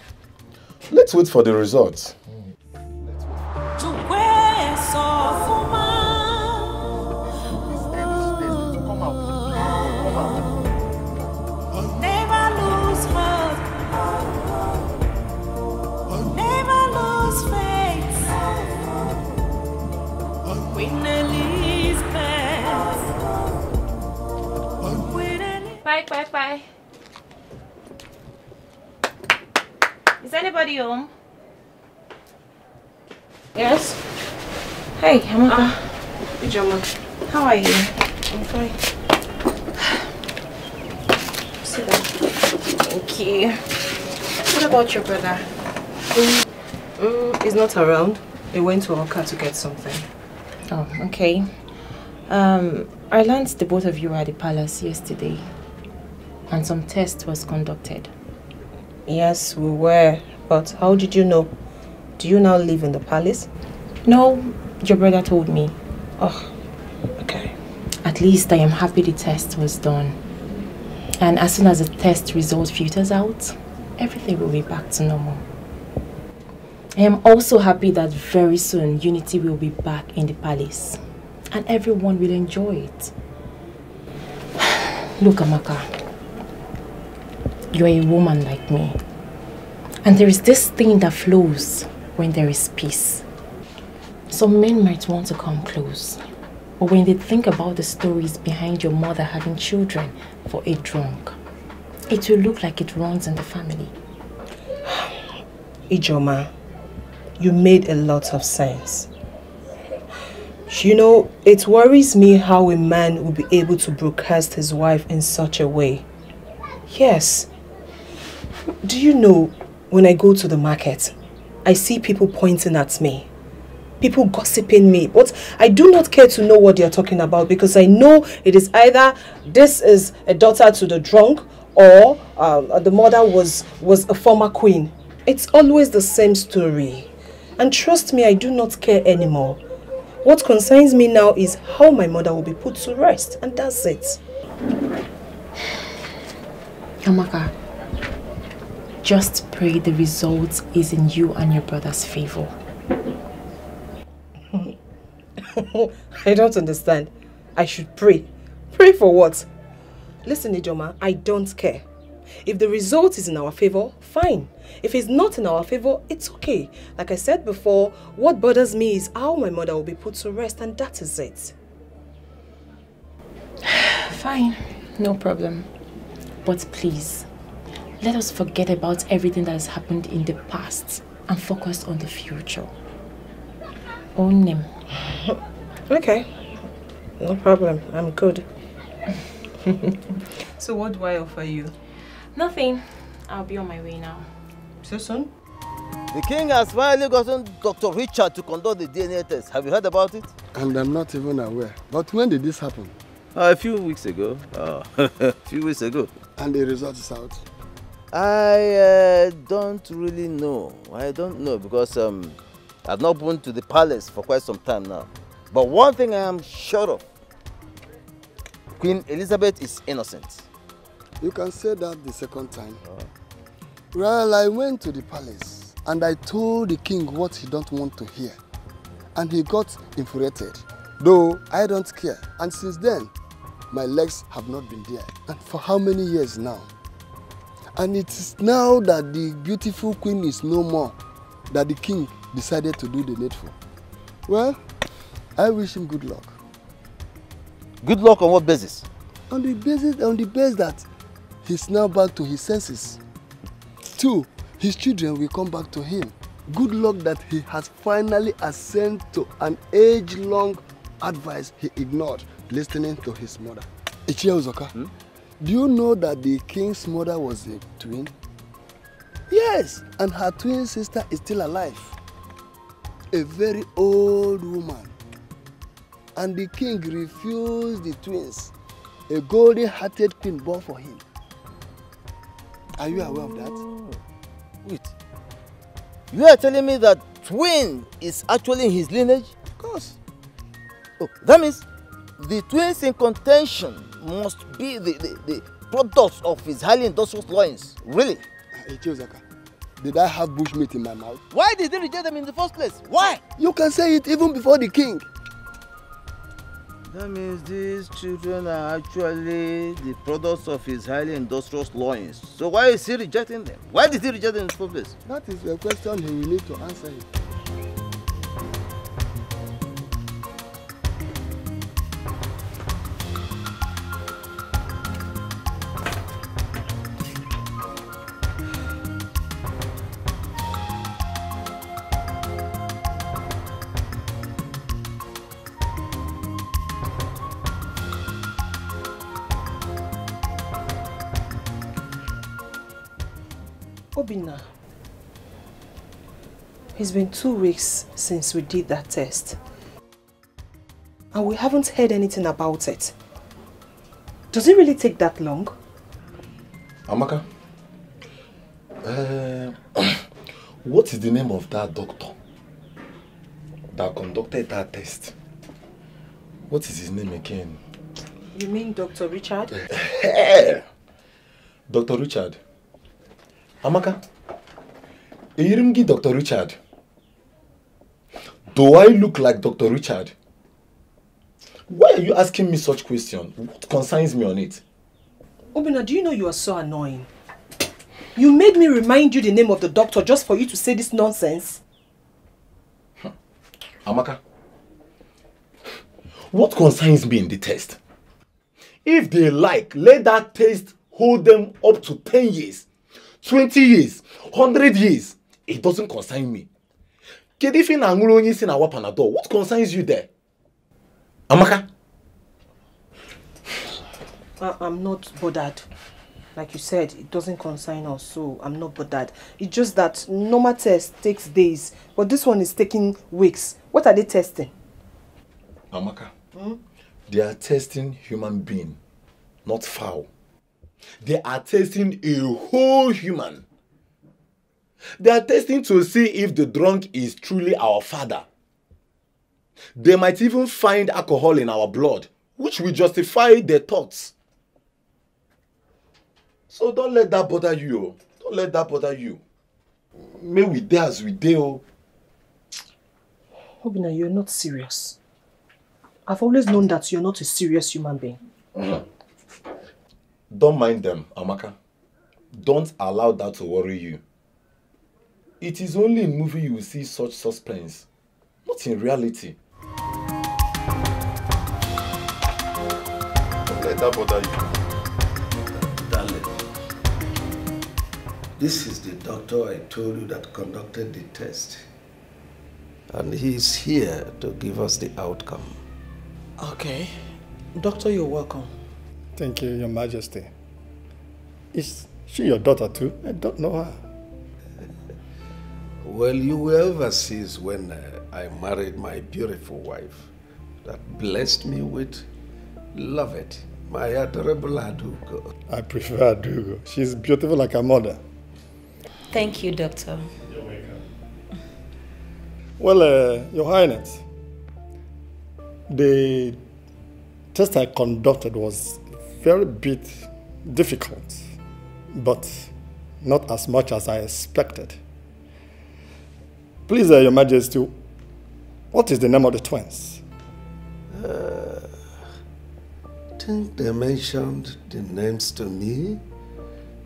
let's wait for the results. Bye. Is anybody home? Yes? Hey, Amaka. Ijoma. How are you? I'm fine. Sit down. Thank you. What about your brother? He's not around. He went to Oka to get something. Oh, okay. I learned the both of you were at the palace yesterday. And some test was conducted. Yes, we were. But how did you know? Do you now live in the palace? No, your brother told me. Oh, okay. At least I am happy the test was done. And as soon as the test result filters out, everything will be back to normal. I am also happy that very soon unity will be back in the palace. And everyone will enjoy it. Look, Amaka. You are a woman like me. And there is this thing that flows when there is peace. Some men might want to come close. But when they think about the stories behind your mother having children for a drunk, it will look like it runs in the family. Ijoma, you made a lot of sense. You know, it worries me how a man will be able to broadcast his wife in such a way. Yes. Do you know, when I go to the market, I see people pointing at me. People gossiping me. But I do not care to know what they are talking about because I know it is either this is a daughter to the drunk or the mother was a former queen. It's always the same story. And trust me, I do not care anymore. What concerns me now is how my mother will be put to rest. And that's it. Amaka, just pray the result is in you and your brother's favor. I don't understand. I should pray. Pray for what? Listen, Ijoma, I don't care. If the result is in our favor, fine. If it's not in our favor, it's okay. Like I said before, what bothers me is how my mother will be put to rest, and that is it. Fine, no problem. But please, let us forget about everything that has happened in the past and focus on the future. Own him. Okay, no problem. I'm good. So what do I offer you? Nothing. I'll be on my way now. So soon? The king has finally gotten Dr. Richard to conduct the DNA test. Have you heard about it? And I'm not even aware. But when did this happen? A few weeks ago. A few weeks ago. And the result is out? I don't really know. I don't know because I've not been to the palace for quite some time now. But one thing I am sure of, Queen Elizabeth is innocent. You can say that the second time. Well, I went to the palace and I told the king what he don't want to hear. And he got infuriated. Though I don't care. And since then, my legs have not been there. And for how many years now? And it is now that the beautiful queen is no more that the king decided to do the needful. Well, I wish him good luck. Good luck on what basis? On the basis that he's now back to his senses. 2, his children will come back to him. Good luck that he has finally ascended to an age-long advice he ignored, listening to his mother. Ichie Uzoka, do you know that the king's mother was a twin? Yes, and her twin sister is still alive. A very old woman. And the king refused the twins. A golden-hearted queen born for him. Are you aware of that? Wait. You are telling me that twin is actually in his lineage? Of course. Oh, that means the twins in contention must be the products of his highly industrious loins. Really? Ichozaka, did I have bushmeat in my mouth? Why did they reject them in the first place? Why? You can say it even before the king. That means these children are actually the products of his highly industrious loins. So why is he rejecting them? Why did he reject them in the first place? That is a question he will need to answer him. Obinna, it's been 2 weeks since we did that test. And we haven't heard anything about it. Does it really take that long? Amaka, what is the name of that doctor that conducted that test? What is his name again? You mean Dr. Richard? Dr. Richard. Amaka, Irimgi Dr. Richard. Do I look like Dr. Richard? Why are you asking me such questions? What concerns me on it? Obinna, do you know you are so annoying? You made me remind you the name of the doctor just for you to say this nonsense. Amaka, what concerns me in the test? If they like, let that test hold them up to 10 years. 20 years, 100 years, it doesn't concern me. What concerns you there? Amaka? I'm not bothered. Like you said, it doesn't concern us, so I'm not bothered. It's just that normal test takes days, but this one is taking weeks. What are they testing? Amaka, they are testing human being, not fowl. They are testing a whole human. They are testing to see if the drunk is truly our father. They might even find alcohol in our blood, which will justify their thoughts. So don't let that bother you. Don't let that bother you. May we dare as we dare. Obinna, you're not serious. I've always known that you're not a serious human being. Don't mind them, Amaka. Don't allow that to worry you. It is only in movie you will see such suspense, not in reality. Don't let that bother you. Darling, this is the doctor I told you that conducted the test. And he is here to give us the outcome. Okay. Doctor, you're welcome. Thank you, Your Majesty. Is she your daughter too? I don't know her. Well, you were overseas when I married my beautiful wife that blessed me with Lovett, my adorable Adugo. I prefer Adugo. She's beautiful like her mother. Thank you, Doctor. You're welcome. Well, Your Highness, the test I conducted was very bit difficult, but not as much as I expected. Please, Your Majesty, what is the name of the twins? I think they mentioned the names to me,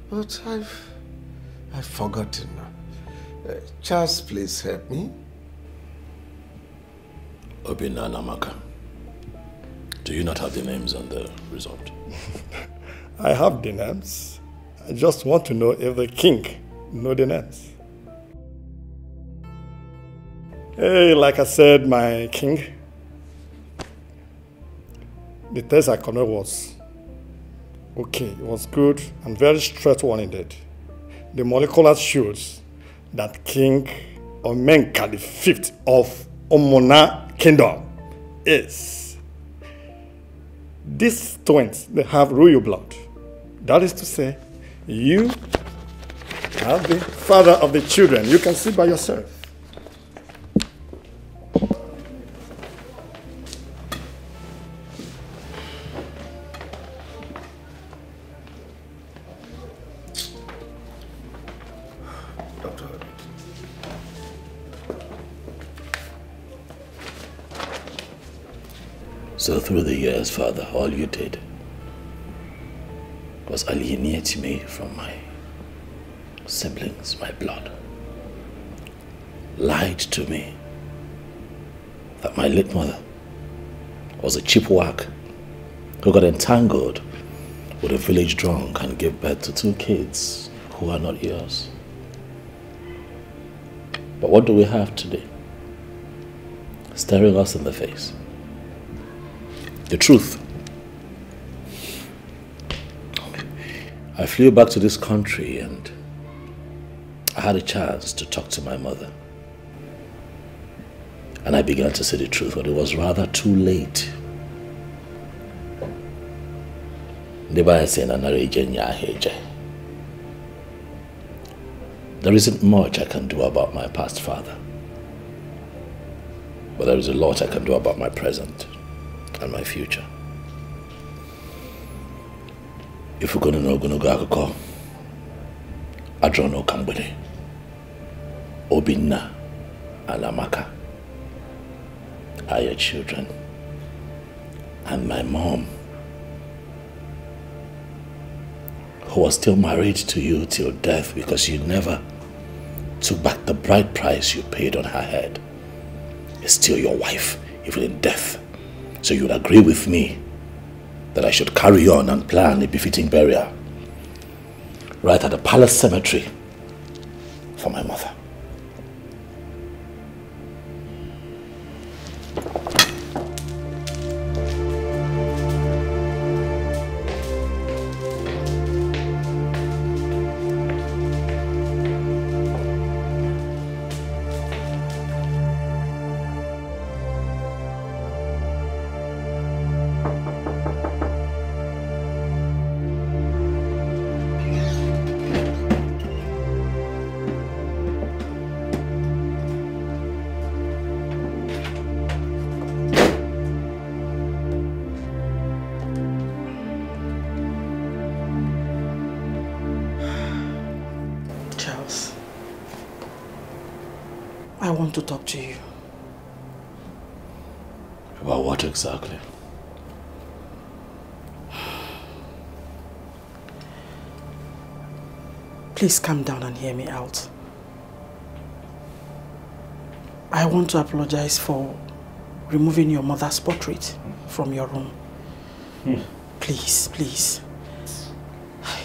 but I've forgotten. Charles, please help me. Obinna and Amaka. Do you not have the names on the result? I have the names. I just want to know if the king knows the names. Hey, like I said, my king, the test I conducted was okay. It was good and very straight one indeed. The molecular shows that King Omenka the 5th of Omona Kingdom is. These twins, they have royal blood. That is to say, you are the father of the children. You can see by yourself. So through the years, Father, all you did was alienate me from my siblings, my blood. Lied to me that my late mother was a cheap whack who got entangled with a village drunk and gave birth to 2 kids who are not yours. But what do we have today? Staring us in the face. The truth. I flew back to this country and I had a chance to talk to my mother. And I began to see the truth, but it was rather too late. There isn't much I can do about my past father. But there is a lot I can do about my present and my future. If we're going to know Akoko, Adrono Kambele, Obinna, and Amaka are your children. And my mom, who was still married to you till death because you never took back the bride price you paid on her head, is still your wife, even in death. So you would agree with me that I should carry on and plan a befitting burial right at the palace cemetery for my mother. I want to talk to you. About what exactly? Please calm down and hear me out. I want to apologize for removing your mother's portrait from your room. Please, please.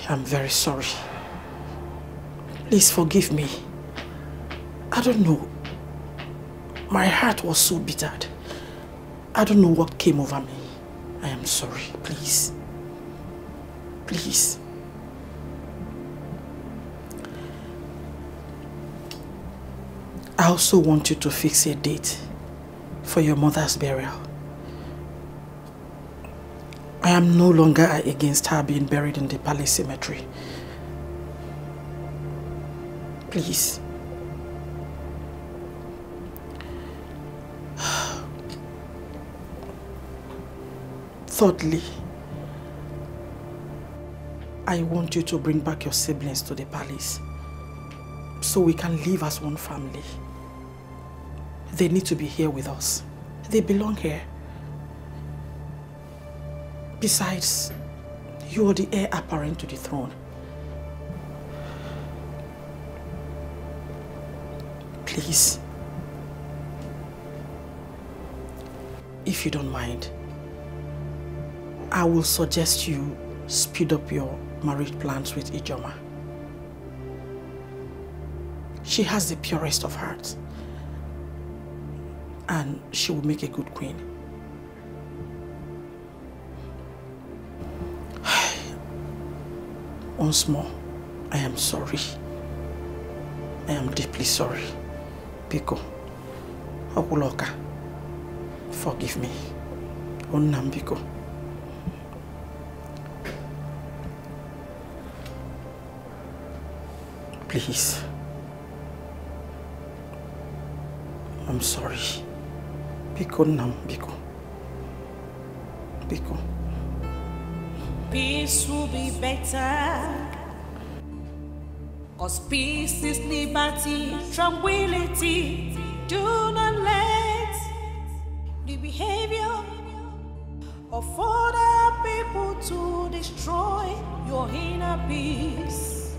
I'm very sorry. Please forgive me. I don't know. My heart was so bittered. I don't know what came over me. I am sorry, please. Please. I also want you to fix a date for your mother's burial. I am no longer against her being buried in the palace cemetery. Please. Thirdly, I want you to bring back your siblings to the palace so we can live as one family. They need to be here with us. They belong here. Besides, you are the heir apparent to the throne. Please, if you don't mind, I will suggest you speed up your marriage plans with Ijoma. She has the purest of hearts, and she will make a good queen. Once more, I am sorry. I am deeply sorry. Biko, Okuloka, forgive me. Onnam Biko. Please. I'm sorry. Biko Nam Biko. Biko. Peace will be better. 'Cause peace is liberty, tranquility. Do not let the behavior of other people to destroy your inner peace.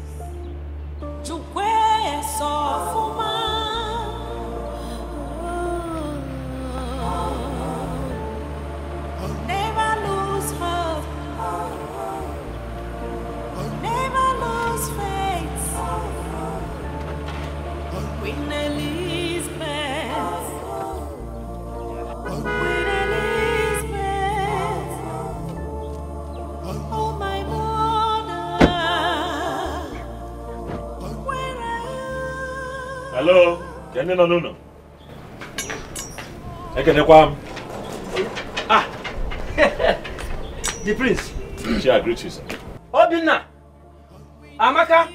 To where so never lose hope. Never lose faith. Queen Elizabeth. Queen Elizabeth. Oh my mother. Where are you? Hello, can you know? Ah, the prince. She agreed to you, sir. Obinna, Amaka,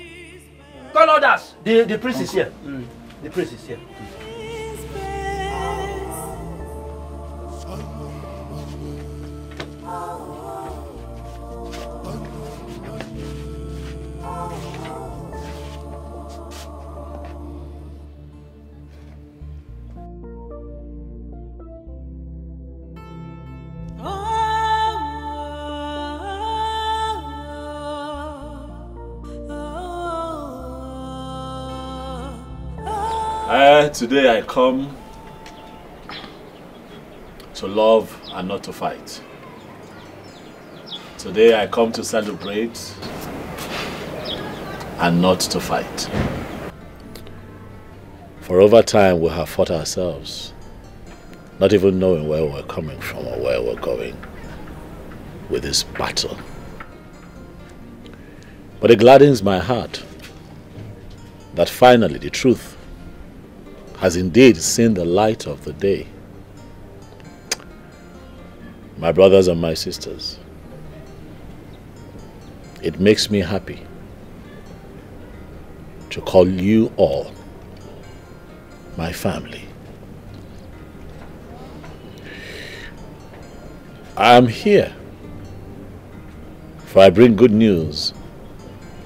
call others. The prince is here. The prince is here. Today I come to love and not to fight. Today I come to celebrate and not to fight. For over time we have fought ourselves, not even knowing where we're coming from or where we're going with this battle. But it gladdens my heart that finally the truth has indeed seen the light of the day. My brothers and my sisters, it makes me happy to call you all my family. I am here, for I bring good news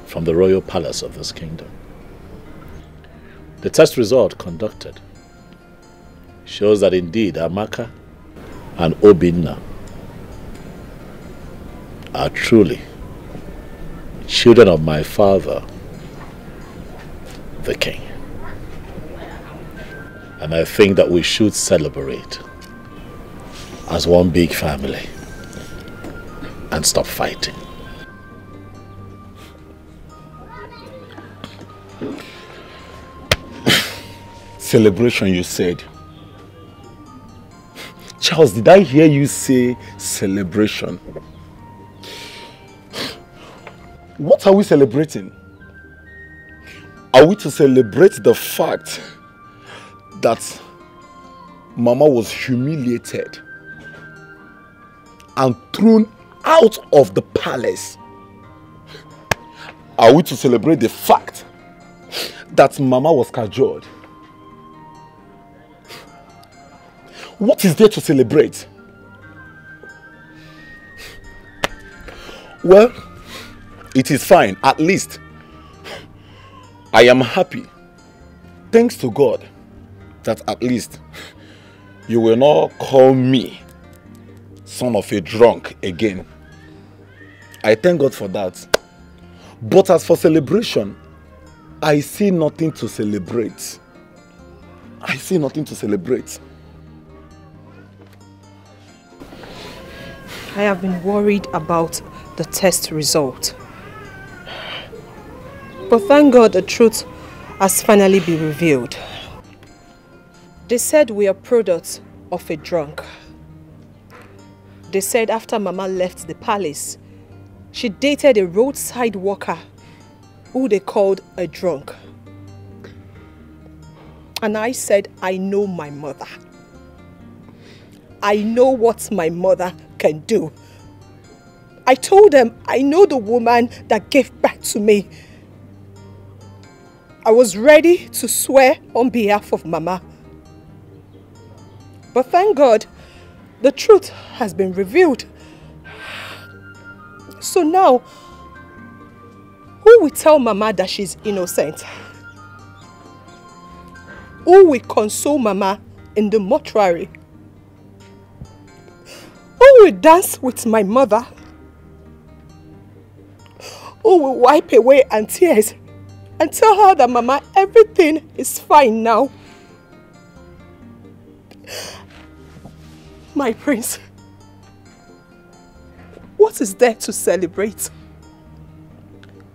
from the royal palace of this kingdom. The test result conducted shows that indeed Amaka and Obinna are truly children of my father, the king. And I think that we should celebrate as one big family and stop fighting. Celebration, you said. Charles, did I hear you say celebration? What are we celebrating? Are we to celebrate the fact that Mama was humiliated and thrown out of the palace? Are we to celebrate the fact that Mama was cajoled? What is there to celebrate? Well, it is fine. At least I am happy, thanks to God, that at least you will not call me son of a drunk again. I thank God for that. But as for celebration, I see nothing to celebrate. I see nothing to celebrate. I have been worried about the test result. But thank God the truth has finally been revealed. They said we are products of a drunk. They said after Mama left the palace, she dated a roadside worker who they called a drunk. And I said, I know my mother. I know what my mother can do. I told them I know the woman that gave birth to me. I was ready to swear on behalf of Mama. But thank God, the truth has been revealed. So now, who will tell Mama that she's innocent? Who will console Mama in the mortuary? Who will dance with my mother? Who will wipe away her tears and tell her that Mama, everything is fine now? My prince, what is there to celebrate?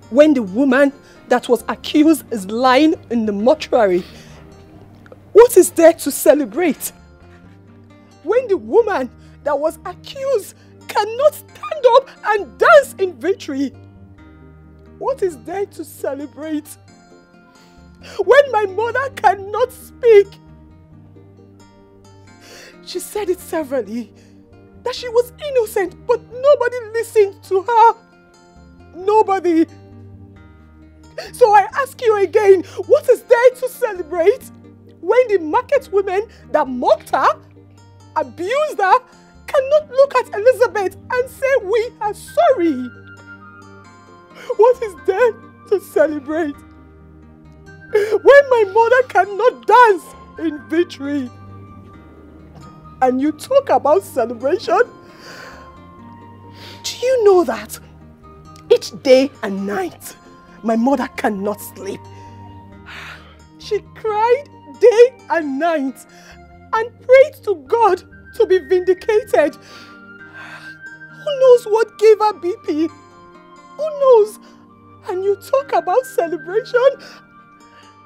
When the woman that was accused is lying in the mortuary, what is there to celebrate? When the woman that was accused cannot stand up and dance in victory, what is there to celebrate? When my mother cannot speak, she said it severally, that she was innocent, but nobody listened to her. Nobody. So I ask you again, what is there to celebrate? When the market women that mocked her, abused her, cannot look at Elizabeth and say, we are sorry. What is there to celebrate? When my mother cannot dance in victory, and you talk about celebration, do you know that each day and night my mother cannot sleep? She cried day and night and prayed to God to be vindicated. Who knows what gave her BP? Who knows? And you talk about celebration?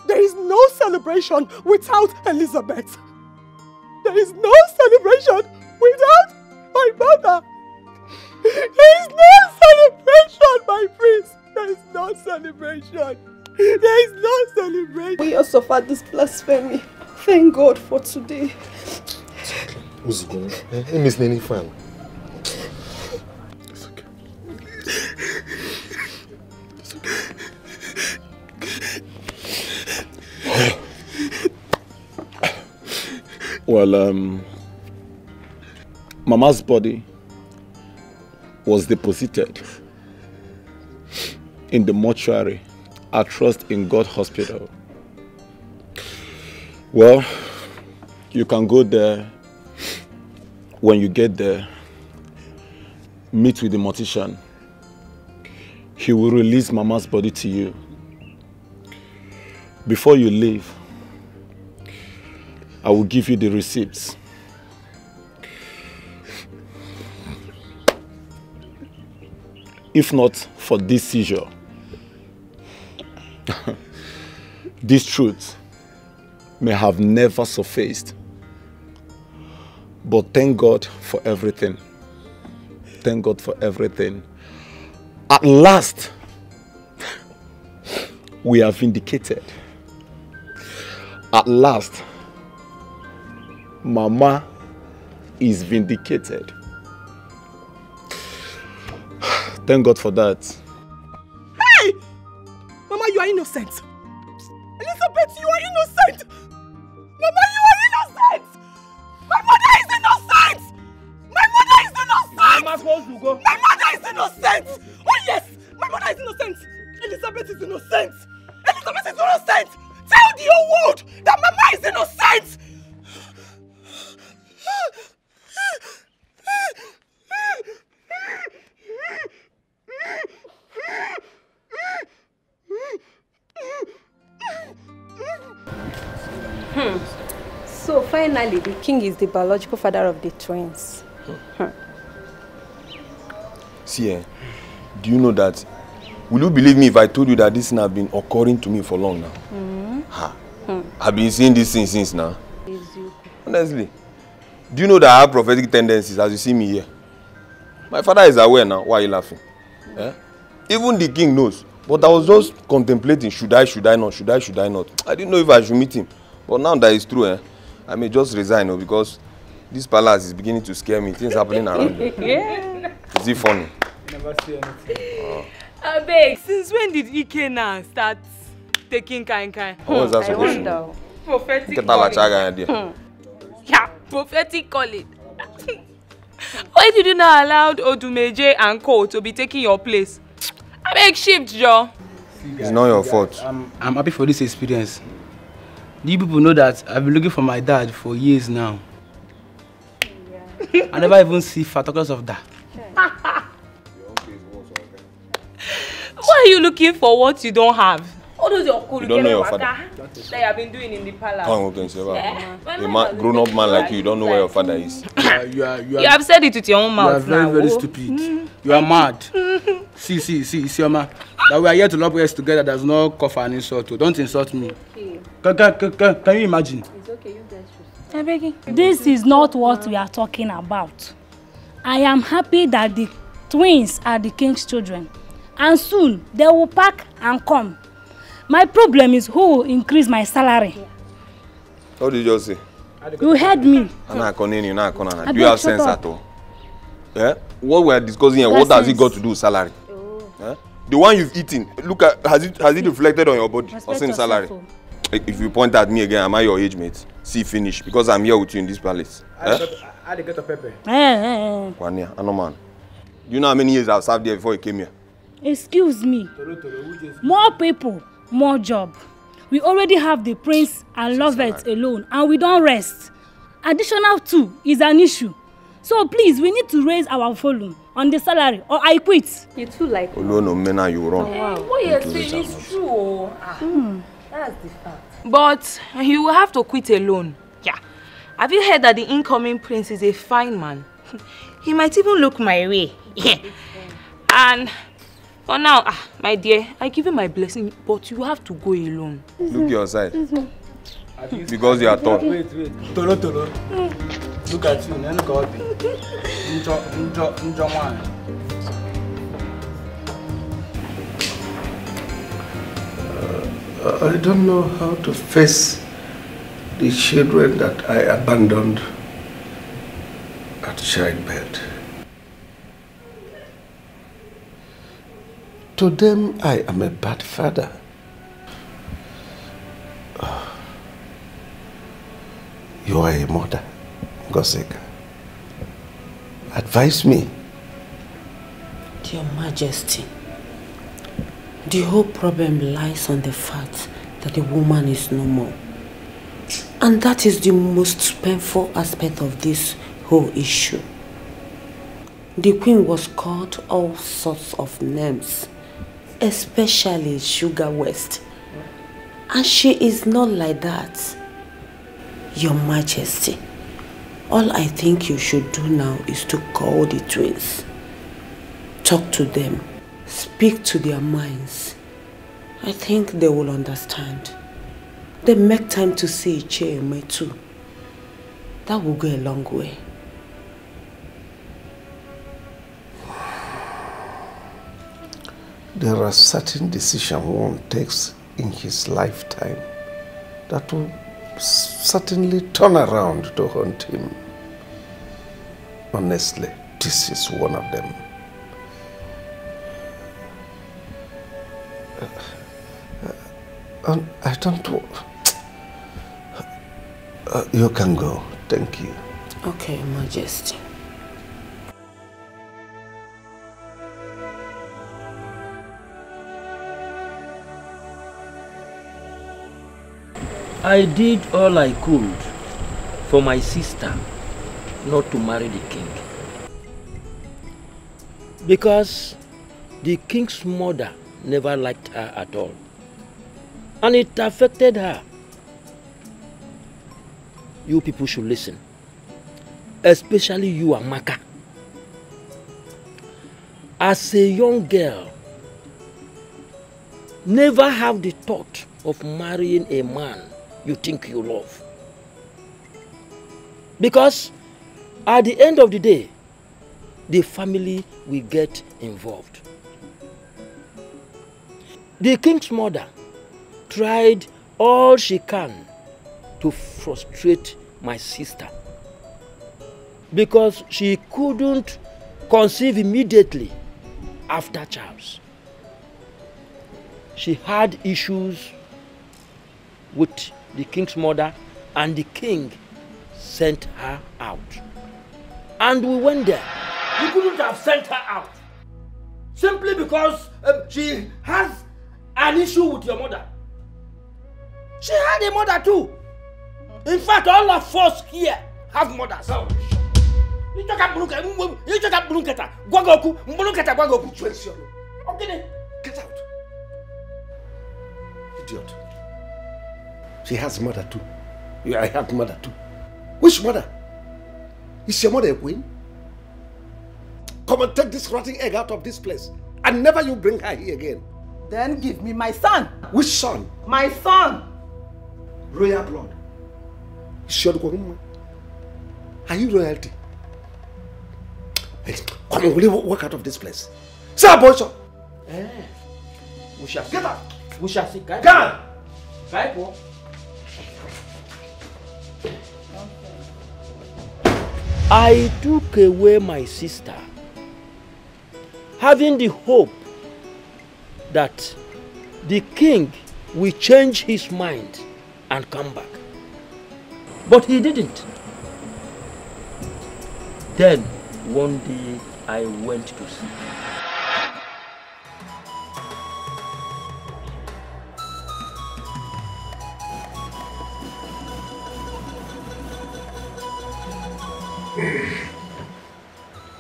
There is no celebration without Elizabeth. There is no celebration without my mother. There is no celebration, my prince. There is no celebration. There is no celebration. We also suffered this blasphemy. Thank God for today. Who's going? Miss Nene fan. It's okay. It's okay. Well, Mama's body was deposited in the mortuary at Trust in God Hospital. Well, you can go there. When you get there, meet with the mortician. He will release Mama's body to you. Before you leave, I will give you the receipts. If not for this seizure, this truth may have never surfaced. But thank God for everything. Thank God for everything. At last, we are vindicated. At last, Mama is vindicated. Thank God for that. Hey! Mama, you are innocent. Elizabeth, you are innocent. Mama, you are innocent. My mother is innocent. My mother is innocent. Am I supposed to go? My mother is innocent. Oh yes, my mother is innocent. Elizabeth is innocent. Elizabeth is innocent. Tell the whole world that Mama is innocent. So finally, the king is the biological father of the twins. See, do you know that? Will you believe me if I told you that this thing has been occurring to me for long now? I've been seeing this thing since now. Honestly, do you know that I have prophetic tendencies as you see me here? My father is aware now. Why are you laughing? Even the king knows. But I was just contemplating, should I not? I didn't know if I should meet him. But now that it's true, I may just resign because this palace is beginning to scare me. Things happening around me. Is it funny? Never see anything. Beg, since when did E.K. now start taking kind? What was that supposed to do? Prophetic calling. Yeah, prophetic calling. Why did you not allow Odimgbe and Co to be taking your place? I beg shift, Joe. It's not your fault. I'm happy for this experience. You people know that I've been looking for my dad for years now. I never even see photographs of that. Why are you looking for what you don't have? All those Okoli You don't know your father. that you have been doing in the palace. A grown-up man like you don't know where your father is. You have said it with your own mouth. You are very stupid. You are mad. See, Oma. That we are here to love us together does not call for an insult. Don't insult me. Can you imagine? It's okay, you guys should. This is not what we are talking about. I am happy that the twins are the king's children. And soon they will pack and come. My problem is who will increase my salary. What did you just say? You heard me. Do you have sense at all? What we are discussing here, what has it got to do with salary? The one you've eaten, look at, has it reflected on your body or same salary? If you point at me again, am I your age mate? See, finish, because I'm here with you in this palace. I get a pepper. Kwania, man. Do you know how many years I've served there before you came here? Excuse me. More people, more job. We already have the prince and Lovett alone, and we don't rest. Additional 2 is an issue. So please, we need to raise our volume on the salary, or I quit. You too like. No, Mena, you wrong. What you're saying is true. That's the fact. But you will have to quit alone. Yeah. Have you heard that the incoming prince is a fine man? He might even look my way. Yeah. And for now, my dear, I give you my blessing, but you have to go alone. Look your side. Because you are tall. Wait. Tolo. Look at you. Look I don't know how to face the children that I abandoned at childbirth. To them, I am a bad father. You are a mother, Goseka. Advise me. Your Majesty, the whole problem lies on the fact that the woman is no more. And that is the most painful aspect of this whole issue. The queen was called all sorts of names, especially Sugar West. And she is not like that. Your Majesty, all I think you should do now is to call the twins. Talk to them. Speak to their minds. I think they will understand. They make time to see Cheme too. That will go a long way. There are certain decisions one takes in his lifetime that will certainly turn around to haunt him. Honestly, this is one of them. I don't know. You can go. Thank you. Okay, Majesty. I did all I could for my sister not to marry the king. Because the king's mother never liked her at all. And it affected her. You people should listen. Especially you, Amaka. As a young girl, never have the thought of marrying a man you think you love. Because at the end of the day, the family will get involved. The king's mother tried all she can to frustrate my sister because she couldn't conceive immediately after Charles. She had issues with the king's mother, and the king sent her out. And we went there. You couldn't have sent her out simply because she has an issue with your mother. She had a mother too. In fact, all of us here have mothers. Get out. Idiot. She has a mother too. I have mother too. Which mother? Is your mother a queen? Come and take this rotten egg out of this place. And never you bring her here again. Then give me my son. Which son? My son. Royal blood. Are you royalty? Hey, come on, will you walk out of this place? Say a boy, son. We shall see. Get out. We shall see. Get out. I took away my sister, having the hope that the king will change his mind and come back. But he didn't. Then, one day, I went to see.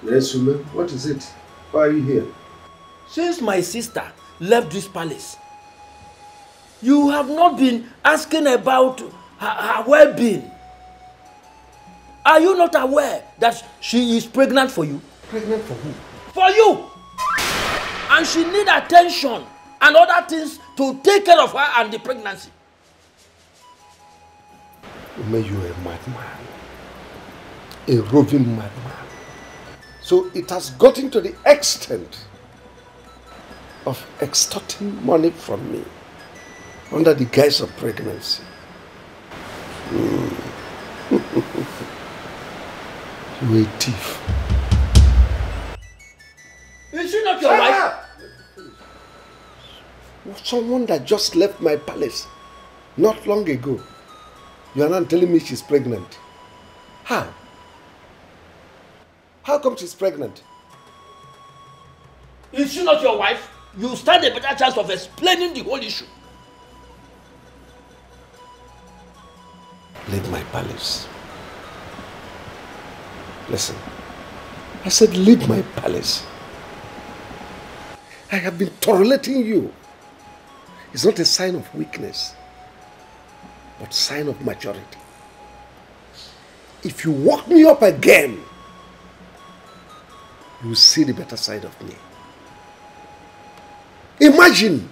Yes, woman. What is it? Why are you here? Since my sister left this palace, you have not been asking about her well-being. Are you not aware that she is pregnant for you? Pregnant for who? For you! And she needs attention and other things to take care of her and the pregnancy. Woman, you are a madman. A roving madman. So it has gotten to the extent of extorting money from me under the guise of pregnancy. You a thief. Is she not your wife? Someone that just left my palace not long ago. You are not telling me she's pregnant. How? How come she's pregnant? Is she not your wife? You stand a better chance of explaining the whole issue. Leave my palace. Listen, I said leave my palace. I have been tolerating you. It's not a sign of weakness, but sign of maturity. If you walk me up again, you will see the better side of me. Imagine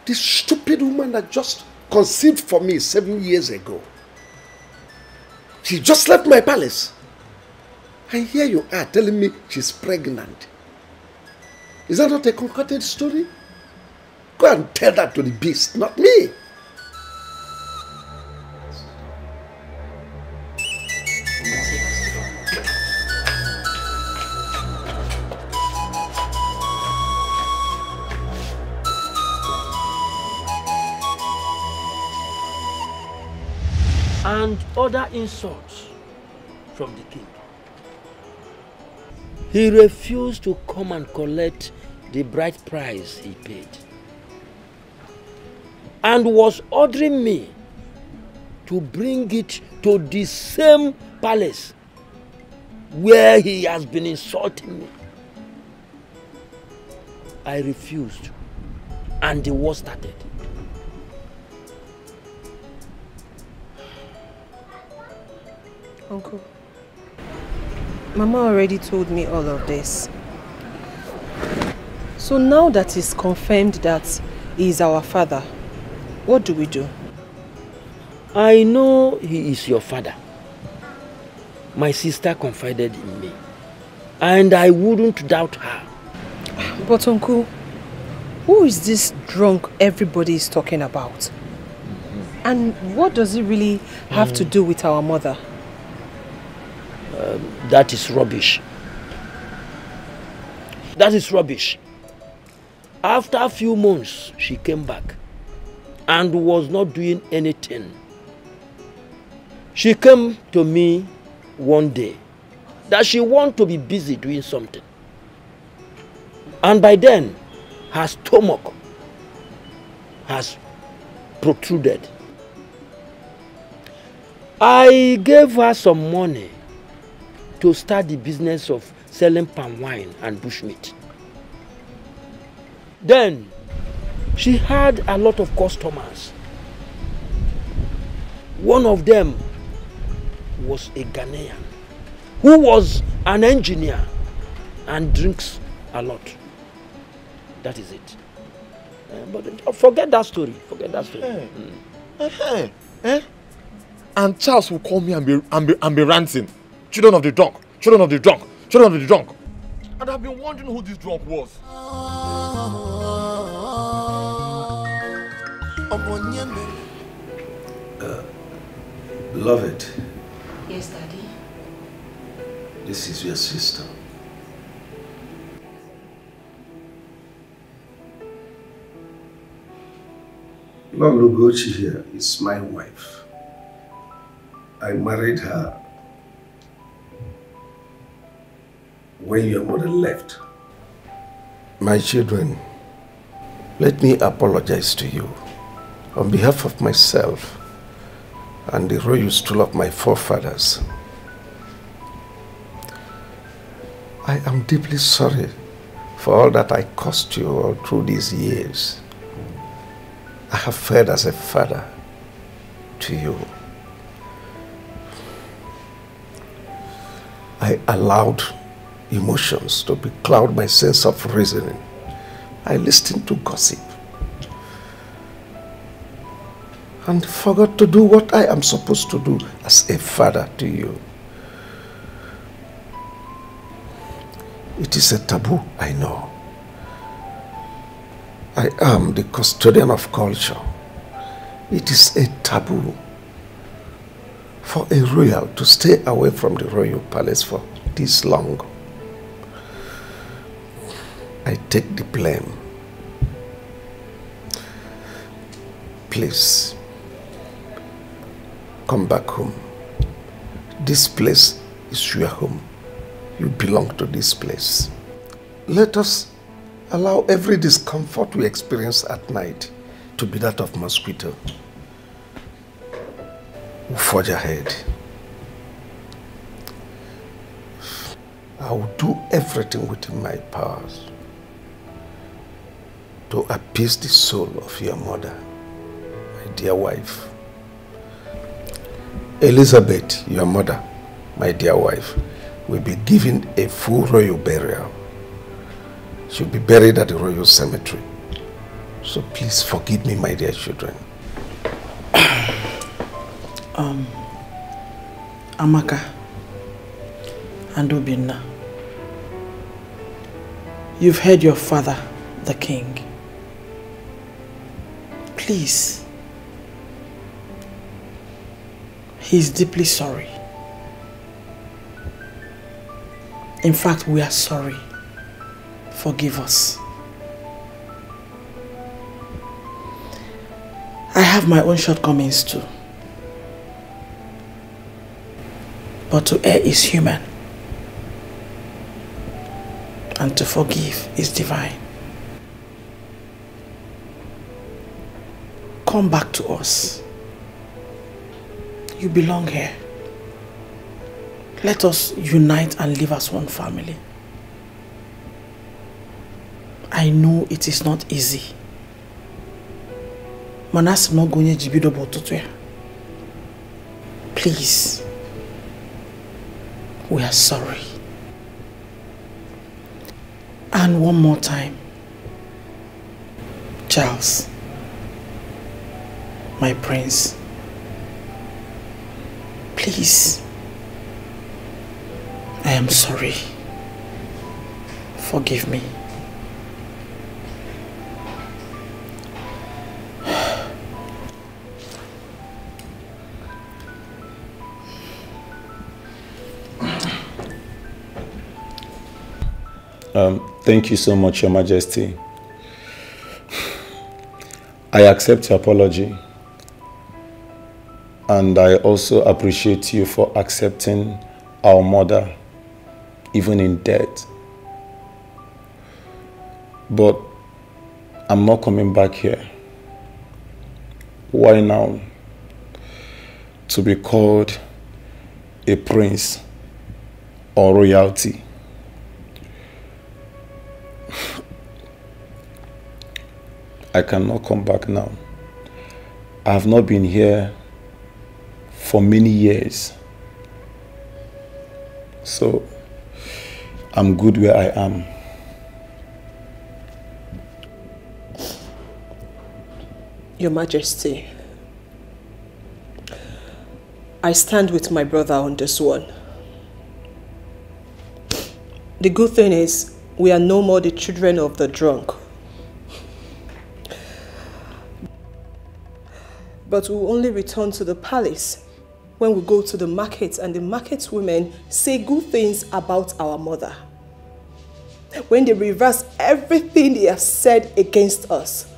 this stupid woman that just conceived for me 7 years ago. She just left my palace. And here you are telling me she's pregnant. Is that not a concocted story? Go and tell that to the beast, not me. And other insults from the king. He refused to come and collect the bride price he paid, and was ordering me to bring it to the same palace where he has been insulting me. I refused, and the war started. Uncle, Mama already told me all of this. So now that it's confirmed that he is our father, what do we do? I know he is your father. My sister confided in me, and I wouldn't doubt her. But Uncle, who is this drunk everybody is talking about? And what does it really have to do with our mother? That is rubbish. That is rubbish. After a few months, she came back and was not doing anything. She came to me one day that she wanted to be busy doing something. And by then, her stomach has protruded. I gave her some money to start the business of selling palm wine and bushmeat. Then, she had a lot of customers. One of them was a Ghanaian who was an engineer and drinks a lot. That is it. But forget that story. Forget that story. And Charles will call me and be ranting. Children of the drunk, children of the drunk, children of the drunk. And I've been wondering who this drunk was. Beloved. Yes, Daddy. This is your sister. Lord Lugochi here is my wife. I married her when your mother left. My children, let me apologize to you on behalf of myself and the royal stool of my forefathers. I am deeply sorry for all that I caused you all through these years. I have fared as a father to you. I allowed emotions to becloud my sense of reasoning. I listened to gossip and forgot to do what I am supposed to do as a father to you. It is a taboo, I know. I am the custodian of culture. It is a taboo for a royal to stay away from the royal palace for this long. I take the blame. Please, come back home. This place is your home. You belong to this place. Let us allow every discomfort we experience at night to be that of mosquito. We'll forge ahead. I will do everything within my powers to appease the soul of your mother, my dear wife. Elizabeth, your mother, my dear wife, will be given a full royal burial. She'll be buried at the royal cemetery. So please forgive me, my dear children. Amaka and Obinna, you've heard your father, the king. Please. He's deeply sorry. In fact, we are sorry. Forgive us. I have my own shortcomings too. But to err is human. And to forgive is divine. Come back to us. You belong here. Let us unite and live as one family. I know it is not easy. Manas no gonye jibido botutu. Please. We are sorry. And one more time. Charles. My prince. Please. I am sorry. Forgive me. Thank you so much, Your Majesty. I accept your apology. And I also appreciate you for accepting our mother, even in death. But I'm not coming back here. Why now? To be called a prince or royalty. I cannot come back now. I have not been here for many years. So, I'm good where I am. Your Majesty, I stand with my brother on this one. The good thing is, we are no more the children of the drunk. But we will only return to the palace when we go to the market and the market women say good things about our mother. When they reverse everything they have said against us,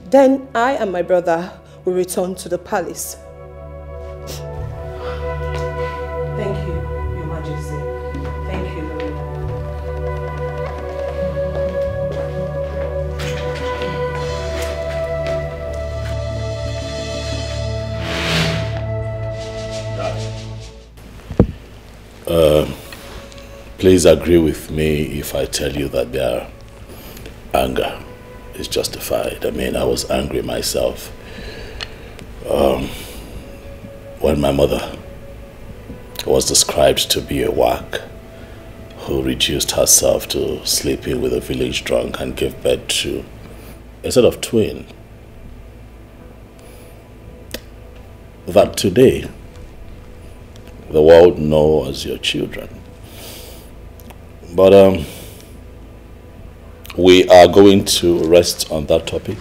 then I and my brother will return to the palace. Thank you, Your Majesty. Thank you very much. Please agree with me if I tell you that their anger is justified. I mean, I was angry myself when my mother was described to be a Watch who reduced herself to sleeping with a village drunk and gave birth to a set of twin. That today the world know as your children. But we are going to rest on that topic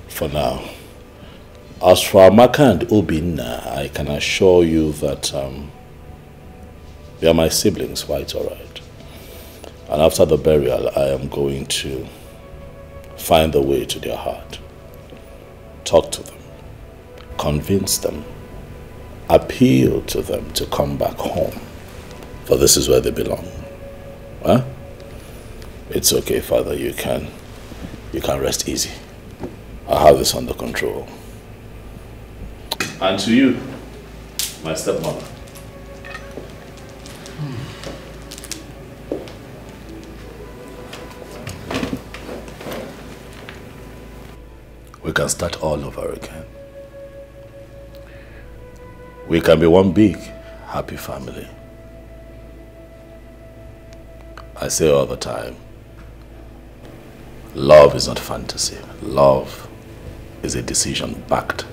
for now. As for Amaka and Obinna, I can assure you that they are my siblings, quite alright. And after the burial, I am going to find the way to their heart. Talk to them. Convince them. Appeal to them to come back home. For this is where they belong. Huh? It's okay, Father. You can rest easy. I have this under control. And to you, my stepmother. We can start all over again. We can be one big, happy family. I say all the time, love is not fantasy. Love is a decision backed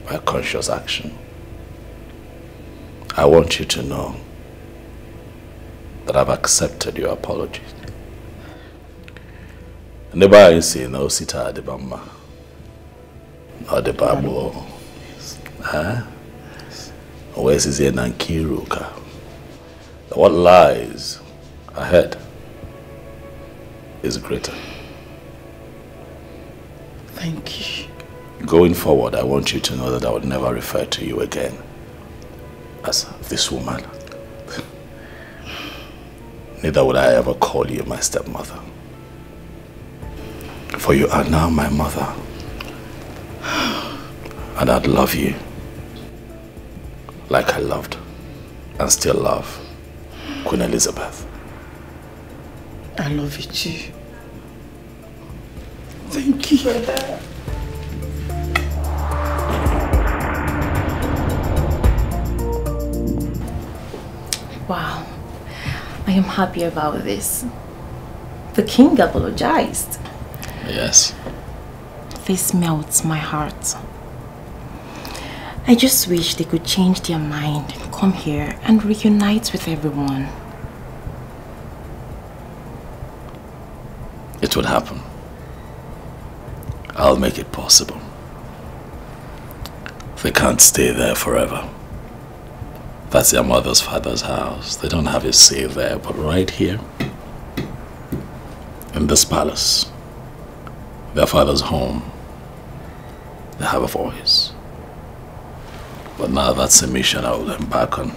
by conscious action. I want you to know that I've accepted your apologies. Never I say no sita de bamba. Odimgbe. Huh? Where's his Nankiruka? What lies ahead is greater. Thank you. Going forward, I want you to know that I would never refer to you again as this woman. Neither would I ever call you my stepmother. For you are now my mother. And I'd love you like I loved and still love Queen Elizabeth. I love you too. Thank you. Wow, I am happy about this. The king apologized. Yes. This melts my heart. I just wish they could change their mind, come here and reunite with everyone. It would happen. I'll make it possible. They can't stay there forever. That's their mother's father's house. They don't have a say there, but right here, in this palace, their father's home, they have a voice. But now that's a mission I will embark on.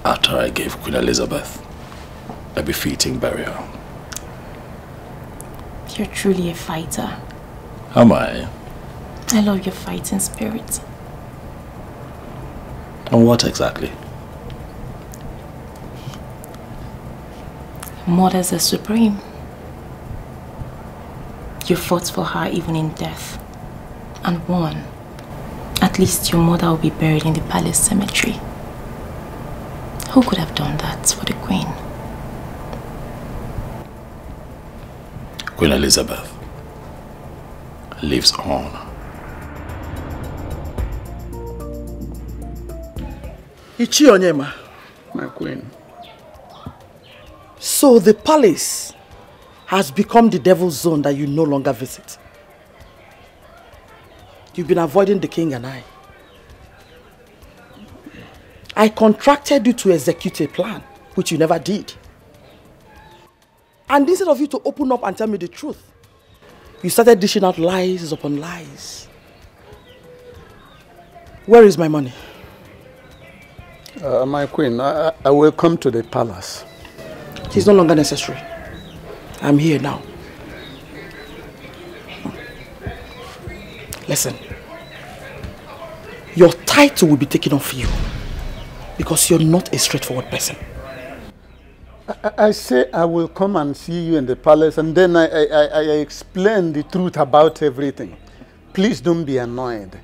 After I gave Queen Elizabeth a befitting burial. You're truly a fighter. Am I? I love your fighting spirit. And what exactly? Mothers are supreme. You fought for her even in death. And won. At least your mother will be buried in the palace cemetery. Who could have done that for the queen? Queen Elizabeth lives on. Ichi Onyema. My queen. So the palace has become the devil's zone that you no longer visit. You've been avoiding the king and I. I contracted you to execute a plan, which you never did. And instead of you to open up and tell me the truth, you started dishing out lies upon lies. Where is my money? My queen, I will come to the palace. It's no longer necessary. I'm here now. Listen. Your title will be taken off you because you're not a straightforward person. I say I will come and see you in the palace and then I explain the truth about everything. Please don't be annoyed.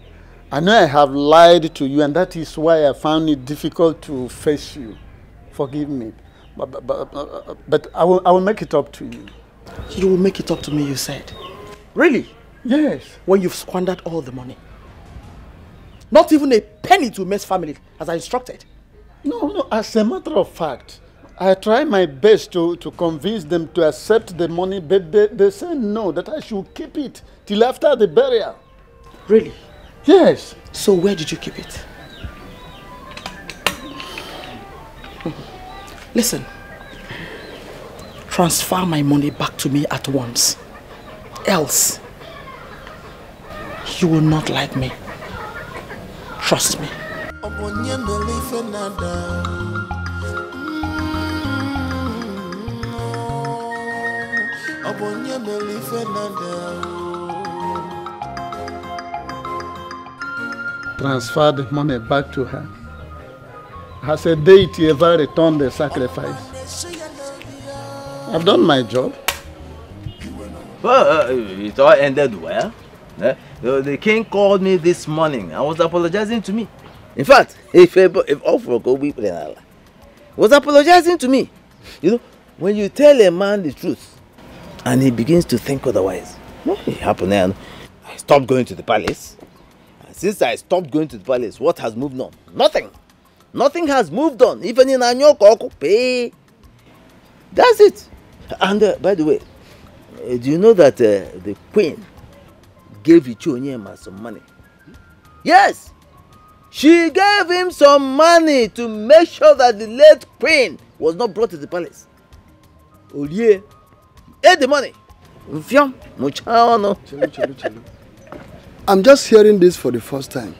I know I have lied to you and that is why I found it difficult to face you. Forgive me. But I will make it up to you. You will make it up to me, you said? Really? Yes. When you've squandered all the money. Not even a penny to May's family as I instructed. No, as a matter of fact, I try my best to convince them to accept the money, but they say no, that I should keep it till after the burial. Really? Yes. So where did you keep it? Listen, transfer my money back to me at once. Else, you will not like me. Trust me. Transfer the money back to her. Has a deity ever returned the sacrifice? I've done my job. Well, it all ended well. The king called me this morning and was apologizing to me. In fact, if all for Okoli was apologizing to me. You know, when you tell a man the truth and he begins to think otherwise, it happened and I stopped going to the palace. And since I stopped going to the palace, what has moved on? Nothing. Nothing has moved on. Even in Anyoko, pay. That's it. And by the way, do you know that the queen gave Ichonyema some money. Yes! She gave him some money to make sure that the late queen was not brought to the palace. Olie ate the money. I'm just hearing this for the first time.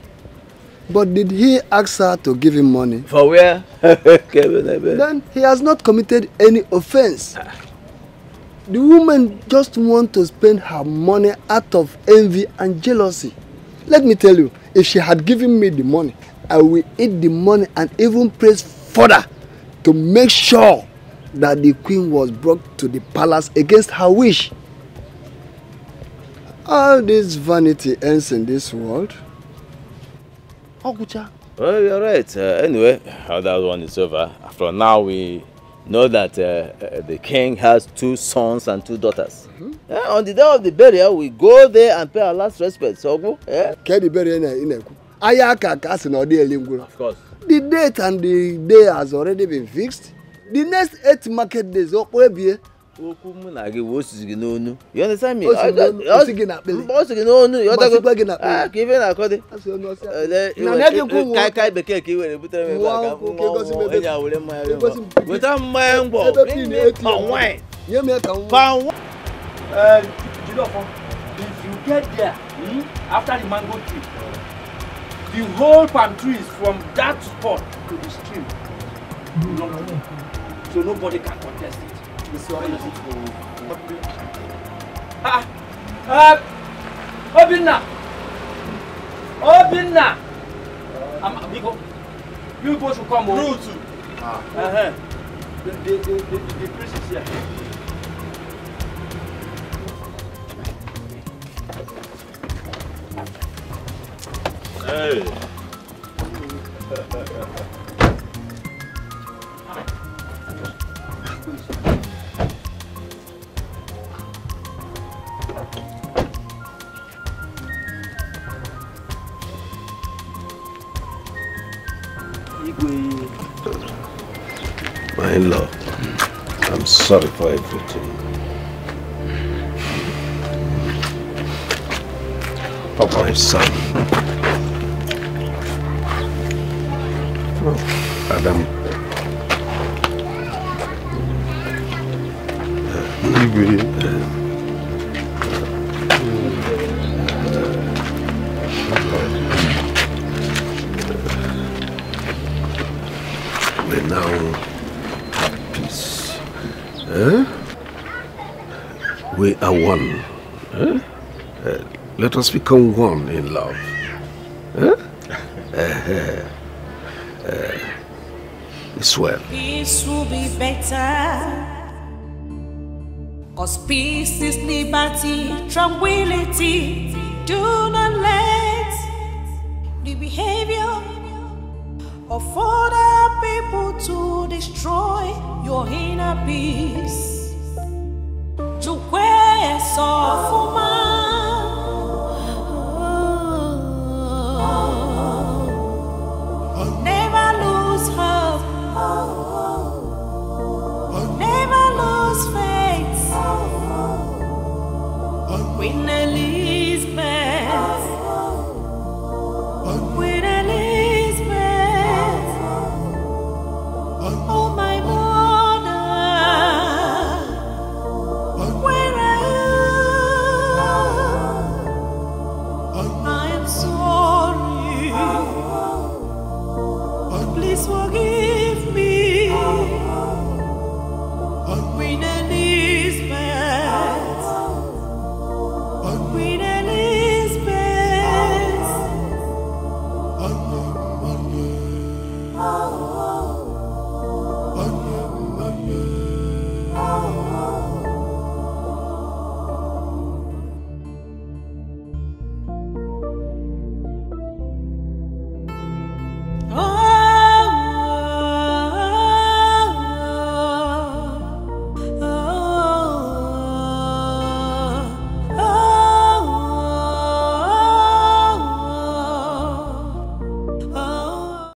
But did he ask her to give him money? For where? Then he has not committed any offense. The woman just wants to spend her money out of envy and jealousy. Let me tell you, if she had given me the money, I will eat the money and even press further to make sure that the queen was brought to the palace against her wish. All this vanity ends in this world. Well, you're right. Anyway, that one is over. After now, we know that the king has 2 sons and 2 daughters. On the day of the burial, we go there and pay our last respect. So go. Of course. The date and the day has already been fixed. The next 8 market days, you understand me? If you get there after the mango tree, the whole palm tree is from that spot to the stream. So nobody can contest it. Obinna! You go to come over. The priest is here. Hey. My in-law, I'm sorry for everything. Papa, my son. Adam. We now have peace. We are one. Let us become one in love. It's well. Peace will be better. Cause peace is liberty, tranquility. Do not let the behavior of other people to destroy your inner peace. Never lose hope. Never lose faith. Queen